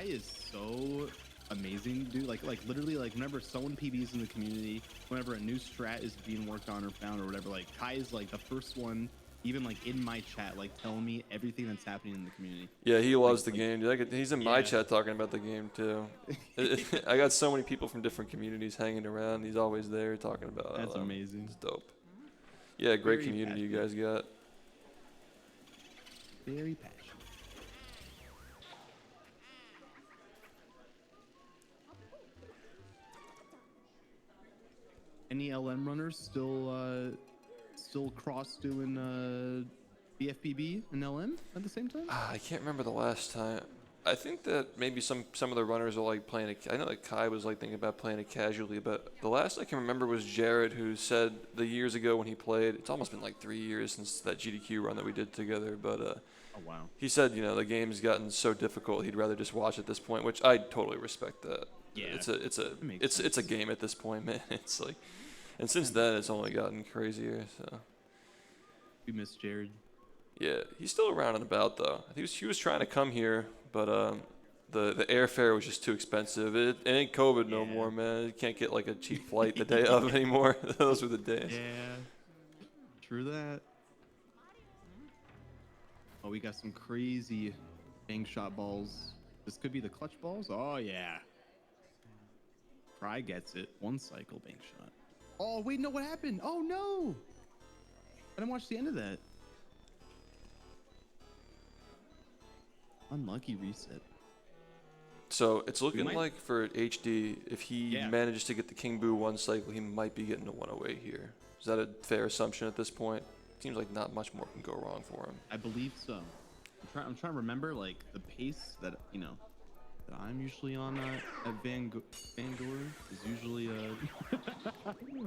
is so amazing, dude. Like literally, like whenever someone PBs in the community, whenever a new strat is being worked on or found or whatever, like Kai is like the first one, even like in my chat, like telling me everything that's happening in the community. Yeah, he loves the game. Dude. He's in my chat talking about the game too. I got so many people from different communities hanging around. He's always there talking about it. That's amazing. It's dope. Yeah, great Very community you passionate. guys got. Very passionate. Any LM runners still cross doing BFBB and LM at the same time? I can't remember the last time. I think that maybe some of the runners are like playing it. I know that Kai was like thinking about playing it casually, but the last I can remember was Jared, who said the years ago when he played. It's almost been like 3 years since that GDQ run that we did together, but Oh wow. he said the game's gotten so difficult he'd rather just watch at this point, which I totally respect that. Yeah, It's a game at this point, man. It's like, and since then it's only gotten crazier. So We miss Jared. yeah, he's still around and about though. I think he was trying to come here, but the airfare was just too expensive. It ain't COVID no more, man. You can't get like a cheap flight the day of anymore. Those were the days. Yeah. True that. Oh, we got some crazy bang shot balls. This could be the clutch balls. Oh yeah. Fry gets it. One cycle bang shot. Oh wait, no, what happened? Oh no! I didn't watch the end of that. Unlucky reset. So it's looking might- like for HD, if he manages to get the King Boo one cycle, he might be getting a 108 here. Is that a fair assumption at this point? Seems like not much more can go wrong for him. I believe so. I'm trying to remember like the pace that that I'm usually on at Vanguard is usually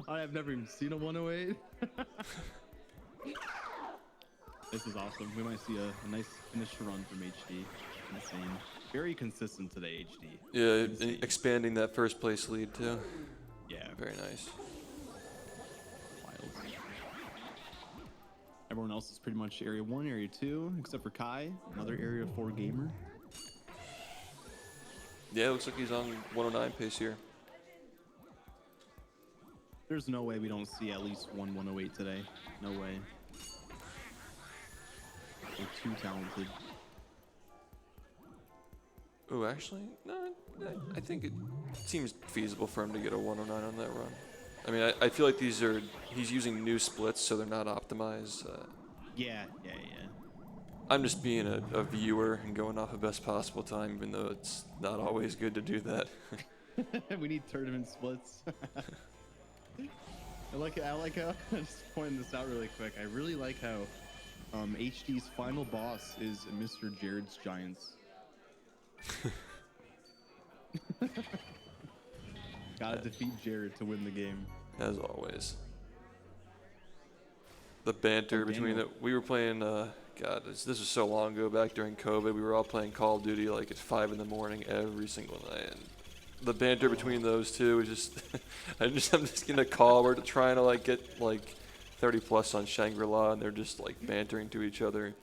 I have never even seen a 108. This is awesome. We might see a nice finish run from HD. Insane. Very consistent today, HD. Yeah, Insane. expanding that first place lead too. Yeah. Very nice. Wild. Everyone else is pretty much area 1, area 2, except for Kai, another area 4 gamer. Yeah, it looks like he's on 109 pace here. There's no way we don't see at least one 108 today. No way. We're too talented. Ooh, actually, no, I think it seems feasible for him to get a 109 on that run. I mean, I feel like he's using new splits, so they're not optimized. Yeah. I'm just being a viewer and going off of best possible time, even though it's not always good to do that. We need tournament splits. I like how just pointing this out really quick. I really like how HD's final boss is Mr. Jared's Giants. Gotta defeat Jared to win the game. As always. The banter between we were playing, God, this was so long ago, back during COVID. We were all playing Call of Duty like at 5 in the morning every single night. And the banter between those two is just, I'm just getting a call. We're trying to like get like 30 plus on Shangri-La, and they're just like bantering to each other.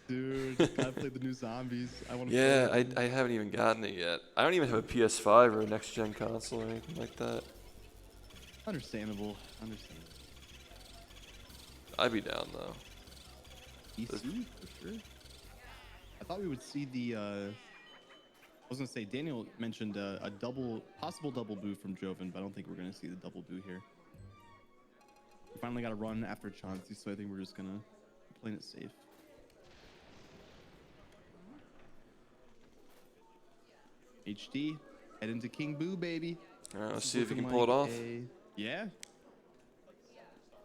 Dude, gotta play the new zombies. I want to. Yeah, I haven't even gotten it yet. I don't even have a PS5 or a next gen console or anything like that. Understandable. Understandable. I'd be down though. PC for sure. I thought we would see the. I was gonna say Daniel mentioned a possible double boo from Joven, but I don't think we're gonna see the double boo here. We finally got a run after Chauncey, so I think we're just gonna play it safe. HD, head into King Boo, baby. All right, let's This is see if you can looking pull it like off. Yeah,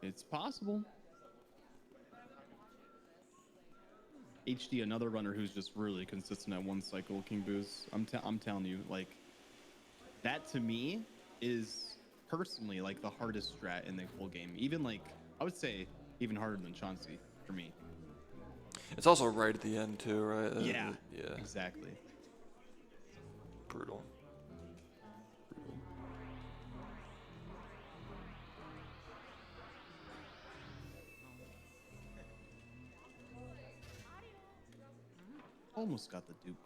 it's possible. HD, another runner who's just really consistent at one cycle. King Boo's, I'm telling you, like that to me is personally like the hardest strat in the whole game. Even like I would say even harder than Chauncey for me. It's also right at the end too, right? Yeah, Yeah. exactly. Brutal. Almost got the dupe.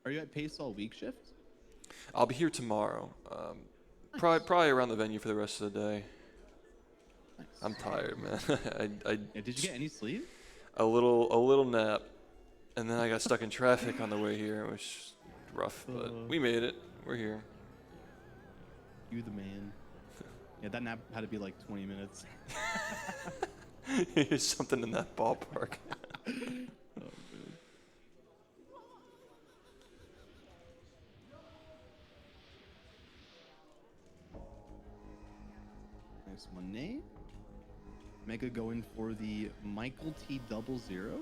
Are you at pace all week shift? I'll be here tomorrow. Probably around the venue for the rest of the day. Nice. I'm tired, man. I Yeah, did you get any sleep? a little nap, and then I got stuck in traffic on the way here, which was rough, but we made it. We're here. You the man. Yeah, that nap had to be like 20 minutes. There's something in that ballpark. Oh, man. Nice one, Nate. Mega going for the Michael T 00.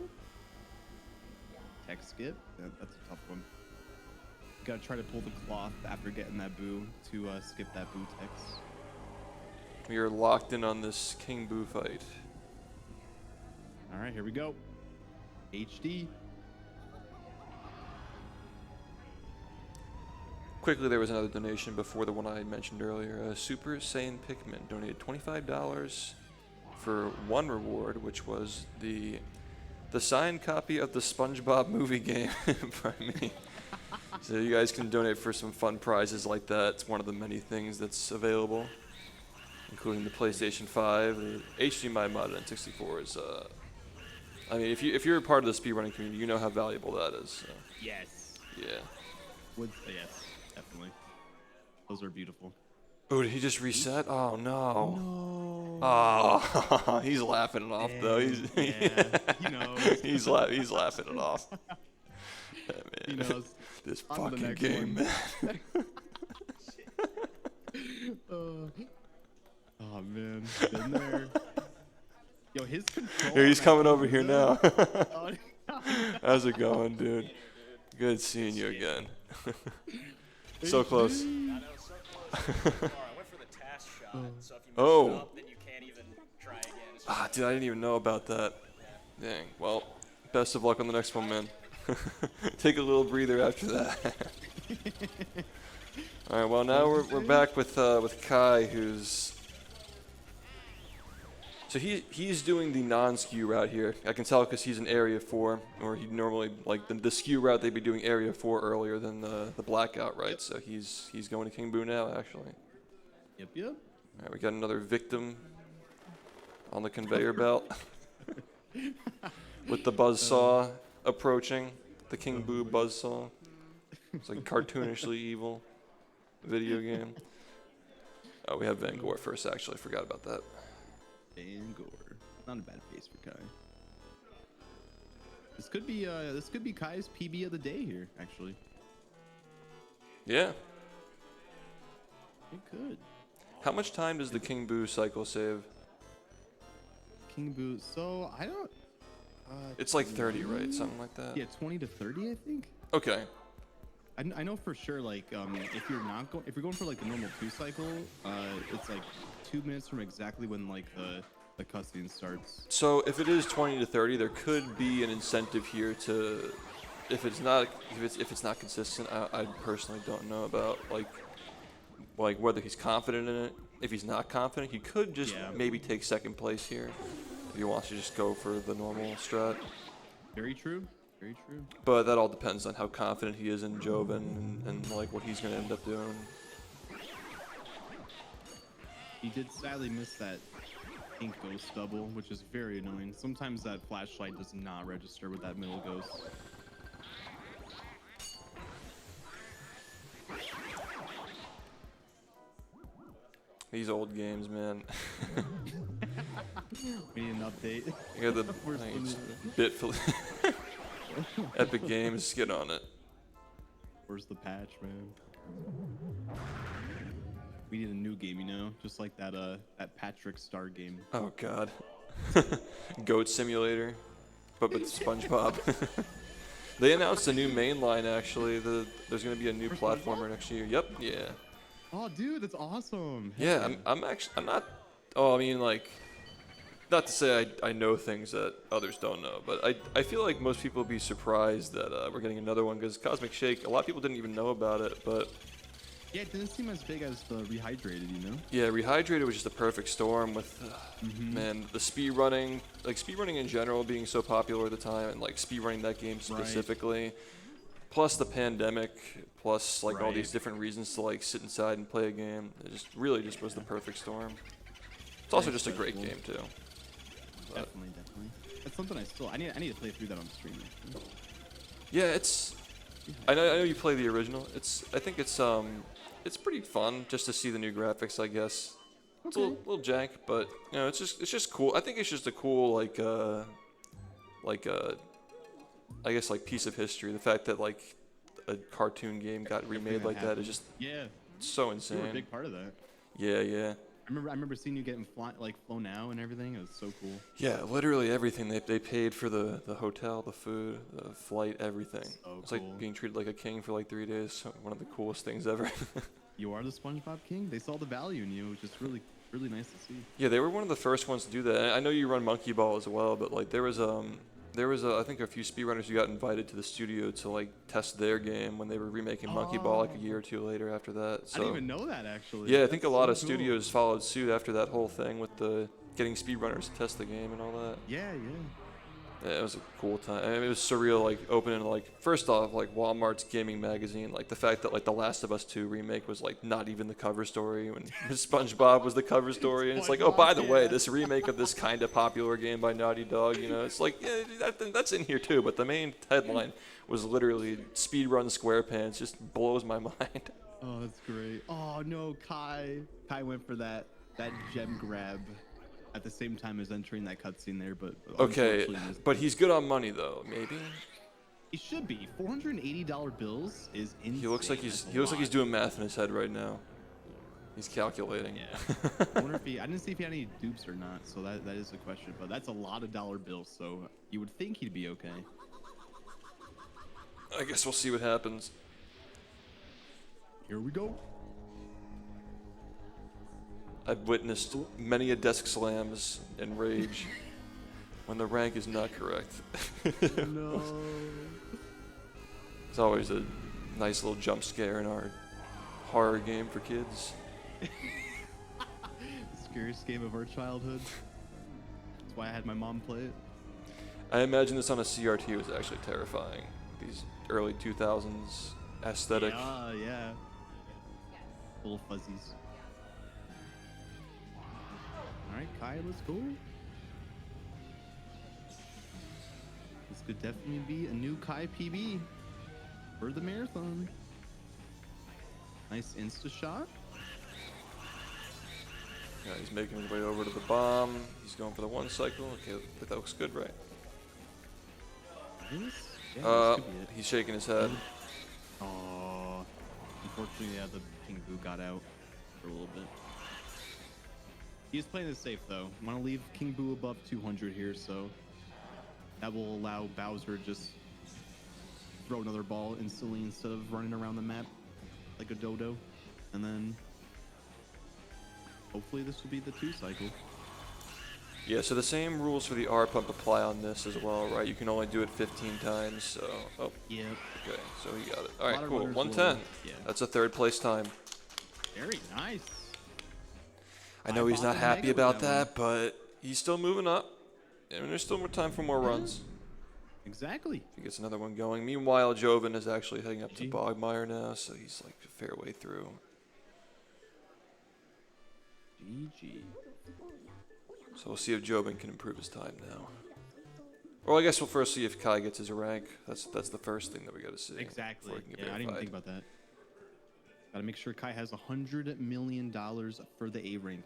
Tech skip. That's a tough one. Gotta try to pull the cloth after getting that boo to skip that boo text. We are locked in on this King Boo fight. All right, here we go. HD. Quickly, there was another donation before the one I mentioned earlier. Super Saiyan Pikmin donated $25 for one reward, which was the signed copy of the SpongeBob movie game by me. So you guys can donate for some fun prizes like that. It's one of the many things that's available, including the PlayStation 5, the HDMI mod, and 64 is. I mean, if you're a part of the speedrunning community, you know how valuable that is. So. Yes. Yeah. Yes, definitely. Those are beautiful. Oh, did he just reset? Oh no. No. Oh, he's laughing it off though. He's Yeah, he knows. he's laughing it off. Yeah, He man. knows. This On to the fucking next game, one. man. Oh man, been there. Yo, his control. Here, he's on that coming over button here is now. Oh, How's it going, dude? Good seeing you again. So close. I went for the task shot, so if you mess Oh. it up, then you can't even try again. It's Ah, dude, I didn't even know about that. Dang. Well, best of luck on the next one, man. Take a little breather after that. All right. Well, now we're back with Kai, who's. So he's doing the non-skew route here. I can tell because he's in area 4, or he normally like the skew route they'd be doing area 4 earlier than the blackout, right? So he's going to King Boo now, actually. Yep. All right, we got another victim on the conveyor belt with the buzzsaw approaching, the King Boo buzzsaw. It's like cartoonishly evil video game. Oh, we have Van Gore first, actually. I forgot about that. And Gore. Not a bad pace for Kai. This could be Kai's PB of the day here, actually. Yeah. It could. How much time does the King Boo cycle save? King Boo. So I don't. It's like 30, right? Something like that? Yeah, 20 to 30, I think. Okay. I know for sure. Like, if you're going for like the normal 2 cycle, it's like 2 minutes from exactly when like the cutscene starts. So if it is 20 to 30, there could be an incentive here to, if it's not consistent. I personally don't know about like whether he's confident in it. If he's not confident, he could just maybe take second place here if he wants to just go for the normal strat. Very true. Very true. But that all depends on how confident he is in Joven and like what he's gonna end up doing. He did sadly miss that pink ghost double, which is very annoying. Sometimes that flashlight does not register with that middle ghost. These old games, man. We need an update. You got the Where's I think the it's new- bit Epic Games, get on it. Where's the patch, man? We need a new game, you know, just like that Patrick Star game. Oh god. Goat Simulator, but with SpongeBob. They announced a new main line actually. There's gonna be a new platformer next year. Yep. Yeah. Oh, dude, that's awesome. Heck Yeah. I'm not. Oh, I mean like. Not to say I know things that others don't know, but I feel like most people would be surprised that we're getting another one because Cosmic Shake, a lot of people didn't even know about it, but Yeah, it didn't seem as big as the Rehydrated, you know? yeah, Rehydrated was just a perfect storm with, man, the speedrunning, like speedrunning in general being so popular at the time and like speedrunning that game specifically, plus the pandemic, plus like all these different reasons to like sit inside and play a game. It just really just was the perfect storm. It's also just a great game too. Definitely. That's something I need to play through that on stream. Actually. Yeah, it's. I know you play the original. I think it's pretty fun just to see the new graphics. I guess it's a little jank, but you know, it's just cool. I think it's just a cool I guess like piece of history. The fact that like a cartoon game got remade like that is just so insane. You were a big part of that. Yeah. I remember seeing you getting flown out and everything. It was so cool. Yeah, literally everything. They paid for the hotel, the food, the flight, everything. So It's cool. like being treated like a king for like 3 days. One of the coolest things ever. You are the SpongeBob King. They saw the value in you, which is really nice to see. Yeah, they were one of the first ones to do that. I know you run Monkey Ball as well, but like there was I think a few speedrunners who got invited to the studio to like test their game when they were remaking Monkey Ball like a year or two later after that. So I didn't even know that actually. yeah, I think a That's lot so of cool. studios followed suit after that whole thing with the getting speedrunners to test the game and all that. Yeah. Yeah, it was a cool time. I mean, it was surreal, like opening like first off like Walmart's gaming magazine, like the fact that like The Last of Us 2 remake was like not even the cover story when SpongeBob was the cover story, and it's like, oh, by the way, this remake of this kind of popular game by Naughty Dog, you know, it's like yeah, that's in here too, but the main headline was literally Speedrun SquarePants. Just blows my mind. Oh, that's great. Oh no, Kai went for that gem grab at the same time as entering that cutscene there, but Okay, unfortunately missed but it. he's good on money though, maybe. He should be. $480 bills is insane. He looks like he's doing math in his head right now. He's calculating. Yeah. I wonder if I didn't see if he had any dupes or not, so that is a question. But that's a lot of dollar bills, so you would think he'd be okay. I guess we'll see what happens. Here we go. I've witnessed many a desk slams and rage when the rank is not correct. No. It's always a nice little jump scare in our horror game for kids. Scariest game of our childhood. That's why I had my mom play it. I imagine this on a CRT was actually terrifying. These early 2000s aesthetic. Yeah. Little fuzzies. Alright, Kai, let's go. This could definitely be a new Kai PB for the marathon. Nice insta shot. Yeah, he's making his way over to the bomb. He's going for the one cycle. Okay, that looks good, right? Nice. Yeah, this could be it. He's shaking his head. Oh, unfortunately, yeah, the King Boo got out for a little bit. He's playing it safe though. I'm gonna leave King Boo above 200 here, so that will allow Bowser just throw another ball instantly instead of running around the map like a dodo. And then hopefully this will be the 2 cycle. Yeah, so the same rules for the R pump apply on this as well, right? You can only do it 15 times, so... Oh, Yeah. okay, so he got it. All right, lot of cool. runners 110. will- yeah. That's a 3rd place time. Very nice. I know I he's not bobbed and happy haggled about with that that, but he's still moving up. And there's still more time for more runs. Exactly. If he gets another one going. Meanwhile, Joven is actually heading up to GG. Bogmire now, so he's like a fair way through. GG. So we'll see if Jobin can improve his time now. Or I guess we'll first see if Kai gets his rank. That's the first thing that we got to see. Exactly. before he can get Yeah, I didn't even verified. think about that. Gotta make sure Kai has $100 million for the A rank.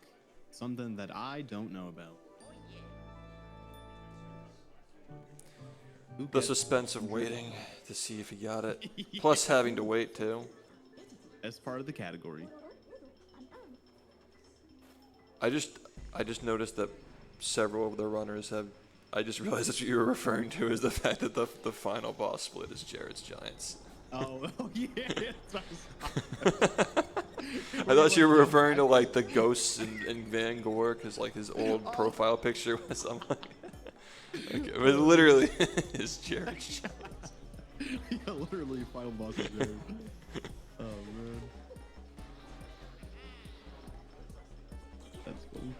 Something that I don't know about. Who The gets suspense of waiting to see if he got it. Plus having to wait too. as part of the category? I just noticed that several of the runners have. I just realized that's what you were referring to is the fact that the final boss split is Jared's Giants. Oh yeah. That's what I was- I thought you were referring to like the ghosts in Van Gogh because like his old profile picture was. I'm like, okay, but literally is Jared's Giants. Yeah, literally final boss of Jared. Oh man. That's funny.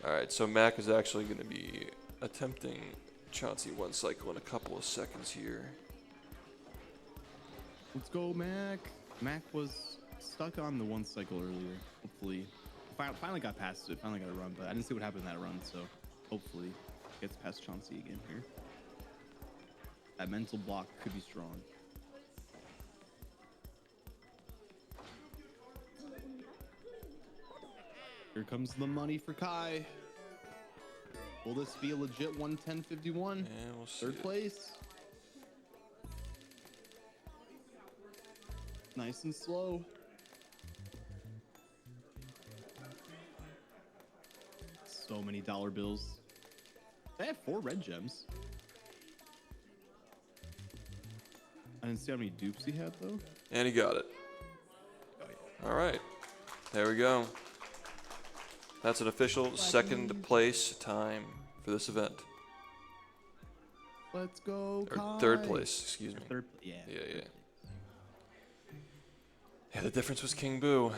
All right, so Mac is actually going to be attempting Chauncey one cycle in a couple of seconds here. Let's go, Mac. Mac was stuck on the one cycle earlier. Hopefully, finally got past it. Finally got a run, but I didn't see what happened in that run. So hopefully, gets past Chauncey again here. That mental block could be strong. Here comes the money for Kai. Will this be a legit 110.51? And we'll see. Third place. Nice and slow. So many dollar bills. They have 4 red gems. I didn't see how many dupes he had though. And he got it. All right, there we go. That's an official second place time for this event. Let's go, Or Kai. third place, excuse me. Third, yeah. Yeah. Yeah, the difference was King Boo.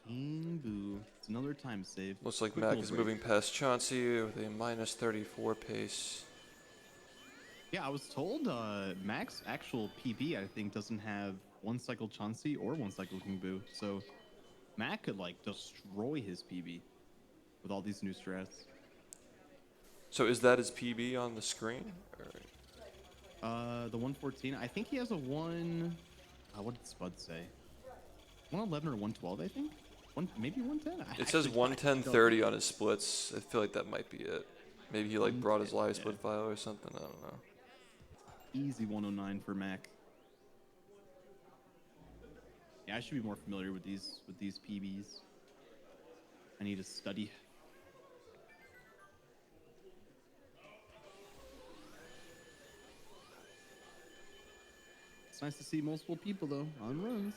King Boo. It's another time save. Looks like Quick Mac little is break. moving past Chauncey with a minus 34 pace. Yeah, I was told Mac's actual PB, I think, doesn't have one cycle Chauncey or one cycle King Boo. So Mac could, like, destroy his PB with all these new strats. So is that his PB on the screen? Or? The 114, I think he has a one... what did Spud say? 111 or 112, I think? Maybe 110? It says 110.30 on his splits. I feel like that might be it. Maybe he like brought his live split file or something. I don't know. Easy 109 for Mac. Yeah, I should be more familiar with these PBs. I need to study. It's nice to see multiple people though on runs.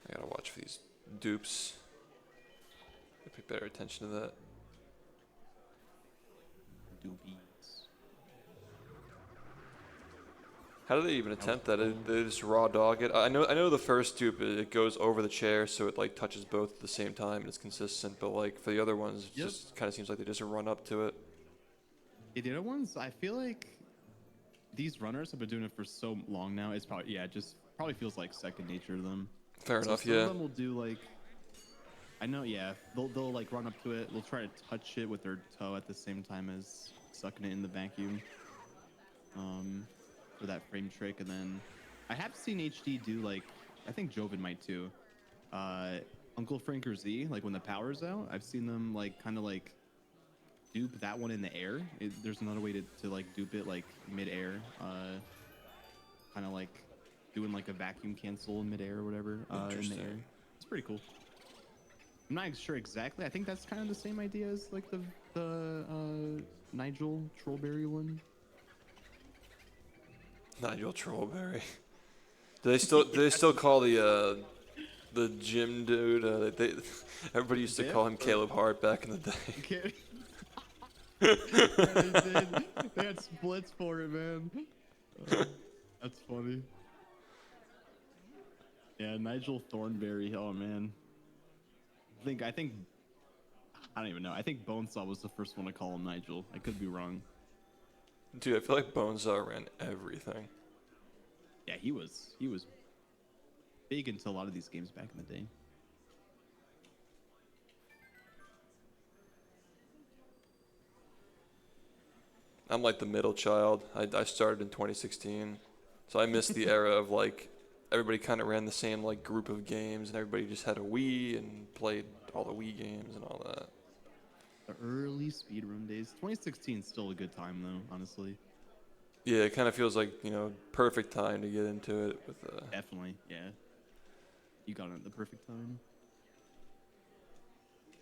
I gotta watch for these dupes. Pay better attention to that. Doobies. How do they even attempt that? They just raw dog it. I know the first dupe it goes over the chair, so it like touches both at the same time and it's consistent. But like for the other ones, it just kind of seems like they just run up to it. Yeah, the other ones, I feel like these runners have been doing it for so long now. It's probably just probably feels like second nature to them. Fair enough, some yeah. of them will do like, I know, yeah, they'll like run up to it. They'll try to touch it with their toe at the same time as sucking it in the vacuum. For that frame trick, and then I have seen HD do like, I think Joven might too. Uncle Frank or Z, like when the power's out, I've seen them like kind of like dupe that one in the air. There's another way to like dupe it like mid-air, kind of like doing like a vacuum cancel in mid-air or whatever in the Interesting. air. It's pretty cool. I'm not sure exactly. I think that's kind of the same idea as like the Nigel Trollberry one. Nigel Trollberry. Do they still call the gym dude? Everybody used to call him Caleb Hart back in the day. Okay. Yeah, they did. They had splits for it, man. That's funny. Yeah, Nigel Thornberry. Oh man. I think I don't even know. I think Bonesaw was the first one to call him Nigel. I could be wrong. Dude, I feel like Bonesaw ran everything. Yeah, he was big into a lot of these games back in the day. I'm like the middle child. I started in 2016, so I missed the era of like everybody kind of ran the same like group of games, and everybody just had a Wii and played all the Wii games and all that. The early speedrun days. 2016 is still a good time though, honestly. Yeah, it kind of feels like, you know, perfect time to get into it with Definitely, yeah. You got it at the perfect time.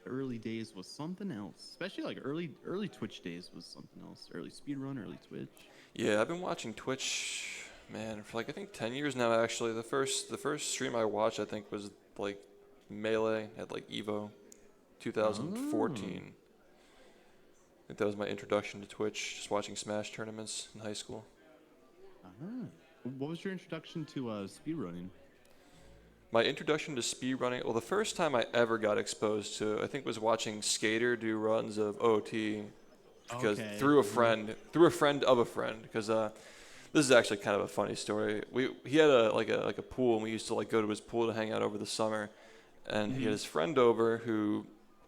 The early days was something else. Especially like early Twitch days was something else. Early speedrun, early Twitch. Yeah, I've been watching Twitch, man, for like I think 10 years now actually. The first stream I watched I think was like Melee at like Evo 2014. I think that was my introduction to Twitch, just watching Smash tournaments in high school. What was your introduction to speedrunning? My introduction to speedrunning, well, the first time I ever got exposed to it, I think was watching Skater do runs of OT because Okay. through a friend of a friend, because this is actually kind of a funny story. He had a pool, and we used to like go to his pool to hang out over the summer, and he had his friend over who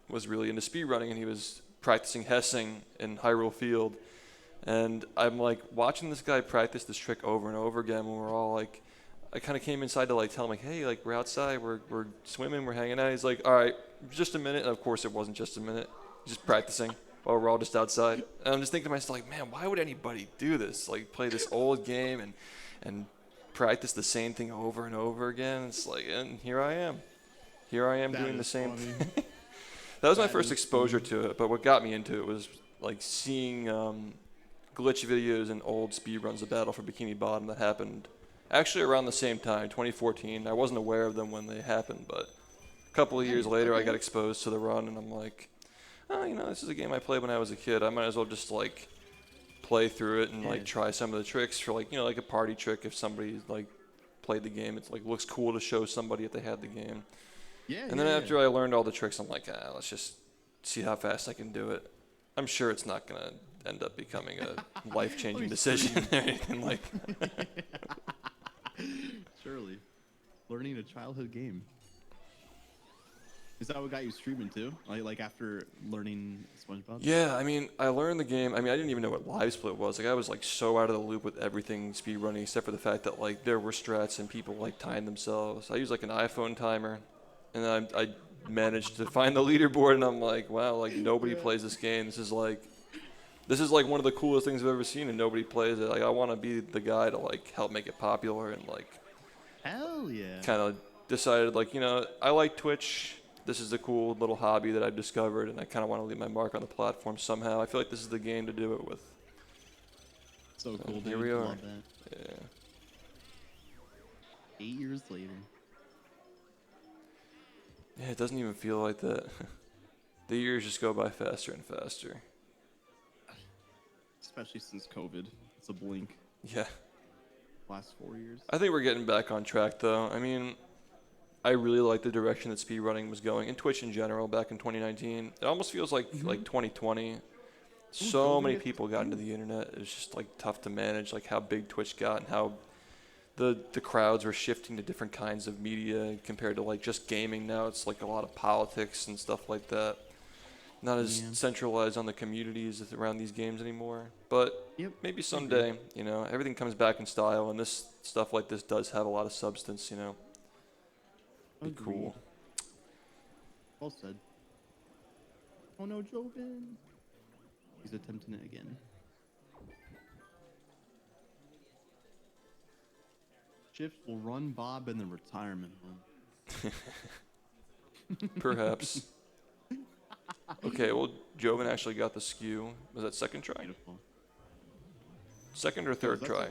was really into speedrunning, and he was practicing Hessing in Hyrule Field, and I'm like watching this guy practice this trick over and over again when we're all like, I kind of came inside to like tell him like, hey, like we're outside, we're swimming, we're hanging out. He's like, all right, just a minute. And of course it wasn't just a minute, just practicing while we're all just outside. And I'm just thinking to myself like, man, why would anybody do this? Like play this old game and practice the same thing over and over again. It's like, and here I am That doing the is same funny. thing. That was my That first is exposure to it. But what got me into it was like seeing glitch videos and old speedruns of Battle for Bikini Bottom that happened actually around the same time, 2014. I wasn't aware of them when they happened, but a couple of years later I got exposed to the run, and I'm like, oh, you know, this is a game I played when I was a kid. I might as well just like play through it and like try some of the tricks for like, you know, like a party trick. If somebody like played the game, it's like looks cool to show somebody if they had the game. Yeah. And then after I learned all the tricks, I'm like, let's just see how fast I can do it. I'm sure it's not gonna end up becoming a life-changing decision or anything like that. Surely. Learning a childhood game. Is that what got you streaming too? Like after learning SpongeBob? Yeah, I mean, I learned the game. I mean, I didn't even know what live split was. Like, I was like so out of the loop with everything speedrunning, except for the fact that like there were strats and people like timed themselves. I used like an iPhone timer, and then I managed to find the leaderboard, and I'm like, wow, like nobody plays this game. This is like one of the coolest things I've ever seen, and nobody plays it. Like, I want to be the guy to like help make it popular, and like Hell yeah. kind of decided like, you know, I like Twitch. This is a cool little hobby that I've discovered, and I kind of want to leave my mark on the platform somehow. I feel like this is the game to do it with. So cool, here dude. we are. Love that. Yeah. 8 years later. Yeah, it doesn't even feel like that. The years just go by faster and faster. Especially since COVID. It's a blink. Yeah. Last 4 years. I think we're getting back on track, though. I mean, I really like the direction that speedrunning was going, and Twitch in general back in 2019. It almost feels like 2020. So many people got into the internet. It was just like tough to manage, like how big Twitch got and how the crowds were shifting to different kinds of media compared to like just gaming. Now it's like a lot of politics and stuff like that. Not as centralized on the communities around these games anymore. But maybe someday, you know, everything comes back in style, and this stuff like this does have a lot of substance, you know. Be cool. Well said. Oh no, Joven. He's attempting it again. Shift will run Bob in the retirement home. Perhaps. Okay, well, Joven actually got the skew. Was that second try? Beautiful. Second or third that's try?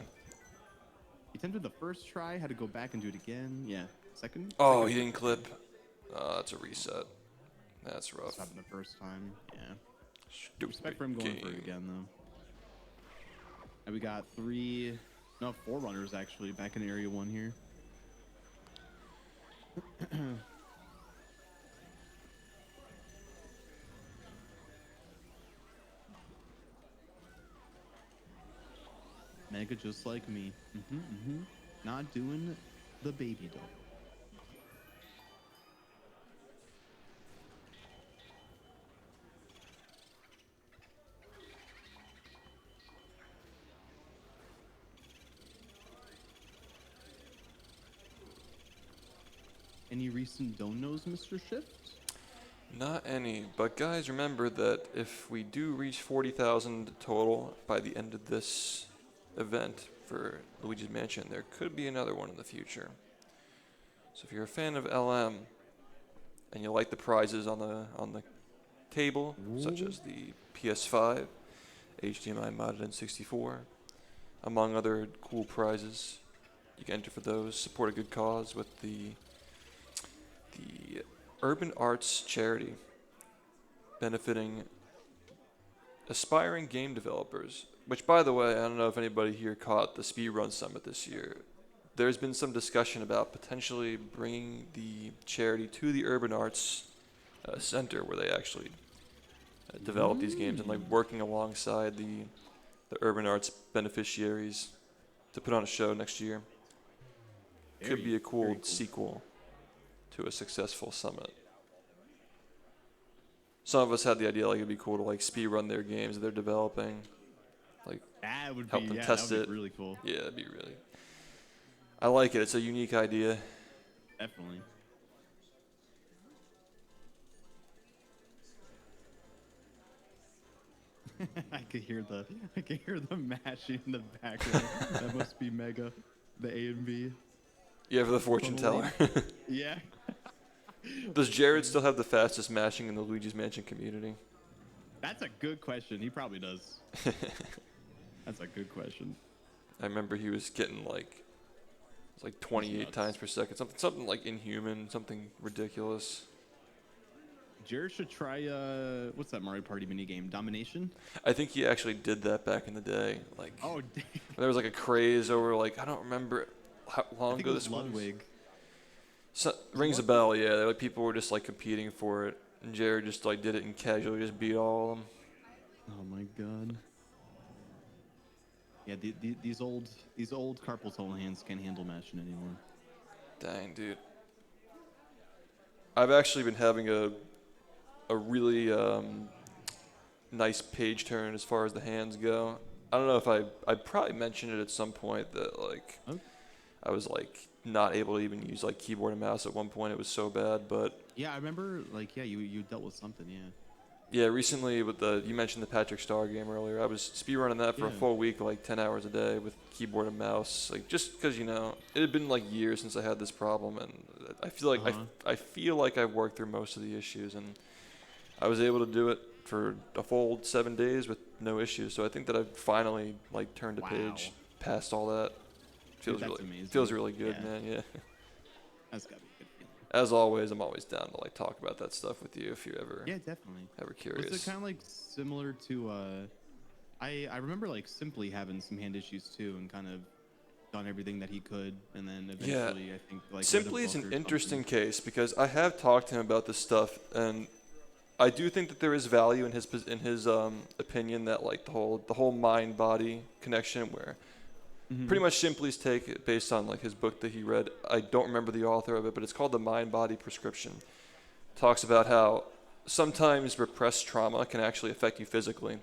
He attempted the first try, had to go back and do it again. Yeah, second. Oh, second. he didn't clip. That's a reset. That's rough. This happened the first time. Yeah. Stupid Respect for him going for it again, though. And we got four runners actually back in Area 1 here. Mega just like me. not doing the baby doll. Any recent donos, Mr. Shift? Not any, but guys, remember that if we do reach 40,000 total by the end of this event for Luigi's Mansion, there could be another one in the future. So if you're a fan of LM and you like the prizes on the table, such as the PS5, HDMI modded N64, among other cool prizes, you can enter for those. Support a good cause with the Urban Arts charity, benefiting aspiring game developers. Which, by the way, I don't know if anybody here caught the Speedrun Summit this year. There's been some discussion about potentially bringing the charity to the Urban Arts Center, where they actually develop these games, and like working alongside the Urban Arts beneficiaries to put on a show next year. Could be a cool sequel to a successful summit. Some of us had the idea like it'd be cool to like speedrun their games that they're developing, like That would help be them yeah, test that would it. be really cool. Yeah, it'd be really. I like it. It's a unique idea. Definitely. I could hear the mashing in the background. That must be mega. The A and B. Yeah, for the fortune teller. Yeah. Does Jared still have the fastest mashing in the Luigi's Mansion community? That's a good question. He probably does. That's a good question. I remember he was getting like, it's like 28 times per second, something like inhuman, something ridiculous. Jared should try what's that Mario Party mini game? Domination? I think he actually did that back in the day. Like, Oh, dang. there was like a craze over like, I don't remember how I long think ago it was this was. Ludwig. So, rings a bell, yeah. Like people were just like competing for it, and Jared just like did it and casually just beat all of them. Oh my god. Yeah, these old carpal tunnel hands can't handle mashing anymore. Dang, dude. I've actually been having a really nice page turn as far as the hands go. I don't know if I probably mentioned it at some point that like I was like not able to even use like keyboard and mouse at one point. It was so bad, but Yeah, I remember like you dealt with something, yeah. yeah, recently with you mentioned the Patrick Star game earlier. I was speedrunning that for a Yeah. full week, like 10 hours a day with keyboard and mouse, like just because it had been like years since I had this problem, and I feel like I feel like I've worked through most of the issues, and I was able to do it for a full 7 days with no issues. So I think that I've finally like turned a page past all that. Feels Dude, that's really amazing. feels really good, Yeah. man. Yeah. That's gotta be a good feeling. As always, I'm always down to like talk about that stuff with you if you're ever Yeah, definitely. curious. Was it kind of like similar to I remember like Simply having some hand issues too, and kind of done everything that he could, and then eventually I think like Simply is an interesting case because I have talked to him about this stuff, and I do think that there is value in his opinion that like the whole mind body connection, where pretty much Simply's take it based on like his book that he read. I don't remember the author of it, but it's called The Mind Body Prescription. Talks about how sometimes repressed trauma can actually affect you physically.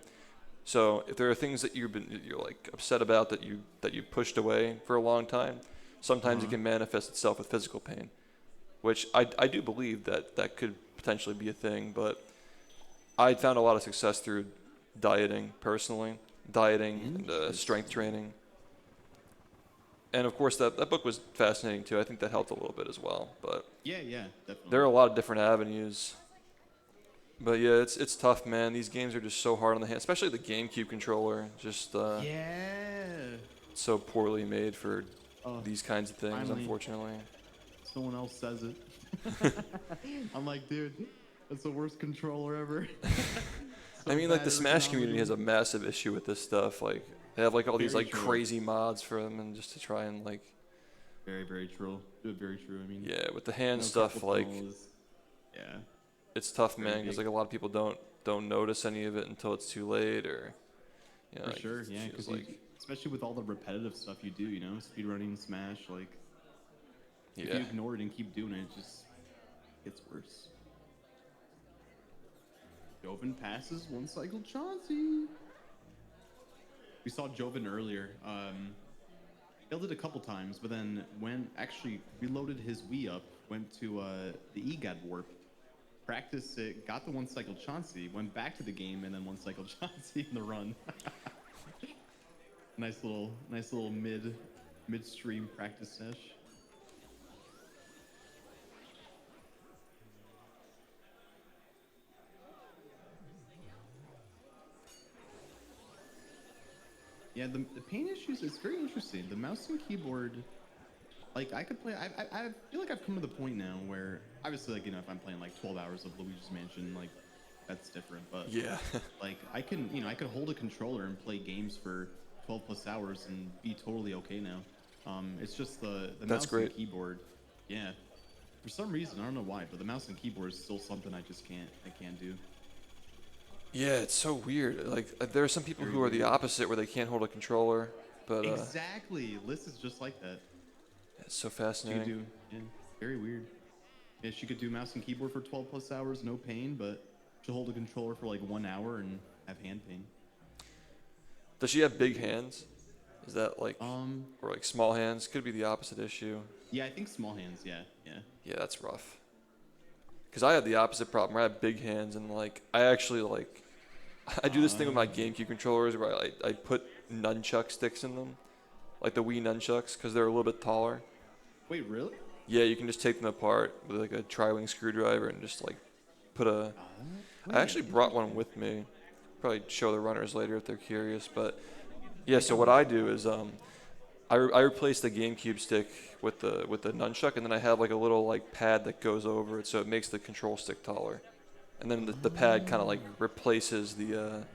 So if there are things that you're like upset about that you pushed away for a long time, sometimes it can manifest itself with physical pain, which I do believe that could potentially be a thing. But I found a lot of success through dieting personally, and strength training. And of course, that book was fascinating too. I think that helped a little bit as well. But Yeah, definitely. there are a lot of different avenues. But yeah, it's tough, man. These games are just so hard on the hand, especially the GameCube controller. Just so poorly made for these kinds of things, finally. unfortunately. Someone else says it. I'm like, dude, that's the worst controller ever. I mean, like the Smash community has a massive issue with this stuff. Like they have like all these Very like true. crazy mods for them, and just to try and like Very, very true. Very true. I mean, yeah, with the hand no stuff, carpal like tunnel is- yeah. it's tough, very man, because big. like a lot of people don't notice any of it until it's too late, or For like, sure, it yeah, feels because like especially with all the repetitive stuff you do, you know, speedrunning, Smash, like, if you Yeah. ignore it and keep doing it, it just gets worse. Joven passes one cycle Chauncey. We saw Joven earlier. Failed it a couple times, but then actually reloaded his Wii up, went to the EGAD warp, practiced it, got the one cycle Chauncey, went back to the game, and then one cycle Chauncey in the run. nice little midstream practice sesh. Yeah, the pain issues is very interesting. The mouse and keyboard, like I could play. I feel like I've come to the point now where obviously, like, you know, if I'm playing like 12 hours of Luigi's Mansion, like that's different. But Yeah. like I can, you know, I could hold a controller and play games for 12 plus hours and be totally okay now. It's just the That's mouse great. and keyboard. Yeah, for some reason I don't know why, but the mouse and keyboard is still something I just can't do. Yeah, it's so weird. Like, there are some people Very who are the weird. opposite, where they can't hold a controller, but Exactly, Liz is just like that. it's so She could fascinating. do, yeah, very weird. Yeah, she could do mouse and keyboard for 12 plus hours, no pain, but she'll hold a controller for like 1 hour and have hand pain. Does she have big hands? Is that like, Um, or like small hands? Could be the opposite issue. yeah, I think small hands, yeah. Yeah, that's rough. Because I had the opposite problem. I have big hands, and like I actually like I do this thing with my GameCube controllers where I put nunchuck sticks in them, like the Wii nunchucks, because they're a little bit taller. Wait, really? Yeah, you can just take them apart with like a tri-wing screwdriver and just like put a. I actually brought one with me. Probably show the runners later if they're curious, but yeah. So what I do is I replace the GameCube stick with the nunchuck, and then I have like a little like pad that goes over it, so it makes the control stick taller. And then the pad kind of like replaces the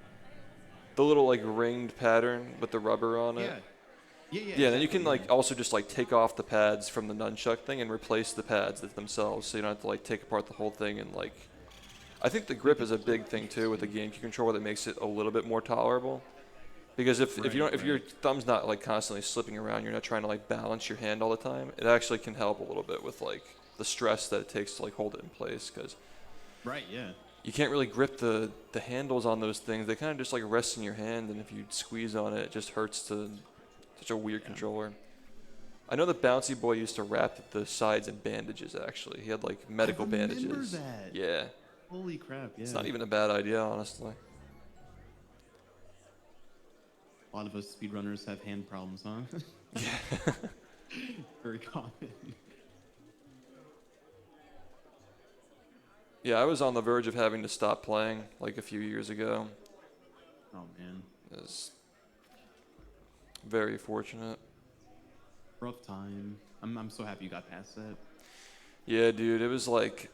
little like ringed pattern with the rubber on it. Yeah, and then you can like also just like take off the pads from the nunchuck thing and replace the pads themselves, so you don't have to like take apart the whole thing and like. I think the grip is a big thing too with the GameCube controller that makes it a little bit more tolerable. Because if you don't, if your thumb's not like constantly slipping around, you're not trying to like balance your hand all the time. It actually can help a little bit with like the stress that it takes to like hold it in place. Because you can't really grip the handles on those things. They kind of just like rest in your hand, and if you squeeze on it, it just hurts to such a weird controller. I know that Bouncy Boy used to wrap the sides in bandages. Actually, he had like medical bandages. That. Yeah. Holy crap! Yeah. It's not even a bad idea, honestly. A lot of us speedrunners have hand problems, huh? Yeah. Very common. Yeah, I was on the verge of having to stop playing like a few years ago. Oh man. It was very fortunate. Rough time. I'm so happy you got past that. Yeah, dude, it was like,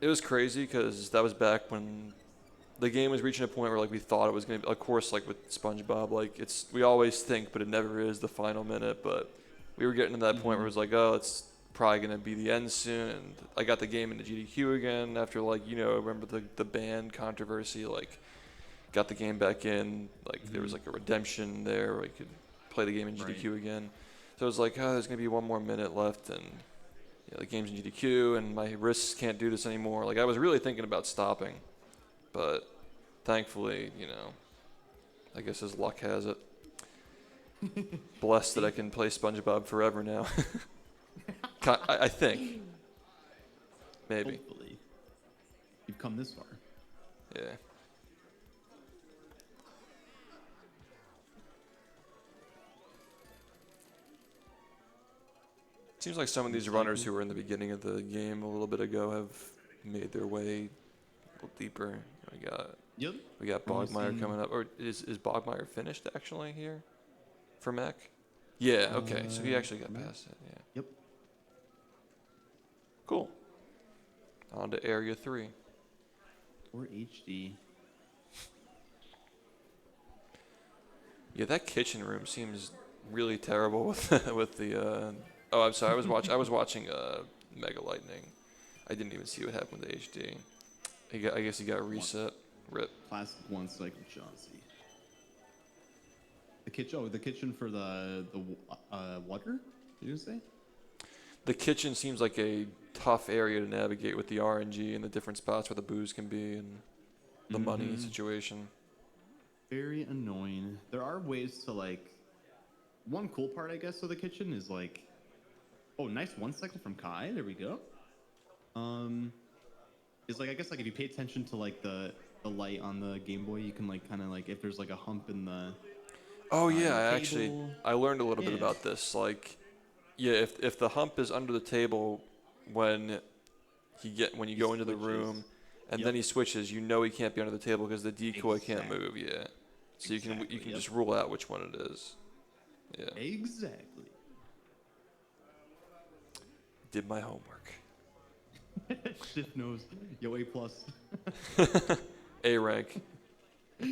it was crazy because that was back when the game was reaching a point where like we thought it was gonna be. Of course, like with SpongeBob, like we always think, but it never is the final minute. But we were getting to that point where it was like, oh, it's probably gonna be the end soon. And I got the game into GDQ again after like, you know, remember the ban controversy. Like, got the game back in. Like there was like a redemption there where I could play the game in GDQ again. So it was like, oh, there's gonna be one more minute left, and you know, the game's in GDQ, and my wrists can't do this anymore. Like I was really thinking about stopping, but thankfully, you know, I guess as luck has it, blessed that I can play SpongeBob forever now. I think. Maybe. Hopefully. You've come this far. Yeah. Seems like some of these runners who were in the beginning of the game a little bit ago have made their way a little deeper. We got Bogmeyer coming up. Or is Bogmeyer finished actually here for Mac? Yeah, okay. So he actually got past it, yeah. Yep. Cool. On to Area 3. Or HD. Yeah, that kitchen room seems really terrible with the oh, I'm sorry. I was watching Mega Lightning. I didn't even see what happened with the HD. I guess he got reset. Rip. Classic one cycle Chauncey. The kitchen. Oh, the kitchen for the water. Did you say? The kitchen seems like a tough area to navigate with the RNG and the different spots where the booze can be and the money situation. Very annoying. There are ways to like. One cool part, I guess, of the kitchen is like, oh, nice one cycle from Kai. There we go. Is like I guess like if you pay attention to like the light on the Game Boy, you can like kind of like if there's like a hump in the. Oh in yeah, the actually, table. I learned a little bit Yeah. about this. Like, yeah, if the hump is under the table when when you go into the switches. room, and Yep. then he switches, you know he can't be under the table because the decoy can't Exactly. move. Yeah, so you Exactly, can yep. just rule out which one it is. Yeah, Exactly. did my homework. Stiff nose. Yo, A plus. A rank. Yo,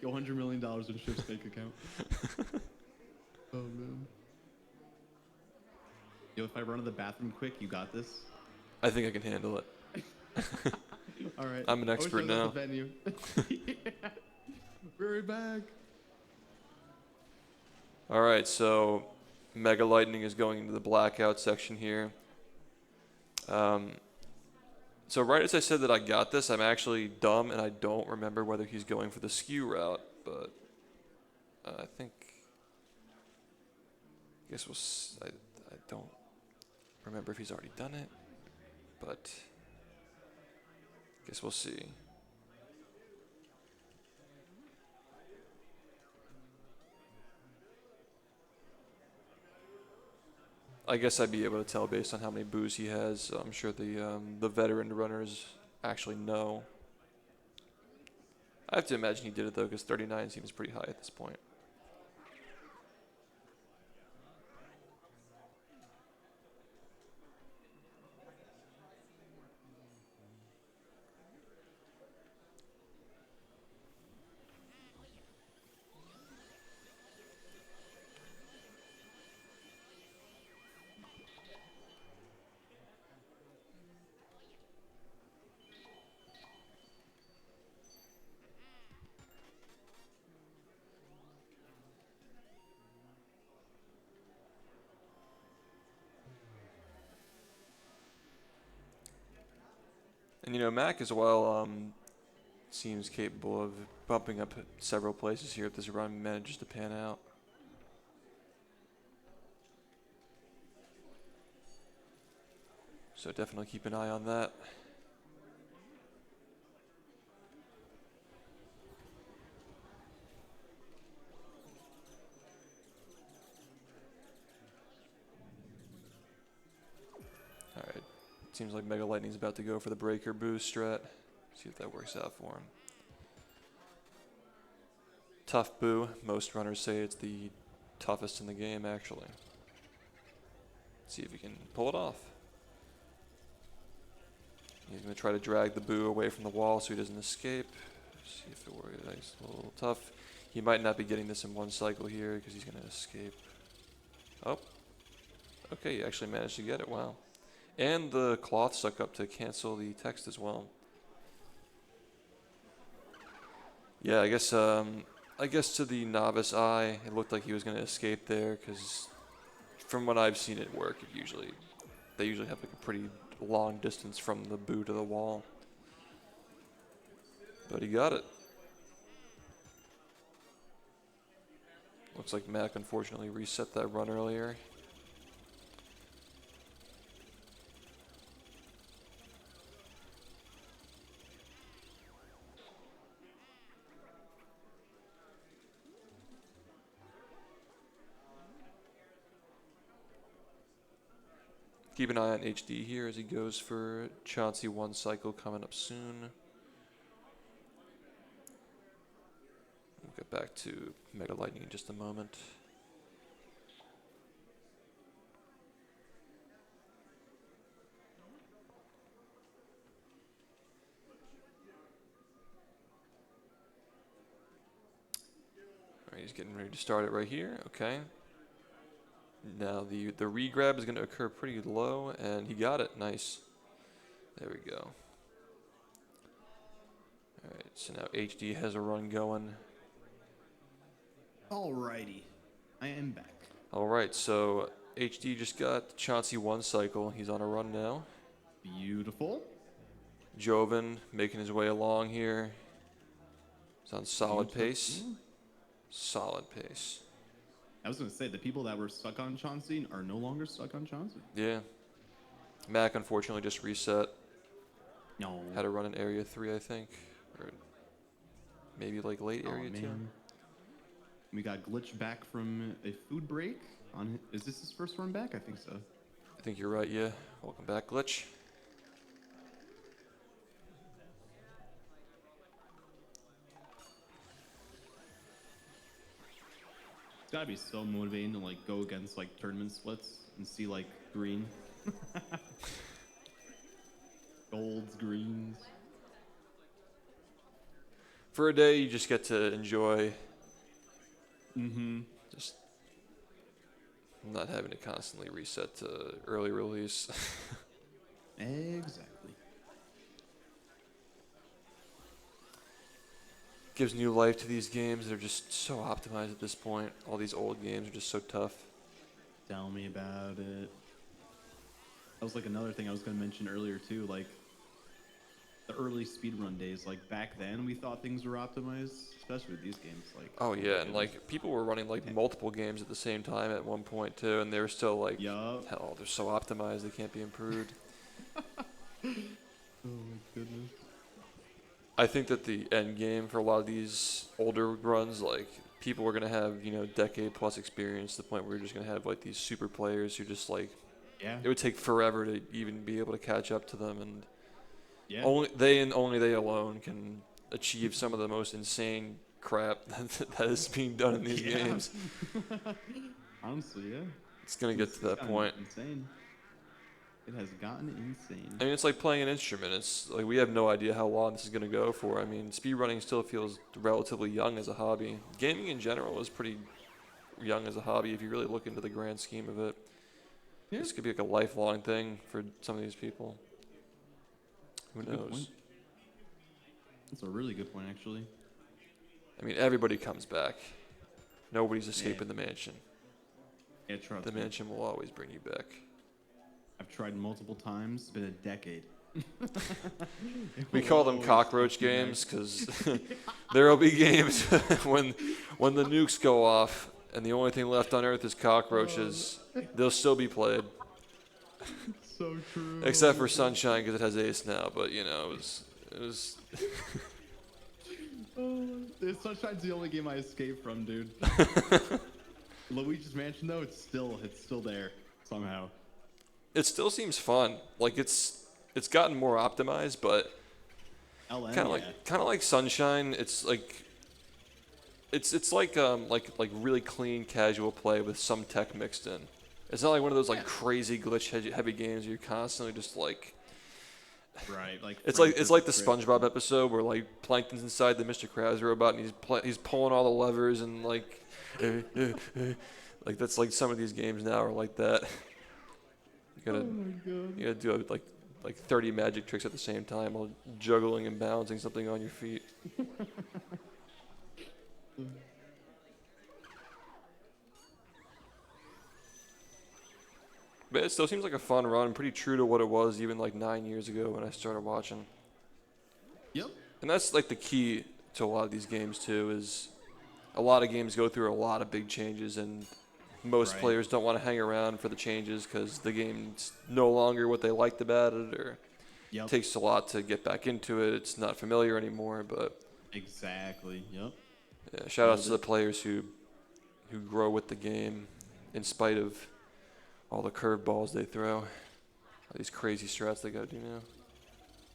$100 million in Shift's bank account. Oh man. Yo, if I run to the bathroom quick, you got this. I think I can handle it. All right. I'm an I wish expert I was at now. the venue. Yeah. We're back. All right, so Mega Lightning is going into the blackout section here. So right as I said that I got this, I'm actually dumb and I don't remember whether he's going for the skew route, but I think. I guess I don't remember if he's already done it, but I guess we'll see. I guess I'd be able to tell based on how many boos he has. I'm sure the veteran runners actually know. I have to imagine he did it though, because 39 seems pretty high at this point. And you know, Mac as well seems capable of bumping up several places here if this run manages to pan out. So definitely keep an eye on that. Alright, seems like Mega Lightning's about to go for the breaker boost strat. See if that works out for him. Tough boo. Most runners say it's the toughest in the game, actually. See if he can pull it off. He's going to try to drag the boo away from the wall so he doesn't escape. See if it works. Nice, a little tough. He might not be getting this in one cycle here because he's going to escape. Oh. Okay, he actually managed to get it. Wow. And the cloth stuck up to cancel the text as well. Yeah, I guess to the novice eye, it looked like he was going to escape there because from what I've seen it work, they usually have like a pretty long distance from the boo to the wall. But he got it. Looks like Mac unfortunately reset that run earlier. Keep an eye on HD here as he goes for Chauncey one cycle coming up soon. We'll get back to Mega Lightning in just a moment. Alright, he's getting ready to start it right here. Okay. Now the re-grab is going to occur pretty low, and he got it. Nice. There we go. Alright, so now HD has a run going. Alrighty, I am back. All right, so HD just got Chauncey 1 cycle. He's on a run now. Beautiful. Joven making his way along here. He's on solid pace. Beautiful. Solid pace. I was gonna say the people that were stuck on Chauncey are no longer stuck on Chauncey. Yeah. Mac unfortunately just reset. No. Had to run in area 3, I think. Or maybe like late Oh, area 2. man. We got Glitch back from a food break. Is this his first run back? I think so. I think you're right, yeah. Welcome back, Glitch. It's gotta be so motivating to like go against like tournament splits and see like green. Golds, greens. For a day, you just get to enjoy just not having to constantly reset to early release. Exactly. Gives new life to these games that are just so optimized at this point. All these old games are just so tough. Tell me about it. That was like another thing I was gonna mention earlier too, like the early speedrun days. Like back then we thought things were optimized, especially with these games. Like Oh yeah, and like people were running like multiple games at the same time at one point too, and they were still like, Yup. hell, they're so optimized they can't be improved. Oh my goodness. I think that the end game for a lot of these older runs, like people were gonna have, you know, decade plus experience to the point where you're just gonna have like these super players who just like Yeah. it would take forever to even be able to catch up to them, and Yeah. only they alone can achieve some of the most insane crap that is being done in these Yeah. games. Honestly, yeah. It's gonna get to that gotten point. Insane. It has gotten insane. I mean, it's like playing an instrument. It's like we have no idea how long this is going to go for. I mean, speedrunning still feels relatively young as a hobby. Gaming in general is pretty young as a hobby if you really look into the grand scheme of it. Yeah. This could be like a lifelong thing for some of these people. Who That's a good knows? point. That's a really good point, actually. I mean, everybody comes back. Nobody's escaping the mansion. Yeah, trust The me. mansion will always bring you back. I've tried multiple times. It's been a decade. We call them cockroach games because there will be games when the nukes go off and the only thing left on Earth is cockroaches. They'll still be played, So true. except for Sunshine because it has Ace now. But you know, it was. Sunshine's the only game I escaped from, dude. Luigi's Mansion, though, it's still there somehow. It still seems fun. Like it's gotten more optimized, but LN, kind of like Sunshine. It's like really clean casual play with some tech mixed in. It's not like one of those like crazy glitch heavy games where you're constantly just like. Right, like It's like the SpongeBob episode where like Plankton's inside the Mr. Krabs robot and he's pulling all the levers and like like that's like some of these games now are like that. You gotta do like 30 magic tricks at the same time while juggling and balancing something on your feet. But it still seems like a fun run, pretty true to what it was even like 9 years ago when I started watching. Yep. And that's like the key to a lot of these games too, is a lot of games go through a lot of big changes and most Right. players don't want to hang around for the changes because the game's no longer what they liked about it, or Yep. it takes a lot to get back into it. It's not familiar anymore, but Exactly. Yep. yeah, shout outs to the players who grow with the game in spite of all the curveballs they throw. All these crazy strats they gotta do now.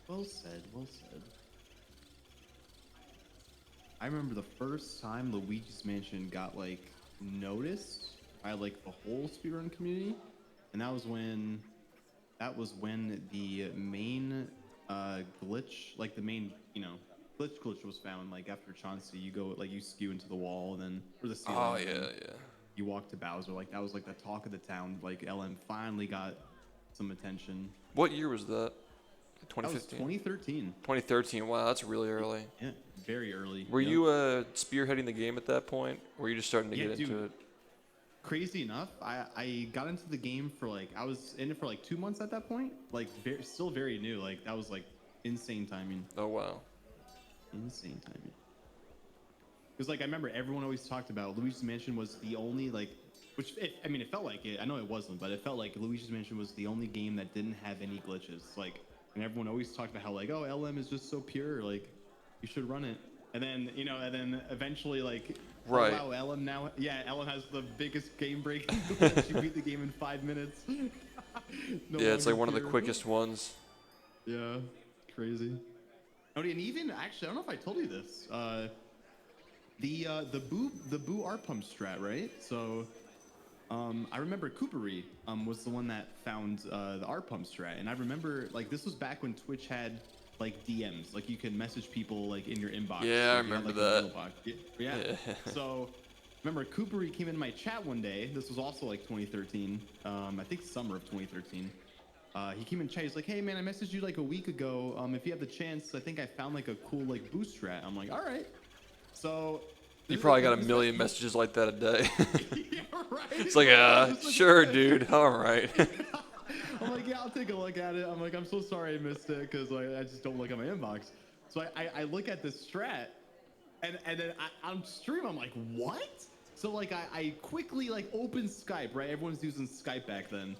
Well said. Well said. I remember the first time Luigi's Mansion got like noticed by like the whole speedrun community, and that was when the main glitch, like the main glitch was found. Like after Chauncey, you go like you skew into the wall, and then or the ceiling. Oh and then yeah. You walk to Bowser. Like that was like the talk of the town. Like LM finally got some attention. What year was that? That was 2015? 2013. 2013. Wow, that's really early. Yeah, very early. Were Yep. you spearheading the game at that point? Or were you just starting to Yeah, get into dude. it? Crazy enough, I got into the game for like, I was in it for like 2 months at that point. Like, still very new. Like, that was like insane timing. Oh, wow. Insane timing. Because like I remember everyone always talked about Luigi's Mansion was the only like, I mean it felt like it. I know it wasn't, but it felt like Luigi's Mansion was the only game that didn't have any glitches. Like, and everyone always talked about how like, oh, LM is just so pure, like you should run it. And then and then eventually like, Right. oh wow, LM now, yeah, LM has the biggest game break. She beat the game in 5 minutes. No Yeah, it's like longer one of the pure. quickest ones. Yeah, crazy. Oh, and even actually, I don't know if I told you this. The Boo art pump strat, right? So, I remember Coopery was the one that found the art pump strat, and I remember like this was back when Twitch had like DMs, like you could message people like in your inbox. Yeah, I Like, you had, remember like, a that. mailbox. Yeah. Yeah. So, remember Coopery came in my chat one day. This was also like 2013. I think summer of 2013. He came in chat. He's like, "Hey man, I messaged you like a week ago. If you have the chance, I think I found like a cool like boost strat." I'm like, "All right." So You this probably is, got a this million message- messages like that a day. Yeah, right. It's like, Just like- sure, dude. All right. I'm like, yeah, I'll take a look at it. I'm like, I'm so sorry I missed it because like, I just don't look at my inbox. So I look at this strat, and then on stream I'm like, what? So like I quickly like open Skype, right? Everyone's using Skype back then.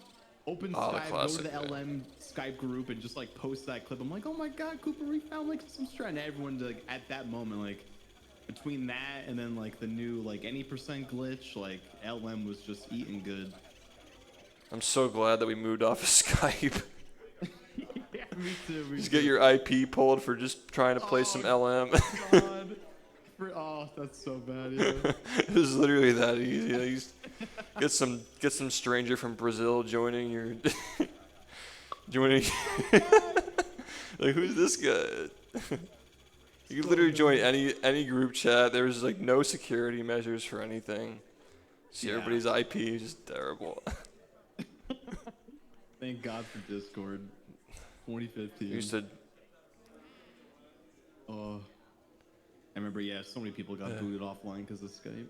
Open Oh, the Skype, classic, go to the man. LM Skype group and just like post that clip. I'm like, oh my god, Cooper, we found like some strat. And everyone like at that moment, like between that and then like the new like any percent glitch, like LM was just eating good. I'm so glad that we moved off of Skype. Yeah, me too. Me Just too. get your IP pulled for just trying to play some LM. God. Oh, that's so bad. Yeah. It was literally that easy. Like, you just get some stranger from Brazil joining your joining. Like, who's this guy? You could literally join any group chat. There was like no security measures for anything. See, Yeah. everybody's IP is just terrible. Thank God for Discord. 2015. You used to. Oh, I remember. Yeah, so many people got booted offline because of Skype.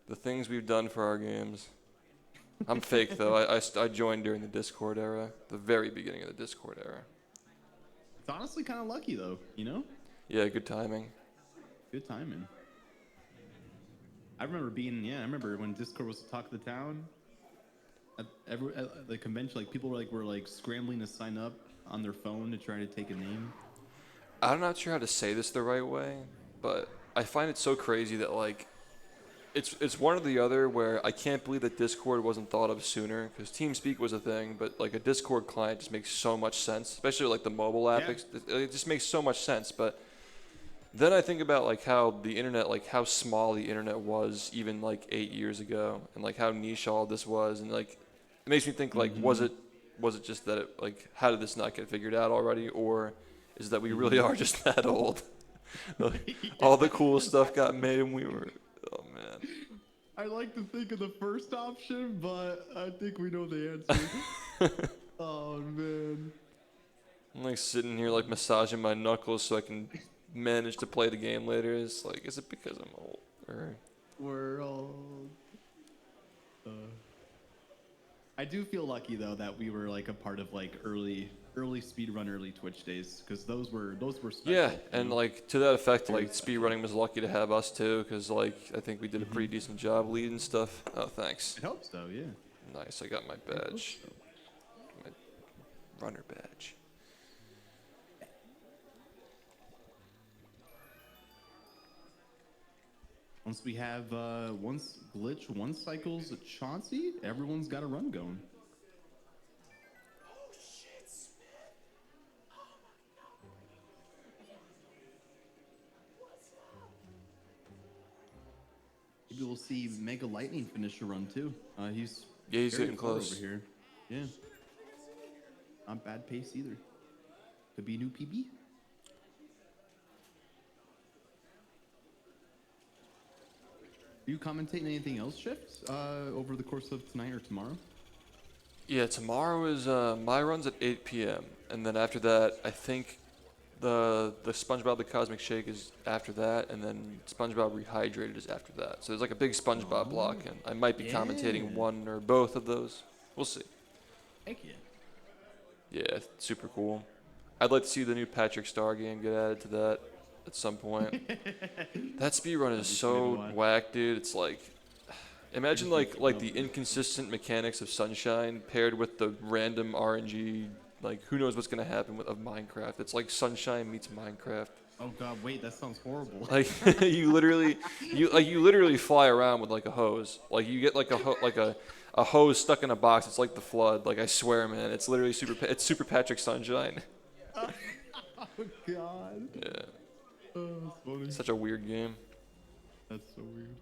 The things we've done for our games. I'm fake though. I joined during the Discord era, the very beginning of the Discord era. It's honestly kind of lucky though, you know? Yeah, good timing. Good timing. I remember when Discord was the talk of the town. At the convention, like people were like scrambling to sign up on their phone to try to take a name. I'm not sure how to say this the right way, but I find it so crazy that like it's one or the other where I can't believe that Discord wasn't thought of sooner because TeamSpeak was a thing, but like a Discord client just makes so much sense, especially like the mobile app. Yeah. It just makes so much sense, but then I think about like how the internet, like how small the internet was even like 8 years ago, and like how niche all this was, and like it makes me think like was it just that it like how did this not get figured out already, or is it that we really are just that old? Like, all the cool stuff got made and we were, oh man. I like to think of the first option, but I think we know the answer. Oh man. I'm like sitting here like massaging my knuckles so I can manage to play the game later. It's like, is it because I'm old? Or We're old. I do feel lucky though that we were like a part of like early speedrun, early Twitch days, because those were special. yeah, you and know? like to that effect, like speedrunning was lucky to have us too, because like I think we did a pretty decent job leading stuff. Oh, thanks. It helps though, yeah. Nice, I got my badge. My runner badge. Once we have once glitch, one cycles Chauncey, everyone's got a run going. Maybe we'll see Mega Lightning finish a run too. He's He's very getting far close. over here. Yeah, not bad pace either. Could be a new PB. Are you commentating anything else, Shift, over the course of tonight or tomorrow? Yeah, tomorrow is my run's at 8 p.m. and then after that, I think the SpongeBob the Cosmic Shake is after that, and then SpongeBob Rehydrated is after that. So there's like a big SpongeBob block, and I might be commentating Yeah. one or both of those. We'll see. Heck yeah. Yeah, super cool. I'd like to see the new Patrick Star game get added to that at some point. That speedrun is be funny to so watch. whack, dude. It's like, imagine like the inconsistent mechanics of Sunshine paired with the random RNG. Like, who knows what's gonna happen with of Minecraft? It's like Sunshine meets Minecraft. Oh god, wait, that sounds horrible. Like you literally fly around with like a hose. Like you get like a hose stuck in a box. It's like the flood. Like I swear, man, it's literally it's Super Patrick Sunshine. Oh god. Yeah, Oh, that's funny. such a weird game. That's so weird.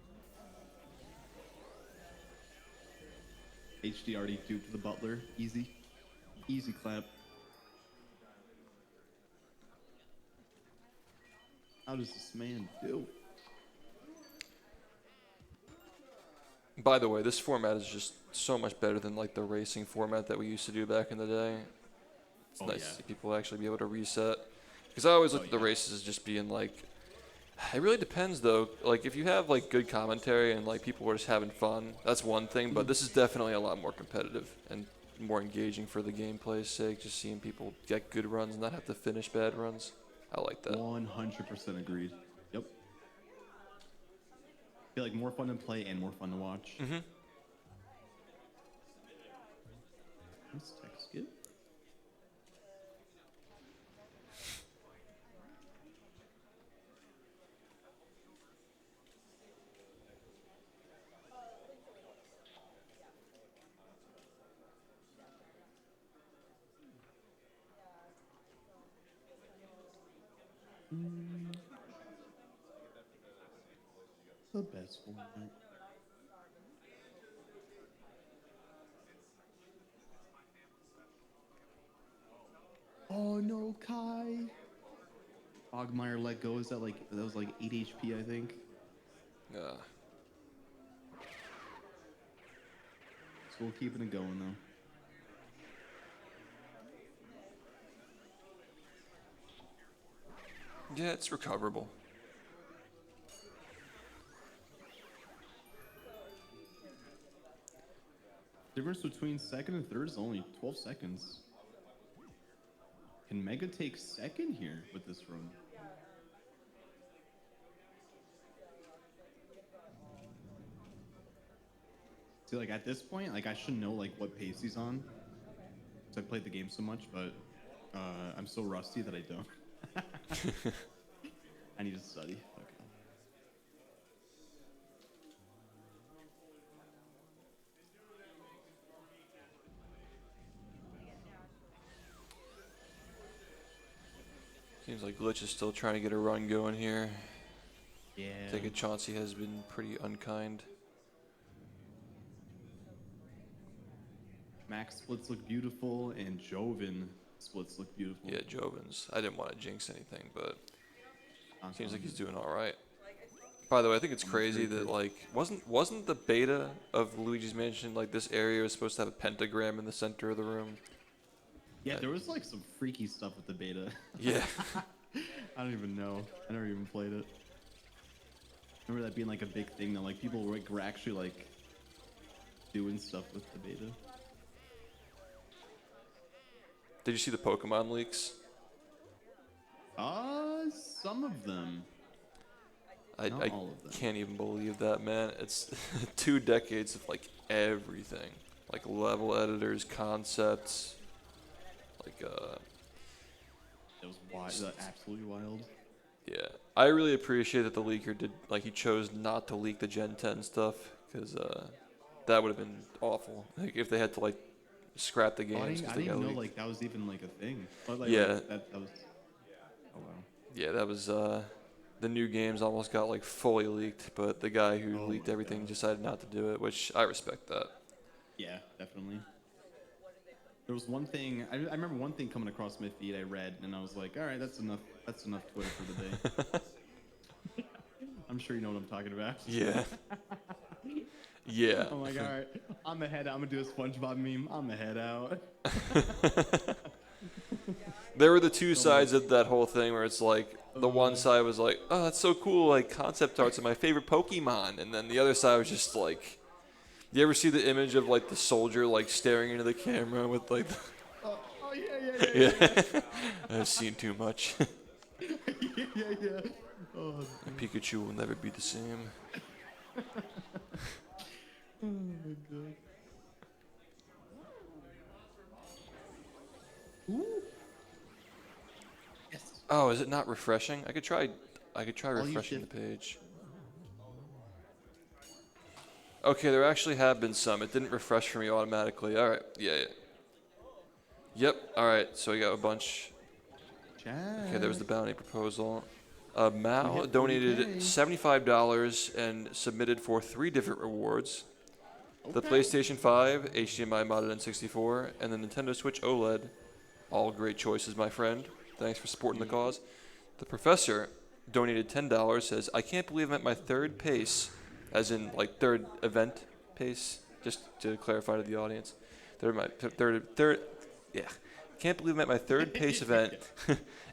HD already duped the butler. Easy. Easy clap. How does this man do? By the way, this format is just so much better than like the racing format that we used to do back in the day. It's nice to see people actually be able to reset. Because I always looked at the races as just being like, it really depends though. Like if you have like good commentary and like people are just having fun, that's one thing. But this is definitely a lot more competitive and more engaging for the gameplay's sake. Just seeing people get good runs and not have to finish bad runs. I like that. 100% agreed. Yep. Feel like more fun to play and more fun to watch. Mm-hmm. Let's text it. The best one. Oh no, Kai. Ogmeyer let go. Is that like that was like 8 HP, I think. Yeah. So we'll keep it going though. Yeah, it's recoverable. Difference between second and third is only 12 seconds. Can Mega take second here with this run? See, like at this point, like I should know like what pace he's on. Because I played the game so much, but I'm so rusty that I don't. I need to study. Okay. Seems like Glitch is still trying to get a run going here. Yeah. I think Chauncey has been pretty unkind. Max splits look beautiful, and Joven splits look beautiful. Yeah, Jovens. I didn't want to jinx anything, but seems like he's doing all right. By the way, I think it's crazy that like wasn't the beta of Luigi's Mansion like this area was supposed to have a pentagram in the center of the room? Yeah, there was like some freaky stuff with the beta. Yeah. I don't even know. I never even played it. Remember that being like a big thing that like people were actually like doing stuff with the beta. Did you see the Pokemon leaks? Some of them. I Not all of them. can't even believe that, man. It's 2 decades of like everything, like level editors, concepts, like It was wild. Absolutely wild. yeah. I really appreciate that the leaker did like he chose not to leak the Gen 10 stuff because that would have been awful. Like if they had to like scrap the Oh, I games didn't, because I they didn't got even know leaked. like that was even like a thing. But, like, Yeah. That was. Oh wow. Yeah, that was the new games almost got like fully leaked, but the guy who leaked my everything God. decided not to do it, which I respect that. Yeah, definitely. There was one thing I remember one thing coming across my feed I read and I was like, all right, that's enough Twitter for the day. I'm sure you know what I'm talking about. Yeah. Yeah. I'm like, all right, I'm gonna head out. I'm gonna do a SpongeBob meme. I'm gonna head out. There were the two sides of that whole thing where it's like the one side was like, oh, that's so cool, like concept art's are my favorite Pokemon, and then the other side was just like, you ever see the image of like the soldier like staring into the camera with like, Oh yeah. I've seen too much. Yeah. Oh, Pikachu will never be the same. oh my god. Ooh. Yes. Oh, is it not refreshing? I could try you refreshing the shift. page. Okay, there actually have been some. It didn't refresh for me automatically. All right. Yeah. Yep. All right. So we got a bunch. Okay, there was the bounty proposal. Mao hit donated 40K. $75 and submitted for 3 different rewards. The Okay. PlayStation 5, HDMI modded N64, and the Nintendo Switch OLED. All great choices, my friend. Thanks for supporting the cause. The professor donated $10, says, I can't believe I'm at my 3rd pace, as in like 3rd event pace, just to clarify to the audience. Yeah. Can't believe I'm at my 3rd pace event,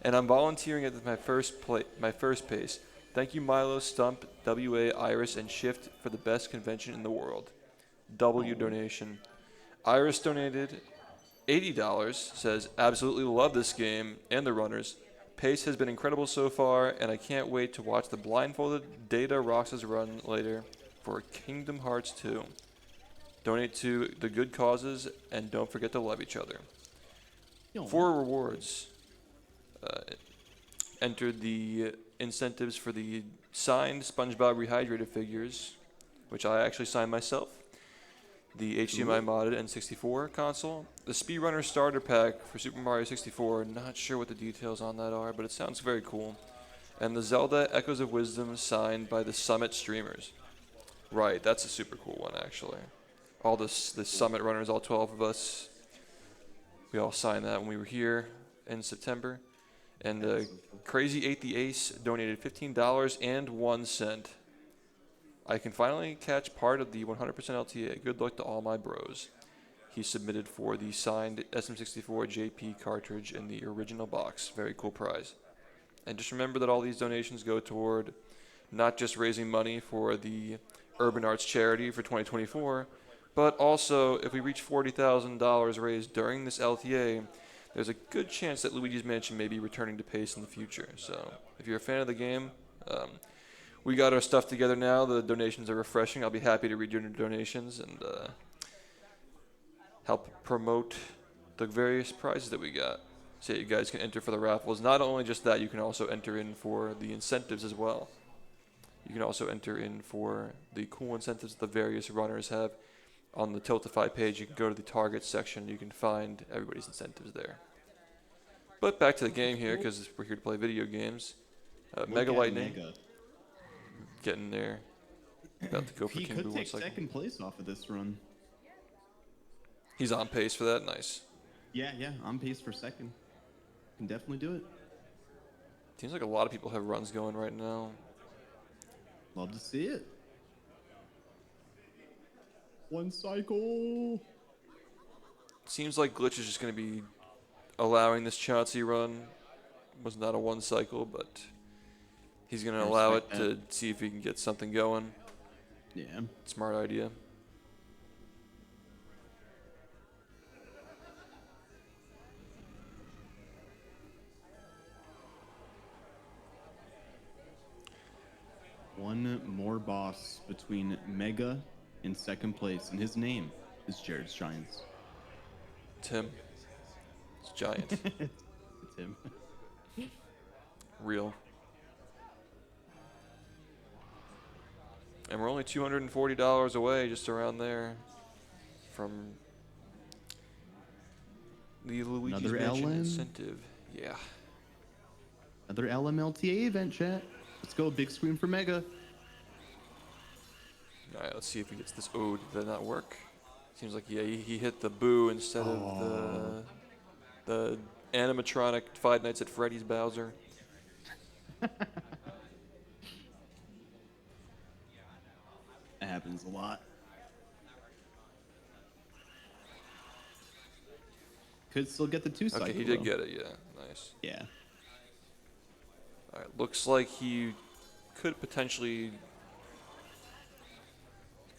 and I'm volunteering at my first pace. Thank you, Milo, Stump, WA, Iris, and Shift for the best convention in the world. W donation. Iris donated $80, says, absolutely love this game and the runners. Pace has been incredible so far, and I can't wait to watch the blindfolded Data Roxas run later for Kingdom Hearts 2. Donate to the good causes, and don't forget to love each other. 4 rewards. Entered the incentives for the signed SpongeBob Rehydrated figures, which I actually signed myself. The HDMI modded N64 console. The Speedrunner starter pack for Super Mario 64. Not sure what the details on that are, but it sounds very cool. And the Zelda Echoes of Wisdom signed by the Summit streamers. Right, that's a super cool one, actually. All the Summit runners, all 12 of us, we all signed that when we were here in September. And Crazy 8 the Ace donated $15 and 1 cent. I can finally catch part of the 100% LTA. Good luck to all my bros. He submitted for the signed SM64 JP cartridge in the original box. Very cool prize. And just remember that all these donations go toward not just raising money for the Urban Arts charity for 2024, but also if we reach $40,000 raised during this LTA, there's a good chance that Luigi's Mansion may be returning to Pace in the future. So if you're a fan of the game, we got our stuff together now. The donations are refreshing. I'll be happy to read your donations and help promote the various prizes that we got. So you guys can enter for the raffles. Not only just that, you can also enter in for the incentives as well. You can also enter in for the cool incentives the various runners have. On the Tiltify page, you can go to the target section. You can find everybody's incentives there. But back to the game here, because we're here to play video games. Mega Lightning. Getting there. About to go for He King could Boo take once second place off of this run. He's on pace for that. Nice. Yeah, on pace for second. Can definitely do it. Seems like a lot of people have runs going right now. Love to see it. 1 cycle. Seems like Glitch is just going to be allowing this Chauncey run. Was not a 1 cycle, but he's going to allow it to see if he can get something going. Yeah. Smart idea. One more boss between Mega in second place, and his name is Jared's Giants. Tim. It's giant. It's him. Real. And we're only $240 away, just around there, from the Luigi's Another Mansion LM? incentive. Yeah. Another LMLTA event, chat. Let's go, big screen for Mega. Alright, let's see if he gets this. Oh, did that not work? Seems like, yeah, he hit the boo instead of the animatronic Five Nights at Freddy's Bowser. That happens a lot. could still get the 2 cycle. Okay, he did though. get it. Yeah, nice. Yeah. All right, looks like he could potentially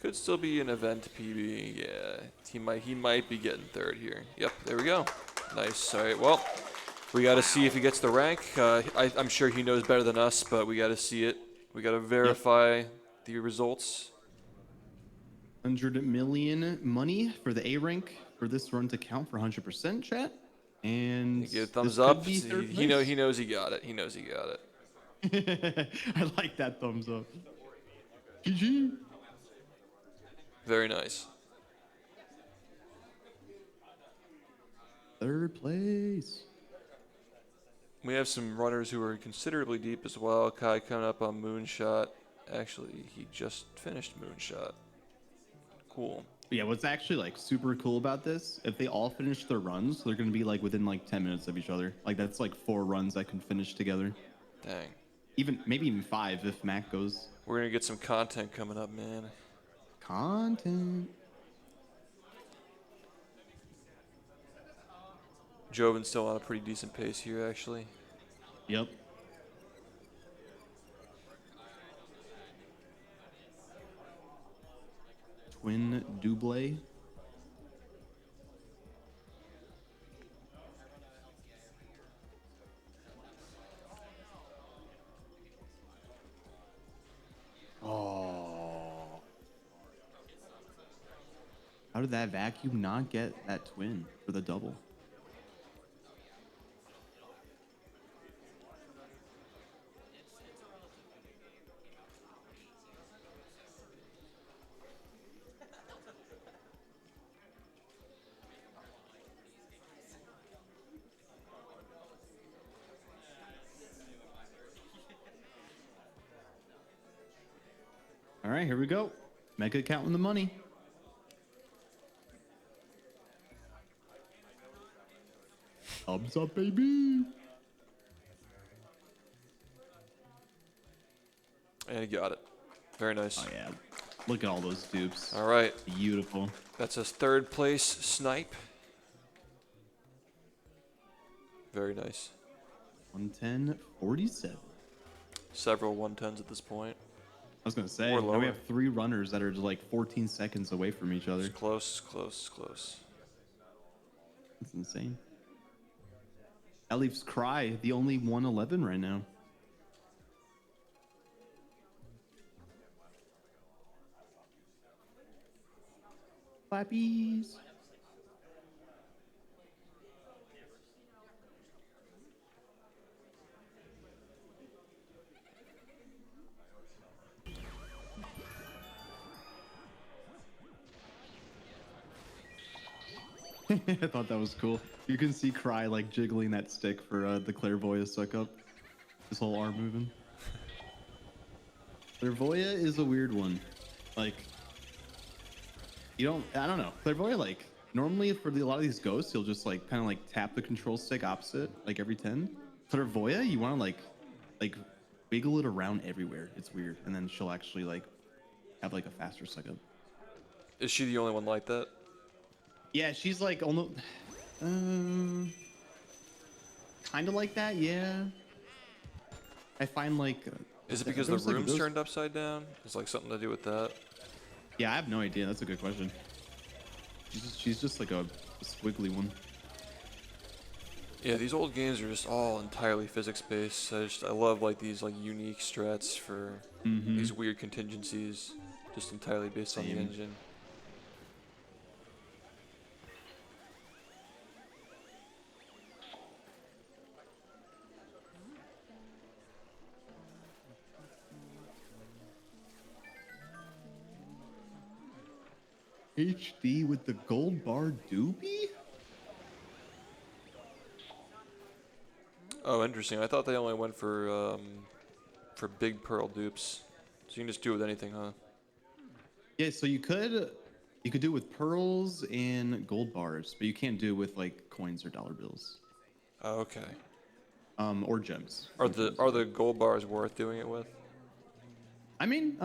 could still be an event PB. Yeah, he might be getting third here. Yep, there we go. Nice. All right, well, we got to see if he gets the rank. I'm sure he knows better than us, but we got to see it. We got to verify the results. 100 million money for the A rank for this run to count for 100%, chat. And You get a thumbs this could up. be third He place. knows he got it. He knows he got it. I like that thumbs up. GG. Very nice. Third place. We have some runners who are considerably deep as well. Kai coming up on Moonshot. Actually, he just finished Moonshot. Cool. Yeah, what's actually like super cool about this, if they all finish their runs, they're gonna be like within like 10 minutes of each other. Like that's like 4 runs that can finish together. Dang. Maybe even 5 if Mac goes. We're going to get some content coming up, man. Content. Jovin's still on a pretty decent pace here, actually. Yep. Twin double. Oh. How did that vacuum not get that twin for the double? All right, here we go. Mega counting the money. Thumbs up, baby. And he got it. Very nice. Oh, yeah. Look at all those dupes. All right. Beautiful. That's his third place snipe. Very nice. 110.47. Several 110s at this point. I was going to say, Or now lower. we have 3 runners that are just like 14 seconds away from each other. It's close, close, close. That's insane. That leaves Cry the only 111 right now. Clappies. I thought that was cool. You can see Cry like jiggling that stick for the Clairvoyant suck up. His whole arm moving. Clairvoyant is a weird one. Like, I don't know. Clairvoyant, like, normally for a lot of these ghosts, he'll just like kind of like tap the control stick opposite, like every 10. Clairvoyant, you want to like wiggle it around everywhere. It's weird. And then she'll actually like have like a faster suck up. Is she the only one like that? Yeah, she's like almost, kind of like that. Yeah. I find like. Is it because the room's turned upside down? Is like something to do with that? Yeah, I have no idea. That's a good question. She's just like a squiggly one. Yeah, these old games are just all entirely physics based. I love like these like unique strats for these weird contingencies, just entirely based on the Same. engine. HD with the gold bar doobie? Oh, interesting. I thought they only went for big pearl dupes. So you can just do it with anything, huh? Yeah, so you could do it with pearls and gold bars, but you can't do it with like coins or dollar bills. Oh, okay. Or gems. Are the gold bars worth doing it with? I mean,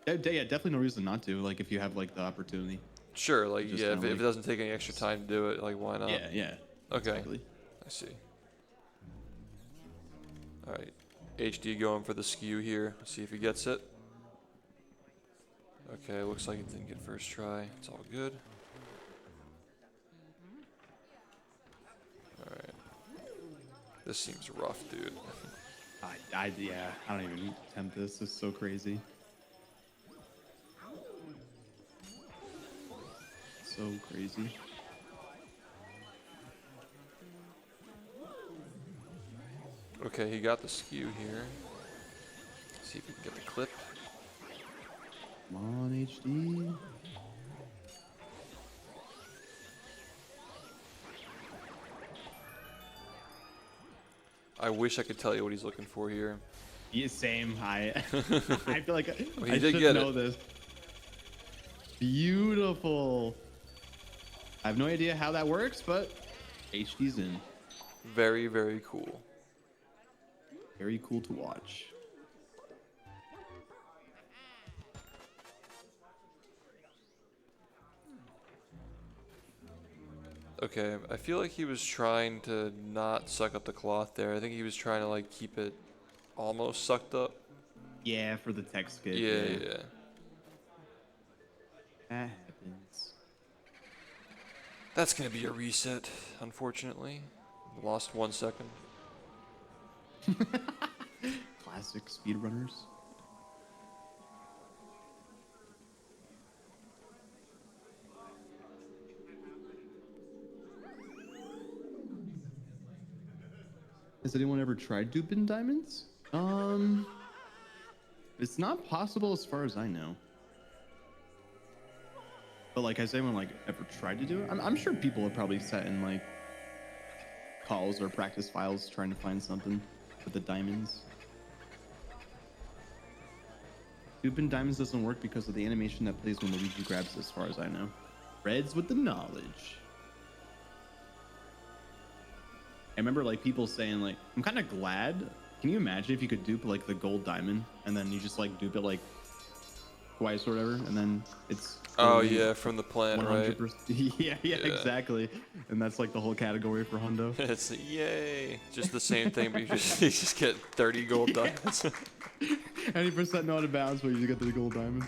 yeah, definitely no reason not to. Like if you have like the opportunity. Sure, like, Just yeah, kinda if it like- doesn't take any extra time to do it, like, why not? Yeah. Okay. Exactly. I see. Alright. HD going for the skew here. Let's see if he gets it. Okay, looks like he didn't get first try. It's all good. Alright. This seems rough, dude. Yeah, I don't even attempt this. This is so crazy. So crazy. Okay, he got the skew here. See if we can get the clip. Come on, HD. I wish I could tell you what he's looking for here. Yeah, same. I I feel like Well, he I did should get know it. this. Beautiful. I have no idea how that works, but HD's in. Very, very cool. Very cool to watch. Okay, I feel like he was trying to not suck up the cloth there. I think he was trying to like keep it almost sucked up. Yeah, for the tech skit. Yeah. That happens. That's gonna be a reset, unfortunately. Lost 1 second. Classic speedrunners. Has anyone ever tried duping diamonds? It's not possible as far as I know. But like, has anyone like ever tried to do it? I'm sure people have probably sat in like calls or practice files trying to find something with the diamonds. Duping diamonds doesn't work because of the animation that plays when Luigi grabs, as far as I know. Reds with the knowledge. I remember like people saying like, I'm kind of glad. Can you imagine if you could dupe like the gold diamond and then you just like dupe it like twice or whatever, and then it's Oh only yeah, from the plant, right? 100%. Yeah, exactly. And that's like the whole category for Hundo. It's yay. Just the same thing, but you just get 30 gold diamonds. Any percent not out of bounds, but you get the gold diamond.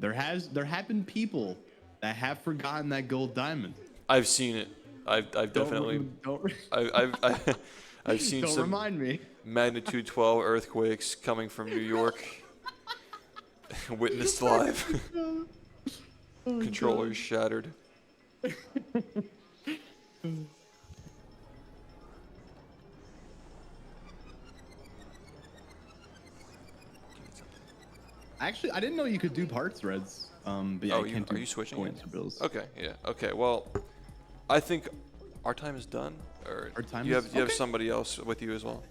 There have been people that have forgotten that gold diamond. I've seen it. I've definitely. I've seen Don't some remind me. magnitude 12 earthquakes coming from New York. Witnessed live. Controllers shattered. Actually, I didn't know you could do parts threads. But yeah, Oh, I can't are do you switching points it? or bills. Okay, yeah. Okay, well, I think our time is done. Or Our time you is- have you have okay. somebody else with you as well.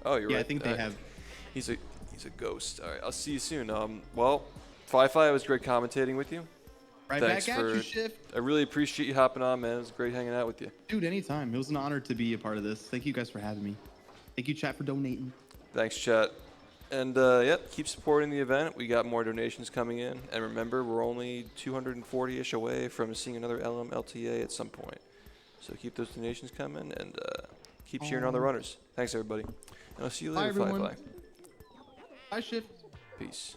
Oh, you're Yeah, right. I think they have. He's a ghost. All right, I'll see you soon. Well, Fi-Fi, it was great commentating with you. Right Thanks back at for. you, Shift. I really appreciate you hopping on, man. It was great hanging out with you. Dude, anytime. It was an honor to be a part of this. Thank you guys for having me. Thank you, chat, for donating. Thanks, chat. And yep, keep supporting the event. We got more donations coming in. And remember, we're only 240-ish away from seeing another LMLTA at some point. So keep those donations coming and keep cheering on the runners. Thanks, everybody. And I'll see you Bye, later, everyone. Fi-Fi. Bye, Shift. Peace.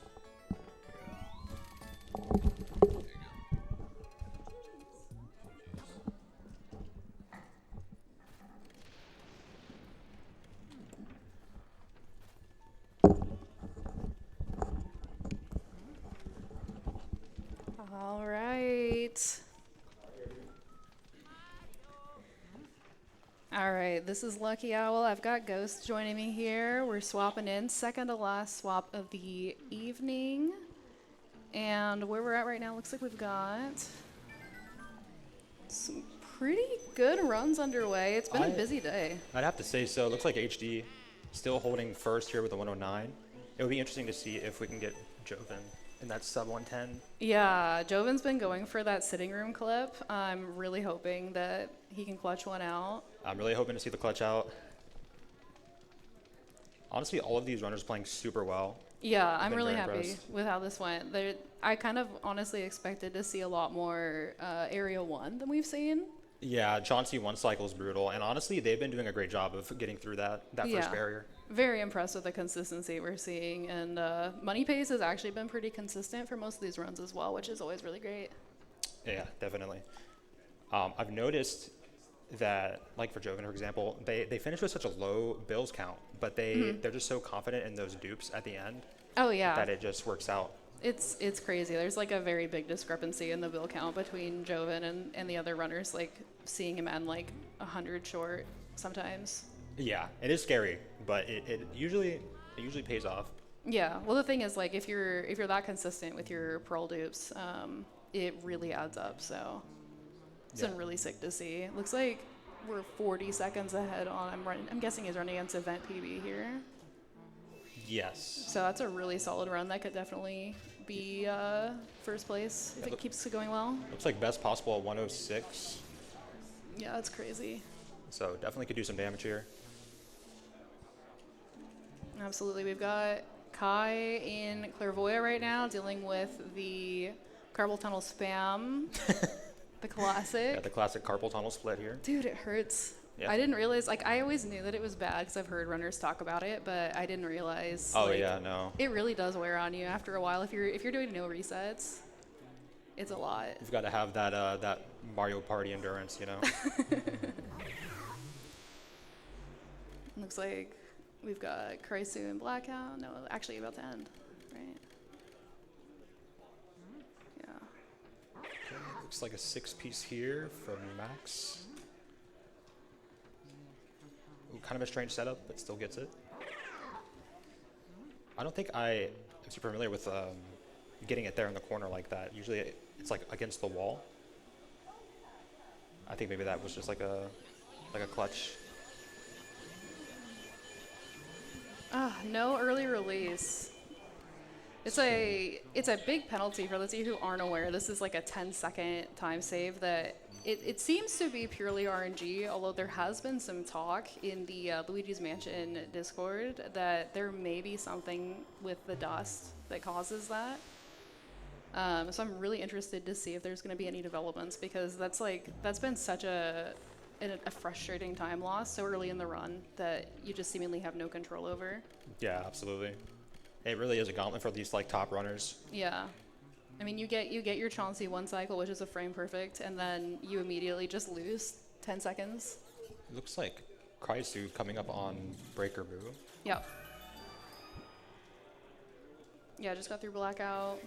All right. All right, this is Lucky Owl. I've got Ghost joining me here. We're swapping in, second to last swap of the evening. And where we're at right now, looks like we've got some pretty good runs underway. It's been a busy day. I'd have to say so. It looks like HD still holding first here with a 109. It would be interesting to see if we can get Joven in that sub 110. Yeah, Joven's been going for that sitting room clip. I'm really hoping that he can clutch one out. I'm really hoping to see the clutch out. Honestly, all of these runners playing super well. Yeah, I'm been really very happy impressed. with how this went. I kind of honestly expected to see a lot more Area 1 than we've seen. Yeah, Chauncey one cycle is brutal, and honestly, they've been doing a great job of getting through that Yeah. first barrier. Very impressed with the consistency we're seeing. And Money Pace has actually been pretty consistent for most of these runs as well, which is always really great. Yeah, definitely. I've noticed that, like for Joven, for example, they finish with such a low bills count, but they're just so confident in those dupes at the end Oh, yeah. that it just works out. It's crazy. There's like a very big discrepancy in the bill count between Joven and the other runners, like seeing him end like 100 short sometimes. Yeah, it is scary, but it usually pays off. Yeah. Well, the thing is, like, if you're that consistent with your pearl dupes, it really adds up. So it's been really sick to see. Looks like we're 40 seconds ahead on. I'm guessing he's running against event PB here. Yes. So that's a really solid run. That could definitely be first place if it keeps going well. Looks like best possible at 106, Yeah, that's crazy. so definitely could do some damage here. Absolutely. We've got Kai in Clairvoya right now dealing with the carpal tunnel spam, the classic. Yeah, the classic carpal tunnel split here. Dude, it hurts. Yeah. I didn't realize, like, I always knew that it was bad because I've heard runners talk about it, but I didn't realize. Oh like, yeah, no. It really does wear on you after a while. If you're doing no resets, it's a lot. You've got to have that Mario Party endurance, you know. Looks like we've got Kraisu and Blackout. No, actually about to end, right? Yeah. Looks like a 6-piece here from Max. Ooh, kind of a strange setup, but still gets it. I don't think I am super familiar with getting it there in the corner like that. Usually it's like against the wall. I think maybe that was just like a clutch. No early release. It's a big penalty for those of you who aren't aware. This is like a 10-second time save that it seems to be purely RNG, although there has been some talk in the Luigi's Mansion Discord that there may be something with the dust that causes that. So I'm really interested to see if there's going to be any developments, because that's been such a frustrating time loss so early in the run that you just seemingly have no control over. Yeah, absolutely. It really is a gauntlet for these like top runners. Yeah. I mean, you get your Chauncey one cycle, which is a frame perfect, and then you immediately just lose 10 seconds. It looks like Kraisu coming up on Breaker Boo. Yep. Yeah, just got through Blackout.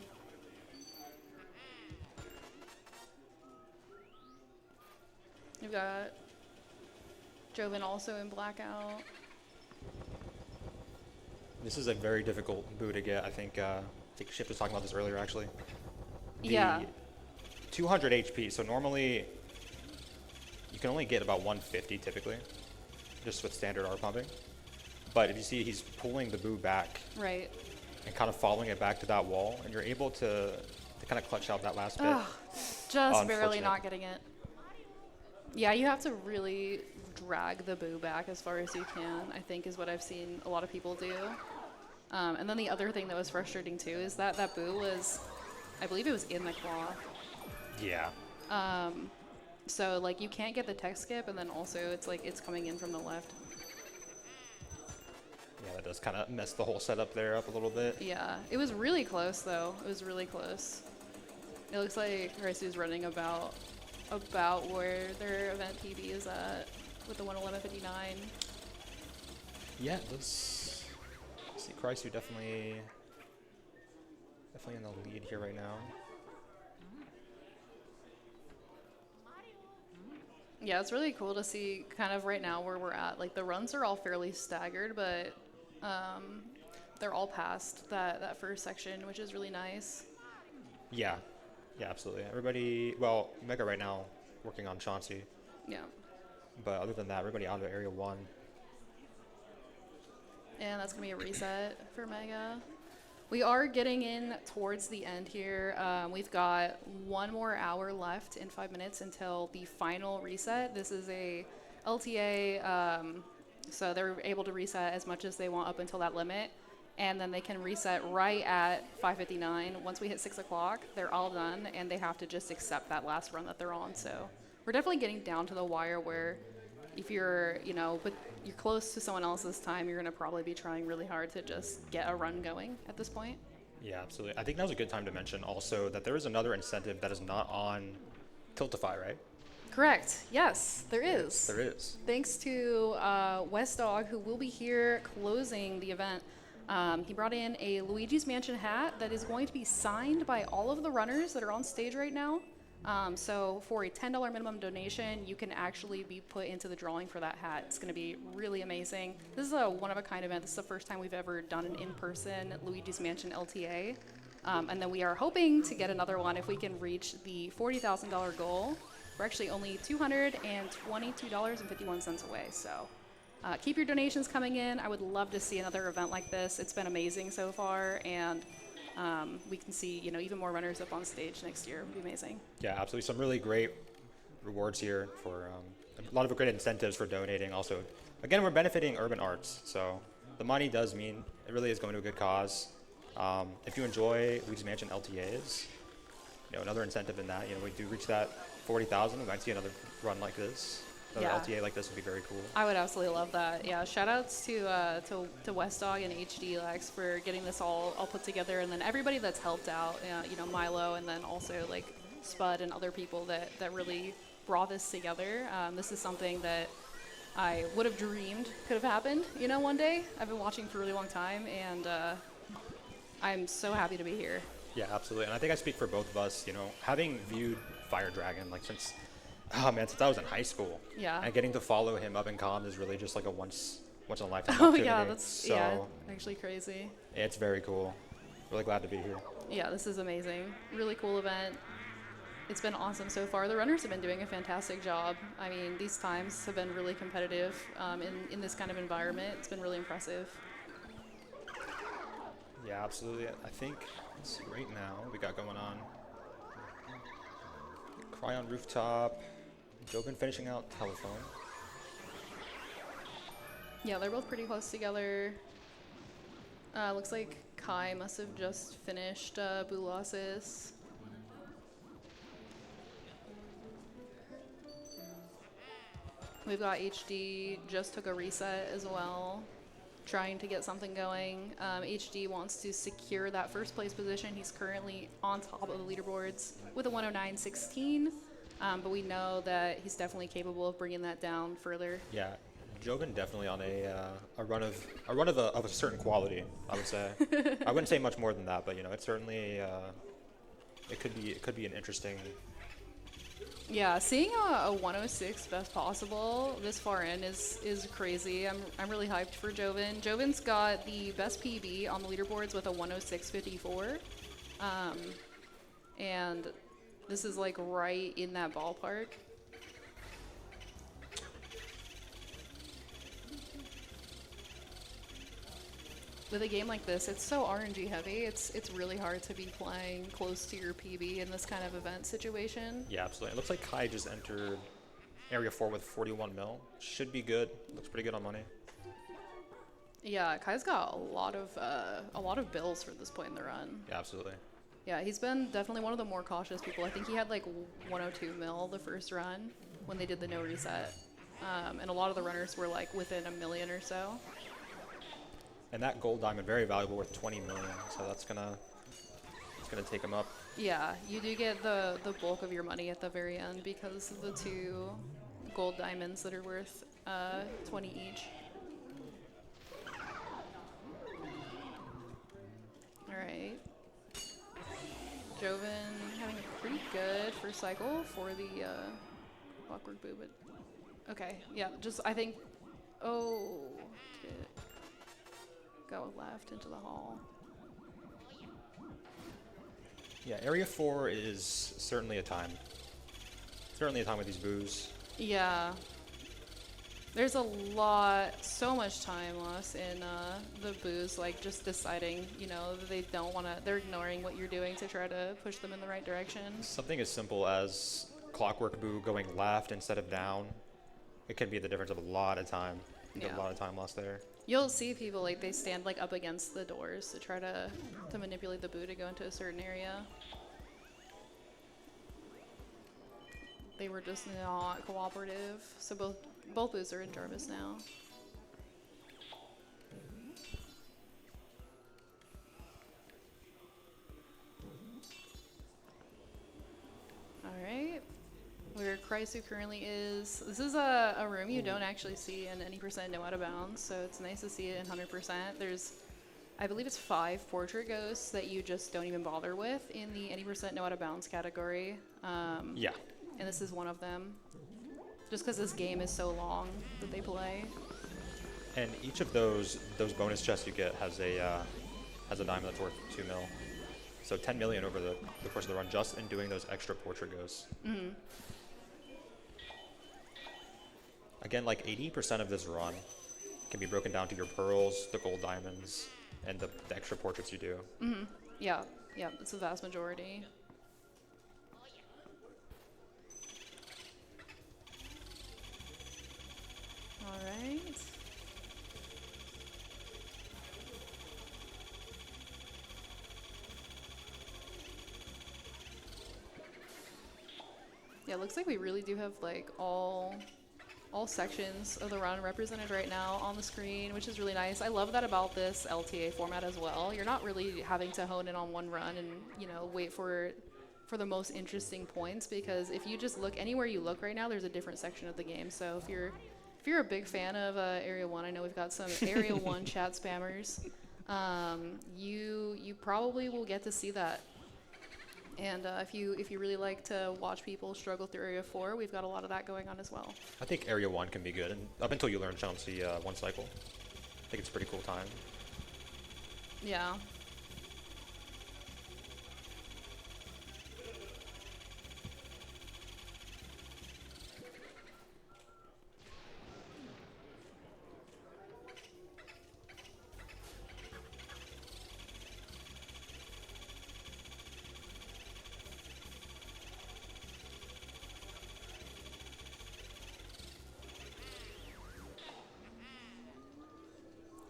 We've got Joven also in Blackout. This is a very difficult boo to get. I think Shift was talking about this earlier, actually. Yeah. 200 HP. So normally you can only get about 150 typically, just with standard R pumping. But if you see, he's pulling the boo back Right. and kind of following it back to that wall, and you're able to kind of clutch out that last bit. Ugh, just barely Unfortunate. not getting it. Yeah, you have to really drag the boo back as far as you can, I think, is what I've seen a lot of people do. And then the other thing that was frustrating too is that boo was, I believe it was in the claw. Yeah. So like you can't get the tech skip, and then also it's like it's coming in from the left. Yeah, that does kind of mess the whole setup there up a little bit. Yeah, it was really close though. It was really close. It looks like Raisu's running about where their event PB is at with the 111.59. Yeah, let's see. Kraisu definitely in the lead here right now. Yeah, it's really cool to see kind of right now where we're at. Like the runs are all fairly staggered, but they're all past that first section, which is really nice. Yeah, absolutely. Everybody, well, Mega right now working on Chauncey, Yeah. but other than that, everybody out of Area 1. And that's going to be a reset for Mega. We are getting in towards the end here. We've got 1 more hour left in 5 minutes until the final reset. This is a LTA, so they're able to reset as much as they want up until that limit. and then they can reset right at 5:59. Once we hit 6 o'clock, they're all done, and they have to just accept that last run that they're on. So we're definitely getting down to the wire where if you're, but you're close to someone else this time, you're going to probably be trying really hard to just get a run going at this point. Yeah, absolutely. I think now's a good time to mention also that there is another incentive that is not on Tiltify, right? Correct. Yes, there is. There is. Thanks to West Dog, who will be here closing the event. He brought in a Luigi's Mansion hat that is going to be signed by all of the runners that are on stage right now. So for a $10 minimum donation, you can actually be put into the drawing for that hat. It's going to be really amazing. This is a one-of-a-kind event. This is the first time we've ever done an in-person Luigi's Mansion LTA. And then we are hoping to get another one if we can reach the $40,000 goal. We're actually only $222.51 away, so keep your donations coming in. I would love to see another event like this. It's been amazing so far, and we can see even more runners up on stage next year. It would be amazing. Yeah, absolutely. Some really great rewards here for a lot of great incentives for donating. Also, again, we're benefiting urban arts, so the money does mean it really is going to a good cause. If you enjoy Luigi's Mansion LTAs, another incentive in that, we do reach that 40,000. We might see another run like this. Another LTA like this would be very cool. I would absolutely love that. Yeah, shout outs to West Dog and HD Lex for getting this all put together, and then everybody that's helped out, Milo, and then also like Spud and other people that really brought this together. This is something that I would have dreamed could have happened, one day. I've been watching for a really long time, and I'm so happy to be here. Yeah, absolutely. And I think I speak for both of us, having viewed Fire Dragon since I was in high school. Yeah. And getting to follow him up in comms is really just like a once in a lifetime Oh activity. yeah, that's actually crazy. It's very cool. Really glad to be here. Yeah, this is amazing. Really cool event. It's been awesome so far. The runners have been doing a fantastic job. I mean, these times have been really competitive in this kind of environment. It's been really impressive. Yeah, absolutely. I think right now we got going on Cry on Rooftop, Jobin finishing out Telephone. Yeah, they're both pretty close together. Looks like Kai must have just finished Bulasis. We've got HD, just took a reset as well, trying to get something going. HD wants to secure that first place position. He's currently on top of the leaderboards with a 109.16, but we know that he's definitely capable of bringing that down further. Yeah, Jobin definitely on a run of a certain quality, I would say. I wouldn't say much more than that, but it's certainly it could be an interesting. Yeah, seeing a 106 best possible this far in is crazy. I'm really hyped for Jovin. Jovin's got the best PB on the leaderboards with a 106.54, and this is like right in that ballpark. With a game like this, it's so RNG heavy. It's really hard to be playing close to your PB in this kind of event situation. Yeah, absolutely. It looks like Kai just entered Area 4 with 41 mil. Should be good. Looks pretty good on money. Yeah, Kai's got a lot of bills for this point in the run. Yeah, absolutely. Yeah, he's been definitely one of the more cautious people. I think he had like 102 mil the first run when they did the no reset. And a lot of the runners were like within $1 million or so. And that gold diamond, very valuable, worth 20 million. So it's gonna take him up. Yeah, you do get the bulk of your money at the very end because of the 2 gold diamonds that are worth 20 each. All right. Joven having a pretty good first cycle for the awkward boo, but okay, yeah, just I think, go left into the hall. Yeah, Area 4 is certainly a time. Certainly a time with these boos. Yeah. There's so much time lost in the boos, like just deciding, that they don't want to, they're ignoring what you're doing to try to push them in the right direction. Something as simple as Clockwork Boo going left instead of down, it can be the difference of a lot of time. Yeah. A lot of time lost there. You'll see people like they stand like up against the doors to try to manipulate the boo to go into a certain area. They were just not cooperative. So both boos are in Jarvis now. All right. Where Krysu currently is. This is a room you don't actually see in any percent no out of bounds, so it's nice to see it in 100%. There's, I believe it's 5 portrait ghosts that you just don't even bother with in the any percent no out of bounds category. Yeah. And this is one of them. Just because this game is so long that they play. And each of those bonus chests you get has a diamond that's worth 2 mil. So 10 million over the course of the run just in doing those extra portrait ghosts. Mm-hmm. Again, like 80% of this run can be broken down to your pearls, the gold diamonds, and the extra portraits you do. Mm-hmm. Yeah, it's the vast majority. All right. Yeah, it looks like we really do have like all sections of the run represented right now on the screen, which is really nice. I love that about this LTA format as well. You're not really having to hone in on one run and, you know, wait for the most interesting points, because if you just look anywhere you look right now, there's a different section of the game. So if you're a big fan of Area 1, I know we've got some Area 1 chat spammers, you probably will get to see that. And if you really like to watch people struggle through Area 4, we've got a lot of that going on as well. I think Area 1 can be good, and up until you learn Chauncey one cycle. I think it's a pretty cool time. Yeah.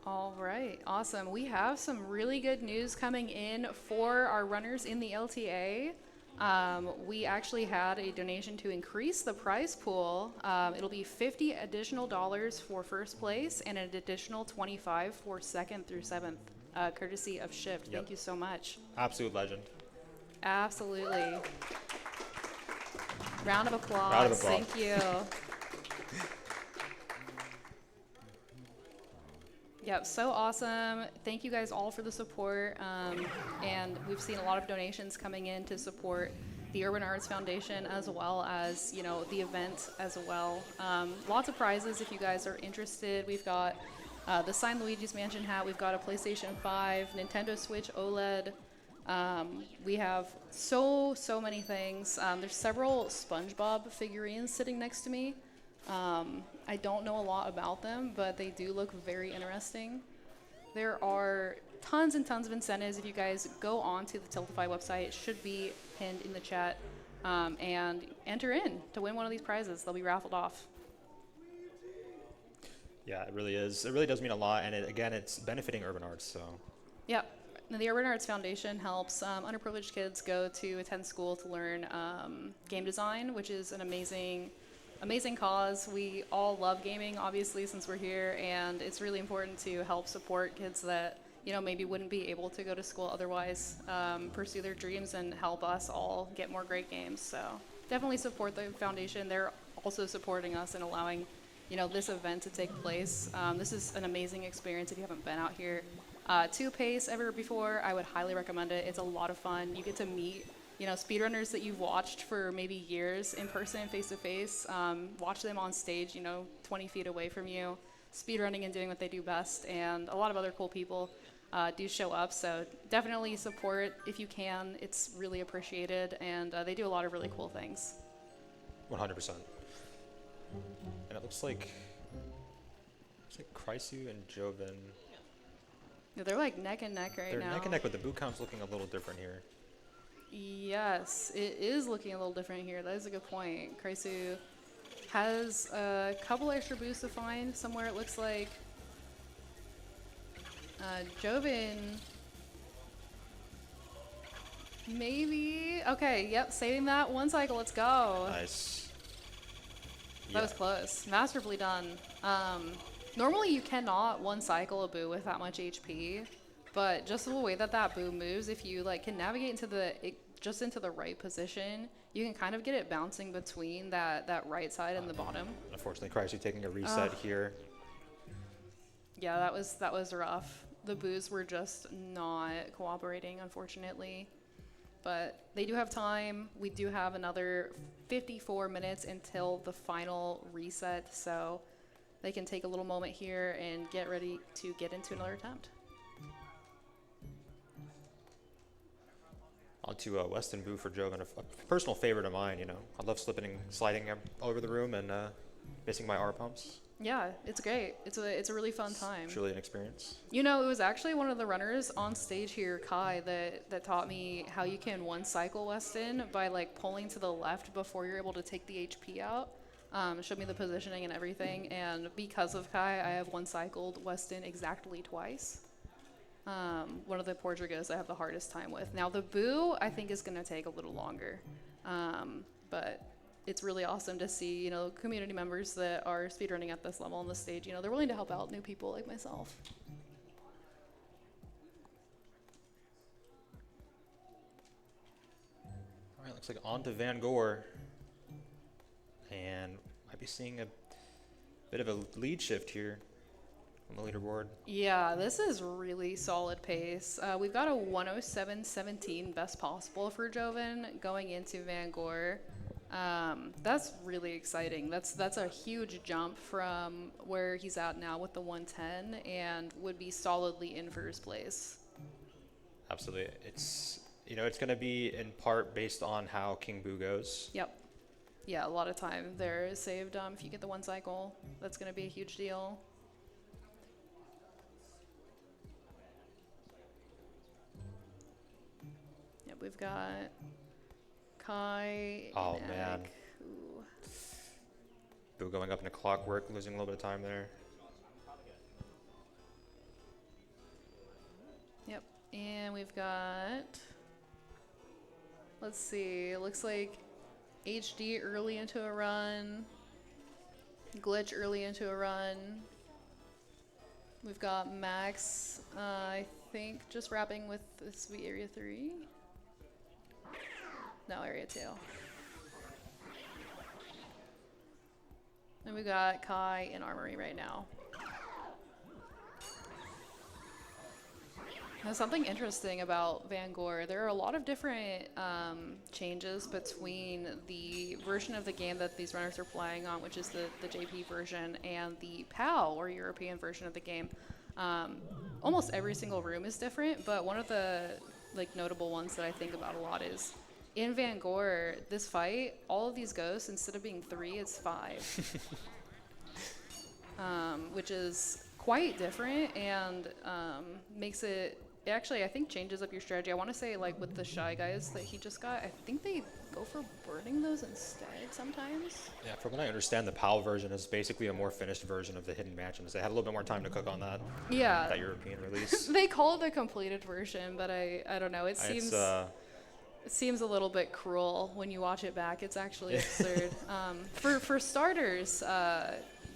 All right, awesome. We have some really good news coming in for our runners in the LTA. We actually had a donation to increase the prize pool. It'll be $50 additional for first place and an additional $25 for second through seventh, courtesy of Shift. Thank you so much. Absolute legend. Absolutely. Round of applause. Round of applause. Thank you. Yep, so awesome. Thank you guys all for the support. And we've seen a lot of donations coming in to support the Urban Arts Foundation as well as, you know, the event as well. Lots of prizes if you guys are interested. We've got the signed Luigi's Mansion hat. We've got a PlayStation 5, Nintendo Switch OLED. We have so many things. There's several SpongeBob figurines sitting next to me. I don't know a lot about them, but they do look very interesting. There are tons and tons of incentives. If you guys go on to the Tiltify website, it should be pinned in the chat, and enter in to win one of these prizes. They'll be raffled off. Yeah, it really is. It really does mean a lot, and again, it's benefiting Urban Arts, so. Yeah, and the Urban Arts Foundation helps underprivileged kids go to attend school to learn game design, which is an amazing cause. We all love gaming, obviously, since we're here, and it's really important to help support kids that, you know, maybe wouldn't be able to go to school otherwise, pursue their dreams and help us all get more great games. So definitely support the foundation. They're also supporting us and allowing, you know, this event to take place. This is an amazing experience. If you haven't been out here to PACE ever before, I would highly recommend it. It's a lot of fun. You get to meet, you know, speedrunners that you've watched for maybe years in person, face to face. Watch them on stage, you know, 20 feet away from you, speedrunning and doing what they do best. And a lot of other cool people do show up. So definitely support if you can. It's really appreciated. And they do a lot of really cool things. 100%. And it looks like Krysu and Joven. Yeah, they're like neck and neck right now. They're neck and neck, but the boot count's looking a little different here. Yes, it is looking a little different here. That is a good point. Krysu has a couple extra boosts to find somewhere, it looks like. Joven. Maybe. Okay, yep, saving that one cycle. Let's go. Nice. That was close. Masterfully done. Normally you cannot one cycle a boo with that much HP, but just the way that that boo moves, if you like can navigate into just into the right position, you can kind of get it bouncing between that right side and the bottom. Unfortunately, Chrysler taking a reset here. Yeah, that was rough. The boos were just not cooperating, unfortunately. But they do have time. We do have another 54 minutes until the final reset, so they can take a little moment here and get ready to get into another attempt. On to Weston Boo for Joven, a personal favorite of mine. You know, I love sliding all over the room and missing my R pumps. Yeah, it's great. It's a really fun time. Truly an experience. You know, it was actually one of the runners on stage here, Kai, that taught me how you can one cycle Weston by like pulling to the left before you're able to take the HP out. Showed me the positioning and everything, and because of Kai, I have one cycled Weston exactly twice. One of the Portugos I have the hardest time with. Now the Boo I think is going to take a little longer, but it's really awesome to see, you know, community members that are speedrunning at this level on the stage. You know, they're willing to help out new people like myself. All right, looks like on to Van Gore, and might be seeing a bit of a lead shift here on the leaderboard. Yeah, this is really solid pace. We've got a 107.17 best possible for Joven going into Van Gore. That's really exciting. That's a huge jump from where he's at now with the 110 and would be solidly in first place. Absolutely. It's, you know, it's going to be in part based on how King Boo goes. Yep. Yeah, a lot of time there is saved if you get the one cycle. That's going to be a huge deal. Yep, we've got Kai. Oh, and man. Ek. Ooh. Boo going up into clockwork, losing a little bit of time there. Yep, and we've got, let's see, it looks like HD early into a run, Glitch early into a run. We've got Max, I think, just wrapping with this be Area 3. No, Area 2. And we got Kai in Armory right now. Now, something interesting about Van Gore, there are a lot of different changes between the version of the game that these runners are playing on, which is the JP version, and the PAL, or European version of the game. Almost every single room is different, but one of the notable ones that I think about a lot is in Van Gore, this fight, all of these ghosts, instead of being 3, it's 5. Which is quite different and makes it actually, I think, changes up your strategy. I want to say, like, with the Shy Guys that he just got, I think they go for burning those instead sometimes. Yeah, from what I understand, the PAL version is basically a more finished version of the Hidden Mansions. They had a little bit more time to cook on that. Yeah. That European release. They call it a completed version, but I don't know. It seems it seems a little bit cruel when you watch it back. It's actually absurd. For starters,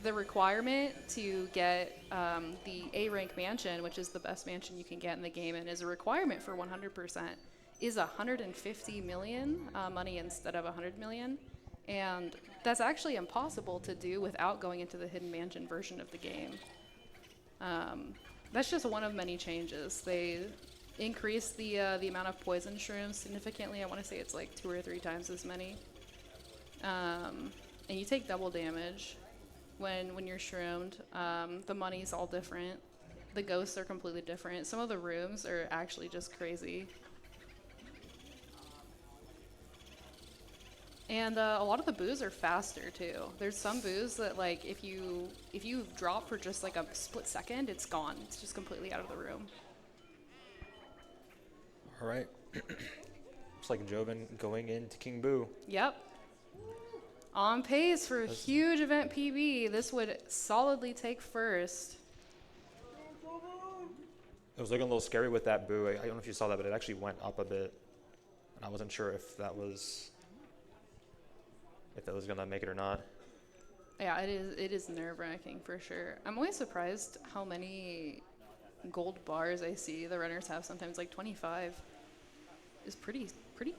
the requirement to get the A rank mansion, which is the best mansion you can get in the game, and is a requirement for 100%, is 150 million money instead of 100 million, and that's actually impossible to do without going into the hidden mansion version of the game. That's just one of many changes. They increased the amount of poison shrooms significantly. I want to say it's like 2 or 3 times as many, and you take double damage when you're shroomed. The money's all different. The ghosts are completely different. Some of the rooms are actually just crazy. And a lot of the boos are faster too. There's some boos that, like, if you drop for just like a split second, it's gone. It's just completely out of the room. All right. Looks like Joven going into King Boo. Yep. On pace for a huge event PB. This would solidly take first. It was looking a little scary with that boo. I don't know if you saw that, but it actually went up a bit. And I wasn't sure if that was gonna make it or not. Yeah, it is nerve-wracking for sure. I'm always surprised how many gold bars I see the runners have. Sometimes like 25 is pretty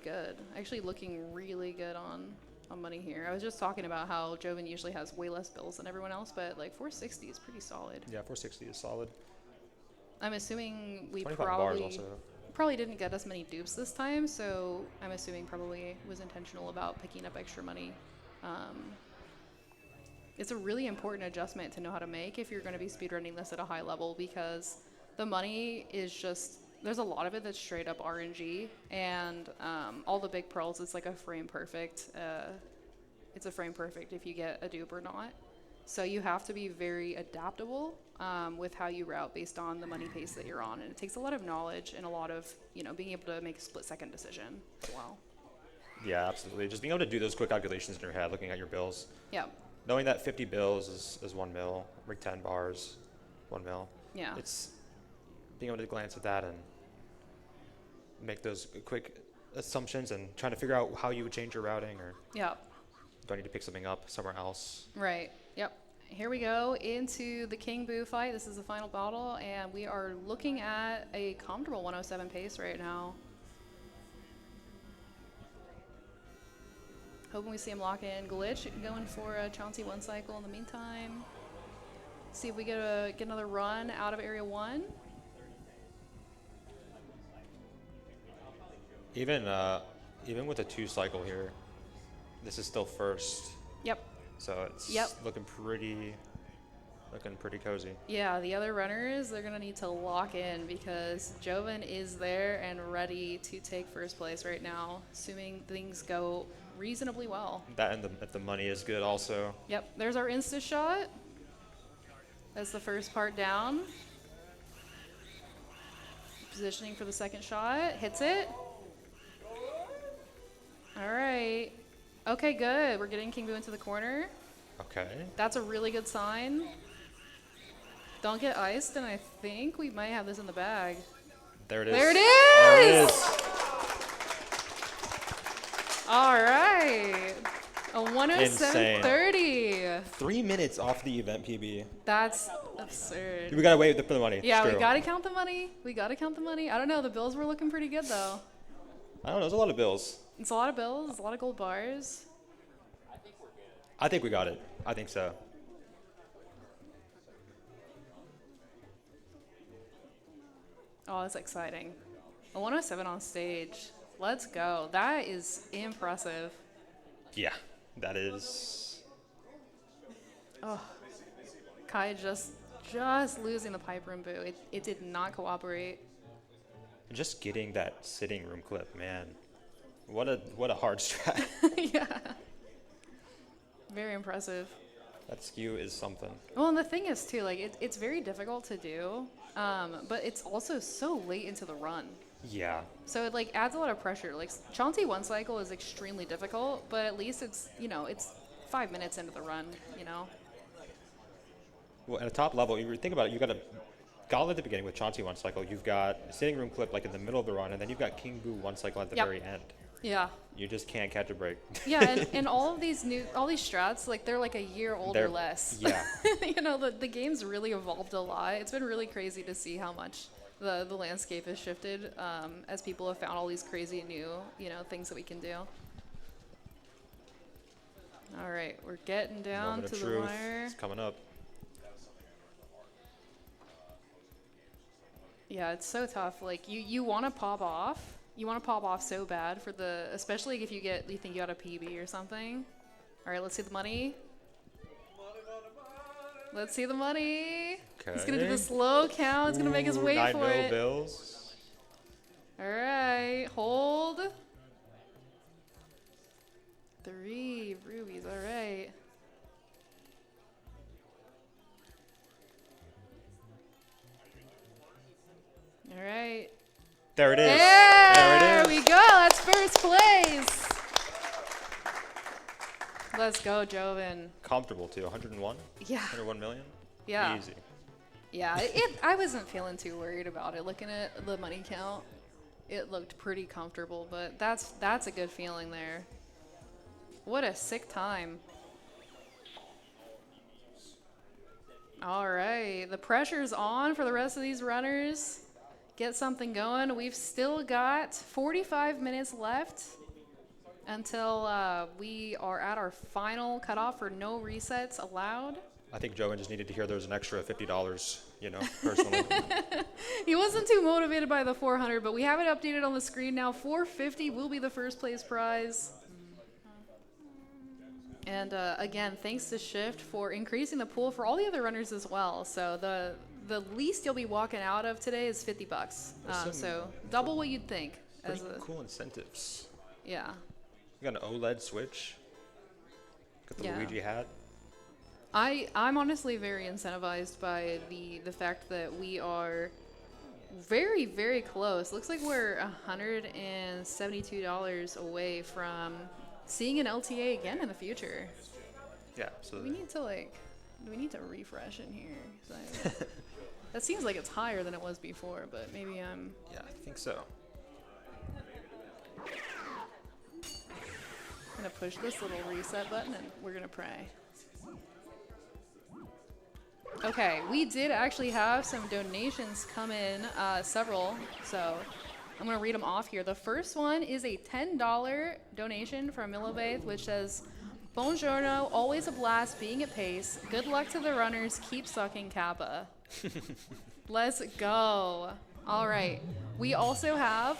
good. Actually looking really good on money here. I was just talking about how Joven usually has way less bills than everyone else, but like 460 is pretty solid. Yeah, 460 is solid. I'm assuming we 25 bars also. probably didn't get as many dupes this time, so I'm assuming probably was intentional about picking up extra money. It's a really important adjustment to know how to make if you're going to be speedrunning this at a high level, because the money is just, there's a lot of it that's straight up RNG, and all the big pearls, it's like a frame perfect. It's a frame perfect if you get a dupe or not. So you have to be very adaptable with how you route based on the money pace that you're on, and it takes a lot of knowledge and a lot of, you know, being able to make a split-second decision as well. Yeah, absolutely. Just being able to do those quick calculations in your head, looking at your bills. Yeah. Knowing that 50 bills is 1 mil, rig 10 bars, 1 mil. Yeah. It's being able to glance at that and make those quick assumptions and trying to figure out how you would change your routing, or Yeah. do I need to pick something up somewhere else? Right. Yep. Here we go into the King Boo fight. This is the final battle, and we are looking at a comfortable 107 pace right now. Hoping we see him lock in. Glitch going for a Chauncey 1 cycle in the meantime. See if we get another run out of Area 1. Even with a 2 cycle here, this is still first. Yep. So it's looking pretty cozy. Yeah, the other runners, they're going to need to lock in because Joven is there and ready to take first place right now, assuming things go reasonably well. That and the money is good also. Yep, there's our insta shot. That's the first part down. Positioning for the second shot. Hits it. All right. Okay, good. We're getting King Boo into the corner. Okay. That's a really good sign. Don't get iced, and I think we might have this in the bag. There it is. There it There it is! is. All right. A 107.30. 3 minutes off the event PB. That's absurd. We gotta wait for the money. Yeah, It's we true. gotta count the money. We gotta count the money. I don't know. The bills were looking pretty good, though. I don't know. There's a lot of bills. It's a lot of bills. It's a lot of gold bars. I think we got it. I think so. Oh, that's exciting. A 107 on stage. Let's go. That is impressive. Yeah, that is. Oh, Kai just losing the pipe room boo. It did not cooperate. Just getting that sitting room clip, man. What a hard strat. Yeah. Very impressive. That skew is something. Well, and the thing is too, like it's very difficult to do, but it's also so late into the run. Yeah. So it like adds a lot of pressure. Like Chauncey 1 cycle is extremely difficult, but at least it's, you know, it's 5 minutes into the run, you know. Well, at a top level, you think about it, you got a gauntlet at the beginning with Chauncey 1 cycle. You've got a sitting room clip like in the middle of the run, and then you've got King Boo 1 cycle at the very end. Yeah. You just can't catch a break. Yeah, and all these strats, like they're like a year old or They're- less. yeah. You know, the game's really evolved a lot. It's been really crazy to see how much the landscape has shifted as people have found all these crazy new, you know, things that we can do. All right, we're getting down Moment to of the truth. wire. It's coming up. Yeah, it's so tough. Like you want to pop off. You want to pop off so bad for the, especially if you think you got a PB or something. All right, let's see the money. Let's see the money. He's gonna do the slow count. He's gonna make us wait 9 for mil it. bills. All right, hold. 3 rubies. All right. All right. There it is. There we go. That's first place. Let's go, Joven. Comfortable too. 101. Yeah. 101 million. Yeah. Easy. Yeah, I wasn't feeling too worried about it. Looking at the money count, it looked pretty comfortable, but that's a good feeling there. What a sick time. All right, the pressure's on for the rest of these runners. Get something going. We've still got 45 minutes left until we are at our final cutoff for no resets allowed. I think Jovan just needed to hear there was an extra $50, personally. He wasn't too motivated by the 400, but we have it updated on the screen now. 450 will be the first place prize. And again, thanks to Shift for increasing the pool for all the other runners as well. So the least you'll be walking out of today is $50. So double what you'd think. Pretty cool incentives. Yeah. You got an OLED switch. Got the Luigi hat. I'm honestly very incentivized by the fact that we are very, very close. Looks like we're $172 away from seeing an LTA again in the future. Yeah, so we need to do we need to refresh in here? That seems like it's higher than it was before, but maybe I'm... Yeah, I think so. I'm gonna push this little reset button and we're gonna pray. Okay, we did actually have some donations come in, several, so I'm going to read them off here. The first one is a $10 donation from Milovaith, which says, Buongiorno, always a blast being at pace. Good luck to the runners, keep sucking Kappa. Let's go. All right, we also have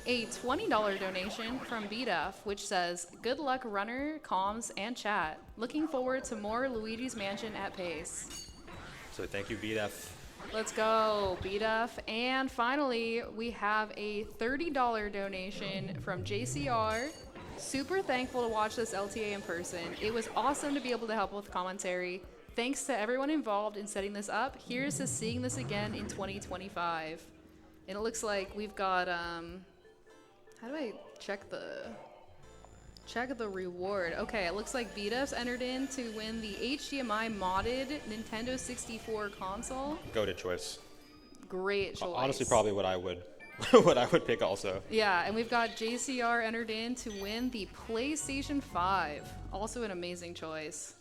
a $20 donation from BDF, which says, good luck runner, comms, and chat. Looking forward to more Luigi's Mansion at pace. So thank you, BDF. Let's go, BDF. And finally, we have a $30 donation from JCR. Super thankful to watch this LTA in person. It was awesome to be able to help with commentary. Thanks to everyone involved in setting this up. Here's to seeing this again in 2025. And it looks like we've got, how do I check the reward? Okay, it looks like BDF's entered in to win the HDMI modded Nintendo 64 console. Goated choice. Great choice. Honestly, probably what I would pick also. Yeah, and we've got JCR entered in to win the PlayStation 5. Also an amazing choice.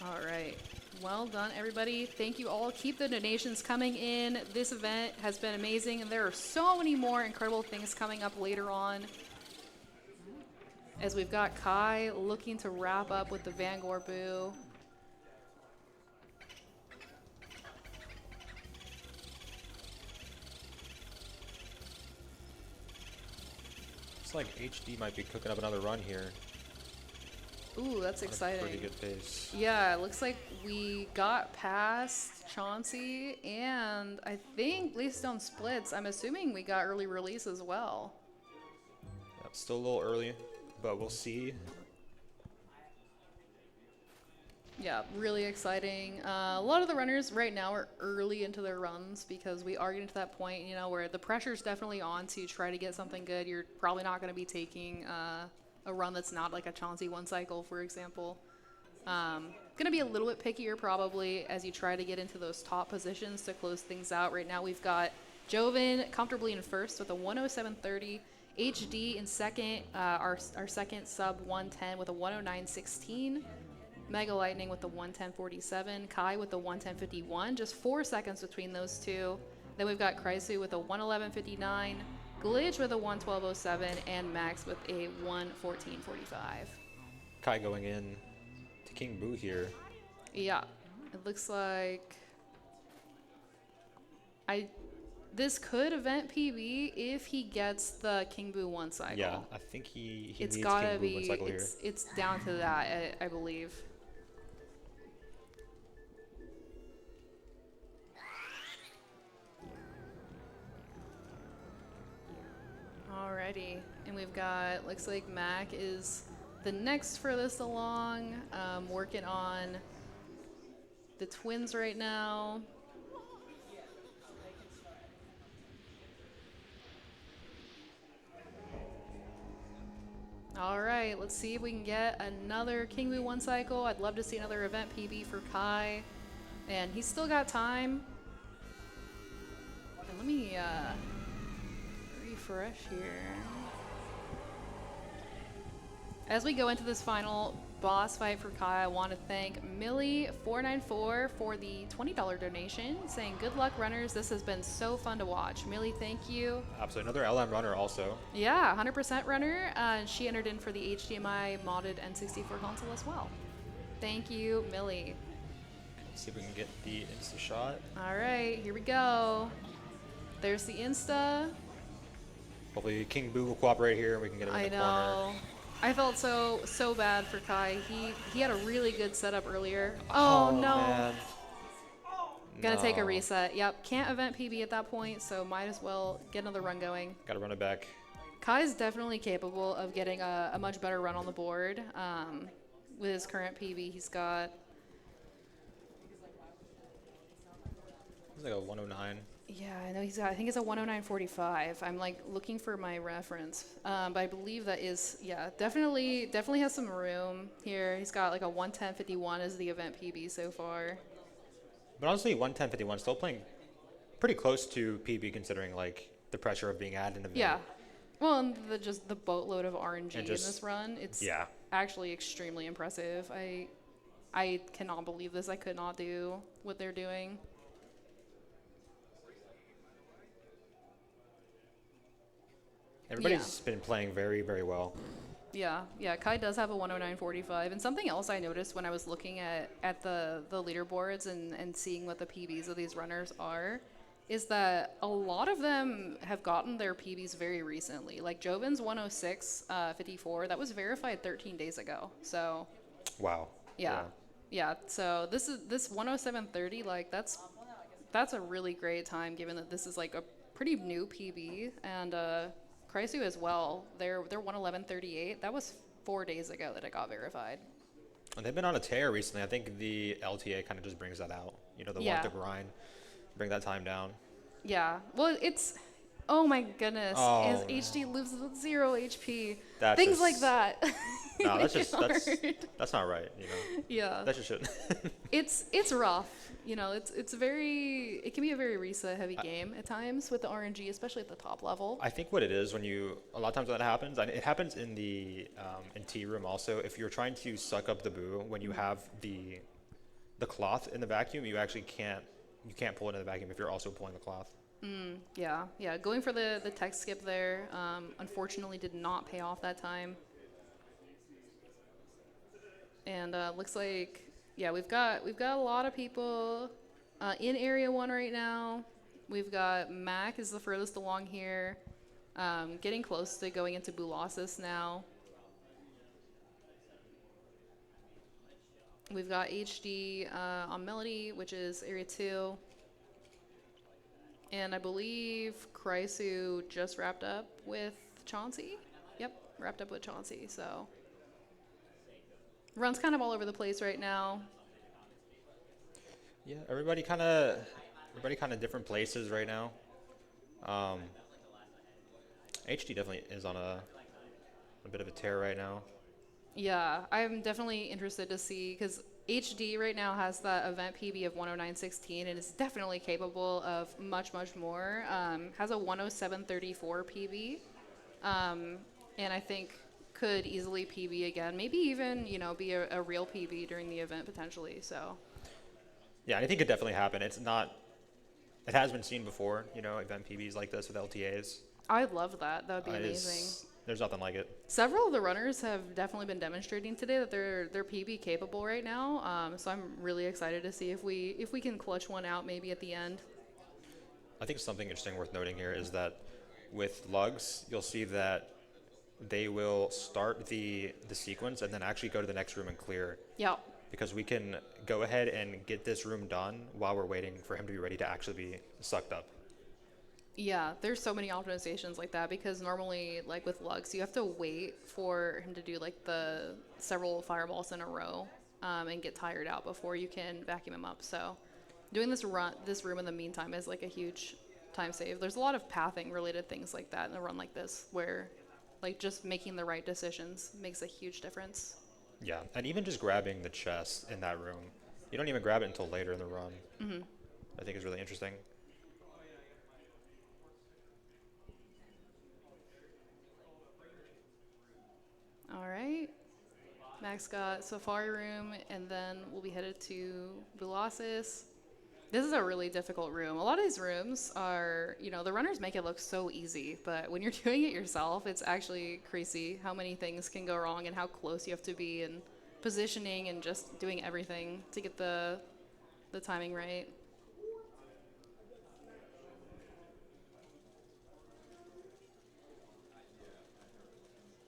All right. Well done, everybody. Thank you all. Keep the donations coming in. This event has been amazing, and there are so many more incredible things coming up later on. As we've got Kai looking to wrap up with the Vanguard Boo. It's like HD might be cooking up another run here. Ooh, that's exciting. Pretty good pace. Yeah, it looks like we got past Chauncey, and I think Blackstone Splits. I'm assuming we got early release as well. Yeah, still a little early, but we'll see. Yeah, really exciting. A lot of the runners right now are early into their runs because we are getting to that point, where the pressure's definitely on to try to get something good. You're probably not going to be taking a run that's not like a Chauncey one cycle, for example. Going to be a little bit pickier probably as you try to get into those top positions to close things out. Right now we've got Jovan comfortably in first with a 107.30. HD in second, our second sub 110 with a 109.16. Mega Lightning with the 110.47, Kai with the 110.51, just 4 seconds between those two. Then we've got Kraisu with a 111.59, Glitch with a 112.07, and Max with a 114.45. Kai going in to King Boo here. Yeah, it looks like this could event PB if he gets the King Boo one cycle. Yeah, I think he it's needs gotta King Boo one be. cycle here. It's down to that, I believe. Alrighty, and we've got, looks like Mac is the next furthest along, working on the twins right now. All right, let's see if we can get another King Boo one cycle. I'd love to see another event PB for Kai. And he's still got time. And let me refresh here. As we go into this final boss fight for Kai, I want to thank Millie494 for the $20 donation, saying, "Good luck, runners. This has been so fun to watch." Millie, thank you. Absolutely. Another LM runner also. Yeah, 100% runner. She entered in for the HDMI modded N64 console as well. Thank you, Millie. Let's see if we can get the Insta shot. All right, here we go. There's the Insta. Hopefully King Boo will cooperate here and we can get it in I the know. corner. I felt so bad for Kai. He had a really good setup earlier. Oh, no. Man. Gonna take a No. reset. Yep, can't event PB at that point, so might as well get another run going. Gotta run it back. Kai is definitely capable of getting a much better run on the board. With his current PB, he's got, It's like a 109. yeah, I know he's got, I think it's a 109.45. I'm like looking for my reference, but I believe that is, yeah, definitely has some room here. He's got like a 110.51 as the event PB so far. But honestly, 110.51 still playing pretty close to PB considering like the pressure of being added in the Yeah. Well, and just the boatload of RNG And in just- this run, it's Yeah. actually extremely impressive. I cannot believe this. I could not do what they're doing. Everybody's been playing very, very well. Yeah, Kai does have a 109.45. And something else I noticed when I was looking at the leaderboards and seeing what the PBs of these runners are, is that a lot of them have gotten their PBs very recently. Like Jovin's 106.54, that was verified 13 days ago. So Wow. yeah. So this 107.30, like that's a really great time given that this is like a pretty new PB. And Krysu as well, they're 111.38. That was 4 days ago that it got verified. And they've been on a tear recently. I think the LTA kind of just brings that out. You know, the Yeah. want to grind, bring that time down. Yeah. Well, it's, oh my goodness. Oh, As HD lives with 0 HP. That's Things just- like that. No, that's Make just it hard. that's not right. You know, Yeah. that just shouldn't. It's rough. You know, it can be a very reset heavy game at times with the RNG, especially at the top level. I think what it is when a lot of times when that happens, and it happens in the in T room also. If you're trying to suck up the boo when you have the cloth in the vacuum, you actually can't pull it in the vacuum if you're also pulling the cloth. Yeah. Going for the tech skip there, unfortunately did not pay off that time. And looks like, yeah, we've got a lot of people in Area 1 right now. We've got Mac is the furthest along here, getting close to going into Bulasis now. We've got HD on Melody, which is Area 2. And I believe Krysu just wrapped up with Chauncey. Yep, wrapped up with Chauncey, so. Run's kind of all over the place right now. Yeah, everybody kind of different places right now. HD definitely is on a bit of a tear right now. Yeah, I'm definitely interested to see, because HD right now has that event PB of 109.16 and is definitely capable of much more. Has a 107.34 PB, and I think could easily PB again, maybe even, you know, be a real PB during the event potentially. So Yeah, and I think it definitely happened. It has been seen before, you know, event PBs like this with LTAs. I'd love that. That would be amazing. There's nothing like it. Several of the runners have definitely been demonstrating today that they're PB capable right now. So I'm really excited to see if we can clutch one out maybe at the end. I think something interesting worth noting here is that with lugs, you'll see that they will start the sequence and then actually go to the next room and clear. Yeah. Because we can go ahead and get this room done while we're waiting for him to be ready to actually be sucked up. Yeah, there's so many optimizations like that, because normally, like with lugs, you have to wait for him to do like the several fireballs in a row and get tired out before you can vacuum him up. So doing this room in the meantime is like a huge time save. There's a lot of pathing related things like that in a run like this, where like just making the right decisions makes a huge difference. Yeah, and even just grabbing the chest in that room You don't even grab it until later in the run. I think is really interesting. All right. Max got Safari Room, and then we'll be headed to Bulasis. This is a really difficult room. A lot of these rooms are, the runners make it look so easy, but when you're doing it yourself, it's actually crazy how many things can go wrong and how close you have to be and positioning and just doing everything to get the timing right.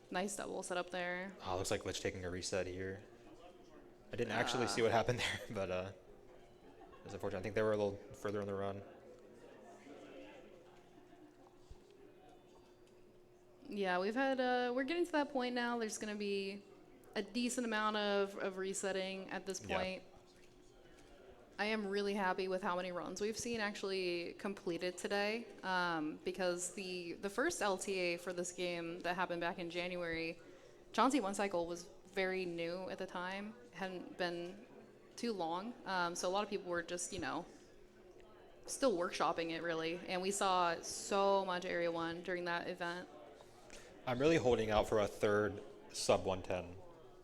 Nice double set up there. Oh, looks like Glitch taking a reset here. I didn't actually see what happened there, but it's unfortunate. I think they were a little further in the run. Yeah, we're getting to that point now. There's going to be a decent amount of resetting at this Yeah. point. I am really happy with how many runs we've seen actually completed today, because the first LTA for this game that happened back in January, Chauncey One Cycle was very new at the time, hadn't been too long, so a lot of people were just, still workshopping it really, and we saw so much Area 1 during that event. I'm really holding out for a third sub 110.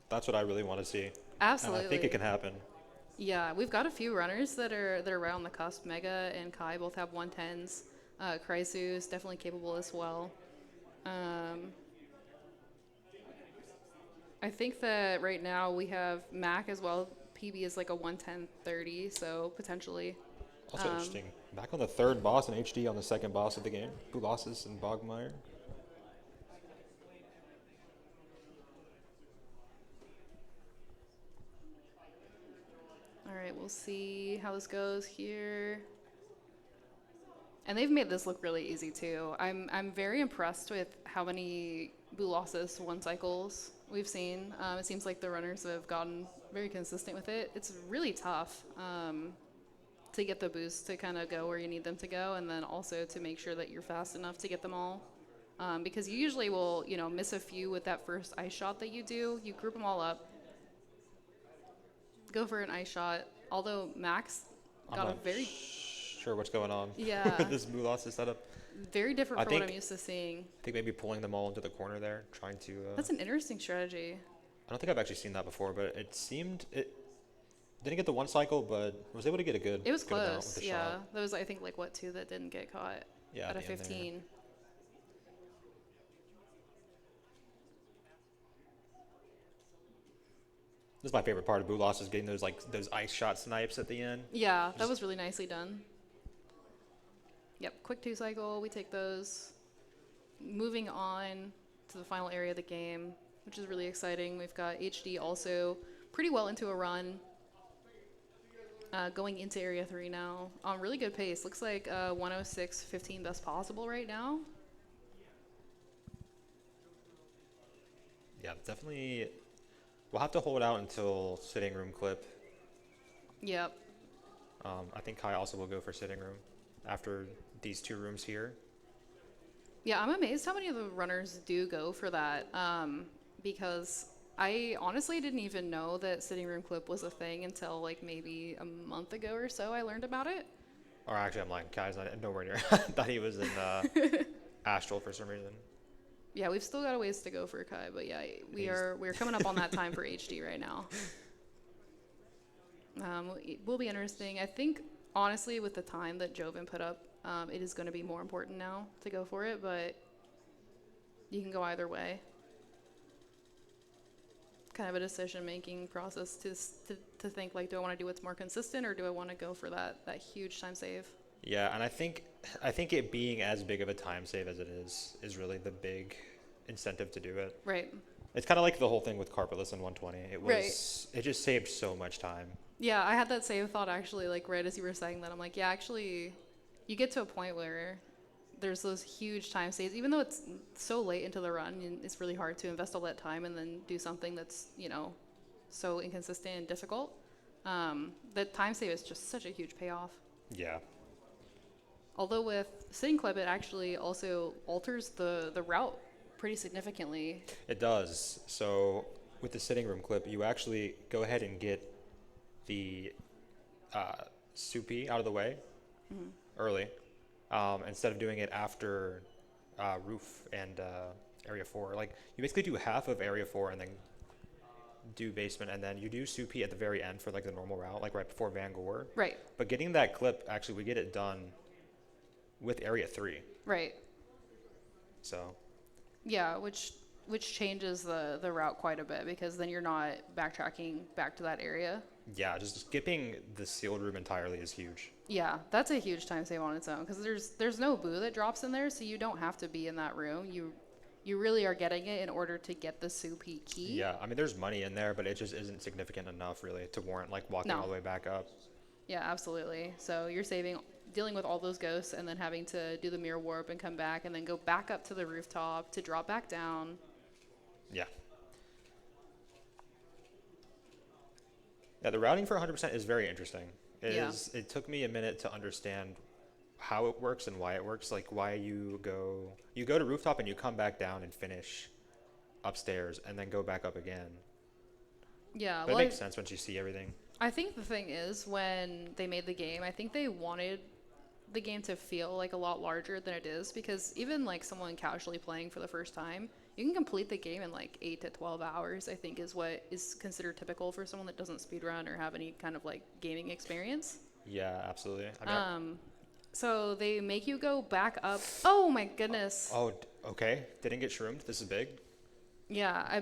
That's what I really want to see. Absolutely. And I think it can happen. Yeah, we've got a few runners that are around the cusp. Mega and Kai both have 110s. Kraisu is definitely capable as well. I think that right now we have Mac as well. PB is like a 110-30, so potentially. Also interesting. Back on the third boss and HD on the second boss of the game. Bulasis and Bogmire. All right, we'll see how this goes here. And they've made this look really easy too. I'm very impressed with how many Bulasis 1 cycles we've seen. It seems like the runners have gotten very consistent with it. It's really tough to get the boosts to kind of go where you need them to go, and then also to make sure that you're fast enough to get them all. Because you usually will, miss a few with that first ice shot that you do. You group them all up, go for an ice shot. Although Max got a very sure what's going on. Yeah. With this Bulasis setup. very different I from think- what I'm used to seeing. I think maybe pulling them all into the corner there, trying to. That's an interesting strategy. I don't think I've actually seen that before, but it seemed it didn't get the 1 cycle, but was able to get a good. It was good amount close. with the Yeah, shot. there was I think like what 2 that didn't get caught Yeah, out of at the end there. 15. This is my favorite part of Bulas is getting those those ice shot snipes at the end. Yeah, that was really nicely done. Yep, quick 2 cycle, we take those. Moving on to the final area of the game, which is really exciting. We've got HD also pretty well into a run. Going into Area 3 now on really good pace. Looks like 106.15 best possible right now. Yeah, definitely. We'll have to hold out until sitting room clip. Yep. I think Kai also will go for sitting room after these 2 rooms here. Yeah, I'm amazed how many of the runners do go for that, because I honestly didn't even know that sitting room clip was a thing until like maybe a month ago or so I learned about it. Or actually, I'm lying. Kai's not nowhere near. I thought he was in Astral for some reason. Yeah, we've still got a ways to go for Kai, but yeah, we're coming up on that time for HD right now. It will be interesting. I think honestly, with the time that Joven put up, it is going to be more important now to go for it, but you can go either way. Kind of a decision-making process to think like, do I want to do what's more consistent, or do I want to go for that huge time save? Yeah, and I think it being as big of a time save as it is really the big incentive to do it. Right. It's kind of like the whole thing with carpetless and 120. It was Right. It just saved so much time. Yeah, I had that same thought actually, like right as you were saying that. I'm like, yeah, actually, you get to a point where there's those huge time saves, even though it's so late into the run, and it's really hard to invest all that time and then do something that's, so inconsistent and difficult. The time save is just such a huge payoff. Yeah. Although with sitting clip, it actually also alters the route pretty significantly. It does. So with the sitting room clip, you actually go ahead and get the soupy out of the way early, instead of doing it after roof and area 4. Like you basically do half of area 4 and then do basement, and then you do soupy at the very end for like the normal route, like right before Van Gore. Right. But getting that clip, actually, we get it done with area 3. Right. So Yeah, which changes the route quite a bit, because then you're not backtracking back to that area. yeah, just skipping the sealed room entirely is huge. Yeah, that's a huge time save on its own, because there's no boo that drops in there, so you don't have to be in that room. You really are getting it in order to get the soupy key. Yeah, I mean, there's money in there, but it just isn't significant enough really to warrant like walking No. all the way back up. Yeah, absolutely. So you're dealing with all those ghosts, and then having to do the mirror warp and come back, and then go back up to the rooftop to drop back down. Yeah. Yeah, the routing for 100% is very interesting. It took me a minute to understand how it works and why it works. Like why you go to rooftop and you come back down and finish upstairs and then go back up again. Yeah, But it makes sense once you see everything. I think the thing is, when they made the game, I think they wanted the game to feel like a lot larger than it is, because even like someone casually playing for the first time, you can complete the game in like 8 to 12 hours, I think is what is considered typical for someone that doesn't speedrun or have any kind of like gaming experience. Yeah, absolutely. I mean, So they make you go back up. Oh my goodness. okay. Didn't get shroomed. This is big. Yeah,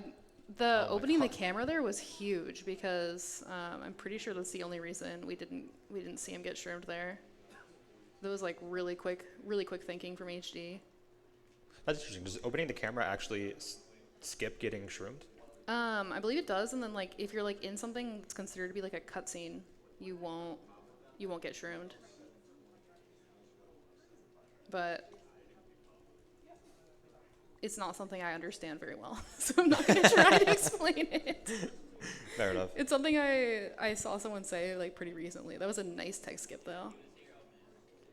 opening the camera there was huge, because I'm pretty sure that's the only reason we didn't see him get shroomed there. That was like really quick thinking from HD. That's interesting. Does opening the camera actually skip getting shroomed? I believe it does, and then like if you're like in something that's considered to be like a cutscene, you won't get shroomed. But it's not something I understand very well, so I'm not going to try to explain it. Fair enough. It's something I saw someone say like pretty recently. That was a nice tech skip though.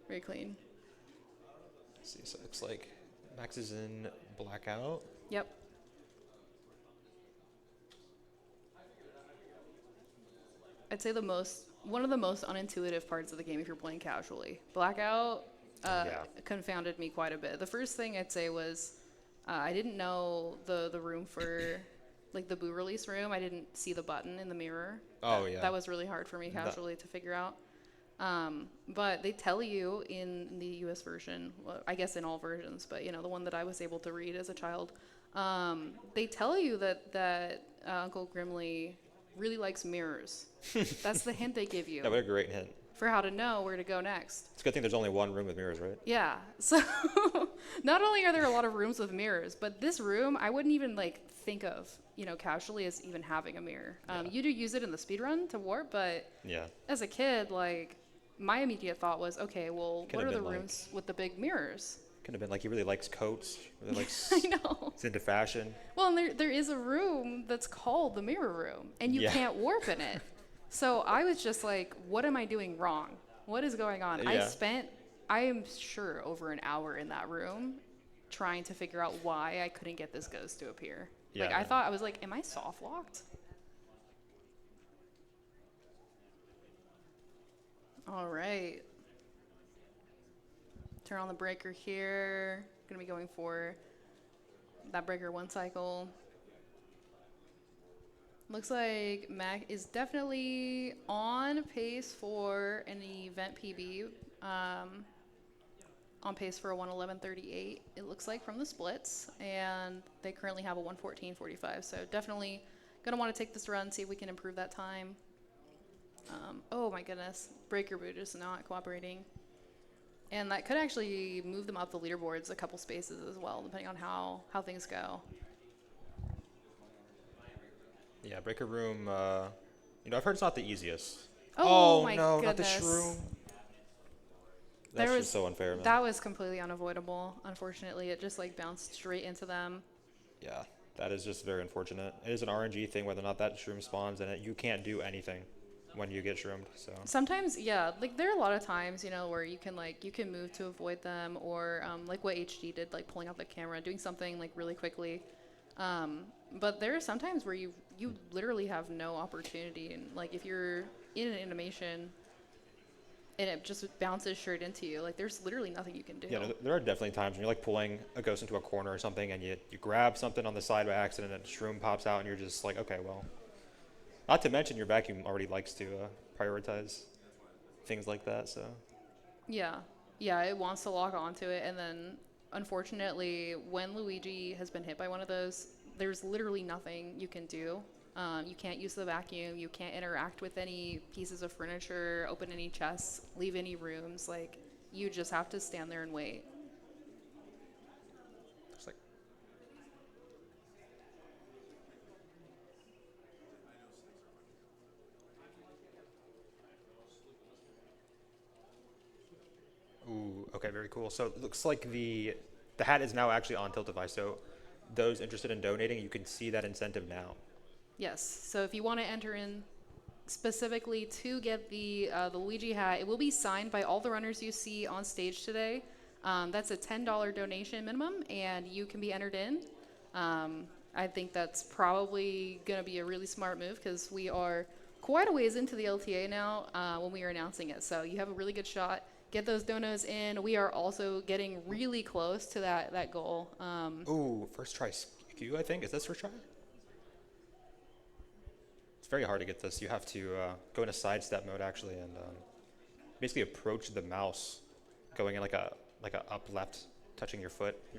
Very clean. Let's see, so it looks like Max is in blackout. Yep. I'd say one of the most unintuitive parts of the game if you're playing casually. Blackout confounded me quite a bit. The first thing I'd say was I didn't know the room for like the boo release room. I didn't see the button in the mirror. That was really hard for me casually to figure out. But they tell you in the US version, well, I guess in all versions, but the one that I was able to read as a child, they tell you that Uncle Grimly really likes mirrors. That's the hint they give you Yeah, what a great hint. for how to know where to go next. It's a good thing there's only one room with mirrors, right? Yeah. So not only are there a lot of rooms with mirrors, but this room I wouldn't even like think of, casually as even having a mirror. You do use it in the speedrun to warp, but Yeah. as a kid, like my immediate thought was, okay, well, Could what have are the been rooms with the big mirrors? Could have been like he really likes coats. Really likes. I know. It's into fashion. Well, and there is a room that's called the mirror room, and you Yeah. can't warp in it. So I was just like, what am I doing wrong? What is going on? Yeah. I am sure, over an hour in that room trying to figure out why I couldn't get this ghost to appear. Yeah. Like, I was like, am I soft locked? All right. Turn on the breaker here. Gonna be going for that breaker 1 cycle. Looks like Mac is definitely on pace for an event PB. On pace for a 1:11:38, it looks like, from the splits, and they currently have a 1:14:45. So definitely gonna want to take this run, see if we can improve that time. Oh my goodness, breaker boot is not cooperating. And that could actually move them up the leaderboards a couple spaces as well, depending on how things go. Yeah, breaker room. I've heard it's not the easiest. Oh my no, goodness. not the shroom. That's There just so unfair, man. That was completely unavoidable. Unfortunately, it just like bounced straight into them. Yeah, that is just very unfortunate. It is an RNG thing whether or not that shroom spawns, and you can't do anything when you get shroomed. So Sometimes, yeah, like there are a lot of times, where you can move to avoid them, or like what HD did, like pulling out the camera, doing something like really quickly. But there are some times where you literally have no opportunity, and like if you're in an animation, and it just bounces straight into you. Like there's literally nothing you can do. Yeah, there are definitely times when you're like pulling a ghost into a corner or something, and you grab something on the side by accident, and a shroom pops out, and you're just like, okay, well. Not to mention your vacuum already likes to prioritize things like that, so. Yeah, yeah, it wants to lock onto it, and then unfortunately, when Luigi has been hit by one of those, there's literally nothing you can do. You can't use the vacuum. You can't interact with any pieces of furniture, open any chests, leave any rooms. Like you just have to stand there and wait. Just like, ooh, okay, very cool. So it looks like the hat is now actually on Tiltify. So those interested in donating, you can see that incentive now. Yes. So if you want to enter in specifically to get the Luigi hat, it will be signed by all the runners you see on stage today. That's a $10 donation minimum, and you can be entered in. I think that's probably going to be a really smart move because we are quite a ways into the LTA now when we are announcing it. So you have a really good shot. Get those donos in. We are also getting really close to that goal. Ooh, first try SKU, I think. Is this first try? It's very hard to get this. You have to go into sidestep mode actually, and basically approach the mouse, going in like a up left, touching your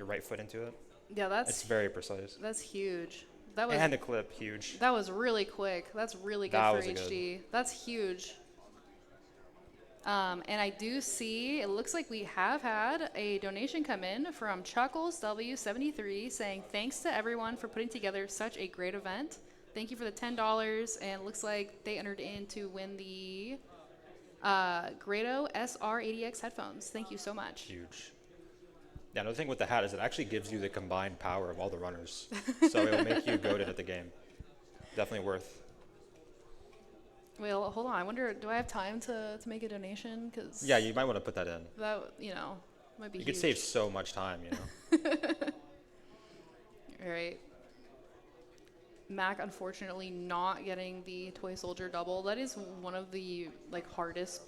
right foot into it. Yeah, It's very precise. that's huge. That was And the clip, huge. that was really quick. That's really good That for was a good- HD. That's huge. And I do see, it looks like we have had a donation come in from Chuckles W73 saying, thanks to everyone for putting together such a great event. Thank you for the $10. And it looks like they entered in to win the Grado SR80X headphones. Thank you so much. Huge. Yeah, another thing with the hat is it actually gives you the combined power of all the runners. So it will make you goated at the game. Definitely worth. Well, hold on. I wonder, do I have time to make a donation? Cause Yeah, you might want to put that in. that, might be You huge. could save so much time, you know. All right. Mac, unfortunately, not getting the Toy Soldier double. That is one of the hardest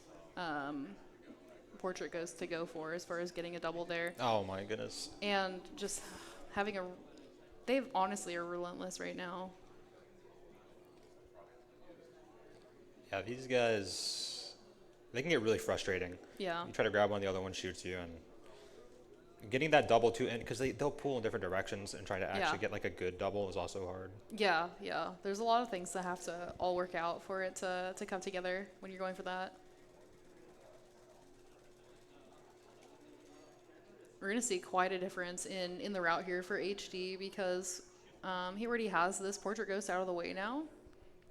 portrait ghosts to go for as far as getting a double there. Oh my goodness. And just having they honestly are relentless right now. Yeah, these guys, they can get really frustrating. Yeah. You try to grab one, the other one shoots you, and getting that double too, and because they'll pull in different directions, and trying to actually get a good double is also hard. Yeah, yeah. There's a lot of things that have to all work out for it to come together when you're going for that. We're going to see quite a difference in the route here for HD because he already has this Portrait Ghost out of the way now,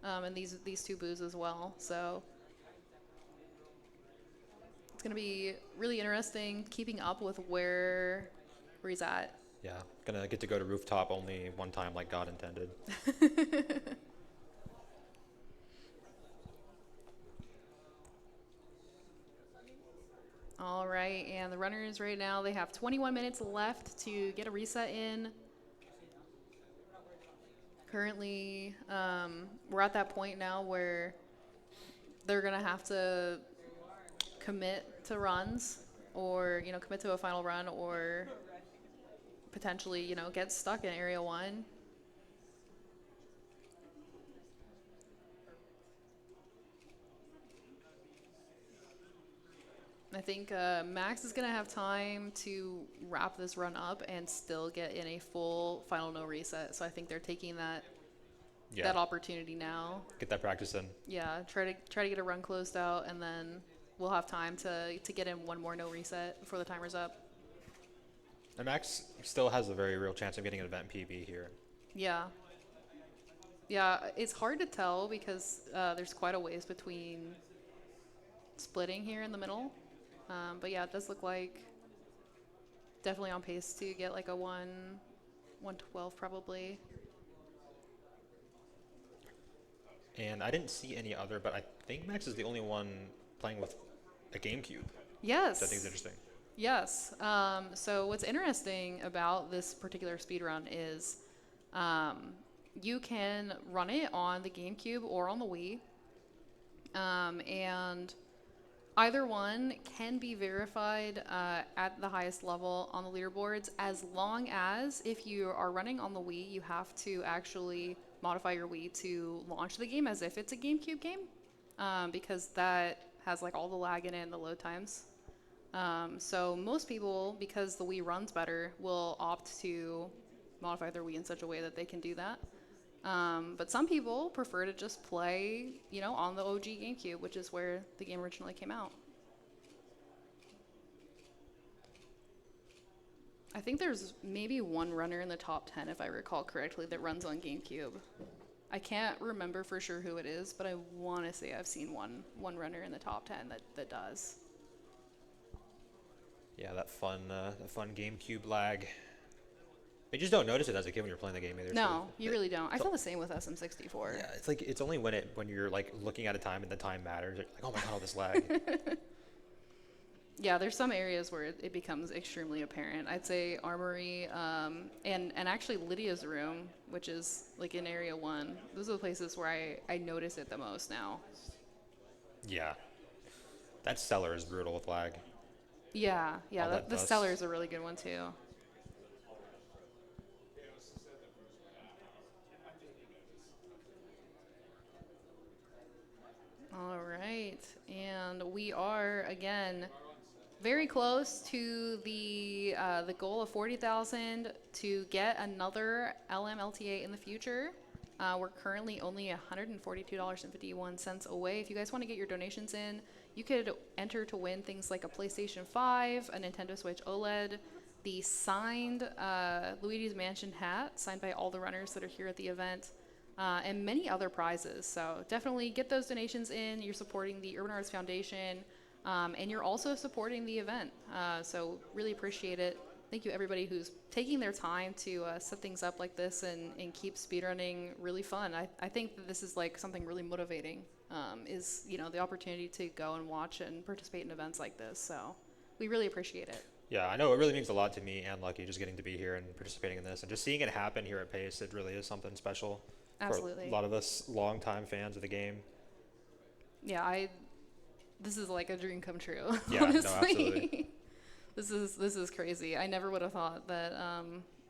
and these two boos as well. So it's going to be really interesting keeping up with where he's at. Yeah, gonna get to go to rooftop only one time like God intended. All right, and the runners right now, they have 21 minutes left to get a reset in. Currently, we're at that point now where they're going to have to commit to runs or, commit to a final run or potentially, get stuck in Area 1. I think Max is going to have time to wrap this run up and still get in a full final no reset. So I think they're taking that opportunity now. Get that practice in. Yeah, try to get a run closed out, and then we'll have time to get in one more no reset before the timer's up. And Max still has a very real chance of getting an event PB here. Yeah. Yeah, it's hard to tell because there's quite a ways between splitting here in the middle. But yeah, it does look like definitely on pace to get like a 112 probably. And I didn't see any other, but I think Max is the only one playing with a GameCube. Yes. Which I think is interesting. Yes. So what's interesting about this particular speedrun is you can run it on the GameCube or on the Wii. And Either one can be verified at the highest level on the leaderboards, as long as if you are running on the Wii, you have to actually modify your Wii to launch the game as if it's a GameCube game, because that has like all the lag in it and the load times. So most people, because the Wii runs better, will opt to modify their Wii in such a way that they can do that. But some people prefer to just play, you know, on the OG GameCube, which is where the game originally came out. I think there's maybe one runner in the top 10, if I recall correctly, that runs on GameCube. I can't remember for sure who it is, but I want to say I've seen one runner in the top 10 that does. Yeah, that fun GameCube lag. You just don't notice it as a kid when you're playing the game either. No, so you really don't. I feel the same with SM64. yeah, it's like it's only when you're like looking at a time and the time matters. Like, oh my god, all this lag. Yeah, there's some areas where it becomes extremely apparent. I'd say Armory, and actually Lydia's room, which is like in Area 1. Those are the places where I notice it the most now. Yeah, that cellar is brutal with lag. Yeah, All that the dust. cellar is a really good one too. All right, and we are again very close to the goal of 40,000 to get another LMLTA in the future. We're currently only $142.51 away. If you guys want to get your donations in, you could enter to win things like a PlayStation 5, a Nintendo Switch OLED, the signed Luigi's Mansion hat, signed by all the runners that are here at the event, and many other prizes. So definitely get those donations in. You're supporting the Urban Arts Foundation, and you're also supporting the event. So really appreciate it. Thank you everybody who's taking their time to set things up like this and keep speedrunning really fun. I think that this is like something really motivating, is, you know, the opportunity to go and watch and participate in events like this. So we really appreciate it. Yeah, I know it really means a lot to me and Lucky just getting to be here and participating in this and just seeing it happen here at Pace. It really is something special. Absolutely. For a lot of us longtime fans of the game. Yeah, this is like a dream come true. Yeah, no, honestly. absolutely. This is crazy. I never would have thought that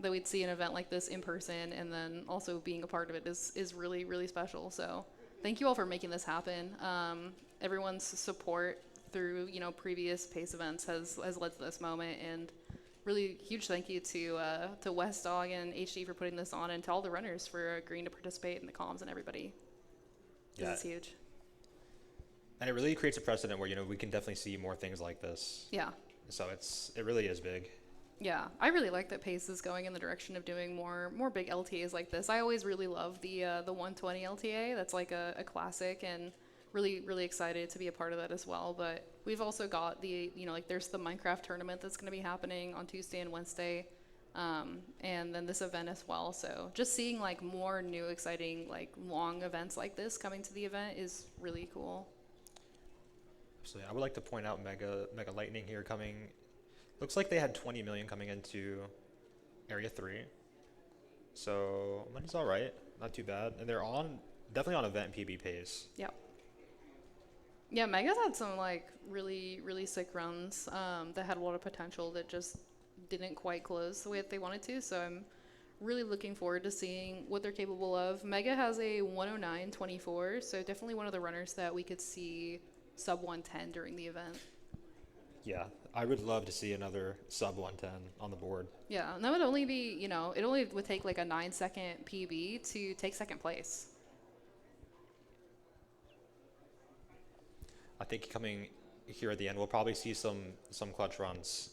that we'd see an event like this in person, and then also being a part of it is really, really special. So thank you all for making this happen. Everyone's support through, you know, previous Pace events has led to this moment, and really huge thank you to West Dog and HD for putting this on, and to all the runners for agreeing to participate in the comms and everybody. This is huge. And it really creates a precedent where, you know, we can definitely see more things like this. Yeah. So it really is big. Yeah, I really like that Pace is going in the direction of doing more big LTAs like this. I always really love the 120 LTA. That's like a classic, and really excited to be a part of that as well. But we've also got the, you know, like there's the Minecraft tournament that's going to be happening on Tuesday and Wednesday, and then this event as well. So just seeing like more new exciting like long events like this coming to the event is really cool. So I would like to point out Mega Lightning here coming. Looks like they had 20 million coming into Area 3. So money's all right, not too bad, and they're definitely on event PB pace. Yep. Yeah, Mega's had some like really sick runs that had a lot of potential that just didn't quite close the way that they wanted to. So I'm really looking forward to seeing what they're capable of. Mega has a 109.24, so definitely one of the runners that we could see sub 110 during the event. Yeah, I would love to see another sub 110 on the board. Yeah, and that would only be, you know, it only would take like a 9-second PB to take second place. I think coming here at the end, we'll probably see some clutch runs.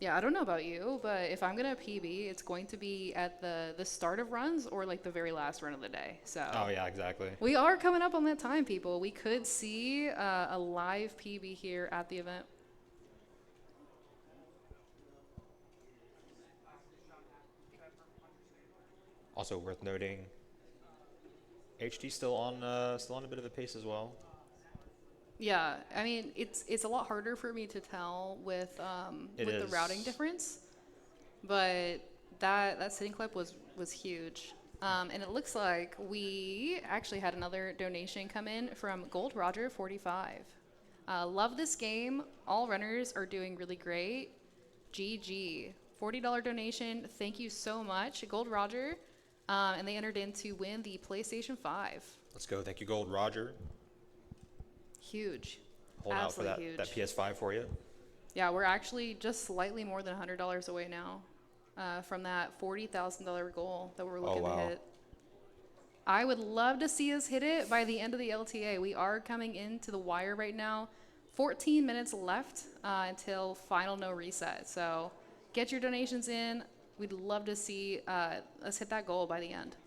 Yeah, I don't know about you, but if I'm gonna PB, it's going to be at the start of runs or like the very last run of the day. So. Oh yeah, exactly. We are coming up on that time, people. We could see a live PB here at the event. Also worth noting, HD still on a bit of a pace as well. Yeah, I mean it's a lot harder for me to tell with the routing difference, but that sitting clip was huge, and it looks like we actually had another donation come in from Gold Roger 45. Love this game. All runners are doing really great. GG. $40 donation. Thank you so much, Gold Roger. And they entered in to win the PlayStation 5. Let's go. Thank you, Gold Roger. Huge. Hold out for Absolutely that huge. PS5 for you. Yeah, we're actually just slightly more than $100 away now from that $40,000 goal that we're looking wow. to hit. I would love to see us hit it by the end of the LTA. We are coming into the wire right now. 14 minutes left until final no reset. So get your donations in. We'd love to see us hit that goal by the end.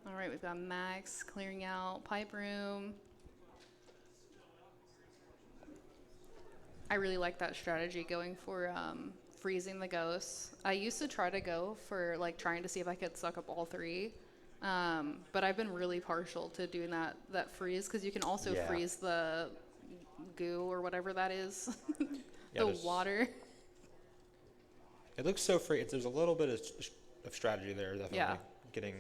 All right, we've got Max clearing out pipe room. I really like that strategy, going for freezing the ghosts. I used to try to go for like trying to see if I could suck up all three, but I've been really partial to doing that freeze, because you can also freeze the goo or whatever that is, the water. It looks so free. There's a little bit of strategy there, definitely. Yeah. Getting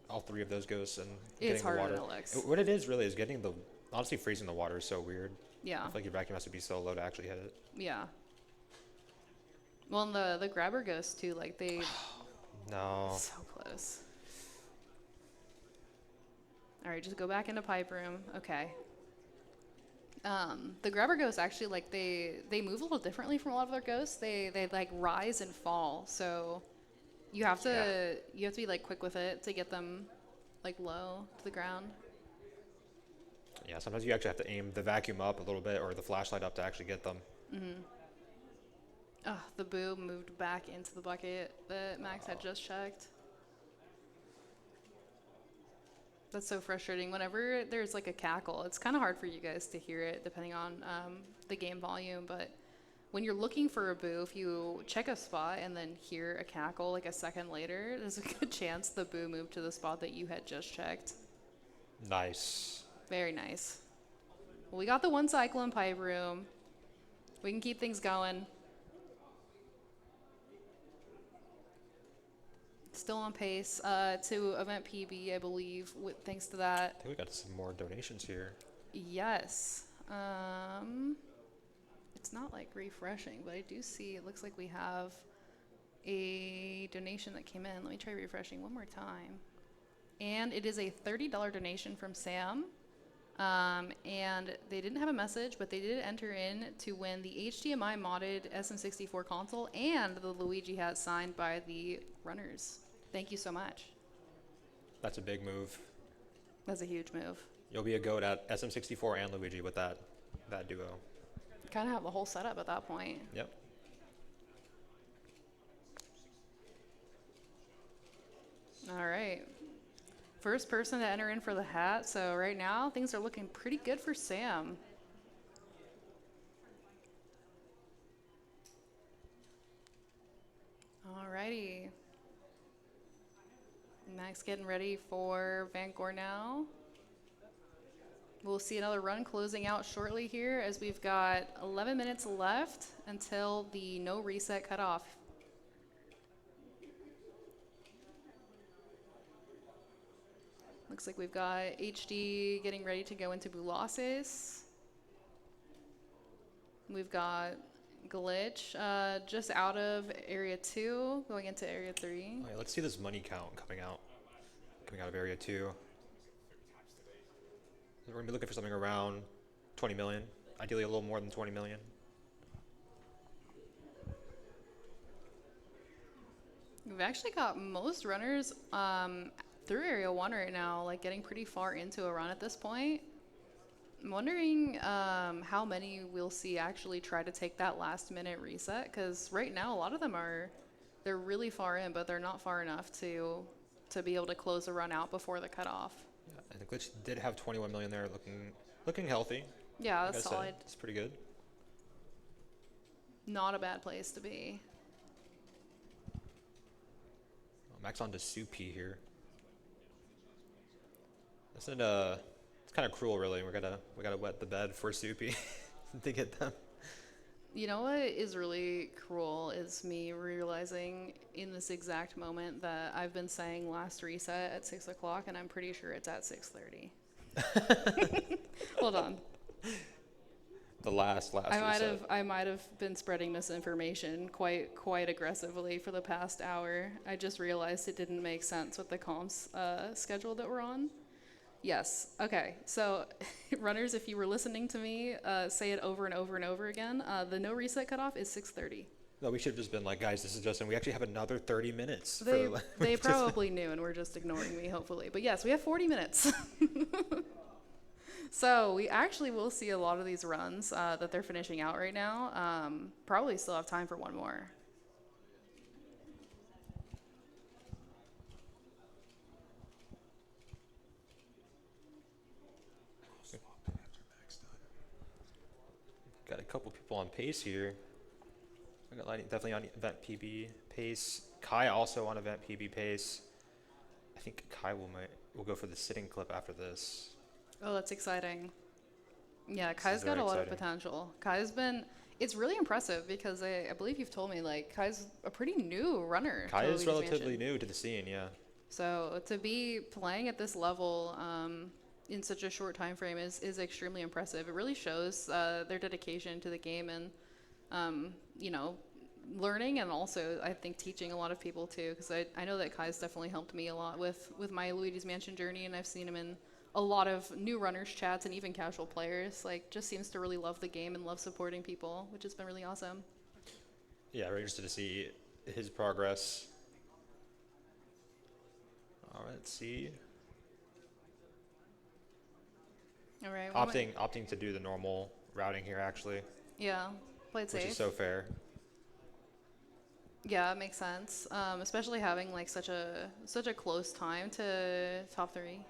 all three of those ghosts and It's getting the harder water. than it looks. What it is really is getting honestly freezing the water is so weird. Yeah. I feel like your vacuum has to be so low to actually hit it. Yeah. Well, and the grabber ghosts too, like they. No. So close. All right, just go back into pipe room. Okay. The grabber ghosts actually, like they move a little differently from a lot of their ghosts. They like rise and fall, so you have to be like quick with it to get them like low to the ground. Yeah, sometimes you actually have to aim the vacuum up a little bit or the flashlight up to actually get them. Mm-hmm. Oh, the boo moved back into the bucket that Max had just checked. That's so frustrating. Whenever there's like a cackle, it's kind of hard for you guys to hear it depending on the game volume, but when you're looking for a boo, if you check a spot and then hear a cackle like a second later, there's a good chance the boo moved to the spot that you had just checked. Nice. Very nice. Well, we got the one cycle in pipe room. We can keep things going. Still on pace to event PB, I believe, thanks to that. I think we got some more donations here. Yes. It's not like refreshing, but I do see it looks like we have a donation that came in. Let me try refreshing one more time. And it is a $30 donation from Sam. And they didn't have a message, but they did enter in to win the HDMI modded SM64 console and the Luigi hat signed by the runners. Thank you so much. That's a big move. That's a huge move. You'll be a goat at SM64 and Luigi with that duo. Kind of have the whole setup at that point. Yep. All right. First person to enter in for the hat. So right now, things are looking pretty good for Sam. Alrighty. Max getting ready for Van Gore now. We'll see another run closing out shortly here as we've got 11 minutes left until the no reset cutoff. Looks like we've got HD getting ready to go into Bulases. We've got Glitch just out of Area 2, going into Area 3. All right, let's see this money count coming out of Area 2. We're going to be looking for something around 20 million, ideally a little more than 20 million. We've actually got most runners through Area 1 right now, like getting pretty far into a run at this point. I'm wondering how many we'll see actually try to take that last minute reset, because right now a lot of them they're really far in, but they're not far enough to be able to close the run out before the cutoff. Yeah, and the Glitch did have 21 million there, looking healthy. Yeah, Like that's I said, solid. it's pretty good. Not a bad place to be. Max on to Soupy here. It's kind of cruel, really. We gotta wet the bed for Soupy to get them. You know what is really cruel is me realizing in this exact moment that I've been saying last reset at 6 o'clock, and I'm pretty sure it's at 6:30. Hold on. The last reset. I might have been spreading misinformation quite aggressively for the past hour. I just realized it didn't make sense with the comms schedule that we're on. Yes. Okay. So, runners, if you were listening to me say it over and over and over again, the no reset cutoff is 6:30. No, we should have just been like, guys, this is Justin. We actually have another 30 minutes. They probably knew and were just ignoring me, hopefully. But yes, we have 40 minutes. So we actually will see a lot of these runs that they're finishing out right now. Probably still have time for one more. Got a couple people on pace here. I got definitely on event PB pace. Kai also on event PB pace. I think Kai will go for the sitting clip after this. Oh, that's exciting. Yeah, Kai's got very a lot of exciting. potential. It's really impressive because I believe you've told me, like, Kai's a pretty new runner. Kai to is Luigi's relatively Mansion. new to the scene, yeah. So to be playing at this level in such a short time frame is extremely impressive. It really shows their dedication to the game and, learning and also, I think, teaching a lot of people too. Because I know that Kai's definitely helped me a lot with my Luigi's Mansion journey, and I've seen him in a lot of new runners chats and even casual players. Like, just seems to really love the game and love supporting people, which has been really awesome. Yeah, very interested to see his progress. All right, let's see. All right. Opting to do the normal routing here, actually, Yeah. Play it safe. which is so fair. Yeah, it makes sense. Especially having like such a close time to top 3.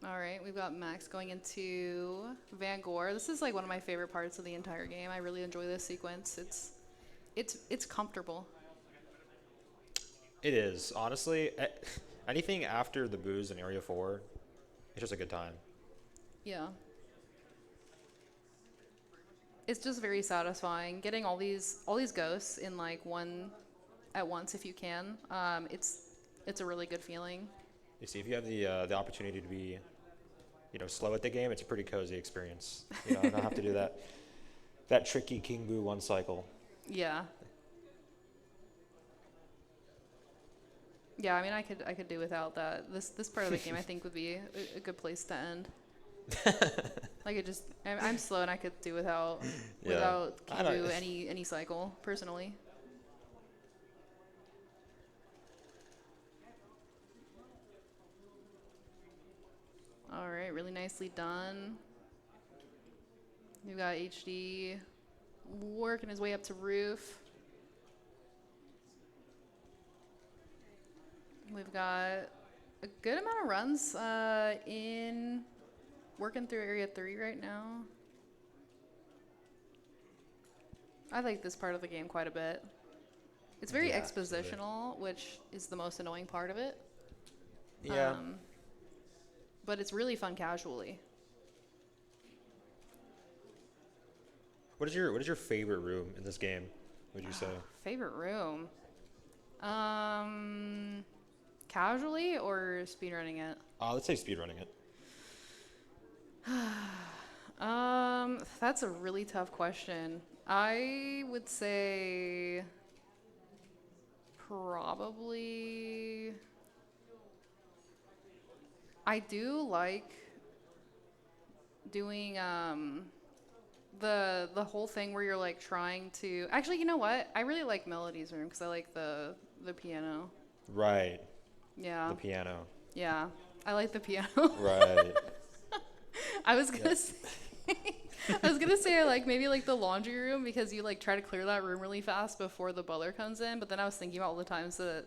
All right, we've got Max going into Van Gore. This is like one of my favorite parts of the entire game. I really enjoy this sequence. It's comfortable. It is, honestly. Anything after the booze in Area 4, it's just a good time. Yeah. It's just very satisfying getting all these ghosts in like one at once if you can. It's a really good feeling. You see, if you have the opportunity to be, slow at the game, it's a pretty cozy experience. Not have to do that tricky King Boo one cycle. Yeah. Yeah, I mean, I could do without that. This part of the game, I think, would be a good place to end. Like, I'm slow and I could do without King Boo any cycle personally. All right, really nicely done. We've got HD working his way up to roof. We've got a good amount of runs in working through Area 3 right now. I like this part of the game quite a bit. It's very expositional, which is the most annoying part of it. Yeah. But it's really fun casually. What is your favorite room in this game, would you say? Favorite room? Casually or speedrunning it? Let's say speedrunning it. That's a really tough question. I would say probably I do like doing the whole thing where you're like trying to actually, you know what? I really like Melody's room because I like the piano. Right. Yeah. The piano. Yeah. I like the piano. Right. I was gonna say I like maybe like the laundry room because you like try to clear that room really fast before the butler comes in, but then I was thinking about all the times that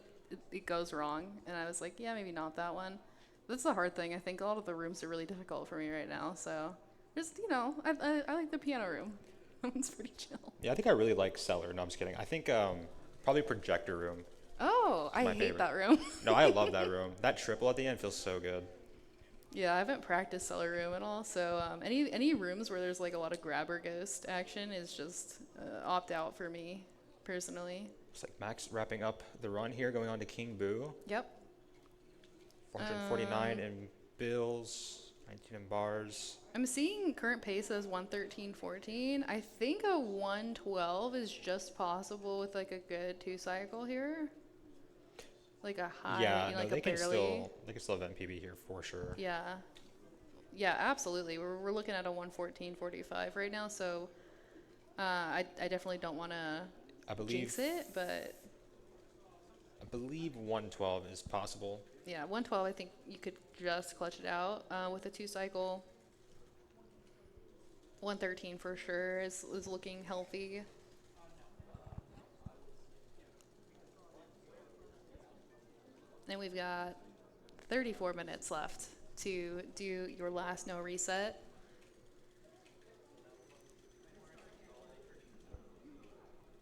it goes wrong and I was like, yeah, maybe not that one. That's the hard thing. I think a lot of the rooms are really difficult for me right now, so just I like the piano room. That one's pretty chill. Yeah, I think I really like cellar. No, I'm just kidding. I think probably projector room. Oh, I my hate favorite. that room. No, I love that room. That triple at the end feels so good. Yeah, I haven't practiced Cellar Room at all, so any rooms where there's like a lot of grabber ghost action is just opt out for me, personally. It's like Max wrapping up the run here, going on to King Boo. Yep. 449 in bills, 19 in bars. I'm seeing current pace as 113.14. I think a 112 is just possible with like a good 2-cycle here. Like a high, Yeah, no, like they a can barely. they can still have MPB here for sure. Yeah. Yeah, absolutely. We're looking at a 114.45 right now, so I definitely don't want to I believe jinx it, but I believe 112 is possible. yeah, 112, I think you could just clutch it out with a 2-cycle. 113 for sure is looking healthy. And we've got 34 minutes left to do your last no reset.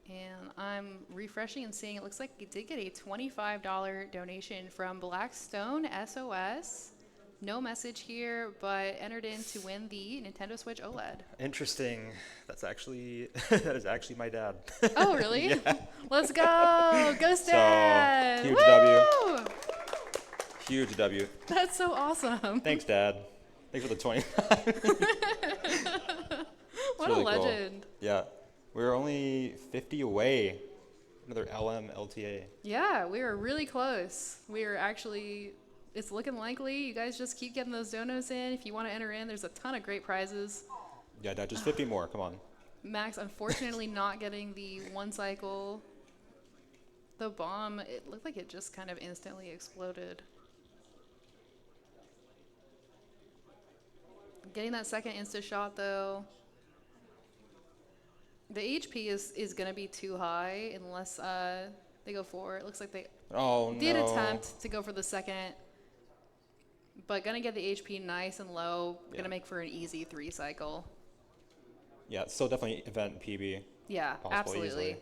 And I'm refreshing and seeing it looks like you did get a $25 donation from Blackstone SOS. No message here, but entered in to win the Nintendo Switch OLED. Interesting. That's actually that is actually my dad. Oh, really? Yeah. Let's go! Go Stan! huge Woo! W. Huge W. That's so awesome. Thanks, Dad. Thanks for the 20. What really a cool. legend. Yeah. We're only 50 away. Another LM LTA. Yeah, we were really close. We are actually, it's looking likely. You guys just keep getting those donos in. If you want to enter in, there's a ton of great prizes. Yeah, Dad, just 50 more. Come on. Max, unfortunately, not getting the 1-cycle. The bomb, it looked like it just kind of instantly exploded. Getting that second insta shot, though. The HP is going to be too high unless they go for it. Looks like they did attempt to go for the second. But going to get the HP nice and low. Going to make for an easy 3-cycle. Yeah, it's still definitely event PB. Yeah, absolutely. Easily.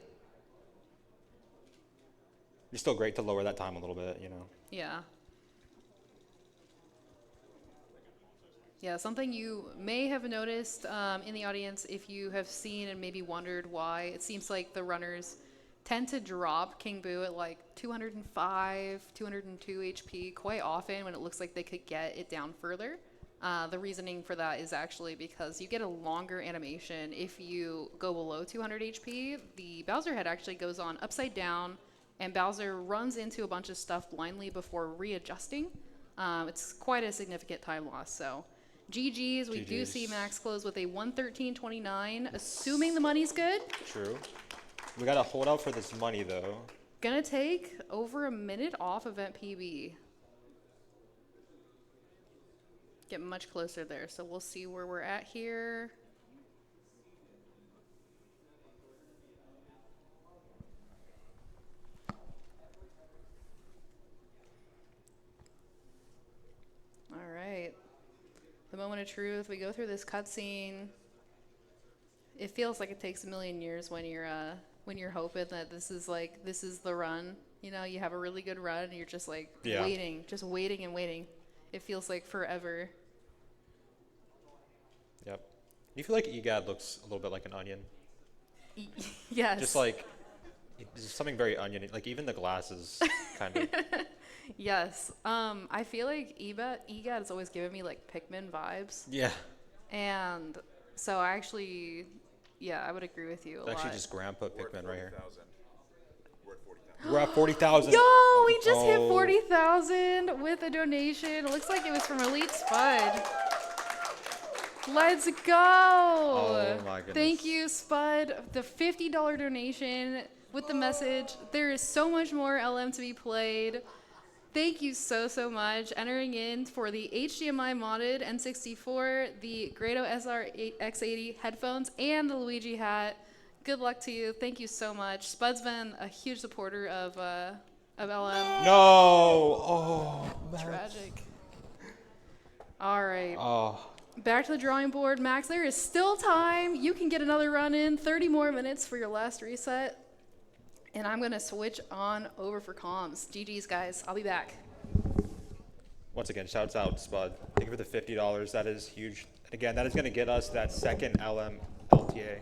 It's still great to lower that time a little bit, you know. Yeah. Yeah, something you may have noticed in the audience if you have seen and maybe wondered why it seems like the runners tend to drop King Boo at like 205, 202 HP quite often when it looks like they could get it down further. The reasoning for that is actually because you get a longer animation if you go below 200 HP. The Bowser head actually goes on upside down and Bowser runs into a bunch of stuff blindly before readjusting. It's quite a significant time loss, so... GG's, we do see Max close with a 113.29, assuming the money's good. True. We gotta hold out for this money though. Gonna take over a minute off event PB. Get much closer there, so we'll see where we're at here. All right. The moment of truth. We go through this cutscene. It feels like it takes a million years when you're hoping that this is the run. You know, you have a really good run and you're just like waiting and waiting. It feels like forever. Yep. You feel like EGAD looks a little bit like an onion? Yes. Just like there's something very oniony. Like even the glasses kind of. Yes. I feel like EGAD has always given me like Pikmin vibes. Yeah. And so I actually, I would agree with you a lot. Actually, just grandpa Pikmin right here. We're at 40,000. We're at 40,000. Yo, we just hit 40,000 with a donation. It looks like it was from Elite Spud. Let's go. Oh my goodness. Thank you, Spud. The $50 donation with the message, there is so much more LM to be played. Thank you so much. Entering in for the HDMI modded N64, the Grado SR8X80 headphones, and the Luigi hat. Good luck to you. Thank you so much. Spud's been a huge supporter of LM. No. Oh. Tragic. All right. Oh. Back to the drawing board, Max. There is still time. You can get another run in. 30 more minutes for your last reset. And I'm going to switch on over for comms. GG's, guys. I'll be back. once again, shouts out Spud. Thank you for the $50. That is huge. And again, that is going to get us that second LM LTA.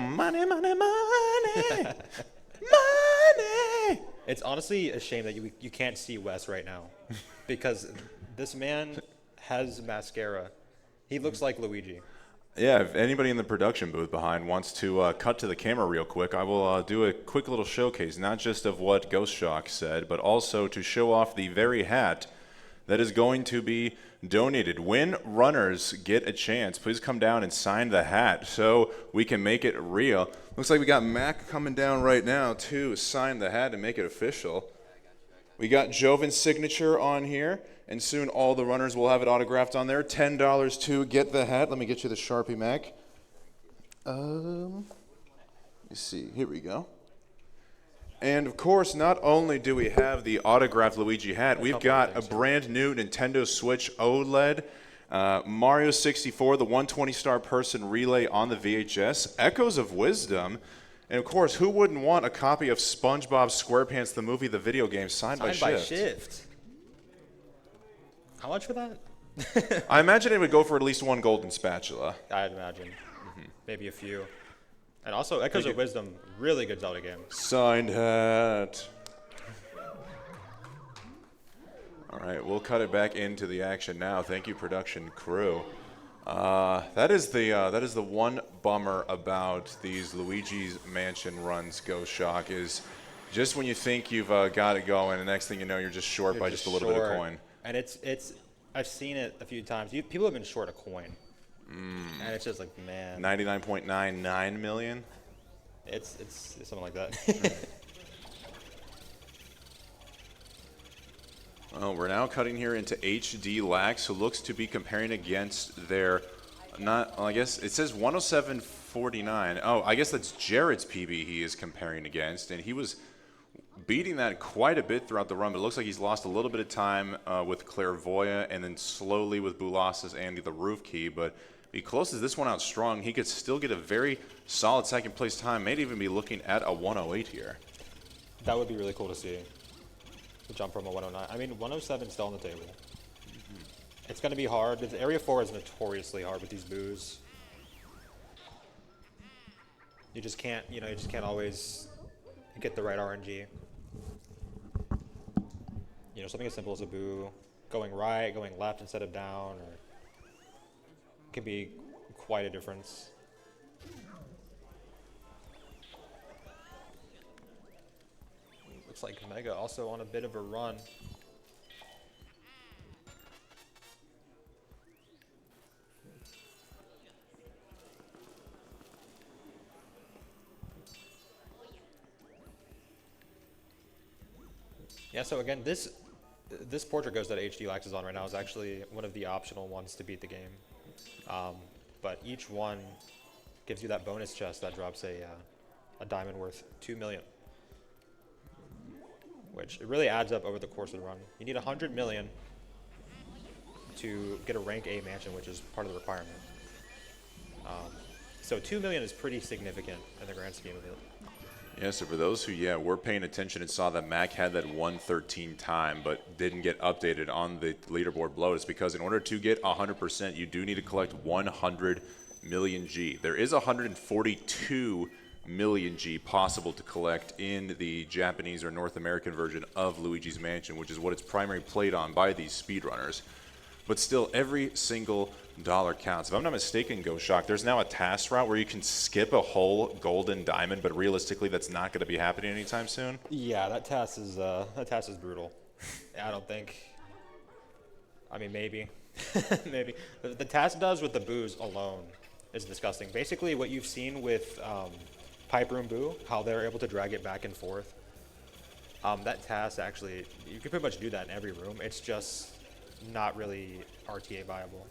Money, money, money. Money. It's honestly a shame that you can't see Wes right now, because this man has mascara. He looks like Luigi. Yeah, if anybody in the production booth behind wants to cut to the camera real quick, I will do a quick little showcase, not just of what Ghost Shock said, but also to show off the very hat that is going to be donated. When runners get a chance, please come down and sign the hat so we can make it real. Looks like we got Mac coming down right now to sign the hat and make it official. We got Joven's signature on here, and soon all the runners will have it autographed on there. $10 to get the hat. Let me get you the Sharpie, Mac. Let me see. Here we go. And of course, not only do we have the autographed Luigi hat, we've got a brand new Nintendo Switch OLED, Mario 64, the 120-star person relay on the VHS, Echoes of Wisdom, and of course, who wouldn't want a copy of SpongeBob SquarePants, the movie, the video game, signed by Shift? How much for that? I imagine it would go for at least one golden spatula. I'd imagine. Maybe a few. And also, Echoes of Wisdom, really good Zelda game. Signed hat. All right, we'll cut it back into the action now. Thank you, production crew. That is the one bummer about these Luigi's Mansion runs, Ghost Shock, is just when you think you've got it going, the next thing you know, you're just short by just a little bit of coin. And it's I've seen it a few times. People have been short a coin. And it's just like, man. 99.99 million? It's something like that. Well, we're now cutting here into HD Lax, who looks to be comparing against their, I guess it says 107.49. Oh, I guess that's Jared's PB he is comparing against, and he was beating that quite a bit throughout the run, but it looks like he's lost a little bit of time with Clairvoyant and then slowly with Bulas's and the Roof Key, but if he closes this one out strong, he could still get a very solid second place time, may even be looking at a 108 here. That would be really cool to see. To jump from a 109. I mean, 107 is still on the table. It's going to be hard. Area 4 is notoriously hard with these boos. You just can't always get the right RNG. Something as simple as a boo, going right, going left instead of down, or can be quite a difference. Looks like Mega also on a bit of a run. Yeah, so again, this portrait ghost that HD Lax is on right now is actually one of the optional ones to beat the game. But each one gives you that bonus chest that drops a diamond worth 2 million. Which it really adds up over the course of the run. You need 100 million to get a rank A mansion, which is part of the requirement. So 2 million is pretty significant in the grand scheme of it. Yeah, so for those who, were paying attention and saw that Mac had that 113 time but didn't get updated on the leaderboard below, it's because in order to get 100%, you do need to collect 100 million G. There is 142 million G possible to collect in the Japanese or North American version of Luigi's Mansion, which is what it's primarily played on by these speedrunners. But still, every single dollar counts. If I'm not mistaken, Ghost Shock, there's now a task route where you can skip a whole golden diamond, but realistically, that's not going to be happening anytime soon. Yeah, that task is brutal. I don't think. I mean, maybe, maybe the task does with the boos alone is disgusting. Basically, what you've seen with Pipe Room Boo, how they're able to drag it back and forth. That task actually, you can pretty much do that in every room. It's just not really RTA viable.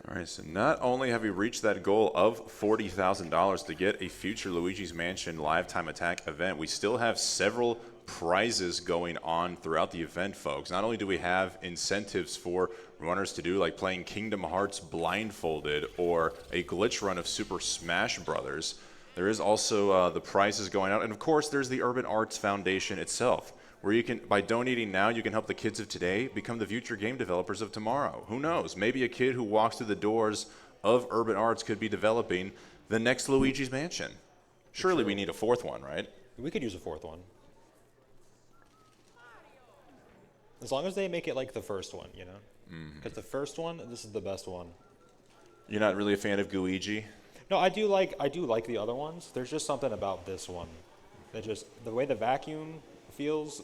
All right, so not only have we reached that goal of $40,000 to get a future Luigi's Mansion live time attack event, we still have several prizes going on throughout the event, folks. Not only do we have incentives for runners to do, like playing Kingdom Hearts blindfolded or a glitch run of Super Smash Brothers. There is also the prizes going out. And of course, there's the Urban Arts Foundation itself, where you can, by donating now, you can help the kids of today become the future game developers of tomorrow. Who knows? Maybe a kid who walks through the doors of Urban Arts could be developing the next Luigi's Mansion. Surely we need a fourth one, right? We could use a fourth one. As long as they make it like the first one, you know? Because the first one, this is the best one. You're not really a fan of Luigi? No, I do like the other ones. There's just something about this one. That just, the way the vacuum feels,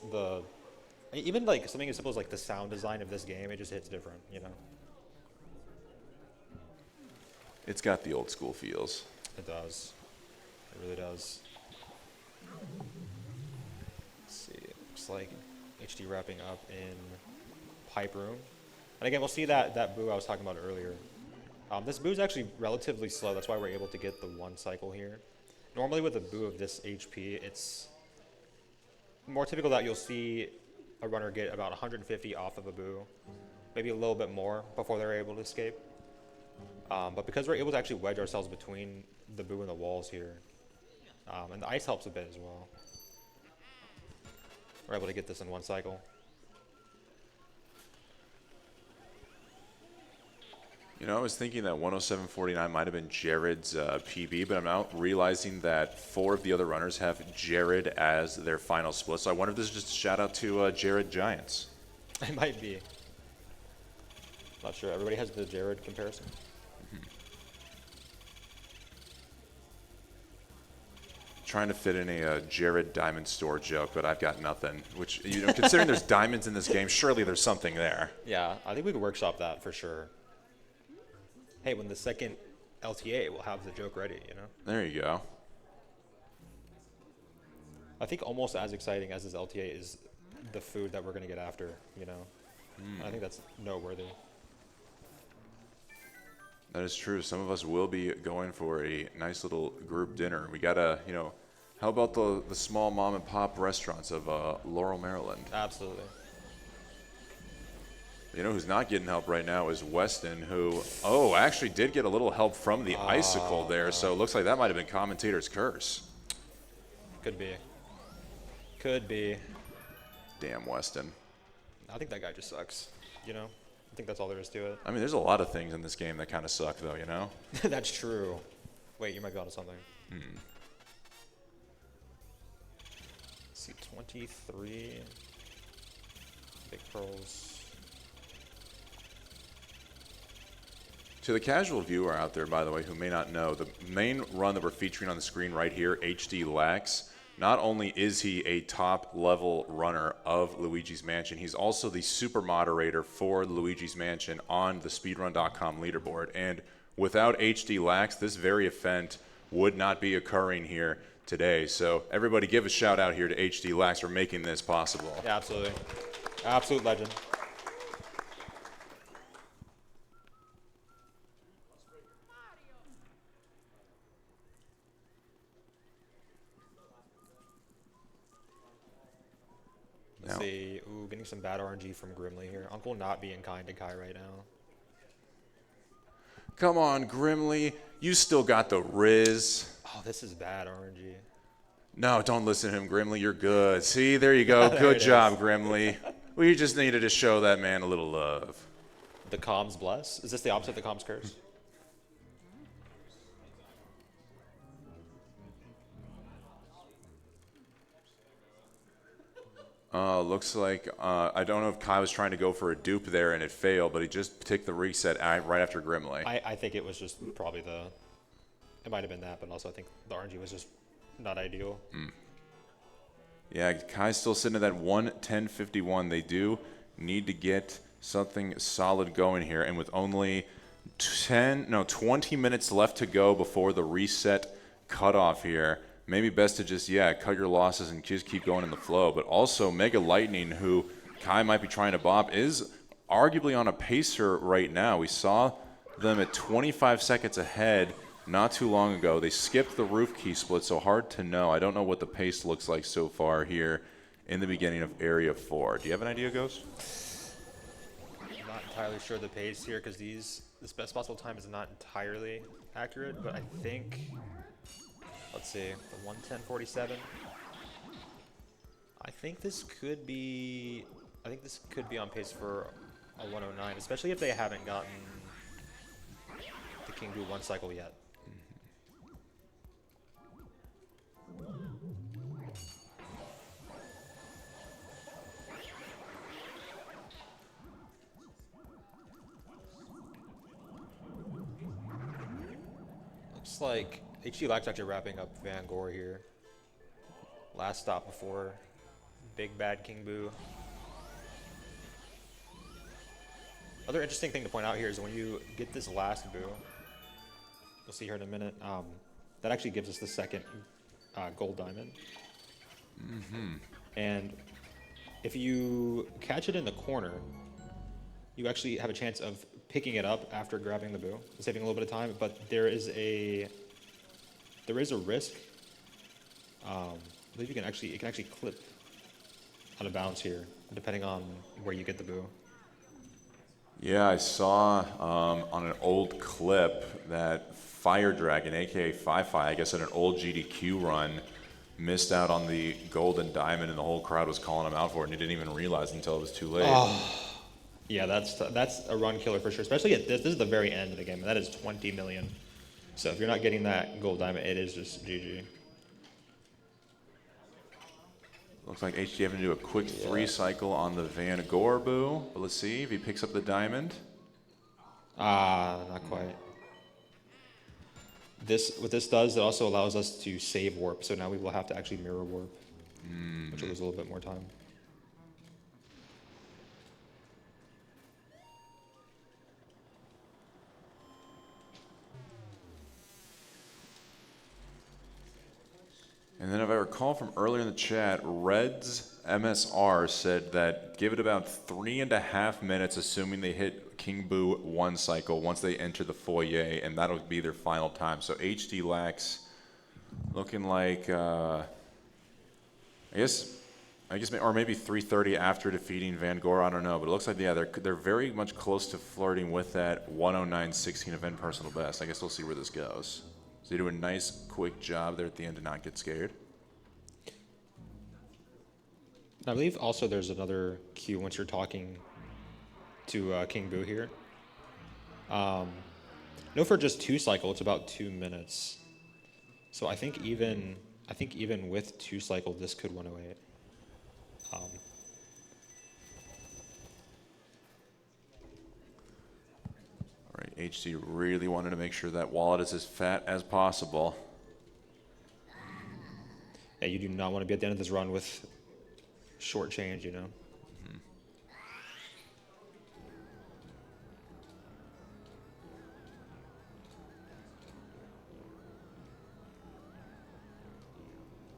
even like something as simple as like the sound design of this game, it just hits different, you know? It's got the old school feels. It does. It really does. Let's see, it looks like HD wrapping up in Pipe Room. And again, we'll see that boo I was talking about earlier. This boo is actually relatively slow. That's why we're able to get the one cycle here. Normally with a boo of this HP, it's more typical that you'll see a runner get about 150 off of a boo, maybe a little bit more before they're able to escape. But because we're able to actually wedge ourselves between the boo and the walls here, and the ice helps a bit as well, we're able to get this in one cycle. You know, I was thinking that 107.49 might have been Jared's PB, but I'm now realizing that 4 of the other runners have Jared as their final split. So I wonder if this is just a shout out to Jared Giants. It might be. Not sure. Everybody has the Jared comparison. Trying to fit in a Jared Diamond Store joke, but I've got nothing. Which, you know, considering there's diamonds in this game, surely there's something there. Yeah, I think we could workshop that for sure. Hey, when the second LTA, we'll have the joke ready, you know? There you go. I think almost as exciting as this LTA is the food that we're going to get after, you know? I think that's noteworthy. That is true. Some of us will be going for a nice little group dinner. We gotta, you know, how about the small mom and pop restaurants of Laurel, Maryland? Absolutely. You know who's not getting help right now is Weston, who, actually did get a little help from the icicle there, so it looks like that might have been commentator's curse. Could be. Could be. Damn Weston. I think that guy just sucks, you know? I think that's all there is to it. I mean, there's a lot of things in this game that kind of suck, though, you know? That's true. Wait, you might be onto something. Let's see, 23. Big pearls. To the casual viewer out there, by the way, who may not know, the main run that we're featuring on the screen right here, HD Lax, not only is he a top-level runner of Luigi's Mansion, he's also the super moderator for Luigi's Mansion on the Speedrun.com leaderboard. And without HD Lax, this very event would not be occurring here today. So everybody give a shout out here to HD Lax for making this possible. Yeah, absolutely. Absolute legend. Let's see. Ooh, getting some bad RNG from Grimly here. Uncle not being kind to Kai right now. Come on, Grimly. You still got the Riz. Oh, this is bad RNG. No, don't listen to him, Grimly. You're good. See, there you go. Good job, Grimly. We just needed to show that man a little love. The comms bless? Is this the opposite of the comms curse? Looks like, I don't know if Kai was trying to go for a dupe there and it failed, but he just took the reset right after Grimly. I think it was just probably it might have been that, but also I think the RNG was just not ideal. Yeah, Kai's still sitting at that 1:10:51. They do need to get something solid going here, and with only 20 minutes left to go before the reset cutoff here, maybe best to just, cut your losses and just keep going in the flow. But also, Mega Lightning, who Kai might be trying to bop, is arguably on a pacer right now. We saw them at 25 seconds ahead not too long ago. They skipped the roof key split, so hard to know. I don't know what the pace looks like so far here in the beginning of Area 4. Do you have an idea, Ghost? Not entirely sure the pace here because this best possible time is not entirely accurate, but I think, let's see, the 1:10:47. I think this could be on pace for a 1:09, especially if they haven't gotten the King Boo 1 cycle yet. Looks like HG Lack's actually wrapping up Van Gore here. Last stop before Big Bad King Boo. Other interesting thing to point out here is when you get this last Boo, you'll see here in a minute, that actually gives us the second gold diamond. And if you catch it in the corner, you actually have a chance of picking it up after grabbing the Boo, saving a little bit of time, but there is a risk. I believe it can actually clip out of bounds here, depending on where you get the Boo. Yeah, I saw on an old clip that Fire Dragon, aka Fi-Fi, I guess in an old GDQ run, missed out on the golden diamond, and the whole crowd was calling him out for it, and he didn't even realize until it was too late. Yeah, that's a run killer for sure, especially at this. This is the very end of the game, and that is 20 million. So if you're not getting that gold diamond, it is just GG. Looks like HG having to do a quick 3 cycle on the Van Gore Boo, but let's see if he picks up the diamond. Not quite. What this does, it also allows us to save warp, so now we will have to actually mirror warp, which will lose a little bit more time. And then if I recall from earlier in the chat, Red's MSR said that give it about 3.5 minutes, assuming they hit King Boo 1 cycle once they enter the foyer, and that'll be their final time. So HD Lax looking like, I guess, or maybe 3:30 after defeating Van Gore. I don't know, but it looks like they're very much close to flirting with that 1:09:16 event personal best. I guess we'll see where this goes. So they do a nice, quick job there at the end to not get scared. I believe also there's another cue once you're talking to King Boo here. No, for just 2 cycle, it's about 2 minutes. So I think even with 2 cycle, this could 108. All right, HC really wanted to make sure that wallet is as fat as possible. Yeah, you do not want to be at the end of this run with short change, you know.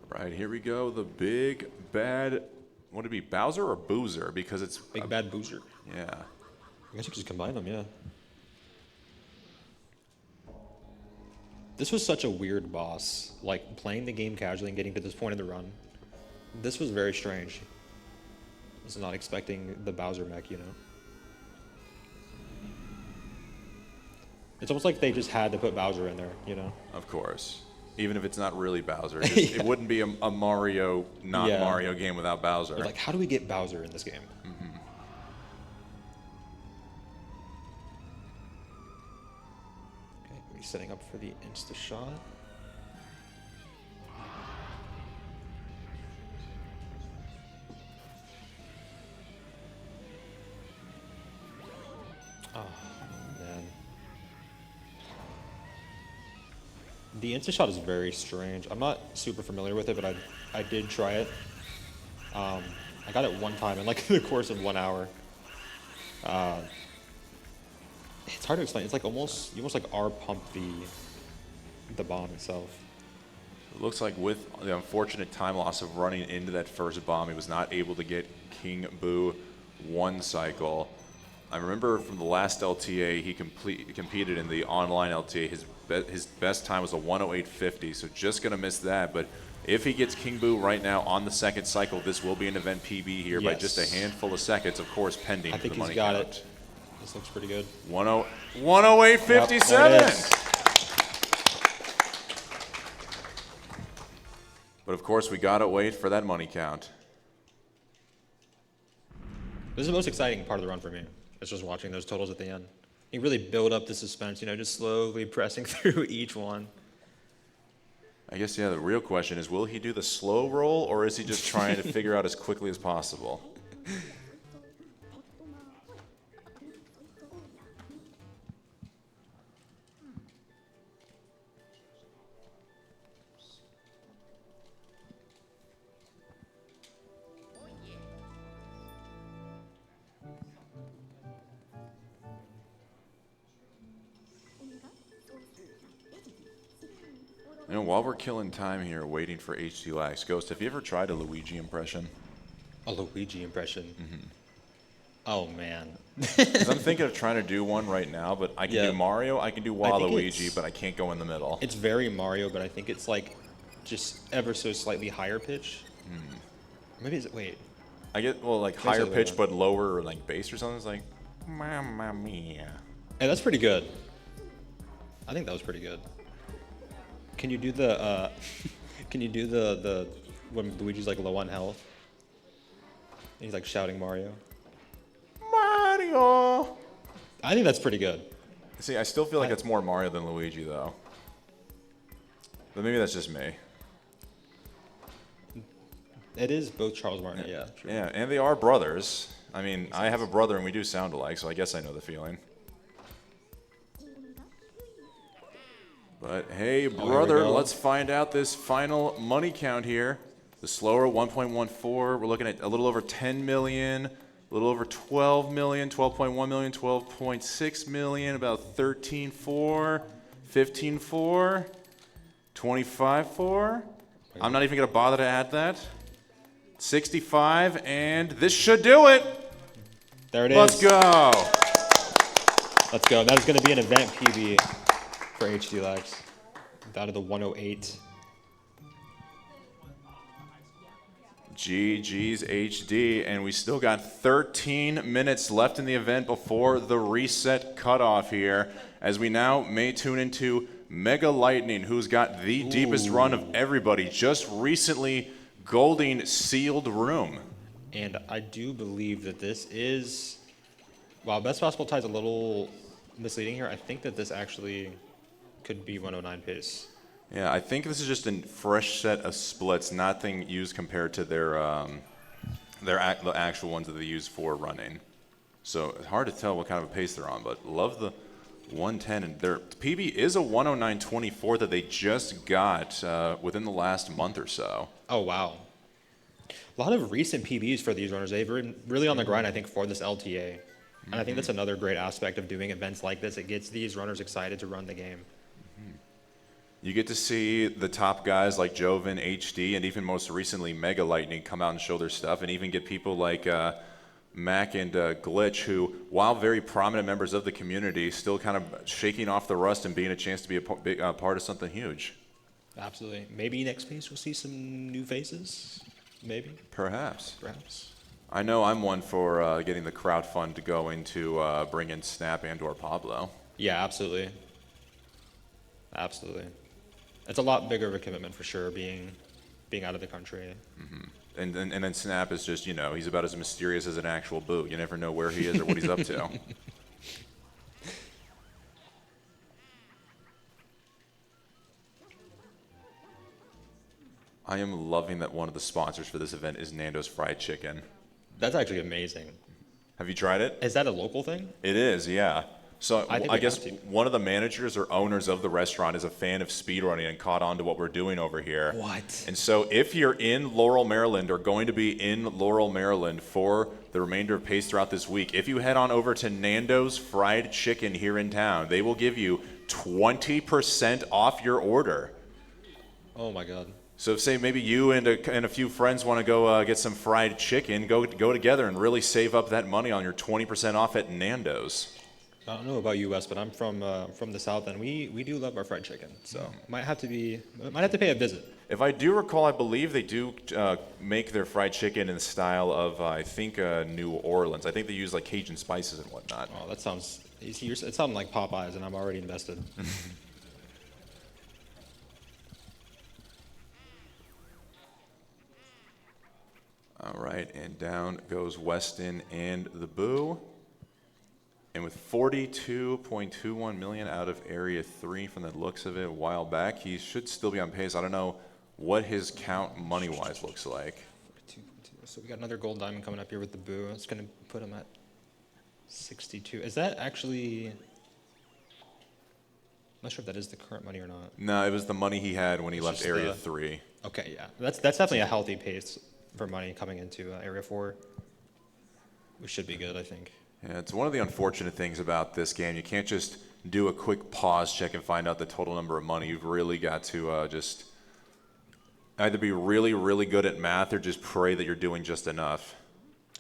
Right, here we go. The big bad, would it be Bowser or Boozer? Because it's Big Bad Boozer. Yeah. I guess you could just combine them, yeah. This was such a weird boss. Like, playing the game casually and getting to this point in the run. This was very strange. I was not expecting the Bowser mech, you know. It's almost like they just had to put Bowser in there, you know. Of course. Even if it's not really Bowser. It wouldn't be a Mario, Mario game without Bowser. Like, how do we get Bowser in this game? Okay, we're setting up for the insta shot. Oh, man. The insta shot is very strange. I'm not super familiar with it, but I did try it. I got it one time in like the course of 1 hour. It's hard to explain. It's like you almost like R pump the bomb itself. It looks like with the unfortunate time loss of running into that first bomb, he was not able to get King Boo 1 cycle. I remember from the last LTA, he competed in the online LTA. His best time was a 1:08:50, so just going to miss that. But if he gets King Boo right now on the 2nd cycle, this will be an event PB here by just a handful of seconds, of course, pending I think the money he's got count. it. This looks pretty good. 108.57. Yep, there it is. But of course, we gotta wait for that money count. This is the most exciting part of the run for me. It's just watching those totals at the end. You really build up the suspense, you know, just slowly pressing through each one. I guess, yeah, the real question is, will he do the slow roll, or is he just trying to figure out as quickly as possible? You know, while we're killing time here waiting for HD Lax, Ghost, have you ever tried a Luigi impression? A Luigi impression? Mm-hmm. Oh, man. 'Cause I'm thinking of trying to do one right now, but I can do Mario, I can do Waluigi, but I can't go in the middle. It's very Mario, but I think it's like just ever so slightly higher pitch. Maybe it's, wait. I get, well, like Maybe higher it's the other pitch, way but lower like bass or something. It's like, Mamma Mia. Hey, that's pretty good. I think that was pretty good. Can you do the, can you do the when Luigi's like low on health? And he's like shouting Mario. Mario! I think that's pretty good. See, I still feel like it's more Mario than Luigi, though. But maybe that's just me. It is both Charles Martin, yeah. True. Yeah, and they are brothers. I mean, I have a brother and we do sound alike, so I guess I know the feeling. But hey, brother, let's find out this final money count here. The slower 1.14, we're looking at a little over 10 million, a little over 12 million, 12.1 million, 12.6 million, about 13.4, 15.4, 25.4. I'm not even going to bother to add that. 65, and this should do it. There it is. Let's go. Let's go. That is going to be an event PB for HD Lax. Down to the 108. GG's HD, and we still got 13 minutes left in the event before the reset cutoff here, as we now may tune into Mega Lightning, who's got the deepest run of everybody, just recently golding sealed room. And I do believe that this is, while Best Possible Tie is a little misleading here, I think that this actually could be 109 pace. Yeah, I think this is just a fresh set of splits, nothing used compared to the actual ones that they use for running. So it's hard to tell what kind of a pace they're on, but love the 110. And their PB is a 109.24 that they just got within the last month or so. Oh, wow. A lot of recent PBs for these runners. They've been really on the grind, I think, for this LTA. And I think that's another great aspect of doing events like this. It gets these runners excited to run the game. You get to see the top guys like Joven, HD, and even most recently Mega Lightning come out and show their stuff, and even get people like Mac and Glitch, who, while very prominent members of the community, still kind of shaking off the rust and being a chance to be a part of something huge. Absolutely. Maybe next phase we'll see some new faces. Maybe. Perhaps. Perhaps. I know I'm one for getting the crowd fund to go into bring in Snap and or Pablo. Yeah, absolutely. Absolutely. It's a lot bigger of a commitment for sure, being out of the country. Mm-hmm. And then Snap is just, you know, he's about as mysterious as an actual boot. You never know where he is or what he's up to. I am loving that one of the sponsors for this event is Nando's Fried Chicken. That's actually amazing. Have you tried it? Is that a local thing? It is, yeah. So I guess one of the managers or owners of the restaurant is a fan of speedrunning and caught on to what we're doing over here. What? And so if you're in Laurel, Maryland, or going to be in Laurel, Maryland for the remainder of Pace throughout this week, if you head on over to Nando's Fried Chicken here in town, they will give you 20% off your order. Oh my God. So if, say, maybe you and a few friends want to go get some fried chicken, go together and really save up that money on your 20% off at Nando's. I don't know about you, Wes, but I'm from the South, and we do love our fried chicken. So might have to pay a visit. If I do recall, I believe they do make their fried chicken in the style of, I think, New Orleans. I think they use like Cajun spices and whatnot. Oh, that sounds. It sounds like Popeyes, and I'm already invested. All right, and down goes Weston and the Boo. And with 42.21 million out of Area 3 from the looks of it a while back, he should still be on pace. I don't know what his count money-wise looks like. 42.2. So we got another gold diamond coming up here with the Boo. It's going to put him at 62. Is that actually... I'm not sure if that is the current money or not. No, it was the money he had when he left just Area 3. Okay, yeah. That's definitely a healthy pace for money coming into Area 4. We should be good, I think. Yeah, it's one of the unfortunate things about this game. You can't just do a quick pause check and find out the total number of money. You've really got to just either be really, really good at math or just pray that you're doing just enough.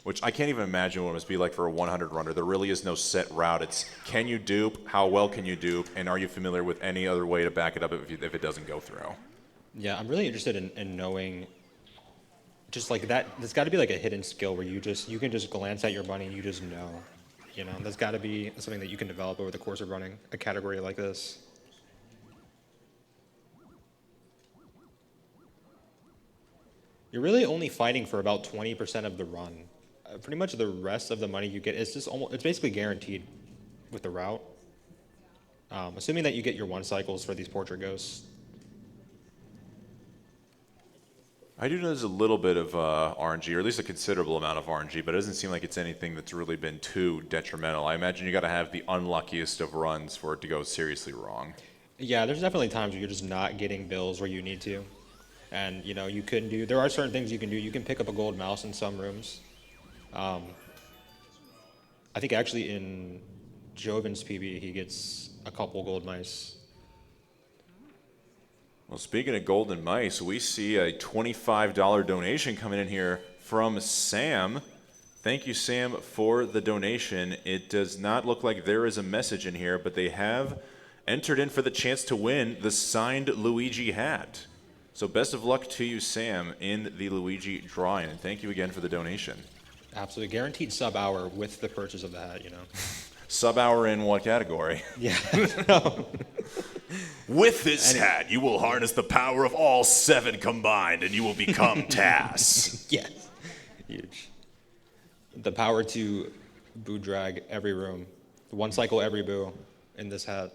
Which I can't even imagine what it must be like for a 100 runner. There really is no set route. It's can you dupe, how well can you dupe, and are you familiar with any other way to back it up if it doesn't go through? Yeah, I'm really interested in knowing just like that. There's got to be like a hidden skill where you can just glance at your money and you just know. You know, there's got to be something that you can develop over the course of running a category like this. You're really only fighting for about 20% of the run. Pretty much the rest of the money you get is just it's basically guaranteed with the route. Assuming that you get your 1 cycles for these portrait ghosts. I do know there's a little bit of RNG, or at least a considerable amount of RNG, but it doesn't seem like it's anything that's really been too detrimental. I imagine you got to have the unluckiest of runs for it to go seriously wrong. Yeah, there's definitely times where you're just not getting bills where you need to. And, you know, there are certain things you can do. You can pick up a gold mouse in some rooms. I think actually in Joven's PB, he gets a couple gold mice. Well, speaking of golden mice, we see a $25 donation coming in here from Sam. Thank you, Sam, for the donation. It does not look like there is a message in here, but they have entered in for the chance to win the signed Luigi hat. So best of luck to you, Sam, in the Luigi drawing, and thank you again for the donation. Absolutely. Guaranteed sub hour with the purchase of the hat, you know. Sub hour in what category? Yeah. No. With this hat, you will harness the power of all 7 combined, and you will become Tass. Yes. Huge. The power to boo drag every room. 1 cycle every boo in this hat.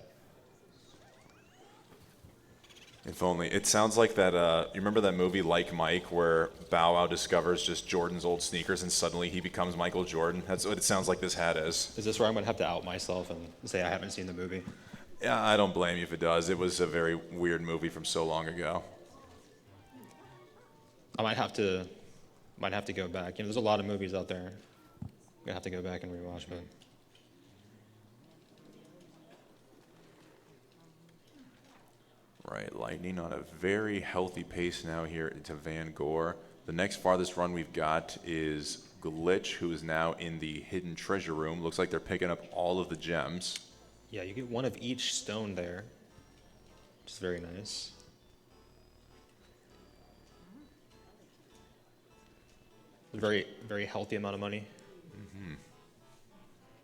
If only. It sounds like that, you remember that movie Like Mike where Bow Wow discovers just Jordan's old sneakers and suddenly he becomes Michael Jordan? That's what it sounds like this hat is. Is this where I'm going to have to out myself and say I haven't seen the movie? Yeah, I don't blame you if it does. It was a very weird movie from so long ago. I might have to go back. You know, there's a lot of movies out there. I'm going to have to go back and rewatch, but... Right, Lightning on a very healthy pace now here into Van Gore. The next farthest run we've got is Glitch, who is now in the hidden treasure room. Looks like they're picking up all of the gems. Yeah, you get 1 of each stone there, which is very nice. A very, very healthy amount of money. Mm-hmm.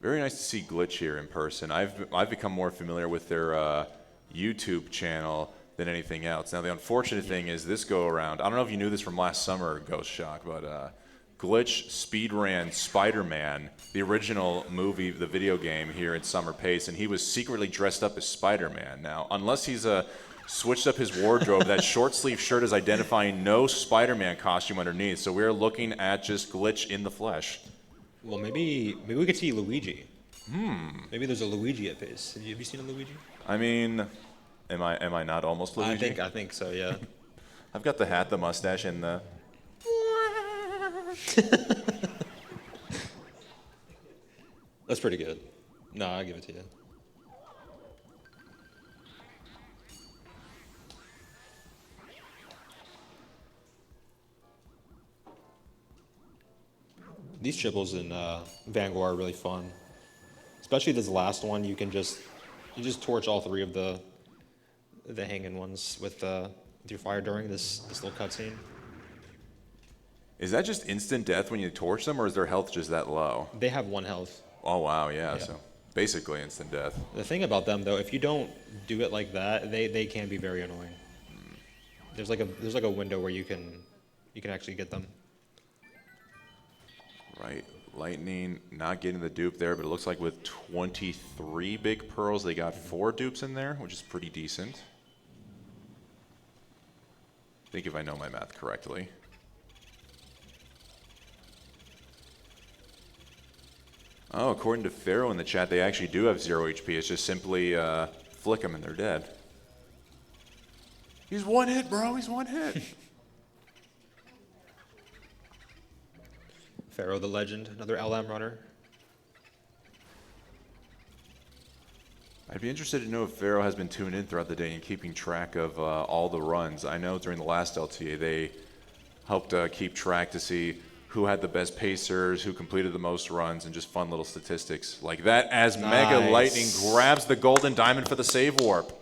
Very nice to see Glitch here in person. I've become more familiar with their YouTube channel than anything else. Now, the unfortunate thing is this go around, I don't know if you knew this from last summer, Ghost Shock, but Glitch speedran Spider-Man, the original movie, the video game here at Summer Pace, and he was secretly dressed up as Spider-Man. Now, unless he's switched up his wardrobe, that short sleeve shirt is identifying no Spider-Man costume underneath, so we're looking at just Glitch in the flesh. Well, maybe we could see Luigi. Maybe there's a Luigi at Pace. Have you seen a Luigi? I mean, am I not almost Luigi? I think so, yeah. I've got the hat, the mustache, and the... That's pretty good. No, I'll give it to you. These triples in Van Gore are really fun. especially this last one, you just torch all 3 of the hanging ones with your fire during this little cutscene. Is that just instant death when you torch them, or is their health just that low? They have 1 health. Oh wow, yeah. So basically instant death. The thing about them though, if you don't do it like that, they can be very annoying. There's like a window where you can actually get them. Right. Lightning not getting the dupe there, but it looks like with 23 big pearls, they got 4 dupes in there, which is pretty decent. I think if I know my math correctly. Oh, according to Pharaoh in the chat, they actually do have 0 HP. It's just simply flick them and they're dead. He's 1 hit, bro. He's 1 hit. Pharaoh the Legend, another LM runner. I'd be interested to know if Pharaoh has been tuned in throughout the day and keeping track of all the runs. I know during the last LTA, they helped keep track to see who had the best pacers, who completed the most runs, and just fun little statistics like that as Mega Lightning grabs the golden diamond for the save warp.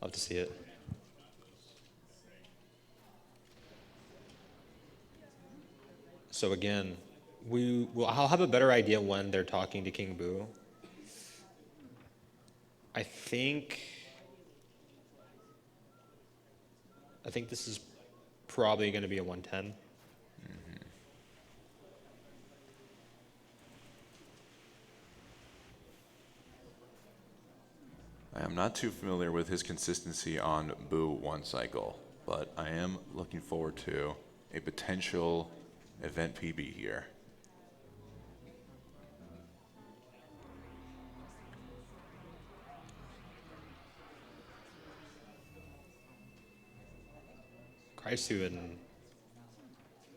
Love to see it. So again, I'll have a better idea when they're talking to King Boo. I think this is probably going to be a 110. I am not too familiar with his consistency on Boo 1 cycle, but I am looking forward to a potential event PB here. Kraisu and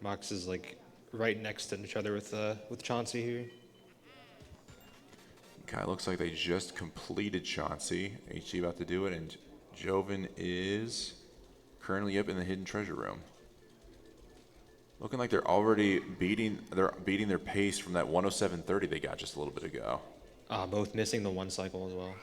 Mox is like right next to each other with Chauncey here. Okay, looks like they just completed Chauncey. HG about to do it, and Joven is currently up in the hidden treasure room. Looking like they're already beating their pace from that 107.30 they got just a little bit ago. Both missing the 1 cycle as well.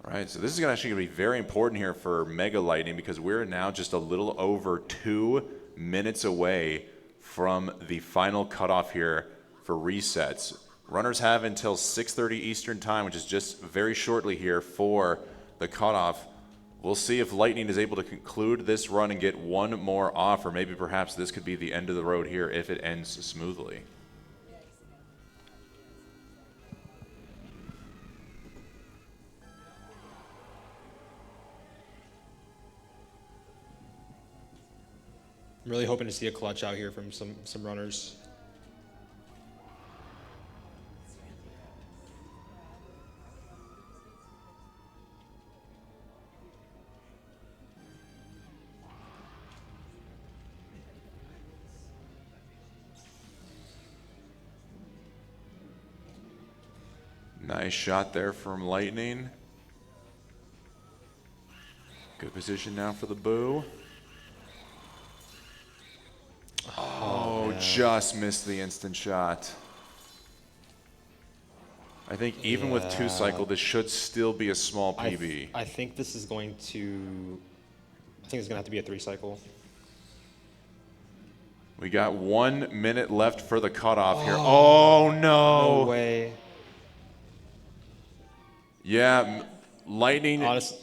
All right, so this is actually going to be very important here for Mega Lightning because we're now just a little over 2 minutes away from the final cutoff here for resets. Runners have until 6:30 Eastern time, which is just very shortly here for the cutoff. We'll see if Lightning is able to conclude this run and get 1 more off, or maybe perhaps this could be the end of the road here if it ends smoothly. I'm really hoping to see a clutch out here from some runners. Nice shot there from Lightning. Good position now for the Boo. Oh, just missed the instant shot. I think even with 2 cycle, this should still be a small PB. I think this is going to. I think it's going to have to be a 3 cycle. We got 1 minute left for the cutoff here. Oh no! No way. Yeah, Lightning. Honestly.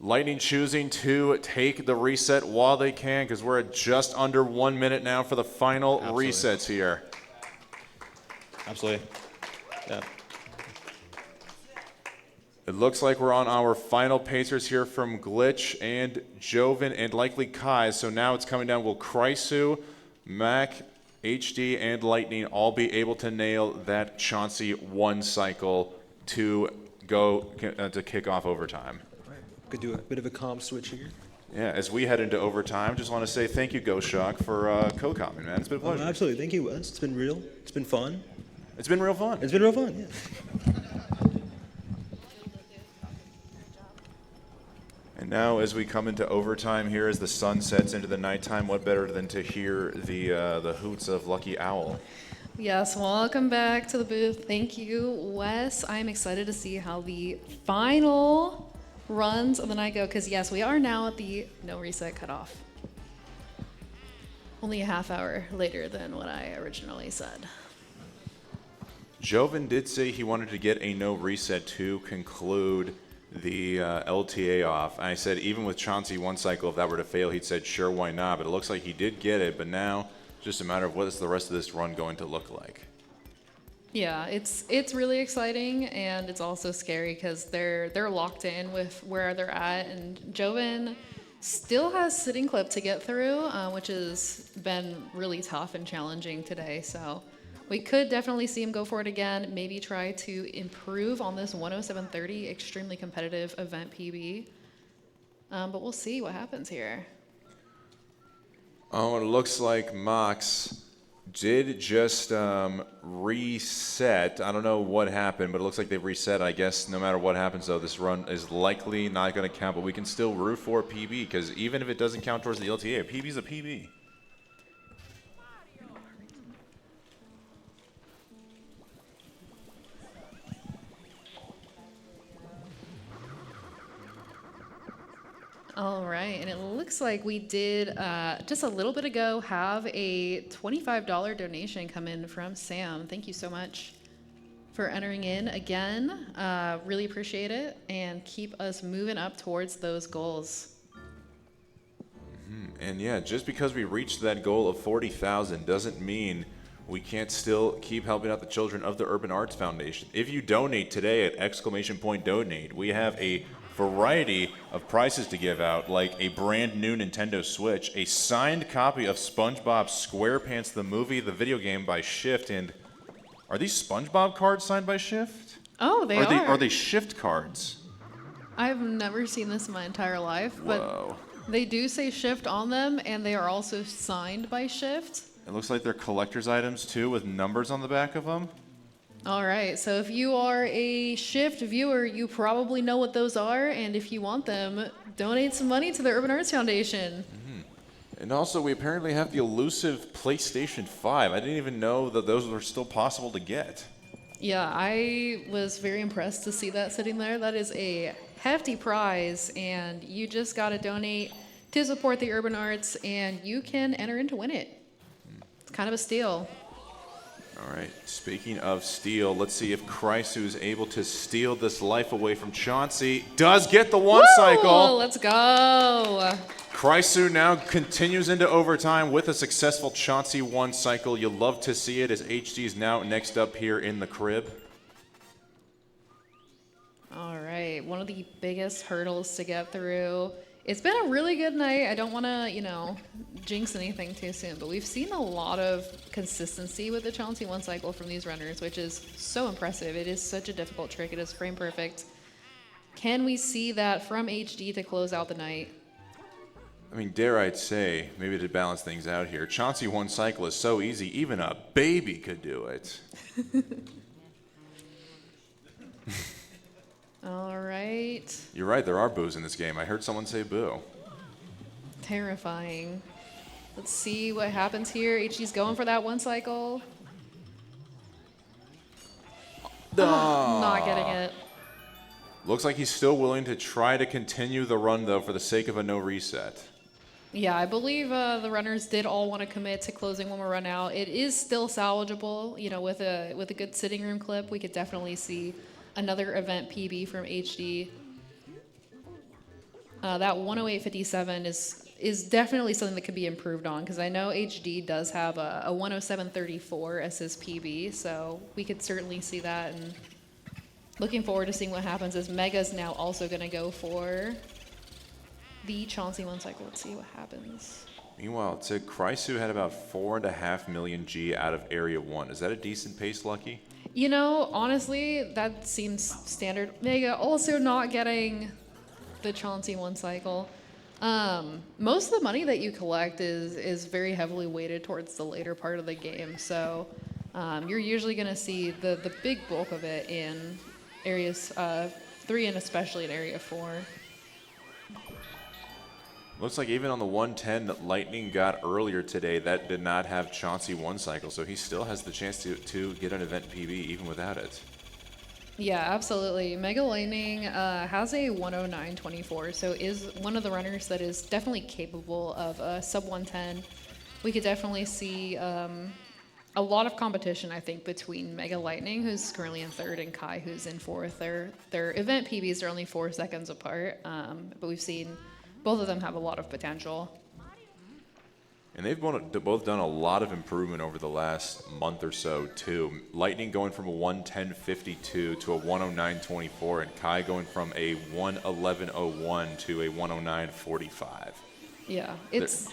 Lightning choosing to take the reset while they can, because we're at just under 1 minute now for the final resets here. Absolutely. Yeah. It looks like we're on our final pacers here from Glitch and Joven and likely Kai. So now it's coming down. Will Kraisu, Mac, HD, and Lightning all be able to nail that Chauncey 1 cycle to go to kick off overtime? Could do a bit of a comp switch here. Yeah, as we head into overtime, just want to say thank you, Ghost Shock, for co-commenting, man. It's been a pleasure. Absolutely. Thank you, Wes. It's been real. It's been fun. It's been real fun. It's been real fun, yeah. And And now as we come into overtime here, as the sun sets into the nighttime, what better than to hear the hoots of Lucky Owl? Yes, welcome back to the booth. Thank you, Wes. I'm excited to see how the final runs of the night go, because yes, we are now at the no reset cutoff. Only a half hour later than what I originally said. Joven did say he wanted to get a no reset to conclude the LTA off. I said even with Chauncey one cycle, if that were to fail, he'd said sure, why not? But it looks like he did get it, but now just a matter of what is the rest of this run going to look like. Yeah, it's really exciting, and it's also scary because they're locked in with where they're at, and Joven still has sitting clip to get through, which has been really tough and challenging today. So we could definitely see him go for it again, maybe try to improve on this 107.30 extremely competitive event PB. But we'll see what happens here. Oh, it looks like Mox did just reset. I don't know what happened, but it looks like they've reset. I guess no matter what happens, though, this run is likely not going to count, but we can still root for a PB, because even if it doesn't count towards the LTA, a PB is a PB. All right, and it looks like we did just a little bit ago have a $25 donation come in from Sam. Thank you so much for entering in again. Really appreciate it, and keep us moving up towards those goals. And yeah, just because we reached that goal of 40,000 doesn't mean we can't still keep helping out the children of the Urban Arts Foundation. If you donate today at !donate, we have a variety of prizes to give out, like a brand new Nintendo Switch, a signed copy of SpongeBob SquarePants the movie, the video game by Shift, and are these SpongeBob cards signed by Shift? Oh, they Are they Shift cards? I've never seen this in my entire life, but Whoa. they do say Shift on them, and they are also signed by Shift. It looks like they're collector's items too, with numbers on the back of them. All right, so if you are a Shift viewer, you probably know what those are, and if you want them, donate some money to the Urban Arts Foundation. And also, we apparently have the elusive PlayStation 5. I didn't even know that those were still possible to get. Yeah, I was very impressed to see that sitting there. That is a hefty prize, and you just got to donate to support the Urban Arts, and you can enter in to win it. It's kind of a steal. All right, speaking of steal, let's see if Chrysu is able to steal this life away from Chauncey. Does get the one cycle. Let's go. Chrysu now continues into overtime with a successful Chauncey one cycle. You'll love to see it as HD is now next up here in the crib. All right, one of the biggest hurdles to get through. It's been a really good night. I don't want to, jinx anything too soon, but we've seen a lot of consistency with the Chauncey one cycle from these runners, which is so impressive. It is such a difficult trick. It is frame perfect. Can we see that from HD to close out the night? I mean, dare I say, maybe to balance things out here, Chauncey one cycle is so easy, even a baby could do it. All right. You're right, there are boos in this game. I heard someone say boo. Terrifying. Let's see what happens here. HD's going for that one cycle. Not getting it. Looks like he's still willing to try to continue the run, though, for the sake of a no reset. Yeah, I believe the runners did all want to commit to closing one more run out. It is still salvageable. With a good sitting room clip, we could definitely see another event PB from HD. That 108.57 is definitely something that could be improved on, because I know HD does have a 107.34 as his PB, so we could certainly see that, and looking forward to seeing what happens as Mega's now also going to go for the Chauncey one cycle. Let's see what happens. Meanwhile, it said Chrysu had about 4.5 million G out of Area 1. Is that a decent pace, Lucky? Honestly, that seems standard. Mega also not getting the Chauncey one cycle. Most of the money that you collect is very heavily weighted towards the later part of the game, so you're usually going to see the big bulk of it in areas 3 and especially in area 4. Looks like even on the 110 that Lightning got earlier today, that did not have Chauncey one cycle, so he still has the chance to get an event PB even without it. Yeah, absolutely. Mega Lightning has a 109.24, so is one of the runners that is definitely capable of a sub 110. We could definitely see a lot of competition, I think, between Mega Lightning, who's currently in third, and Kai, who's in fourth. Their event PBs are only 4 seconds apart, but we've seen both of them have a lot of potential. And they've both done a lot of improvement over the last month or so, too. Lightning going from a 110.52 to a 109.24, and Kai going from a 111.01 to a 109.45. Yeah,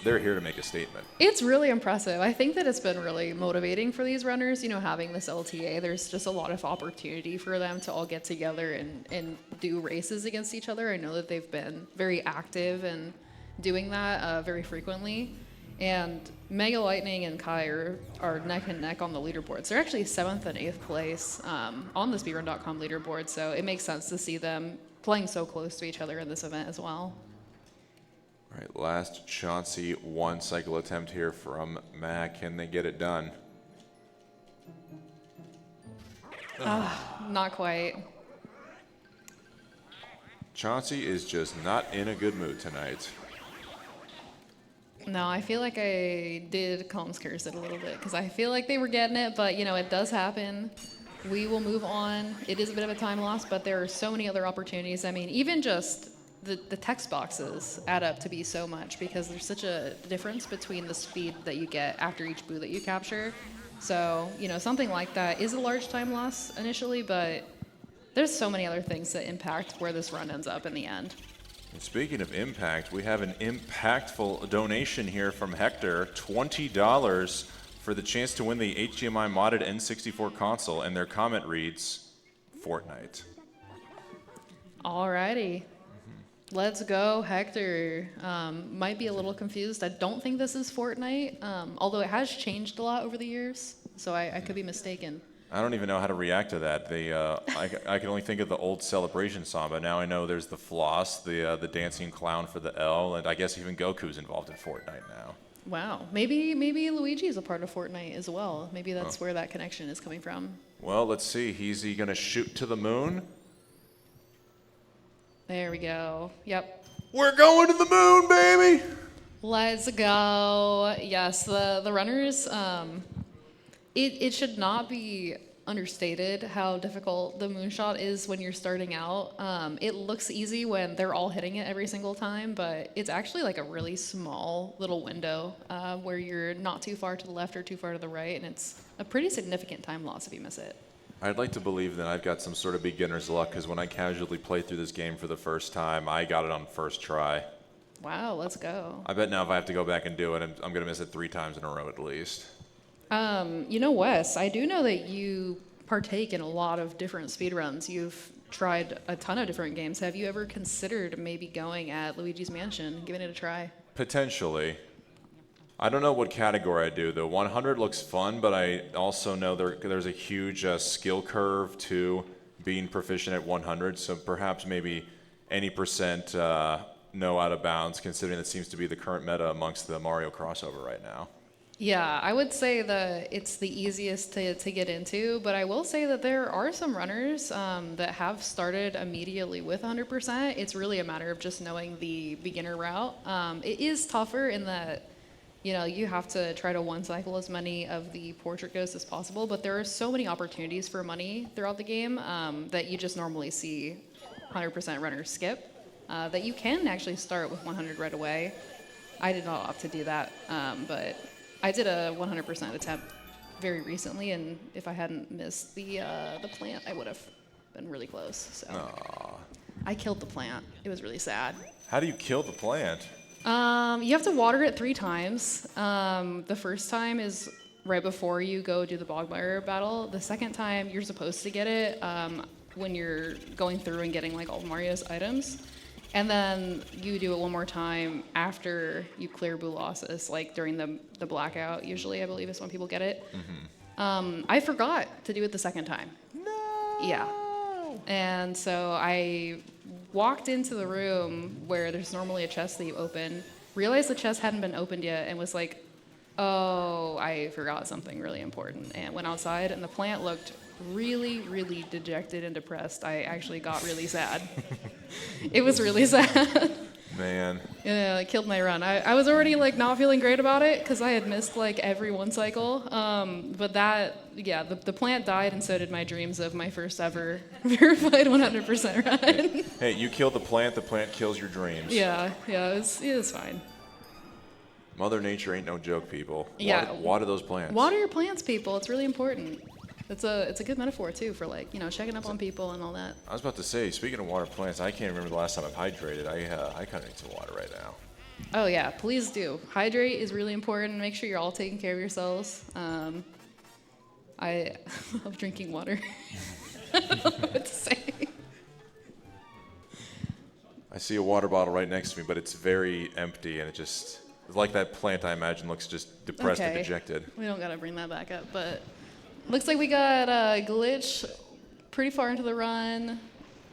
they're here to make a statement. It's really impressive. I think that it's been really motivating for these runners, you know, having this LTA. There's just a lot of opportunity for them to all get together and do races against each other. I know that they've been very active and doing that very frequently. And Mega Lightning and Kai are neck and neck on the leaderboards. They're actually 7th and 8th place on the Speedrun.com leaderboard, so it makes sense to see them playing so close to each other in this event as well. All right, last Chauncey one cycle attempt here from Mac. Can they get it done? Not quite. Chauncey is just not in a good mood tonight. No, I feel like I did Calm's curse it a little bit because I feel like they were getting it, but you know, it does happen. We will move on. It is a bit of a time loss, but there are so many other opportunities. I mean, even just the text boxes add up to be so much because there's such a difference between the speed that you get after each boo that you capture. So, you know, something like that is a large time loss initially, but there's so many other things that impact where this run ends up in the end. And speaking of impact, we have an impactful donation here from Hector, $20 for the chance to win the HDMI modded N64 console, and their comment reads, Fortnite. Alrighty. Let's go, Hector. Might be a little confused. I don't think this is Fortnite, although it has changed a lot over the years, so I could be mistaken. I don't even know how to react to that. I can only think of the old Celebration song, but now I know there's the floss, the dancing clown for the L, and I guess even Goku's involved in Fortnite now. Wow. Maybe Luigi is a part of Fortnite as well. Maybe that's where that connection is coming from. Well, let's see. Is he going to shoot to the moon? There we go. Yep. We're going to the moon, baby! Let's go. Yes, the runners, it should not be understated how difficult the moonshot is when you're starting out. It looks easy when they're all hitting it every single time, but it's actually like a really small little window where you're not too far to the left or too far to the right, and it's a pretty significant time loss if you miss it. I'd like to believe that I've got some sort of beginner's luck, because when I casually played through this game for the first time, I got it on first try. Wow, let's go. I bet now if I have to go back and do it, I'm going to miss it 3 times in a row at least. You know, Wes, I do know that you partake in a lot of different speedruns. You've tried a ton of different games. Have you ever considered maybe going at Luigi's Mansion, giving it a try? Potentially. I don't know what category I do. The 100 looks fun, but I also know there's a huge skill curve to being proficient at 100, so perhaps maybe any percent no out of bounds, considering that seems to be the current meta amongst the Mario crossover right now. Yeah, I would say that it's the easiest to get into, but I will say that there are some runners that have started immediately with 100%. It's really a matter of just knowing the beginner route. It is tougher in that, you know, you have to try to one cycle as many of the portrait ghosts as possible, but there are so many opportunities for money throughout the game that you just normally see 100% runners skip, that you can actually start with 100 right away. I did not opt to do that, but I did a 100% attempt very recently, and if I hadn't missed the plant, I would have been really close. So I killed the plant. It was really sad. How do you kill the plant? You have to water it 3 times. The first time is right before you go do the Bogmire battle. The second time, you're supposed to get it when you're going through and getting like all Mario's items. And then you do it one more time after you clear Boolossus, like during the blackout, usually, I believe is when people get it. I forgot to do it the second time. No! Yeah. And so I walked into the room where there's normally a chest that you open, realized the chest hadn't been opened yet, and was like, oh, I forgot something really important. And went outside, and the plant looked really, really dejected and depressed. I actually got really sad. It was really sad. Man. Yeah, it killed my run. I was already like not feeling great about it because I had missed like every one cycle. But that, yeah, the plant died, and so did my dreams of my first ever verified 100% run. Hey, you killed the plant kills your dreams. Yeah, it was fine. Mother Nature ain't no joke, people. Yeah. Water those plants. Water your plants, people. It's really important. It's a good metaphor too for like, you know, checking up on people and all that. I was about to say, speaking of water plants, I can't remember the last time I've hydrated. I kind of need some water right now. Oh yeah, please do. Hydrate is really important. Make sure you're all taking care of yourselves. I love drinking water. I don't know what to say. I see a water bottle right next to me, but it's very empty, and it's like that plant I imagine looks just depressed and Okay. dejected. We don't gotta bring that back up, but looks like we got a glitch pretty far into the run,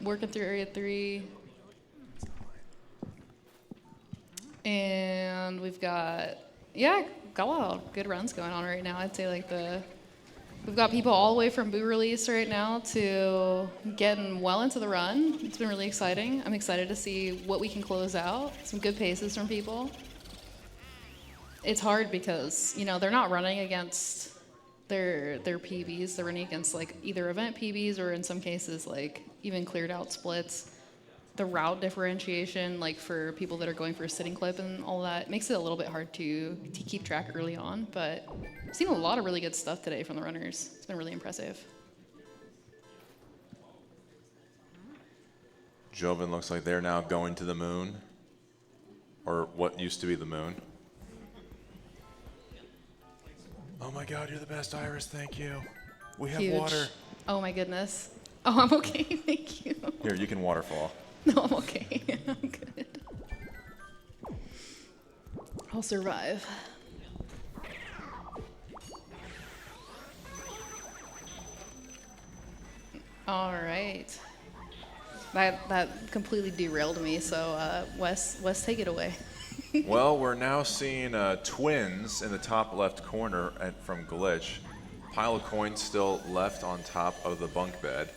working through area 3. And we've got a lot of good runs going on right now. I'd say like we've got people all the way from boo release right now to getting well into the run. It's been really exciting. I'm excited to see what we can close out. Some good paces from people. It's hard because, you know, they're not running against their PBs. They're running against like either event PBs or in some cases like even cleared out splits. The route differentiation, like for people that are going for a sitting clip and all that, makes it a little bit hard to keep track early on. But I've seen a lot of really good stuff today from the runners. It's been really impressive. Joven looks like they're now going to the moon, or what used to be the moon. Oh my God, you're the best, Iris. Thank you. We have Huge. water. Oh my goodness. Oh, I'm okay. Thank you. Here, you can waterfall. No, I'm okay. I'm good. I'll survive. All right. That completely derailed me. So Wes, take it away. Well, we're now seeing twins in the top left corner from Glitch. Pile of coins still left on top of the bunk bed.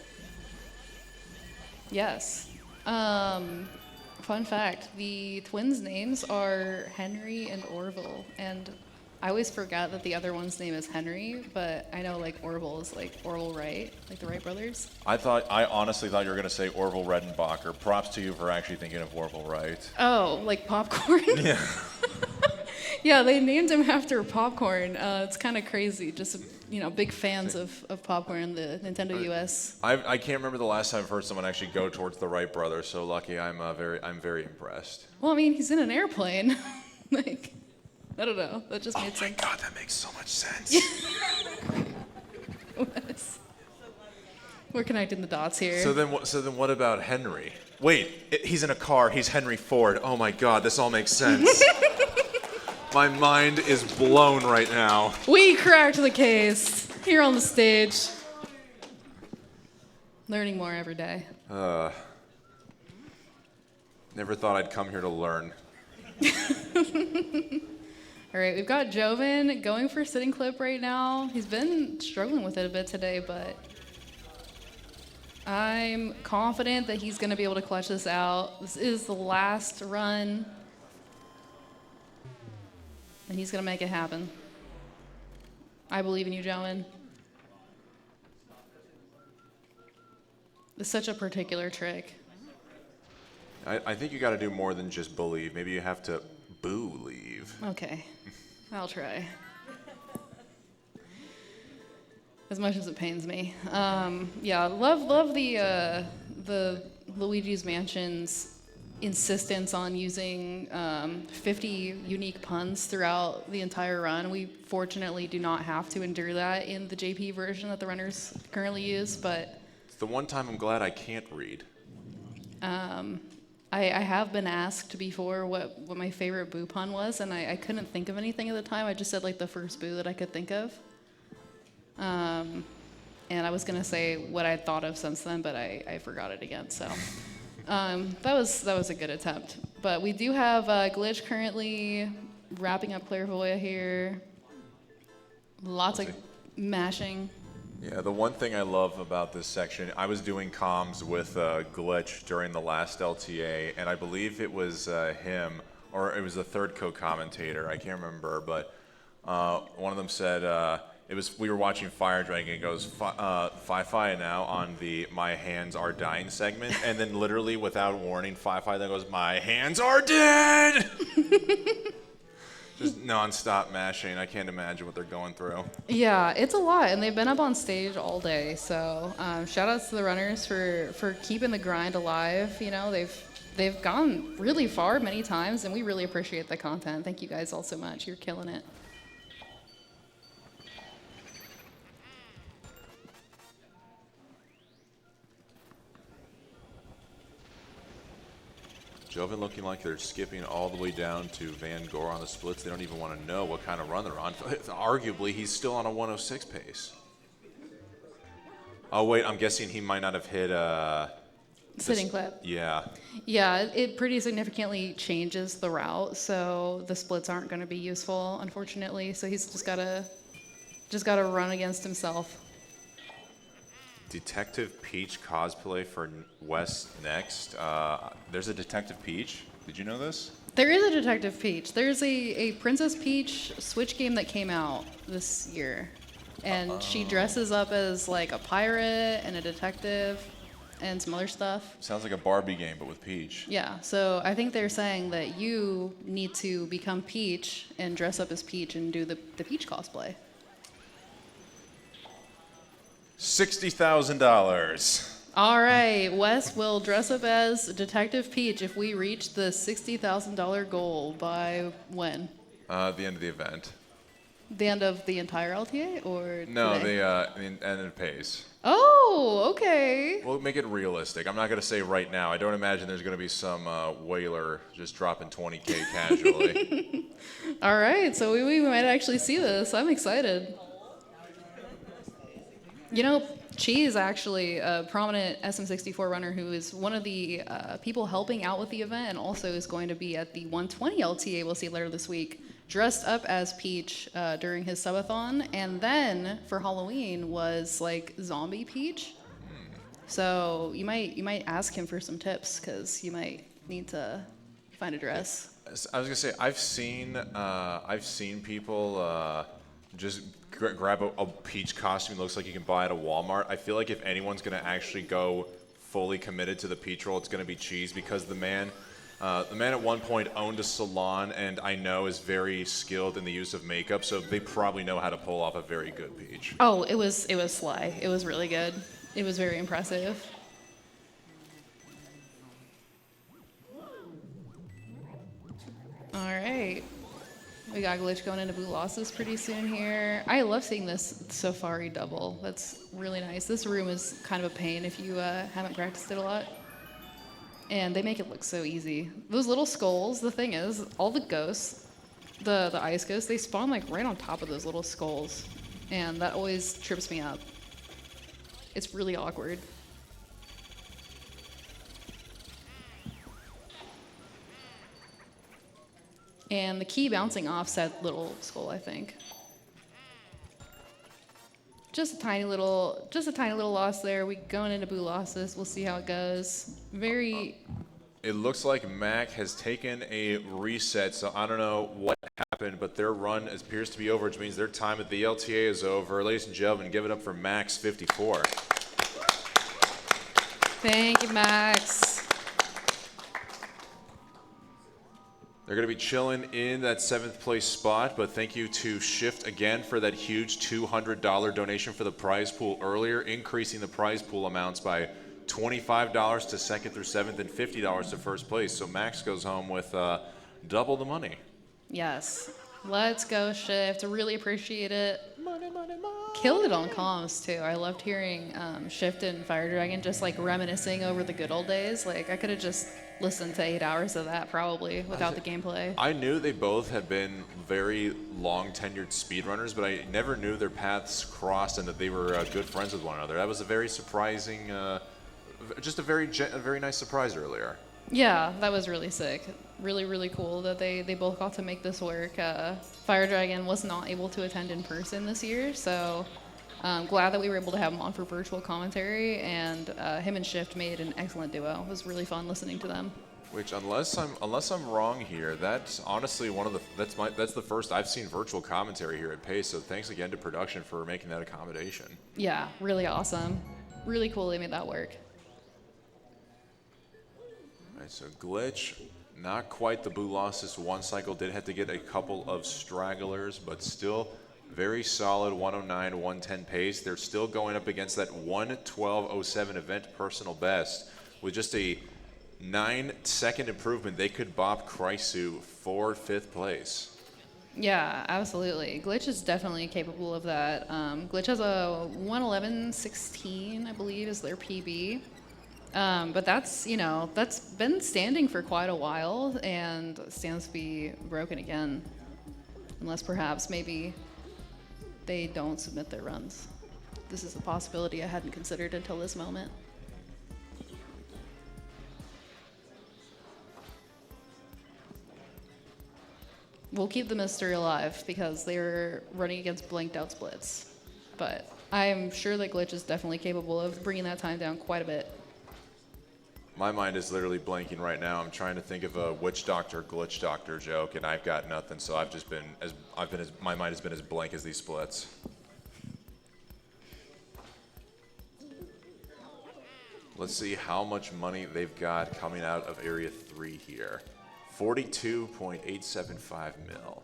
Yes. Fun fact, the twins' names are Henry and Orville, and I always forget that the other one's name is Henry, but I know like Orville is like Orville Wright, like the Wright brothers. I honestly thought you were going to say Orville Redenbacher. Props to you for actually thinking of Orville Wright. Oh, like popcorn? Yeah. Yeah, they named him after popcorn. It's kind of crazy. Just, you know, big fans of popcorn, the Nintendo US. I can't remember the last time I've heard someone actually go towards the Wright brothers, so lucky. I'm very impressed. Well, I mean, he's in an airplane. Like, I don't know. That just made Oh my sense. God, that makes so much sense. Wes. We're connecting the dots here. So then what about Henry? Wait, he's in a car. He's Henry Ford. Oh my God, this all makes sense. My mind is blown right now. We cracked the case here on the stage. Learning more every day. Never thought I'd come here to learn. All right, we've got Joven going for sitting clip right now. He's been struggling with it a bit today, but I'm confident that he's going to be able to clutch this out. This is the last run, and he's going to make it happen. I believe in you, Joven. It's such a particular trick. I think you got to do more than just believe. Maybe you have to boo-leave. Okay, I'll try. As much as it pains me. Yeah, love the Luigi's Mansion's insistence on using 50 unique puns throughout the entire run. We fortunately do not have to endure that in the JP version that the runners currently use, but It's the one time I'm glad I can't read. I have been asked before what my favorite boo pun was, and I couldn't think of anything at the time. I just said like the first boo that I could think of. and I was gonna say what I thought of since then, but I forgot it again. So that was a good attempt. But we do have Glitch currently wrapping up Clairvoya here. Lots of mashing. Yeah, the one thing I love about this section, I was doing comms with Glitch during the last LTA, and I believe it was him, or it was the third co-commentator, I can't remember, but one of them said, we were watching Fire Dragon, and it goes, Fi now on the My Hands Are Dying segment, and then literally without warning, Fi then goes, My hands are dead! Just non-stop mashing. I can't imagine what they're going through. Yeah, it's a lot, and they've been up on stage all day. So shout outs to the runners for keeping the grind alive. You know, they've gone really far many times, and we really appreciate the content. Thank you guys all so much. You're killing it. Joven looking like they're skipping all the way down to Van Gore on the splits. They don't even want to know what kind of run they're on. Arguably, he's still on a 106 pace. Oh, wait, I'm guessing he might not have hit Sitting clip. Yeah. Yeah, it pretty significantly changes the route, so the splits aren't going to be useful, unfortunately. So he's just gotta run against himself. Detective Peach cosplay for West next. There's a Detective Peach. Did you know this? There is a Detective Peach. There's a Princess Peach Switch game that came out this year. And she dresses up as like a pirate and a detective and some other stuff. Sounds like a Barbie game, but with Peach. Yeah, so I think they're saying that you need to become Peach and dress up as Peach and do the Peach cosplay. $60,000. All right, Wes will dress up as Detective Peach if we reach the $60,000 goal by when? The end of the event. The end of the entire LTA or No, today? the end of pace. Oh, okay. We'll make it realistic. I'm not going to say right now. I don't imagine there's going to be some whaler just dropping 20K casually. All right, so we might actually see this. I'm excited. You know, Chi is actually a prominent SM64 runner who is one of the people helping out with the event and also is going to be at the 120 LTA we'll see later this week, dressed up as Peach during his subathon, and then for Halloween was like zombie Peach. So you might ask him for some tips because you might need to find a dress. I was gonna say I've seen people just grab a Peach costume that looks like you can buy at a Walmart. I feel like if anyone's gonna actually go fully committed to the Peach role, it's gonna be Cheese because the man at one point owned a salon and I know is very skilled in the use of makeup, so they probably know how to pull off a very good Peach. Oh, it was sly. It was really good. It was very impressive. All right. We got Glitch going into Blue Losses pretty soon here. I love seeing this Safari double. That's really nice. This room is kind of a pain if you haven't practiced it a lot. And they make it look so easy. Those little skulls, the thing is, all the ghosts, the ice ghosts, they spawn like right on top of those little skulls. And that always trips me up. It's really awkward. And the key bouncing off said little skull, I think. Just a tiny little loss there. We going into Blue Losses. We'll see how it goes. It looks like Mac has taken a reset, so I don't know what happened, but their run appears to be over, which means their time at the LTA is over. Ladies and gentlemen, give it up for Max 54. Thank you, Max. They're going to be chilling in that 7th place spot, but thank you to Shift again for that huge $200 donation for the prize pool earlier, increasing the prize pool amounts by $25 to second through 7th and $50 to first place. So Max goes home with double the money. Yes. Let's go, Shift. I really appreciate it. Money, money, money. killed it on comms too. I loved hearing Shift and Fire Dragon just like reminiscing over the good old days. Like I could have just listened to 8 hours of that probably without the gameplay. I knew they both had been very long tenured speedrunners, but I never knew their paths crossed and that they were good friends with one another. That was a very surprising, just a very nice surprise earlier. Yeah, that was really sick. Really, really cool that they both got to make this work. Fire Dragon was not able to attend in person this year, so I'm glad that we were able to have him on for virtual commentary, and him and Shift made an excellent duo. It was really fun listening to them. Which, unless I'm wrong here, that's honestly that's the first I've seen virtual commentary here at Pace. So thanks again to production for making that accommodation. Yeah, really awesome. Really cool they made that work. All right, so Glitch, not quite the Blue Losses one cycle. Did have to get a couple of stragglers, but still very solid 109, 110 pace. They're still going up against that 112.07 event personal best with just a 9-second improvement. They could bop Kraisu for 5th place. Yeah, absolutely. Glitch is definitely capable of that. Glitch has a 111.16, I believe, is their PB. But that's been standing for quite a while and stands to be broken again. Unless perhaps maybe they don't submit their runs. This is a possibility I hadn't considered until this moment. We'll keep the mystery alive because they're running against blanked out splits. But I'm sure that Glitch is definitely capable of bringing that time down quite a bit. My mind is literally blanking right now. I'm trying to think of a witch doctor, glitch doctor joke, and I've got nothing. So my mind has been as blank as these splits. Let's see how much money they've got coming out of Area 3 here. 42.875 mil.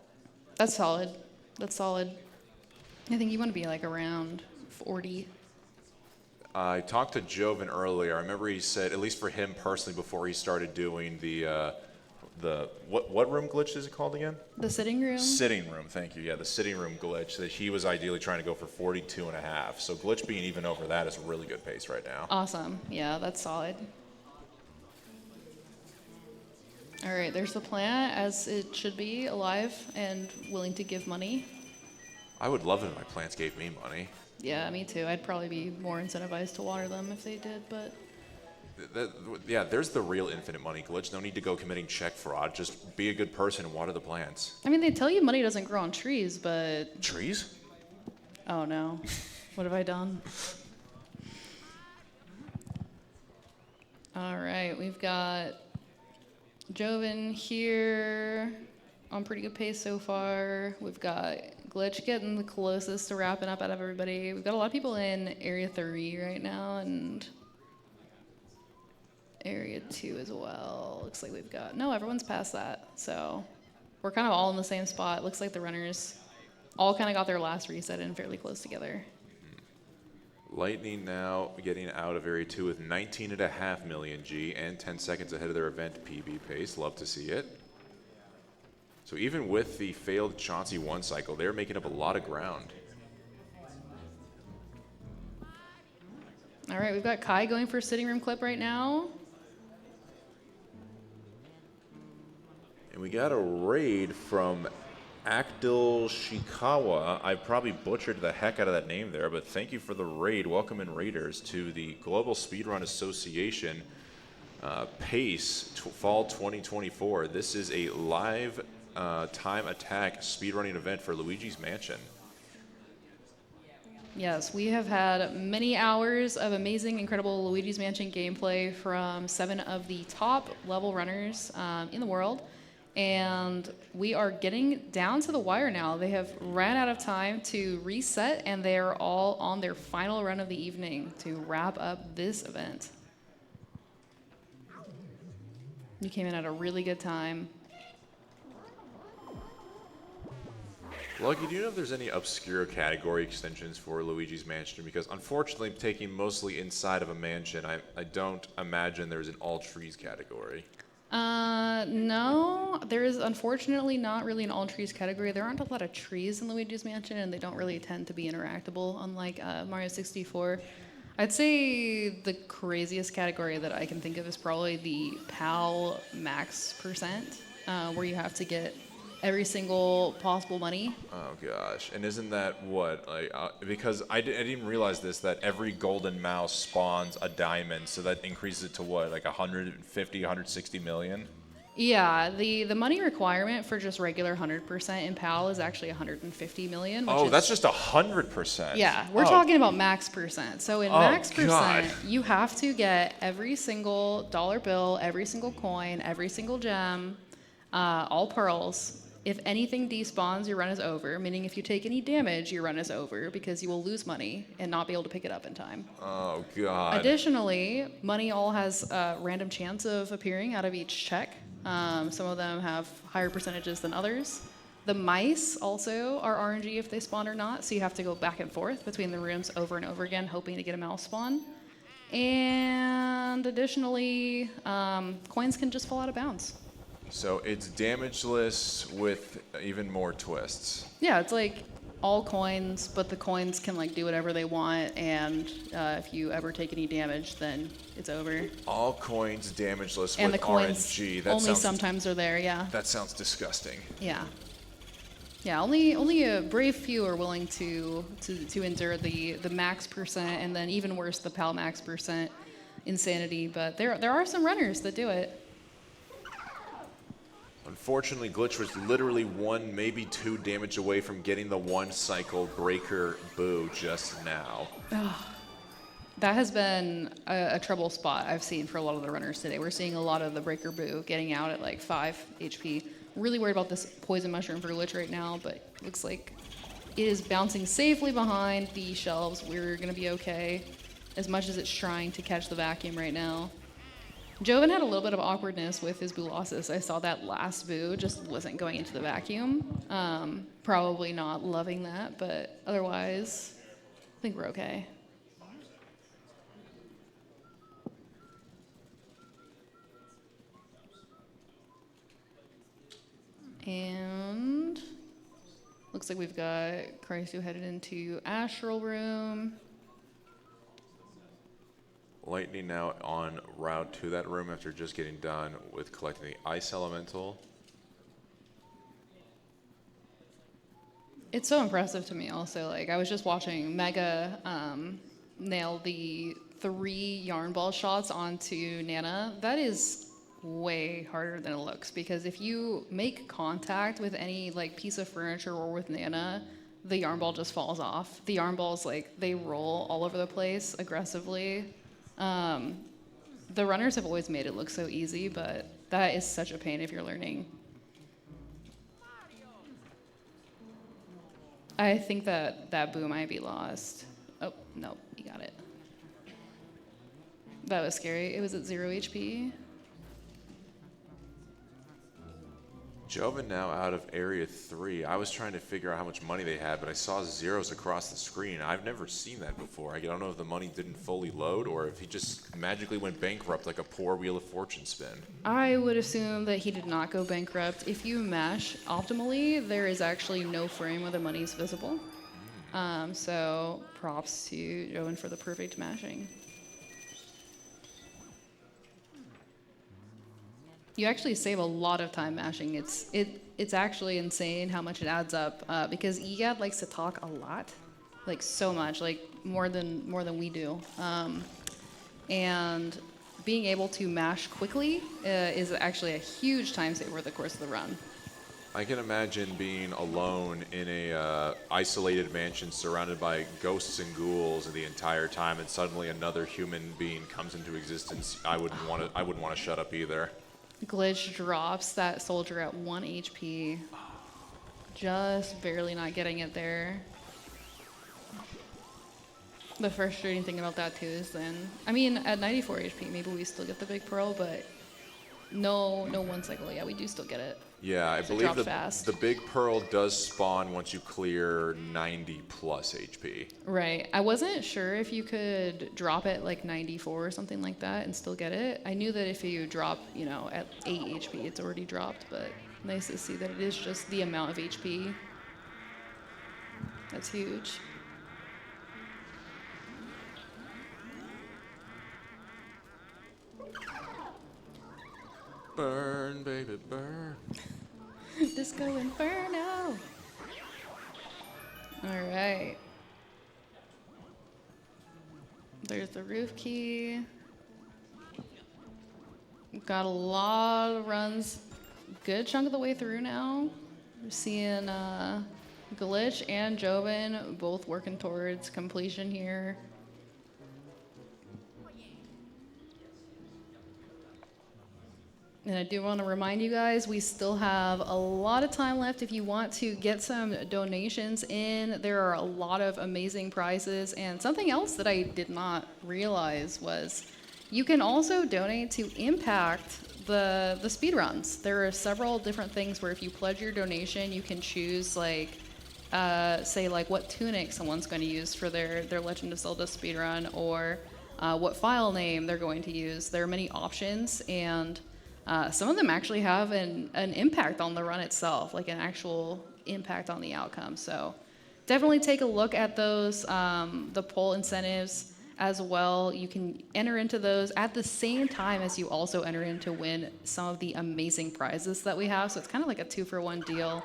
That's solid. That's solid. I think you want to be like around 40. I talked to Joven earlier. I remember he said, at least for him personally, before he started doing the what room glitch is it called again? The sitting room? Sitting room, thank you. Yeah, the sitting room glitch, that he was ideally trying to go for 42.5. So glitch being even over that is a really good pace right now. Awesome. Yeah, that's solid. All right, there's the plant as it should be, alive and willing to give money. I would love it if my plants gave me money. Yeah, me too. I'd probably be more incentivized to water them if they did, but... Yeah, there's the real infinite money glitch. No need to go committing check fraud. Just be a good person and water the plants. I mean, they tell you money doesn't grow on trees, but... Trees? Oh no. What have I done? All right, we've got Joven here on pretty good pace so far. We've got Glitch getting the closest to wrapping up out of everybody. We've got a lot of people in Area 3 right now and Area 2 as well. Looks like we've got... No, everyone's past that. So we're kind of all in the same spot. Looks like the runners all kind of got their last reset in fairly close together. Lightning now getting out of Area 2 with 19.5 million G and 10 seconds ahead of their event PB pace. Love to see it. So even with the failed Chauncey 1 cycle, they're making up a lot of ground. All right, we've got Kai going for a sitting room clip right now. And we got a raid from Akdil Shikawa. I probably butchered the heck out of that name there, but thank you for the raid. Welcome in, Raiders, to the Global Speedrun Association PACE Fall 2024. This is a live time attack speedrunning event for Luigi's Mansion. Yes, we have had many hours of amazing, incredible Luigi's Mansion gameplay from 7 of the top level runners in the world. And we are getting down to the wire now. They have ran out of time to reset, and they are all on their final run of the evening to wrap up this event. You came in at a really good time. Lucky, do you know if there's any obscure category extensions for Luigi's Mansion? Because unfortunately, taking mostly inside of a mansion, I don't imagine there's an all trees category. No, there is unfortunately not really an all trees category. There aren't a lot of trees in Luigi's Mansion, and they don't really tend to be interactable, unlike Mario 64. I'd say the craziest category that I can think of is probably the PAL max percent, where you have to get every single possible money. Oh gosh, and isn't that what? Like, because I didn't even realize this, that every golden mouse spawns a diamond, so that increases it to what, like 150, 160 million? Yeah, the money requirement for just regular 100% in PAL is actually 150 million. Which Oh, is, that's just 100%. Yeah, we're Oh, talking about max percent. So in Oh, max God. percent, you have to get every single dollar bill, every single coin, every single gem, all pearls. If anything despawns, your run is over, meaning if you take any damage, your run is over because you will lose money and not be able to pick it up in time. Oh God. Additionally, money all has a random chance of appearing out of each check. Some of them have higher percentages than others. The mice also are RNG if they spawn or not, so you have to go back and forth between the rooms over and over again, hoping to get a mouse spawn. And additionally, coins can just fall out of bounds. So it's damageless with even more twists. Yeah, it's like all coins, but the coins can like do whatever they want, and if you ever take any damage, then it's over. All coins damageless And with the coins RNG. That only sounds, sometimes are there. Yeah. That sounds disgusting. Yeah. Yeah, only a brave few are willing to endure the max percent, and then even worse, the PAL max percent insanity. But there are some runners that do it. Unfortunately, Glitch was literally 1, maybe 2 damage away from getting the 1 cycle breaker boo just now. That has been a trouble spot I've seen for a lot of the runners today. We're seeing a lot of the breaker boo getting out at like 5 HP. Really worried about this poison mushroom for Glitch right now, but looks like it is bouncing safely behind the shelves. We're gonna be okay, as much as it's trying to catch the vacuum right now. Joven had a little bit of awkwardness with his Boolossus. I saw that last boo just wasn't going into the vacuum. Probably not loving that, but otherwise, I think we're okay. And looks like we've got Chryso headed into Astral Room. Lightning now on route to that room after just getting done with collecting the Ice Elemental. It's so impressive to me also. Like, I was just watching Mega nail the 3 yarn ball shots onto Nana. That is way harder than it looks, because if you make contact with any like piece of furniture or with Nana, the yarn ball just falls off. The yarn balls, like, they roll all over the place aggressively. The runners have always made it look so easy, but that is such a pain if you're learning. I think that boo might be lost. Oh, no, he got it. That was scary. It was at 0 HP. Joven now out of Area 3. I was trying to figure out how much money they had, but I saw zeros across the screen. I've never seen that before. I don't know if the money didn't fully load or if he just magically went bankrupt like a poor Wheel of Fortune spin. I would assume that he did not go bankrupt. If you mash optimally, there is actually no frame where the money is visible. So props to Joven for the perfect mashing. You actually save a lot of time mashing. It's actually insane how much it adds up, because EGAD likes to talk a lot, like so much, like more than we do. And being able to mash quickly is actually a huge time saver over the course of the run. I can imagine being alone in a isolated mansion surrounded by ghosts and ghouls the entire time, and suddenly another human being comes into existence. I wouldn't want to shut up either. Glitch drops that soldier at 1 HP. Just barely not getting it there. The frustrating thing about that too is then, I mean, at 94 HP, maybe we still get the big pearl, but No one cycle. Yeah, we do still get it. Yeah, I So it believe drops fast. the big pearl does spawn once you clear 90 plus HP. Right. I wasn't sure if you could drop it like 94 or something like that and still get it. I knew that if you drop, at 8 HP, it's already dropped, but nice to see that it is just the amount of HP. That's huge. Burn, baby, burn. Disco Inferno. All right. There's the roof key. We've got a lot of runs. Good chunk of the way through now. We're seeing Glitch and Joven both working towards completion here. And I do want to remind you guys, we still have a lot of time left if you want to get some donations in. There are a lot of amazing prizes. And something else that I did not realize was you can also donate to impact the speedruns. There are several different things where if you pledge your donation, you can choose say what tunic someone's going to use for their Legend of Zelda speedrun, or what file name they're going to use. There are many options, and some of them actually have an impact on the run itself, like an actual impact on the outcome. So definitely take a look at those, the poll incentives as well. You can enter into those at the same time as you also enter in to win some of the amazing prizes that we have. So it's kind of like a 2-for-1 deal.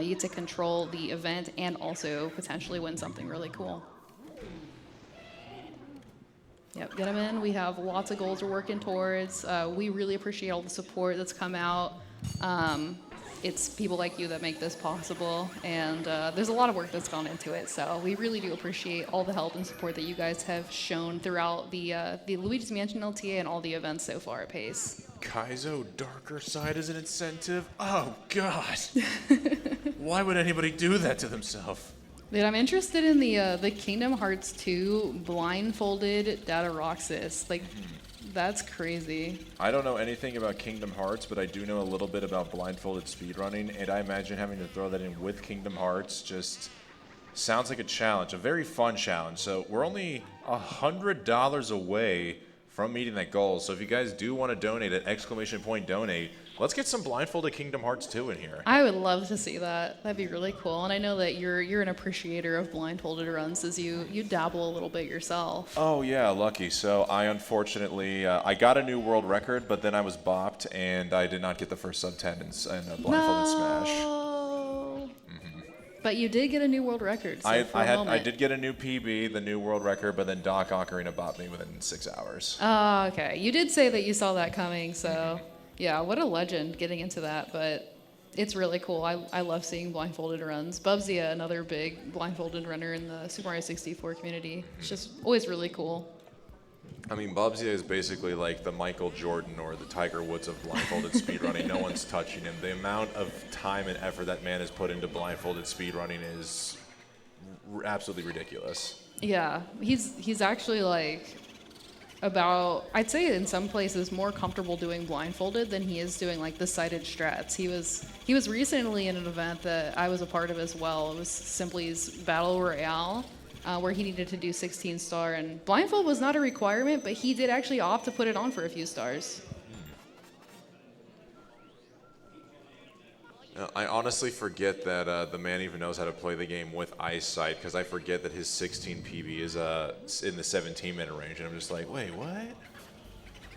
You get to control the event and also potentially win something really cool. Yep, get them in. We have lots of goals we're working towards. We really appreciate all the support that's come out. It's people like you that make this possible, and there's a lot of work that's gone into it. So we really do appreciate all the help and support that you guys have shown throughout the Luigi's Mansion LTA and all the events so far at PACE. Kaizo Darker Side is an incentive? Oh, God. Why would anybody do that to themselves? Dude, I'm interested in the Kingdom Hearts 2 blindfolded Data Roxas. Like, that's crazy. I don't know anything about Kingdom Hearts, but I do know a little bit about blindfolded speedrunning, and I imagine having to throw that in with Kingdom Hearts just sounds like a challenge, a very fun challenge. So we're only $100 away from meeting that goal. So if you guys do want to donate at !donate, let's get some blindfolded Kingdom Hearts 2 in here. I would love to see that. That'd be really cool. And I know that you're an appreciator of blindfolded runs, as you dabble a little bit yourself. Oh yeah, lucky. So I unfortunately I got a new world record, but then I was bopped and I did not get the first sub 10 in a blindfolded smash. But you did get a new world record. So I did get a new PB, the new world record, but then Doc Ocarina bopped me within 6 hours. Oh, okay. You did say that you saw that coming, so yeah, what a legend getting into that. But it's really cool. I love seeing blindfolded runs. Bubsy, another big blindfolded runner in the Super Mario 64 community. It's just always really cool. I mean, Bubsy is basically like the Michael Jordan or the Tiger Woods of blindfolded speedrunning. No one's touching him. The amount of time and effort that man has put into blindfolded speedrunning is absolutely ridiculous. Yeah, he's actually like about, I'd say in some places, more comfortable doing blindfolded than he is doing like the sighted strats. He was recently in an event that I was a part of as well. It was Simply's Battle Royale. Where he needed to do 16 star, and blindfold was not a requirement, but he did actually opt to put it on for a few stars. I honestly forget that the man even knows how to play the game with eyesight, because I forget that his 16 PB is in the 17-minute range, and I'm just like, wait, what?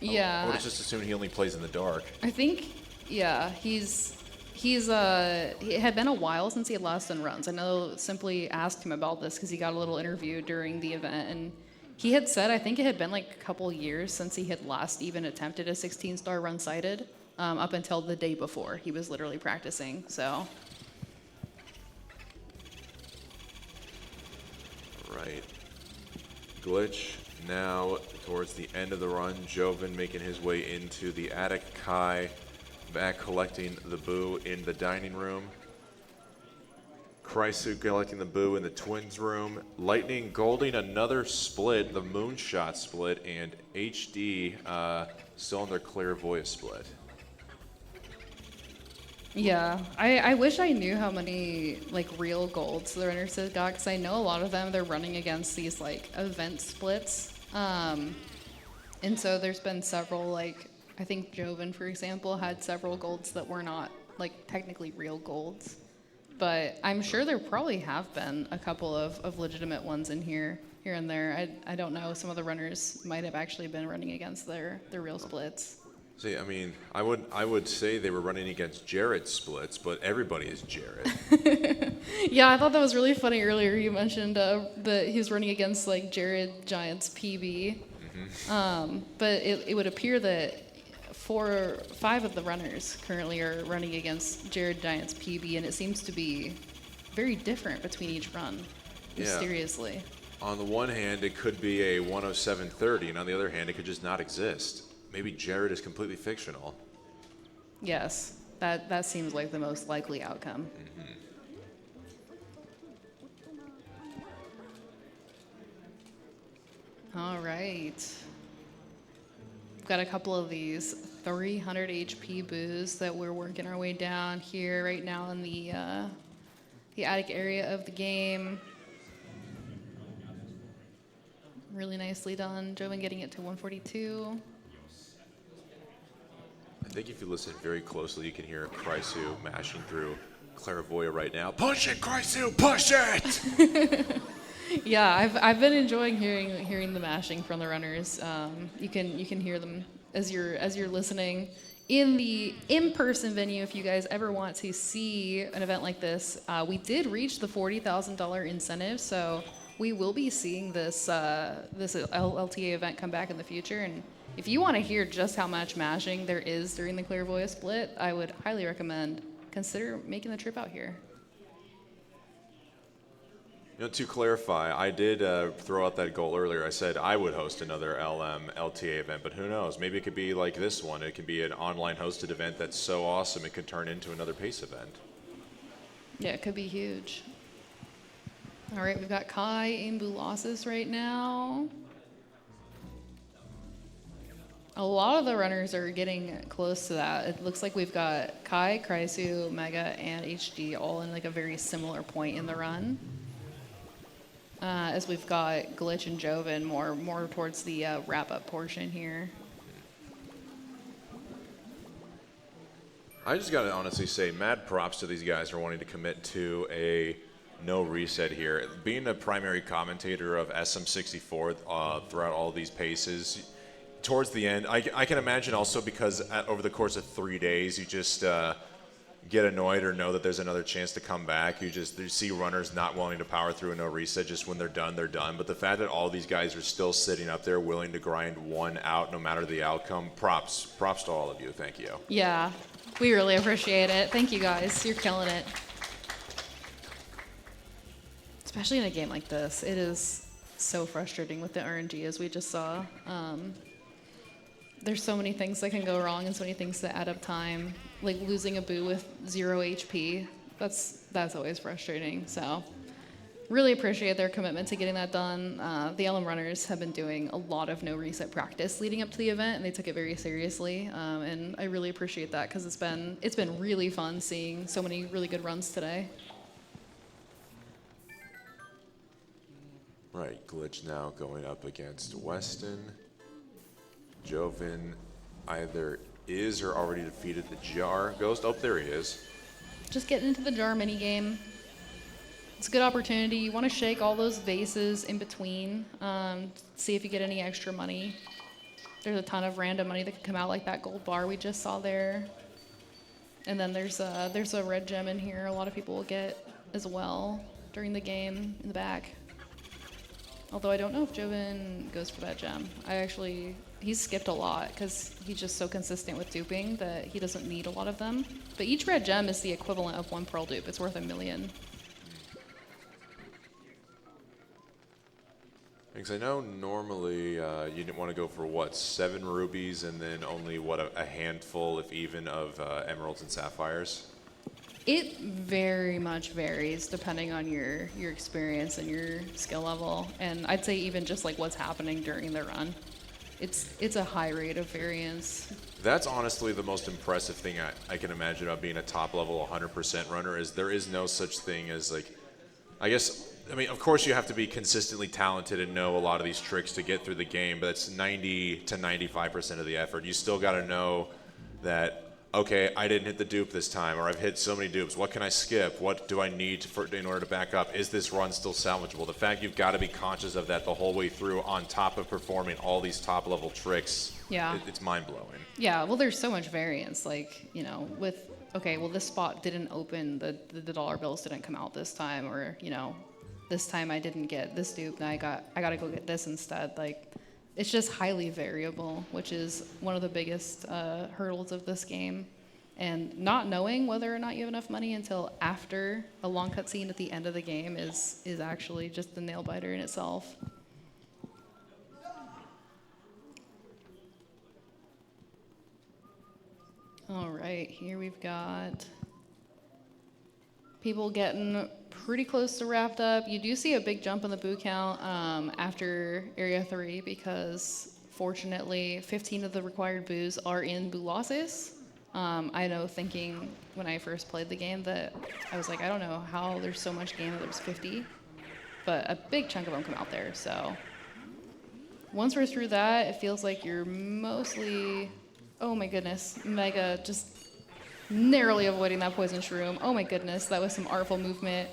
Yeah. I would have just assumed he only plays in the dark. I think, yeah, it had been a while since he had last done runs. I know Simply asked him about this because he got a little interview during the event, and he had said I think it had been like a couple years since he had last even attempted a 16-star run sighted, up until the day before. He was literally practicing, so. Right. Glitch now towards the end of the run. Joven making his way into the attic. Kai back collecting the boo in the dining room. Krysu collecting the boo in the twins room. Lightning Golding another split, the moonshot split, and HD still in their clairvoyant split. Yeah, I wish I knew how many like real golds the runners have got, because I know a lot of them they're running against these like event splits, and so there's been several, like I think Joven for example had several golds that were not like technically real golds, but I'm sure there probably have been a couple of legitimate ones in here and there. I don't know, some of the runners might have actually been running against their real splits. See, I mean, I would say they were running against Jared splits, but everybody is Jared. Yeah, I thought that was really funny earlier. You mentioned that he was running against like Jared Giant's PB, but it would appear that 4 or 5 of the runners currently are running against Jared Giant's PB, and it seems to be very different between each run, mysteriously. On the one hand, it could be a 107.30, and on the other hand, it could just not exist. Maybe Jared is completely fictional. Yes, that seems like the most likely outcome. All right. We've got a couple of these 300 HP boos that we're working our way down here right now in the attic area of the game. Really nicely done. Joven getting it to 142. I think if you listen very closely, you can hear Chrysu mashing through Clairvoya right now. Push it, Chrysu, push it! Yeah, I've been enjoying hearing the mashing from the runners. You can hear them as you're listening in the in-person venue. If you guys ever want to see an event like this, we did reach the $40,000 incentive, so we will be seeing this LTA event come back in the future. And if you want to hear just how much mashing there is during the Clairvoya split, I would highly recommend consider making the trip out here. You know, to clarify, I did throw out that goal earlier. I said I would host another LTA event, but who knows? Maybe it could be like this one. It could be an online hosted event that's so awesome it could turn into another PACE event. Yeah, it could be huge. All right, we've got Kai in Bulasis right now. A lot of the runners are getting close to that. It looks like we've got Kai, Chrysu, Mega, and HD all in like a very similar point in the run. As we've got Glitch and Joven more towards the wrap-up portion here. I just got to honestly say, mad props to these guys for wanting to commit to a no reset here. Being a primary commentator of SM64 throughout all these paces, towards the end, I can imagine also because over the course of 3 days, you just get annoyed or know that there's another chance to come back. You see runners not willing to power through a no reset. Just when they're done, they're done. But the fact that all these guys are still sitting up there willing to grind one out no matter the outcome, props to all of you. Thank you. Yeah, we really appreciate it. Thank you guys. You're killing it. Especially in a game like this. It is so frustrating with the RNG, as we just saw. There's so many things that can go wrong and so many things that add up time. Like losing a boo with 0 HP, that's always frustrating. So really appreciate their commitment to getting that done. The LM runners have been doing a lot of no reset practice leading up to the event, and they took it very seriously. And I really appreciate that because it's been really fun seeing so many really good runs today. Right, Glitch now going up against Weston. Joven either is or already defeated the Jar Ghost. Oh, there he is. Just getting into the jar minigame. It's a good opportunity. You want to shake all those vases in between, see if you get any extra money. There's a ton of random money that can come out, like that gold bar we just saw there. And then there's a red gem in here a lot of people will get as well during the game in the back. Although I don't know if Joven goes for that gem. He's skipped a lot because he's just so consistent with duping that he doesn't need a lot of them. But each red gem is the equivalent of 1 pearl dupe. It's worth $1 million. Because I know normally you didn't want to go for 7 rubies and then only a handful, if even, of emeralds and sapphires. It very much varies depending on your experience and your skill level, and I'd say even just like what's happening during the run. It's a high rate of variance. That's honestly the most impressive thing I can imagine about being a top level 100% runner is there is no such thing as like, I mean, of course you have to be consistently talented and know a lot of these tricks to get through the game, but it's 90 to 95% of the effort. You still got to know that, okay, I didn't hit the dupe this time, or I've hit so many dupes. What can I skip? What do I need in order to back up? Is this run still salvageable? The fact you've got to be conscious of that the whole way through on top of performing all these top level tricks, Yeah. it's mind-blowing. Yeah, well, there's so much variance. Like, you know, with, okay, well, this spot didn't open, the dollar bills didn't come out this time, or, you know, this time I didn't get this dupe, now I got to go get this instead. Like, it's just highly variable, which is one of the biggest hurdles of this game. And not knowing whether or not you have enough money until after a long cutscene at the end of the game is actually just the nail biter in itself. All right, here we've got people getting pretty close to wrapped up. You do see a big jump in the boo count after Area 3 because, fortunately, 15 of the required boos are in boo losses. I know thinking when I first played the game that I was like, I don't know how there's so much game that there's 50, but a big chunk of them come out there. So once we're through that, it feels like you're mostly, oh my goodness, Mega just narrowly avoiding that poison shroom. Oh my goodness, that was some artful movement.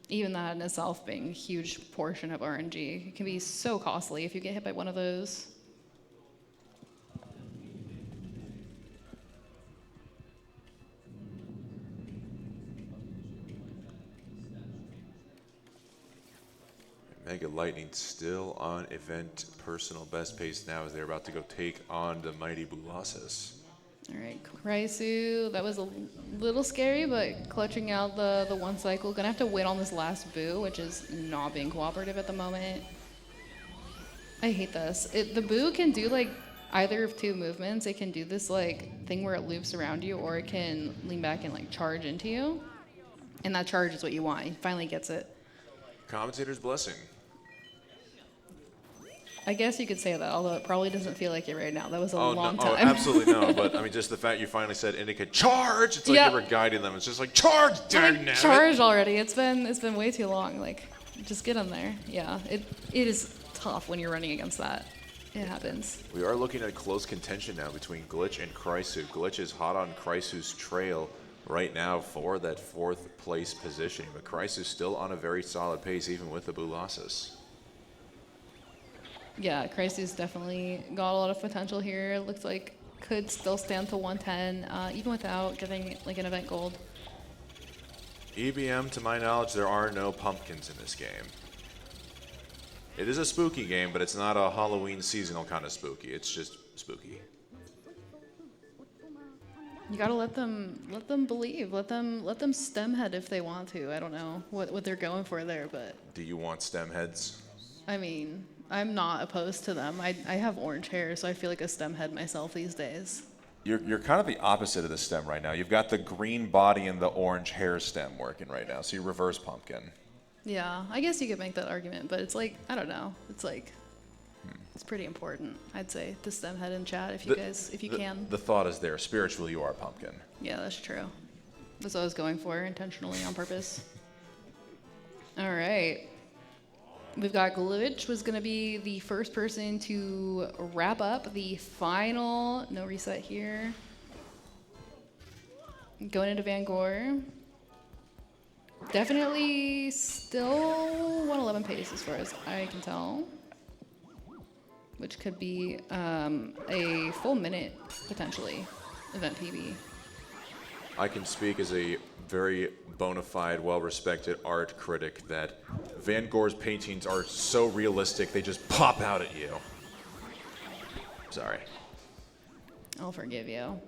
Even that in itself being a huge portion of RNG. It can be so costly if you get hit by one of those. Mega Lightning still on event personal best pace now as they're about to go take on the mighty Bulasis. All right, Kraisu, that was a little scary, but clutching out the one cycle. Gonna have to wait on this last boo, which is not being cooperative at the moment. I hate this. The boo can do like either of two movements. It can do this like thing where it loops around you, or it can lean back and like charge into you. And that charge is what you want. He finally gets it. Commentator's blessing. I guess you could say that, although it probably doesn't feel like it right now. That was a long time. Oh, absolutely no. But I mean, just the fact you finally said indicate charge. It's like Yep. you were guiding them. It's just like charge, dang it. Charge already. It's been way too long. Like, just get in there. Yeah, it is tough when you're running against that. It happens. We are looking at close contention now between Glitch and Kraisu. Glitch is hot on Kraisu's trail right now for that 4th place position, but Kraisu's still on a very solid pace even with the Bulasis. Yeah, Kraisu's definitely got a lot of potential here. Looks like could still stand to 110, even without getting like an event gold. EBM, to my knowledge, there are no pumpkins in this game. It is a spooky game, but it's not a Halloween seasonal kind of spooky. It's just spooky. You gotta let them believe. Let them stem head if they want to. I don't know what they're going for there, but Do you want stem heads? I mean, I'm not opposed to them. I have orange hair, so I feel like a stem head myself these days. You're kind of the opposite of the stem right now. You've got the green body and the orange hair stem working right now, so you reverse pumpkin. Yeah, I guess you could make that argument, but it's like, I don't know. It's like, it's pretty important, I'd say, to stem head in chat if you can. The thought is there. Spiritually, you are pumpkin. Yeah, that's true. That's what I was going for, intentionally, on purpose. All right. We've got Glitch was going to be the first person to wrap up the final, no reset here. Going into Van Gore. Definitely still 111 pace as far as I can tell. Which could be a full minute, potentially, event PB. I can speak as a very bona fide, well-respected art critic that Van Gore's paintings are so realistic, they just pop out at you. Sorry. I'll forgive you.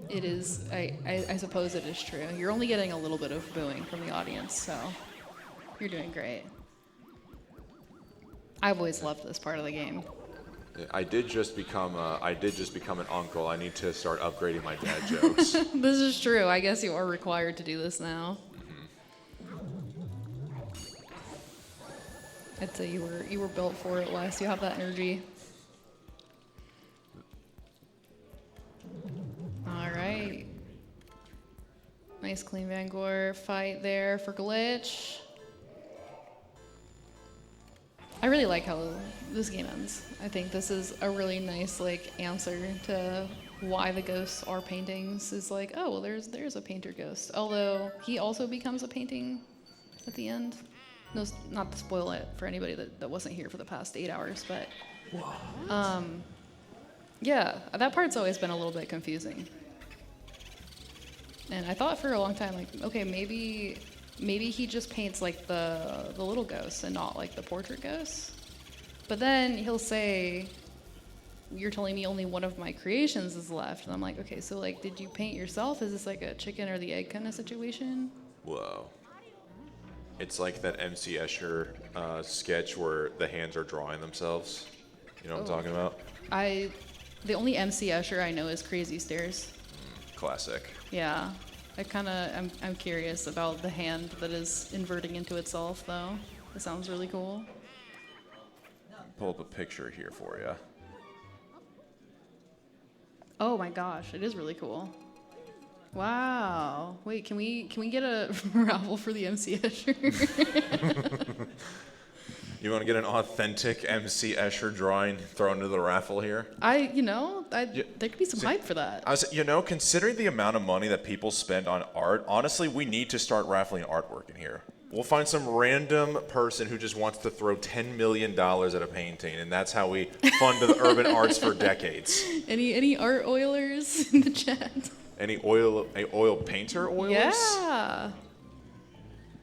It is, I suppose it is true. You're only getting a little bit of booing from the audience, so you're doing great. I've always loved this part of the game. I did just become an uncle. I need to start upgrading my dad jokes. This is true. I guess you are required to do this now. I'd say you were built for it, Wes. You have that energy. All right. Nice clean Vangor fight there for Glitch. I really like how this game ends. I think this is a really nice like answer to why the ghosts are paintings. Is like, oh well, there's a painter ghost. Although he also becomes a painting at the end. No, not to spoil it for anybody that wasn't here for the past 8 hours, but yeah, that part's always been a little bit confusing. And I thought for a long time, like, okay, maybe he just paints like the little ghosts and not like the portrait ghosts. But then he'll say, you're telling me only one of my creations is left. And I'm like, okay, so like, did you paint yourself? Is this like a chicken or the egg kind of situation? Whoa. It's like that MC Escher sketch where the hands are drawing themselves. You know what I'm talking about? The only MC Escher I know is Crazy Stairs. Classic. Yeah. I'm curious about the hand that is inverting into itself, though. It sounds really cool. Pull up a picture here for you. Oh my gosh, it is really cool. Wow. Wait, can we get a raffle for the MC Escher? You want to get an authentic MC Escher drawing thrown into the raffle here? There could be some hype for that. Considering the amount of money that people spend on art, honestly, we need to start raffling artwork in here. We'll find some random person who just wants to throw $10 million at a painting, and that's how we fund the urban arts for decades. Any art oilers in the chat? Any oil painter oilers? Yeah.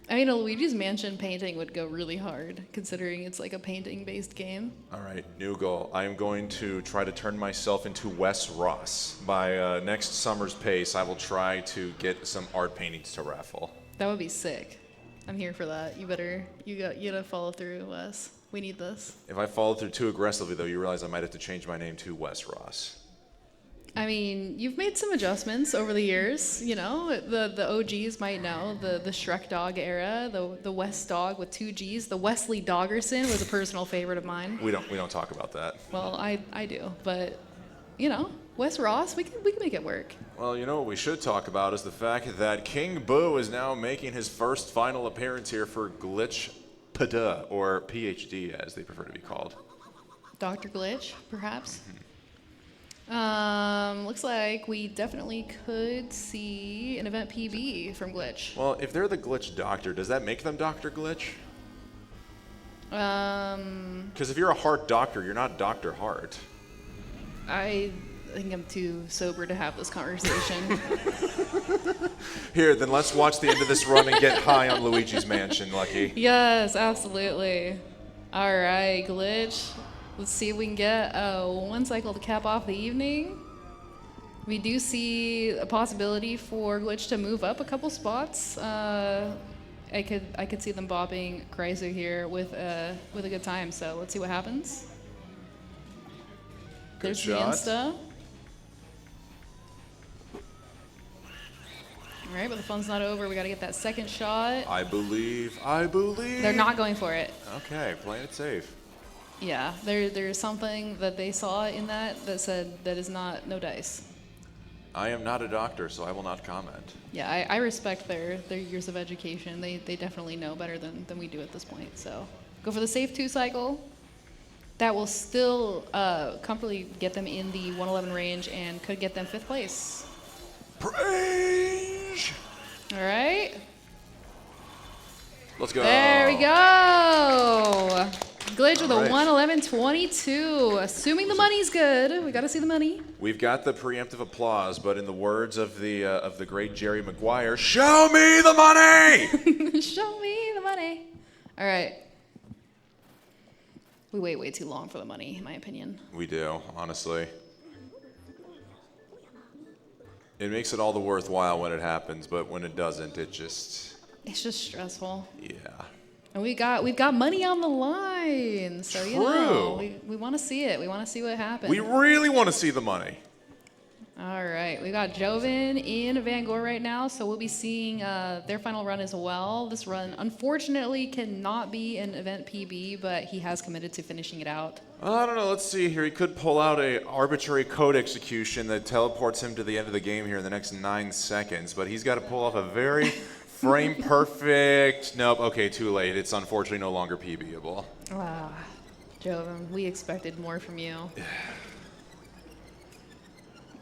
I mean, a Luigi's Mansion painting would go really hard, considering it's like a painting-based game. All right, new goal. I am going to try to turn myself into Wes Ross. By next summer's pace, I will try to get some art paintings to raffle. That would be sick. I'm here for that. You gotta follow through, Wes. We need this. If I follow through too aggressively, though, you realize I might have to change my name to Wes Ross. I mean, you've made some adjustments over the years. You know, the OGs might know the Shrek Dog era, the Wes Dog with 2 Gs. The Wesley Doggerson was a personal favorite of mine. We don't talk about that. Well, I do, but Wes Ross, we can make it work. Well, what we should talk about is the fact that King Boo is now making his first final appearance here for Glitch Pada, or PhD as they prefer to be called. Dr. Glitch, perhaps. Looks like we definitely could see an event PB from Glitch. Well, if they're the Glitch Doctor, does that make them Dr. Glitch? Because if you're a Heart Doctor, you're not Dr. Heart. I think I'm too sober to have this conversation. Here, then let's watch the end of this run and get high on Luigi's Mansion, Lucky. Yes, absolutely. All right, Glitch. Let's see if we can get 1 cycle to cap off the evening. We do see a possibility for Glitch to move up a couple spots. I could see them bopping Chrysler here with a good time. So let's see what happens. There's shot. The Insta. All right, but the fun's not over. We got to get that second shot. I believe. They're not going for it. Okay, playing it safe. Yeah, there's something that they saw in that said that is no dice. I am not a doctor, so I will not comment. Yeah, I respect their years of education. They definitely know better than we do at this point. So go for the safe 2 cycle. That will still comfortably get them in the 111 range and could get them 5th place. Praise! All right. Let's go. There we go. Glitch with a 111.22. Assuming the money's good, we got to see the money. We've got the preemptive applause, but in the words of the great Jerry Maguire, show me the money. Show me the money. All right. We wait way too long for the money, in my opinion. We do, honestly. It makes it all the worthwhile when it happens, but when it doesn't, it's just stressful. Yeah. And we've got money on the line, so True. we want to see it. We want to see what happens. We really want to see the money. All right, we got Joven in Van Gore right now, so we'll be seeing their final run as well. This run, unfortunately, cannot be an event PB, but he has committed to finishing it out. I don't know. Let's see here. He could pull out a arbitrary code execution that teleports him to the end of the game here in the next 9 seconds. But he's got to pull off a very frame perfect. Nope. Okay, too late. It's unfortunately no longer PBable. Ah, Joven, we expected more from you.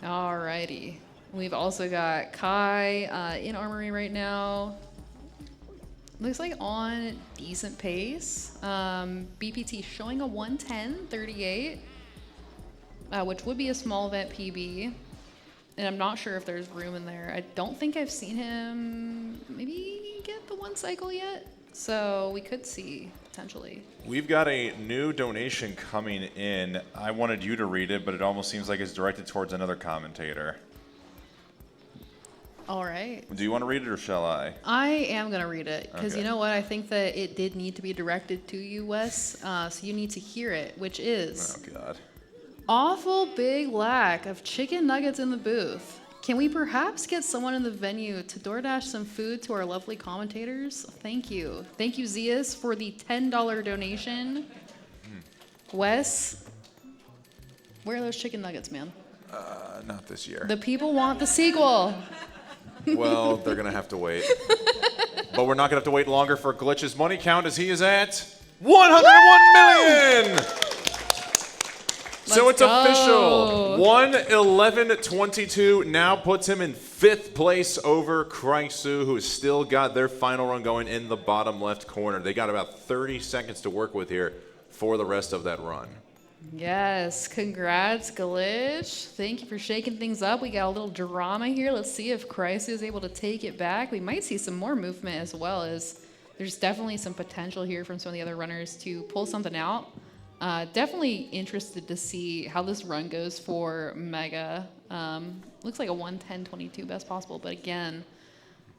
Alrighty. We've also got Kai in Armory right now. Looks like on decent pace. BPT showing a 110.38, which would be a small event PB. And I'm not sure if there's room in there. I don't think I've seen him maybe get the 1 cycle yet. So we could see potentially. We've got a new donation coming in. I wanted you to read it, but it almost seems like it's directed towards another commentator. All right. Do you want to read it or shall I? I am going to read it because Okay. you know what? I think that it did need to be directed to you, Wes. So you need to hear it, which is Oh, God. awful big lack of chicken nuggets in the booth. Can we perhaps get someone in the venue to DoorDash some food to our lovely commentators? Thank you. Thank you, Zeus, for the $10 donation. Wes, where are those chicken nuggets, man? Not this year. The people want the sequel. Well, they're going to have to wait. But we're not going to have to wait longer for Glitch's money count as he is at 101 million! So Let's it's official. go. 111.22 now puts him in 5th place over Kraisu, who has still got their final run going in the bottom left corner. They got about 30 seconds to work with here for the rest of that run. Yes, congrats, Glitch. Thank you for shaking things up. We got a little drama here. Let's see if Christ is able to take it back. We might see some more movement as well, as there's definitely some potential here from some of the other runners to pull something out. Definitely interested to see how this run goes for Mega. Looks like a 110.22 best possible, but again,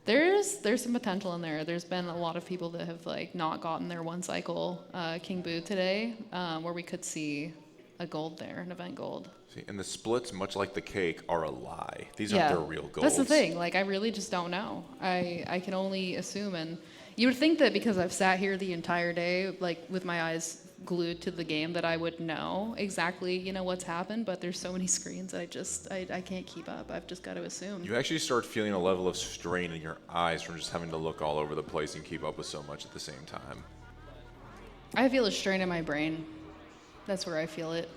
there's some potential in there. There's been a lot of people that have like not gotten their 1 cycle King Boo today, where we could see a gold there, an event gold. See, and the splits, much like the cake, are a lie. These aren't their real goals. That's the thing. Like, I really just don't know. I can only assume, and you would think that because I've sat here the entire day, like with my eyes glued to the game, that I would know exactly, you know, what's happened, but there's so many screens that I can't keep up. I've just got to assume. You actually start feeling a level of strain in your eyes from just having to look all over the place and keep up with so much at the same time. I feel a strain in my brain. That's where I feel it.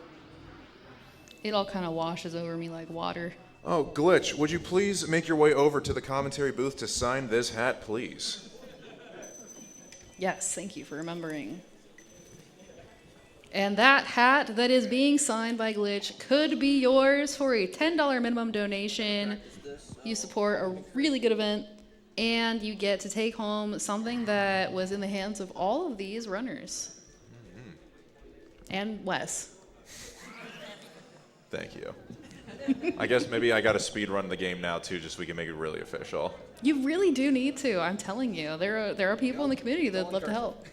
It all kind of washes over me like water. Oh, Glitch, would you please make your way over to the commentary booth to sign this hat, please? Yes, thank you for remembering. And that hat that is being signed by Glitch could be yours for a $10 minimum donation. You support a really good event, and you get to take home something that was in the hands of all of these runners. And Wes. Thank you. I guess maybe I got to speed run the game now, too, just so we can make it really official. You really do need to, I'm telling you. There are people in the community that would love to help.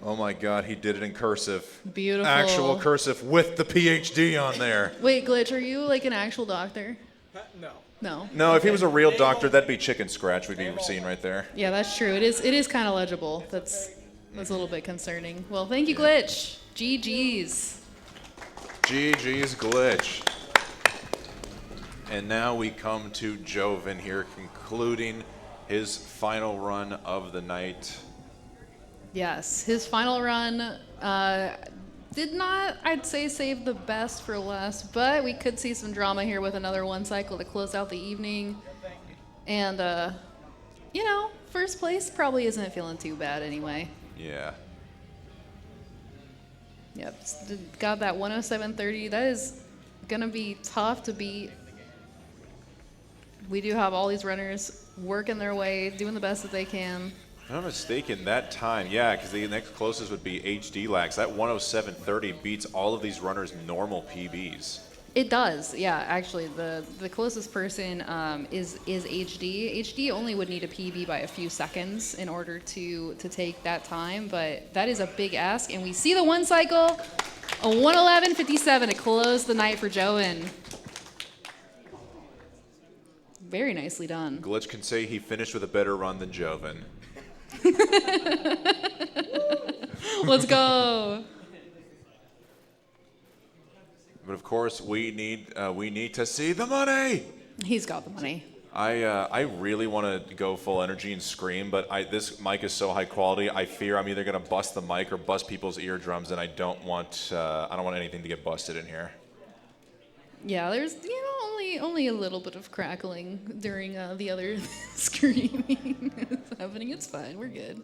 Oh my God, he did it in cursive. Beautiful. Actual cursive with the PhD on there. Wait, Glitch, are you like an actual doctor? No. No. No, if he was a real doctor, that'd be chicken scratch we'd be seeing right there. Yeah, that's true. It is kind of legible. That's a little bit concerning. Well, thank you, Glitch. GG's. GG's Glitch. And now we come to Joven here, concluding his final run of the night. Yes, his final run did not, I'd say, save the best for last, but we could see some drama here with another 1 cycle to close out the evening. And, you know, first place probably isn't feeling too bad anyway. Yeah. Yep, got that 107.30. That is going to be tough to beat. We do have all these runners working their way, doing the best that they can. If I'm not mistaken, that time, yeah, because the next closest would be HD Lax. That 107.30 beats all of these runners' normal PBs. It does, yeah. Actually, the closest person is HD. HD only would need a PB by a few seconds in order to take that time, but that is a big ask. And we see the 1 cycle, a 111.57 to close the night for Joven. very nicely done. Glitch can say he finished with a better run than Joven. Let's go. But of course, we need to see the money. He's got the money. I really want to go full energy and scream, but this mic is so high quality. I fear I'm either gonna bust the mic or bust people's eardrums, and I don't want anything to get busted in here. Yeah, there's only a little bit of crackling during the other screaming that's happening. It's fine. We're good.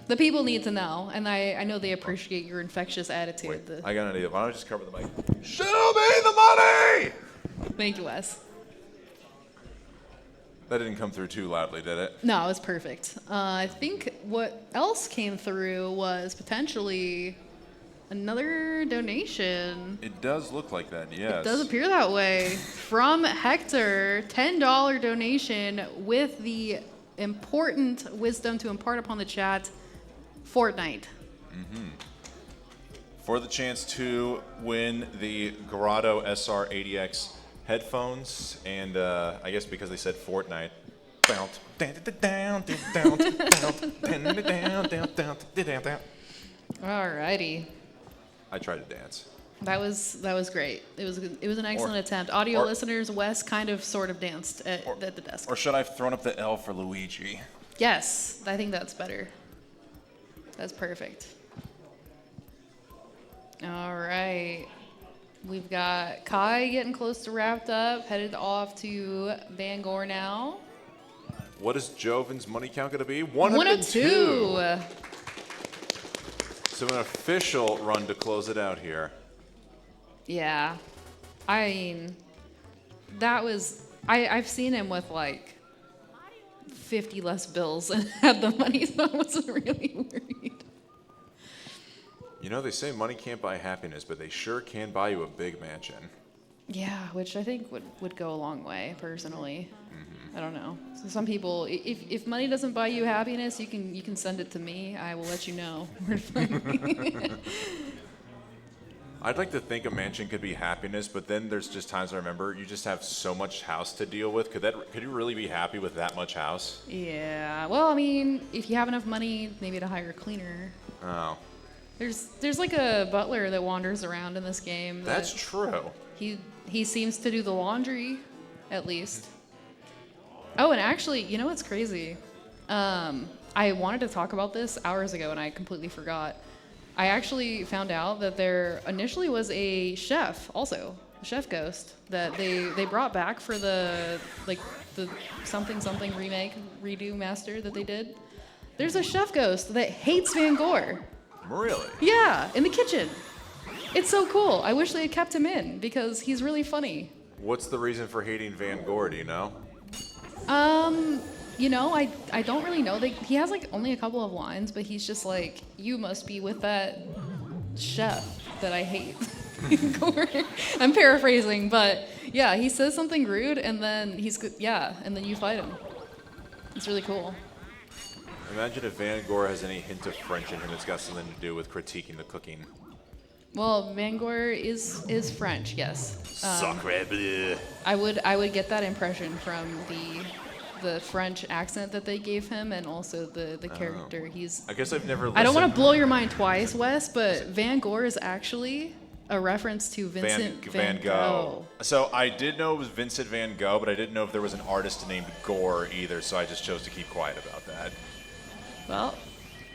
The people need to know, and I know they appreciate your infectious attitude. I got an idea. Why don't I just cover the mic? Show me the money! Thank you, Wes. That didn't come through too loudly, did it? No, it was perfect. I think what else came through was potentially another donation. It does look like that, yes. It does appear that way. From Hector, $10 donation with the important wisdom to impart upon the chat, Fortnite. For the chance to win the Grotto SR80X headphones, and I guess because they said Fortnite. Alrighty. I tried to dance. That was great. It was an excellent attempt. Audio listeners, Wes kind of sort of danced at the desk. Or should I have thrown up the L for Luigi? Yes, I think that's better. That's perfect. All right. We've got Kai getting close to wrapped up, headed off to Van Gore now. What is Joven's money count going to be? 102. So an official run to close it out here. Yeah. I mean, that was... I've seen him with, like, 50 less bills and had the money, so I wasn't really worried. You know, they say money can't buy happiness, but they sure can buy you a big mansion. Yeah, which I think would go a long way, personally. I don't know. So some people, if money doesn't buy you happiness, you can send it to me. I will let you know where to find me. I'd like to think a mansion could be happiness, but then there's just times I remember you just have so much house to deal with. Could you really be happy with that much house? Yeah. Well, I mean, if you have enough money, maybe to hire a cleaner. Oh. There's like a butler that wanders around in this game. That's true. He seems to do the laundry, at least. Oh, and actually, you know what's crazy? I wanted to talk about this hours ago, and I completely forgot. I actually found out that there initially was a chef, also a chef ghost, that they brought back for the something remake redo master that they did. There's a chef ghost that hates Van Gore. Really? Yeah, in the kitchen. It's so cool. I wish they had kept him in because he's really funny. What's the reason for hating Van Gore, do you know? You know, I don't really know. He has like only a couple of lines, but he's just like, you must be with that chef that I hate. I'm paraphrasing, but yeah, he says something rude and then and then you fight him. It's really cool. Imagine if Van Gore has any hint of French in him. It's got something to do with critiquing the cooking. Well, Van Gore is French, yes. Sacre bleu. I would get that impression from the French accent that they gave him, and also the character. I guess I've never listened. I don't want to blow your mind twice, Wes, but Van Gore is actually a reference to Vincent Van Gogh. So I did know it was Vincent Van Gogh, but I didn't know if there was an artist named Gore either, so I just chose to keep quiet about that. Well,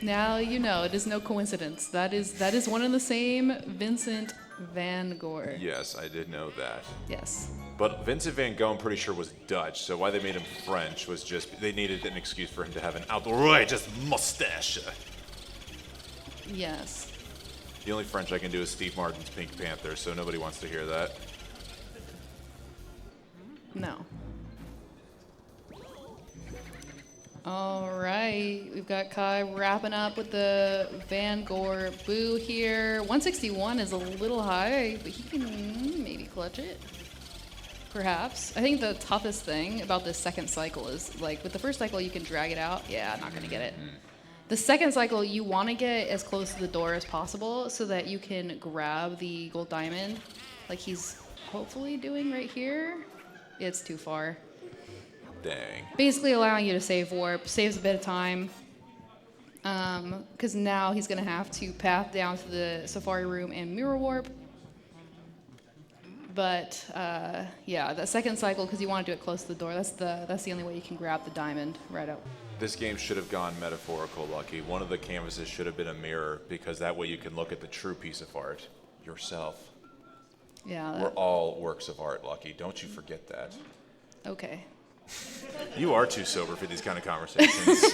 now you know. It is no coincidence. That is one and the same Vincent Van Gogh. Yes, I did know that. Yes. But Vincent Van Gogh, I'm pretty sure, was Dutch, so why they made him French was just they needed an excuse for him to have an outrageous mustache. Yes. The only French I can do is Steve Martin's Pink Panther, so nobody wants to hear that. No. All right, we've got Kai wrapping up with the Van Gore boo here. 161 is a little high, but he can maybe clutch it. Perhaps. I think the toughest thing about this second cycle is, like, with the first cycle you can drag it out. Yeah, not gonna get it. The second cycle, you want to get as close to the door as possible so that you can grab the gold diamond, like he's hopefully doing right here. It's too far. Dang. Basically allowing you to save warp, saves a bit of time. Because now he's going to have to path down to the Safari Room and mirror warp. But yeah, the second cycle, because you want to do it close to the door, that's the only way you can grab the diamond right up. This game should have gone metaphorical, Lucky. One of the canvases should have been a mirror, because that way you can look at the true piece of art, yourself. Yeah. We're all works of art, Lucky. Don't you forget that. Okay. You are too sober for these kind of conversations.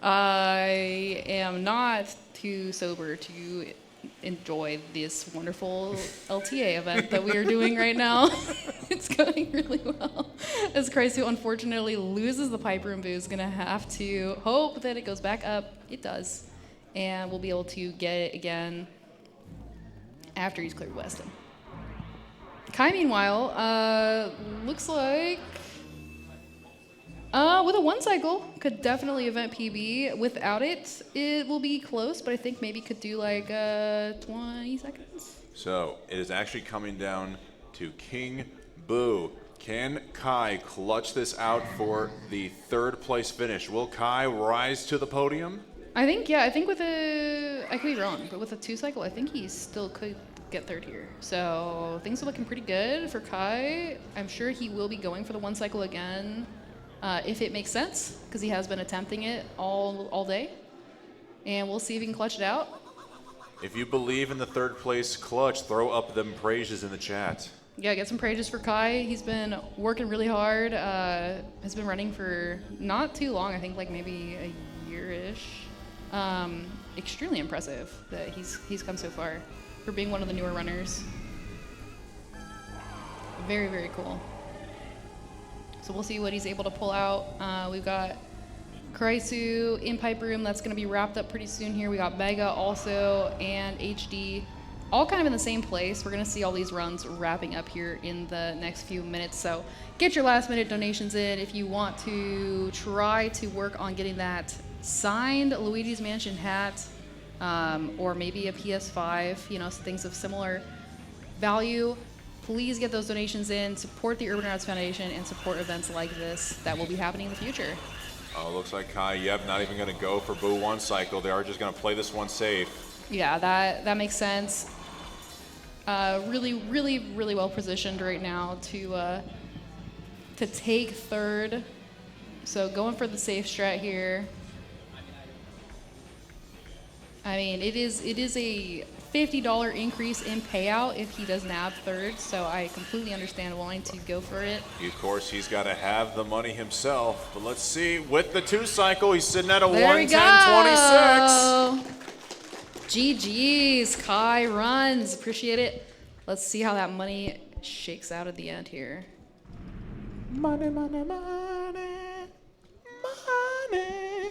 I am not too sober to enjoy this wonderful LTA event that we are doing right now. It's going really well. As Christ, who unfortunately loses the pipe room booze, gonna have to hope that it goes back up. It does. And we'll be able to get it again after he's cleared Weston. Kai, meanwhile, looks like with a 1 cycle, could definitely event PB. Without it, it will be close, but I think maybe could do like 20 seconds. So, it is actually coming down to King Boo. Can Kai clutch this out for the 3rd place finish? Will Kai rise to the podium? I think with a, I could be wrong, but with a 2 cycle, I think he still could get 3rd here. So things are looking pretty good for Kai. I'm sure he will be going for the 1 cycle again. If it makes sense, because he has been attempting it all day. And we'll see if he can clutch it out. If you believe in the 3rd place clutch, throw up them praises in the chat. Yeah, get some praises for Kai. He's been working really hard. Has been running for not too long, I think like maybe a year-ish. Extremely impressive that he's come so far for being one of the newer runners. Very, very cool. So we'll see what he's able to pull out. We've got Karaisu in Pipe Room. That's going to be wrapped up pretty soon here. We got Mega also and HD all kind of in the same place. We're going to see all these runs wrapping up here in the next few minutes. So get your last minute donations in if you want to try to work on getting that signed Luigi's Mansion hat or maybe a PS5, you know, things of similar value. Please get those donations in, support the Urban Arts Foundation, and support events like this that will be happening in the future. Oh, looks like Kai, not even going to go for Boo 1 cycle. They are just going to play this one safe. Yeah, that makes sense. Really, really, really well positioned right now to take 3rd. So going for the safe strat here. I mean, it is a $50 increase in payout if he does nab 3rd, so I completely understand wanting to go for it. Of course, he's got to have the money himself, but let's see. With the 2 cycle, he's sitting at a 110.26. GG's, Kai runs. Appreciate it. Let's see how that money shakes out at the end here. Money, money, money, money.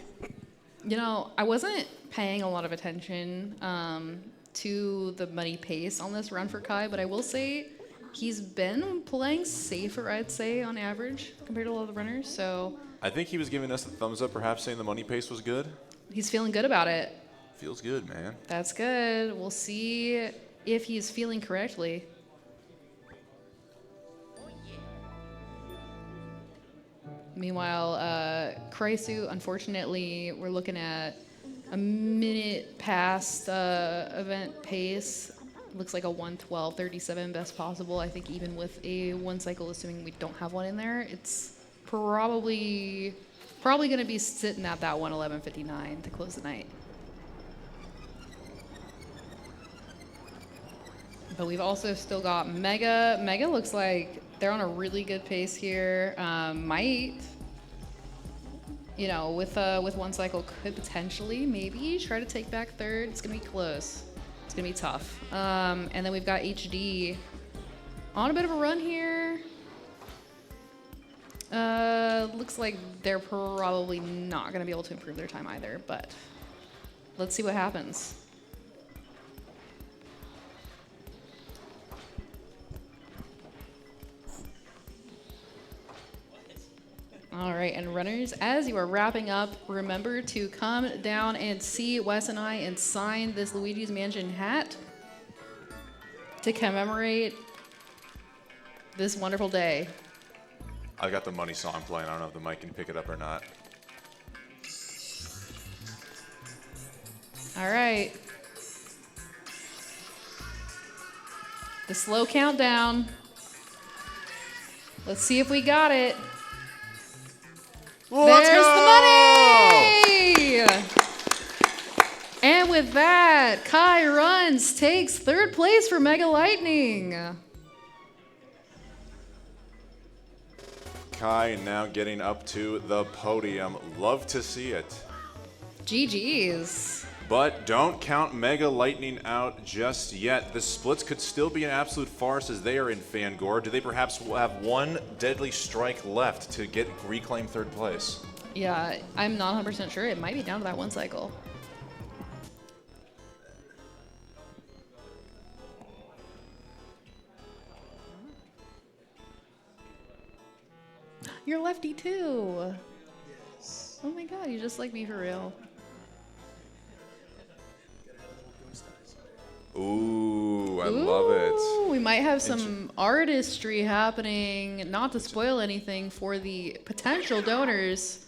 You know, I wasn't paying a lot of attention to the money pace on this run for Kai, but I will say he's been playing safer, I'd say, on average compared to a lot of the runners. So I think he was giving us the thumbs up, perhaps saying the money pace was good. He's feeling good about it. Feels good, man. That's good. We'll see if he's feeling correctly. Meanwhile, Kraisu, unfortunately, we're looking at a minute past event pace. Looks like a 1:12.37 best possible. I think even with a 1 cycle, assuming we don't have one in there, it's probably going to be sitting at that 1:11.59 to close the night. But we've also still got Mega. Mega looks like they're on a really good pace here. Might, you know, with 1 cycle, could potentially maybe try to take back 3rd. It's gonna be close. It's gonna be tough. And then we've got HD on a bit of a run here. Looks like they're probably not gonna be able to improve their time either, but let's see what happens. All right, and runners, as you are wrapping up, remember to come down and see Wes and I and sign this Luigi's Mansion hat to commemorate this wonderful day. I got the money song playing. I don't know if the mic can pick it up or not. All right. The slow countdown. Let's see if we got it. Let's There's go! the money! And with that, Kai Runs takes third place for Mega Lightning. Kai now getting up to the podium. Love to see it. GG's. But don't count Mega Lightning out just yet. The splits could still be an absolute farce as they are in Fangor. Do they perhaps have one deadly strike left to reclaim third place? Yeah, I'm not 100% sure. It might be down to that one cycle. You're lefty too. Yes. Oh my god, you just like me for real. Ooh, I love it. We might have some artistry happening, not to spoil anything for the potential donors.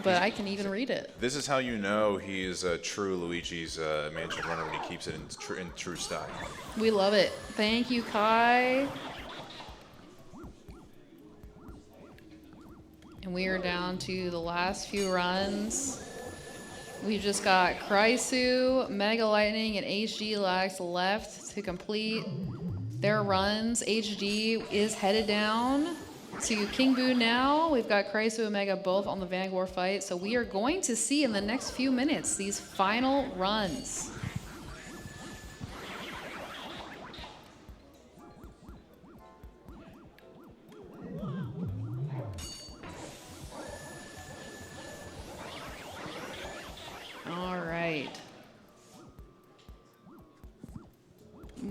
But I can even read it. This is how you know he is a true Luigi's Mansion runner when he keeps it in true style. We love it. Thank you, Kai. And we are down to the last few runs. We've just got Krysu, Mega Lightning, and HD Lax left to complete their runs. HD is headed down to King Boo now. We've got Krysu and Mega both on the Vanguard fight. So we are going to see in the next few minutes these final runs. All right.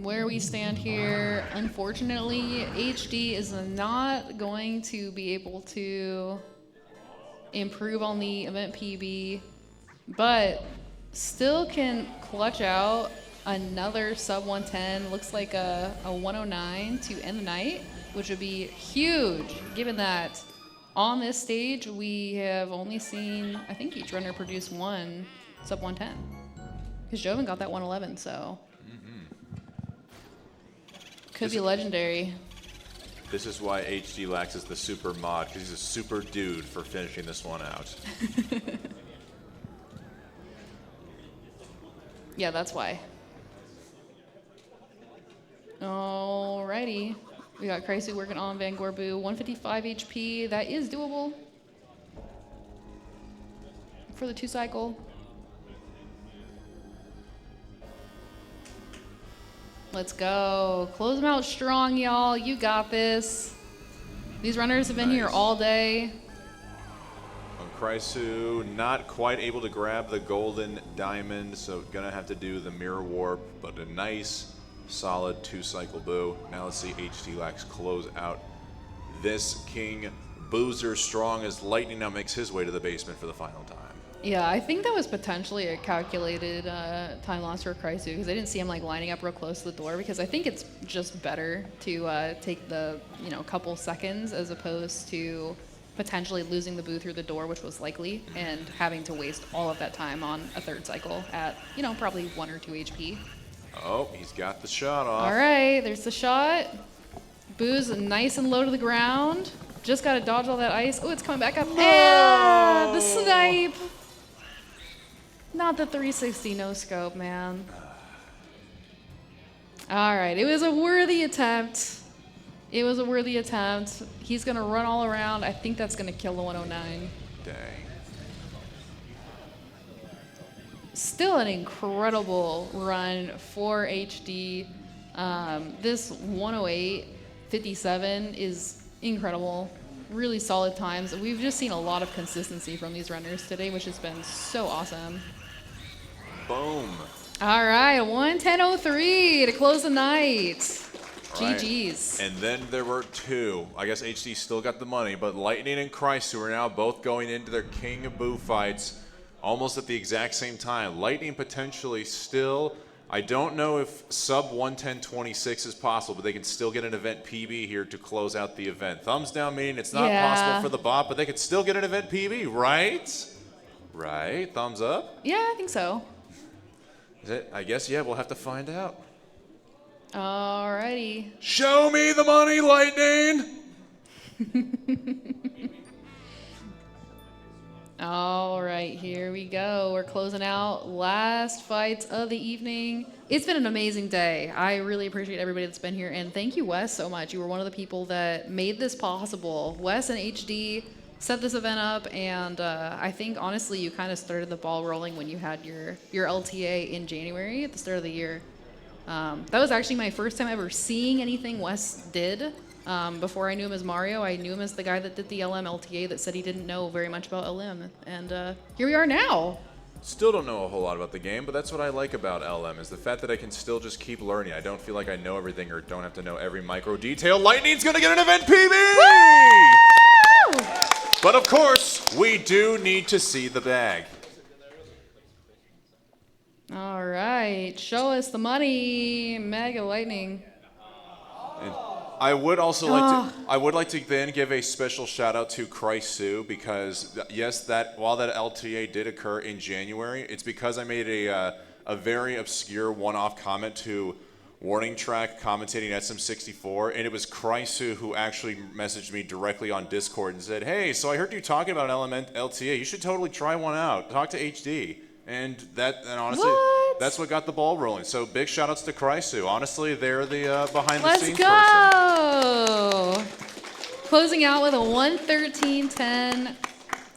Where we stand here, unfortunately, HD is not going to be able to improve on the event PB, but still can clutch out another sub 110. Looks like a 109 to end the night, which would be huge, given that on this stage we have only seen, I think, each runner produce one sub 110. Because Joven got that 111, so. Could be legendary. This is why HD Lax is the super mod, because he's a super dude for finishing this one out. Yeah, that's why. Alrighty. We got Krysu working on Vanguard Boo. 155 HP. That is doable for the 2 cycle. Let's go. Close them out strong, y'all. You got this. These runners have been here all day. Krysu not quite able to grab the golden diamond, so gonna have to do the mirror warp, but a nice, solid 2-cycle Boo. Now let's see HD Lax close out this King Boozer strong as Lightning now makes his way to the basement for the final time. Yeah, I think that was potentially a calculated time loss for Krysu because I didn't see him like lining up real close to the door because I think it's just better to take the couple seconds as opposed to potentially losing the Boo through the door, which was likely, and having to waste all of that time on a 3rd cycle at probably 1 or 2 HP. Oh, he's got the shot off. All right, there's the shot. Boo's nice and low to the ground. Just got to dodge all that ice. Oh, it's coming back up. And the snipe. Not the 360 no scope, man. All right, it was a worthy attempt. It was a worthy attempt. He's going to run all around. I think that's going to kill the 109. Dang. Still an incredible run for HD. This 108.57 is incredible. Really solid times. We've just seen a lot of consistency from these runners today, which has been so awesome. Boom. All right, 110.03 to close the night. Right. GG's. And then there were 2. I guess HD still got the money, but Lightning and Krysu are now both going into their King of Boo fights almost at the exact same time. Lightning potentially still I don't know if sub 110.26 is possible, but they can still get an event PB here to close out the event. Thumbs down meaning it's not possible for the bot, but they could still get an event PB, right? Right? Thumbs up? Yeah, I think so. Is it? I guess, yeah, we'll have to find out. Alrighty. Show me the money, Lightning! All right, here we go. We're closing out last fights of the evening. It's been an amazing day. I really appreciate everybody that's been here, and thank you, Wes, so much. You were one of the people that made this possible. Wes and HD set this event up, and I think, honestly, you kind of started the ball rolling when you had your LTA in January at the start of the year. That was actually my first time ever seeing anything Wes did. Before I knew him as Mario, I knew him as the guy that did the LM LTA that said he didn't know very much about LM. And here we are now. Still don't know a whole lot about the game, but that's what I like about LM, is the fact that I can still just keep learning. I don't feel like I know everything or don't have to know every micro detail. Lightning's gonna get an event PB! Woo! But of course, we do need to see the bag. All right, show us the money, Mega Lightning. And I would also like to then give a special shout out to Chrisu, because yes, that while that LTA did occur in January, it's because I made a very obscure one-off comment to Warning Track commentating SM64, and it was Chrisu who actually messaged me directly on Discord and said, "Hey, so I heard you talking about Element LTA. You should totally try one out. Talk to HD." And honestly, that's what got the ball rolling. So big shout outs to Chrisu. Honestly, they're the behind the scenes person. Let's go! Closing out with a 113.10.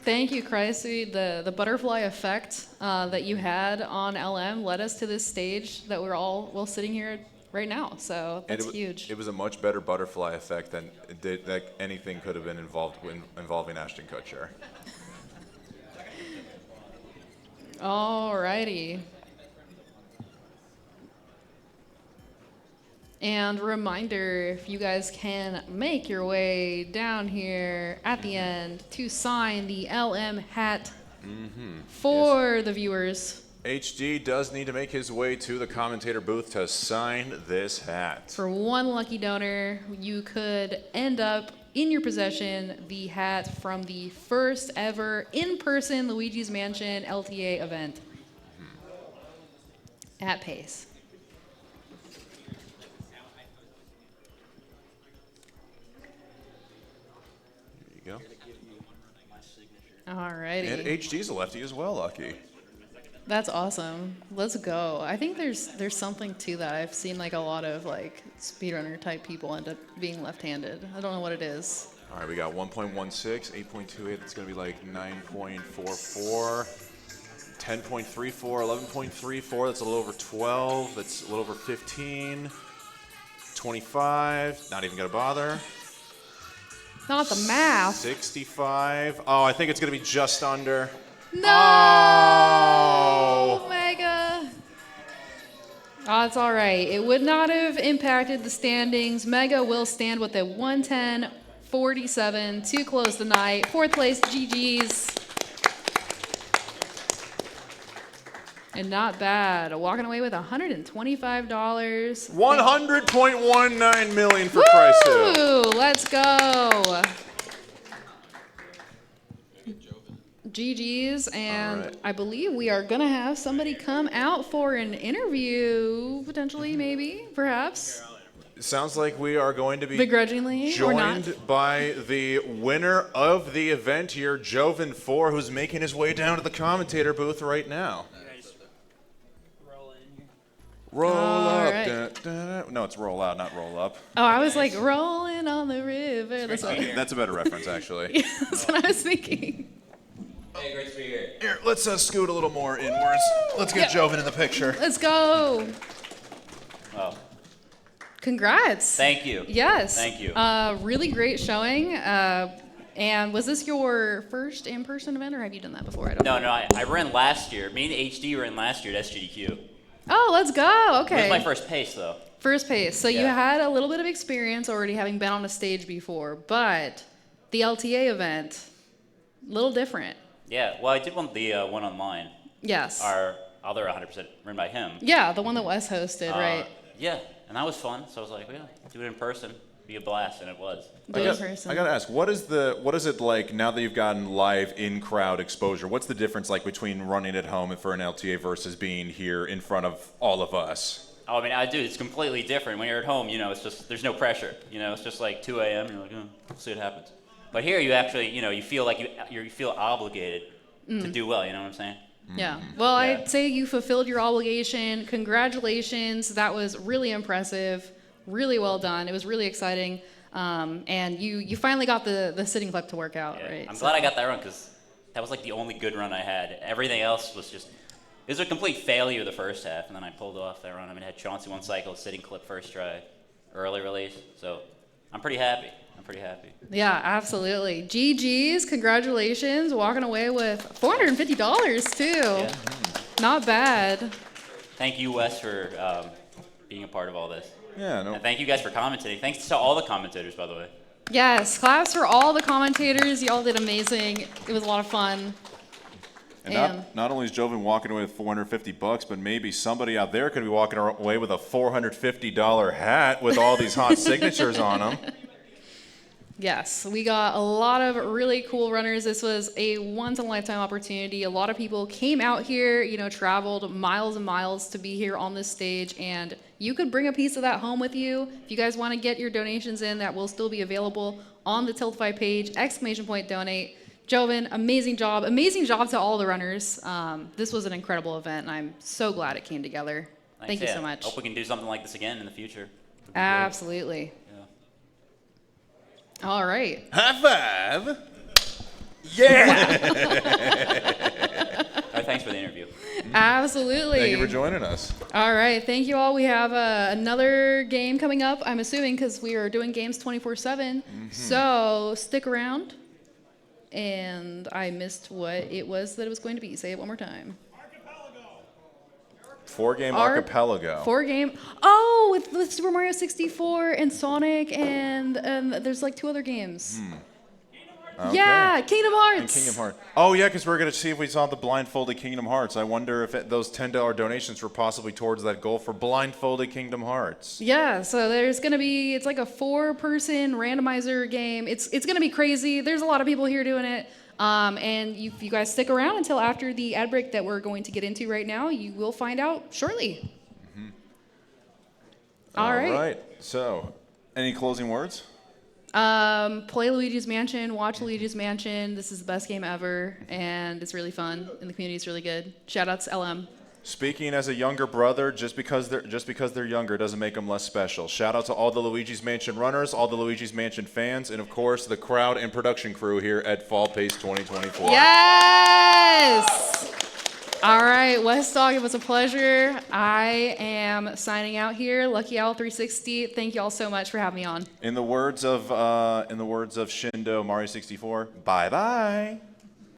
Thank you, Chrisu. The butterfly effect that you had on LM led us to this stage that we're all sitting here right now. So that's huge. It was a much better butterfly effect than that anything could have been involving Ashton Kutcher. Alrighty. And reminder, if you guys can make your way down here at the end to sign the LM hat for the viewers. HD does need to make his way to the commentator booth to sign this hat. For one lucky donor, you could end up in your possession the hat from the first ever in-person Luigi's Mansion LTA event at Pace. There you go. Alrighty. And HD's a lefty as well, Lucky. That's awesome. Let's go. I think there's something to that. I've seen like a lot of like speedrunner type people end up being left-handed. I don't know what it is. All right, we got 1.16, 8.28. That's going to be like 9.44, 10.34, 11.34. That's a little over 12. That's a little over 15, 25. Not even going to bother. Not the math. 65. Oh, I think it's going to be just under. No! Oh! Mega! Oh, it's all right. It would not have impacted the standings. Mega will stand with a 110.47 to close the night. Fourth place, GG's. And not bad. Walking away with $125. 100.19 million for Chrisu. Woo! Let's go. GG's, and right. I believe we are gonna have somebody come out for an interview, potentially, maybe, perhaps. Sounds like we are going to be Begrudgingly or not. joined by the winner of the event here, Joven4, who's making his way down to the commentator booth right now. Roll up. right. Dun, dun, dun. No, it's roll out, not roll up. Oh, I was like, rolling on the river. That's what, That's a better reference, actually. that's what I was thinking. Hey, great to be here. Here, let's scoot a little more inwards. Let's get Joven in the picture. Let's go. Oh, Congrats. thank you. Yes. Thank you. Really great showing. And was this your first in-person event, or have you done that before? I don't know. No, I ran last year. Me and HD ran last year at SGDQ. Oh, let's go. It Okay. was my first pace, though. First pace. So you Yeah. had a little bit of experience already having been on a stage before, but the LTA event, a little different. Yeah, well, I did the one online. Yes. Our other 100% run by him. Yeah, the one that Wes hosted, right? Yeah, and that was fun. So I was like, well, do it in person, be a blast, and it was. Do it in person. I gotta ask, what is it like now that you've gotten live in-crowd exposure? What's the difference like between running at home for an LTA versus being here in front of all of us? Oh, I mean, it's completely different. When you're at home, it's just, there's no pressure. It's just like 2 a.m. You're like, we'll see what happens. But here, you actually, you feel like you feel obligated to do well. You know what I'm saying? Yeah. Well, I'd say you fulfilled your obligation. Congratulations. That was really impressive. Really well done. It was really exciting. And you finally got the sitting clip to work out, right? I'm glad I got that run because that was like the only good run I had. Everything else was just, it was a complete failure the first half, and then I pulled off that run. I mean, I had Chauncey one cycle, sitting clip first try, early release. So I'm pretty happy. Yeah, absolutely. GG's, congratulations. Walking away with $450 too. Yeah. Not bad. Thank you, Wes, for being a part of all this. Yeah, no. And thank you guys for commentating. Thanks to all the commentators, by the way. Yes, claps for all the commentators. Y'all did amazing. It was a lot of fun. And not only is Joven walking away with $450, but maybe somebody out there could be walking away with a $450 hat with all these hot signatures on them. Yes, we got a lot of really cool runners. This was a once-in-a-lifetime opportunity. A lot of people came out here, traveled miles and miles to be here on this stage, and you could bring a piece of that home with you. If you guys want to get your donations in, that will still be available on the Tiltify page, !donate. Joven, amazing job. Amazing job to all the runners. This was an incredible event, and I'm so glad it came together. Thank you so much. Hope we can do something like this again in the future. Absolutely. All right. High five. Yeah. All right, thanks for the interview. Absolutely. Thank you for joining us. All right. Thank you all. We have another game coming up, I'm assuming, because we are doing games 24/7. So stick around. And I missed what it was that it was going to be. Say it one more time. 4-game archipelago. 4-game. Oh, with Super Mario 64 and Sonic and there's like 2 other games. Okay. Yeah, Kingdom Hearts. And Kingdom Hearts. Oh, yeah, because we're going to see if we saw the blindfolded Kingdom Hearts. I wonder if those $10 donations were possibly towards that goal for blindfolded Kingdom Hearts. Yeah, so there's going to be, it's like a 4-person randomizer game. It's going to be crazy. There's a lot of people here doing it. And if you guys stick around until after the ad break that we're going to get into right now, you will find out shortly. All right. So, any closing words? Play Luigi's Mansion, watch Luigi's Mansion. This is the best game ever, and it's really fun, and the community is really good. Shout out to LM. Speaking as a younger brother, just because they're younger doesn't make them less special. Shout out to all the Luigi's Mansion runners, all the Luigi's Mansion fans, and of course the crowd and production crew here at Fall Pace 2024. Yes! All right, West Dog, it was a pleasure. I am signing out here. Lucky Owl 360. Thank you all so much for having me on. In the words of Shindo Mario 64, bye bye.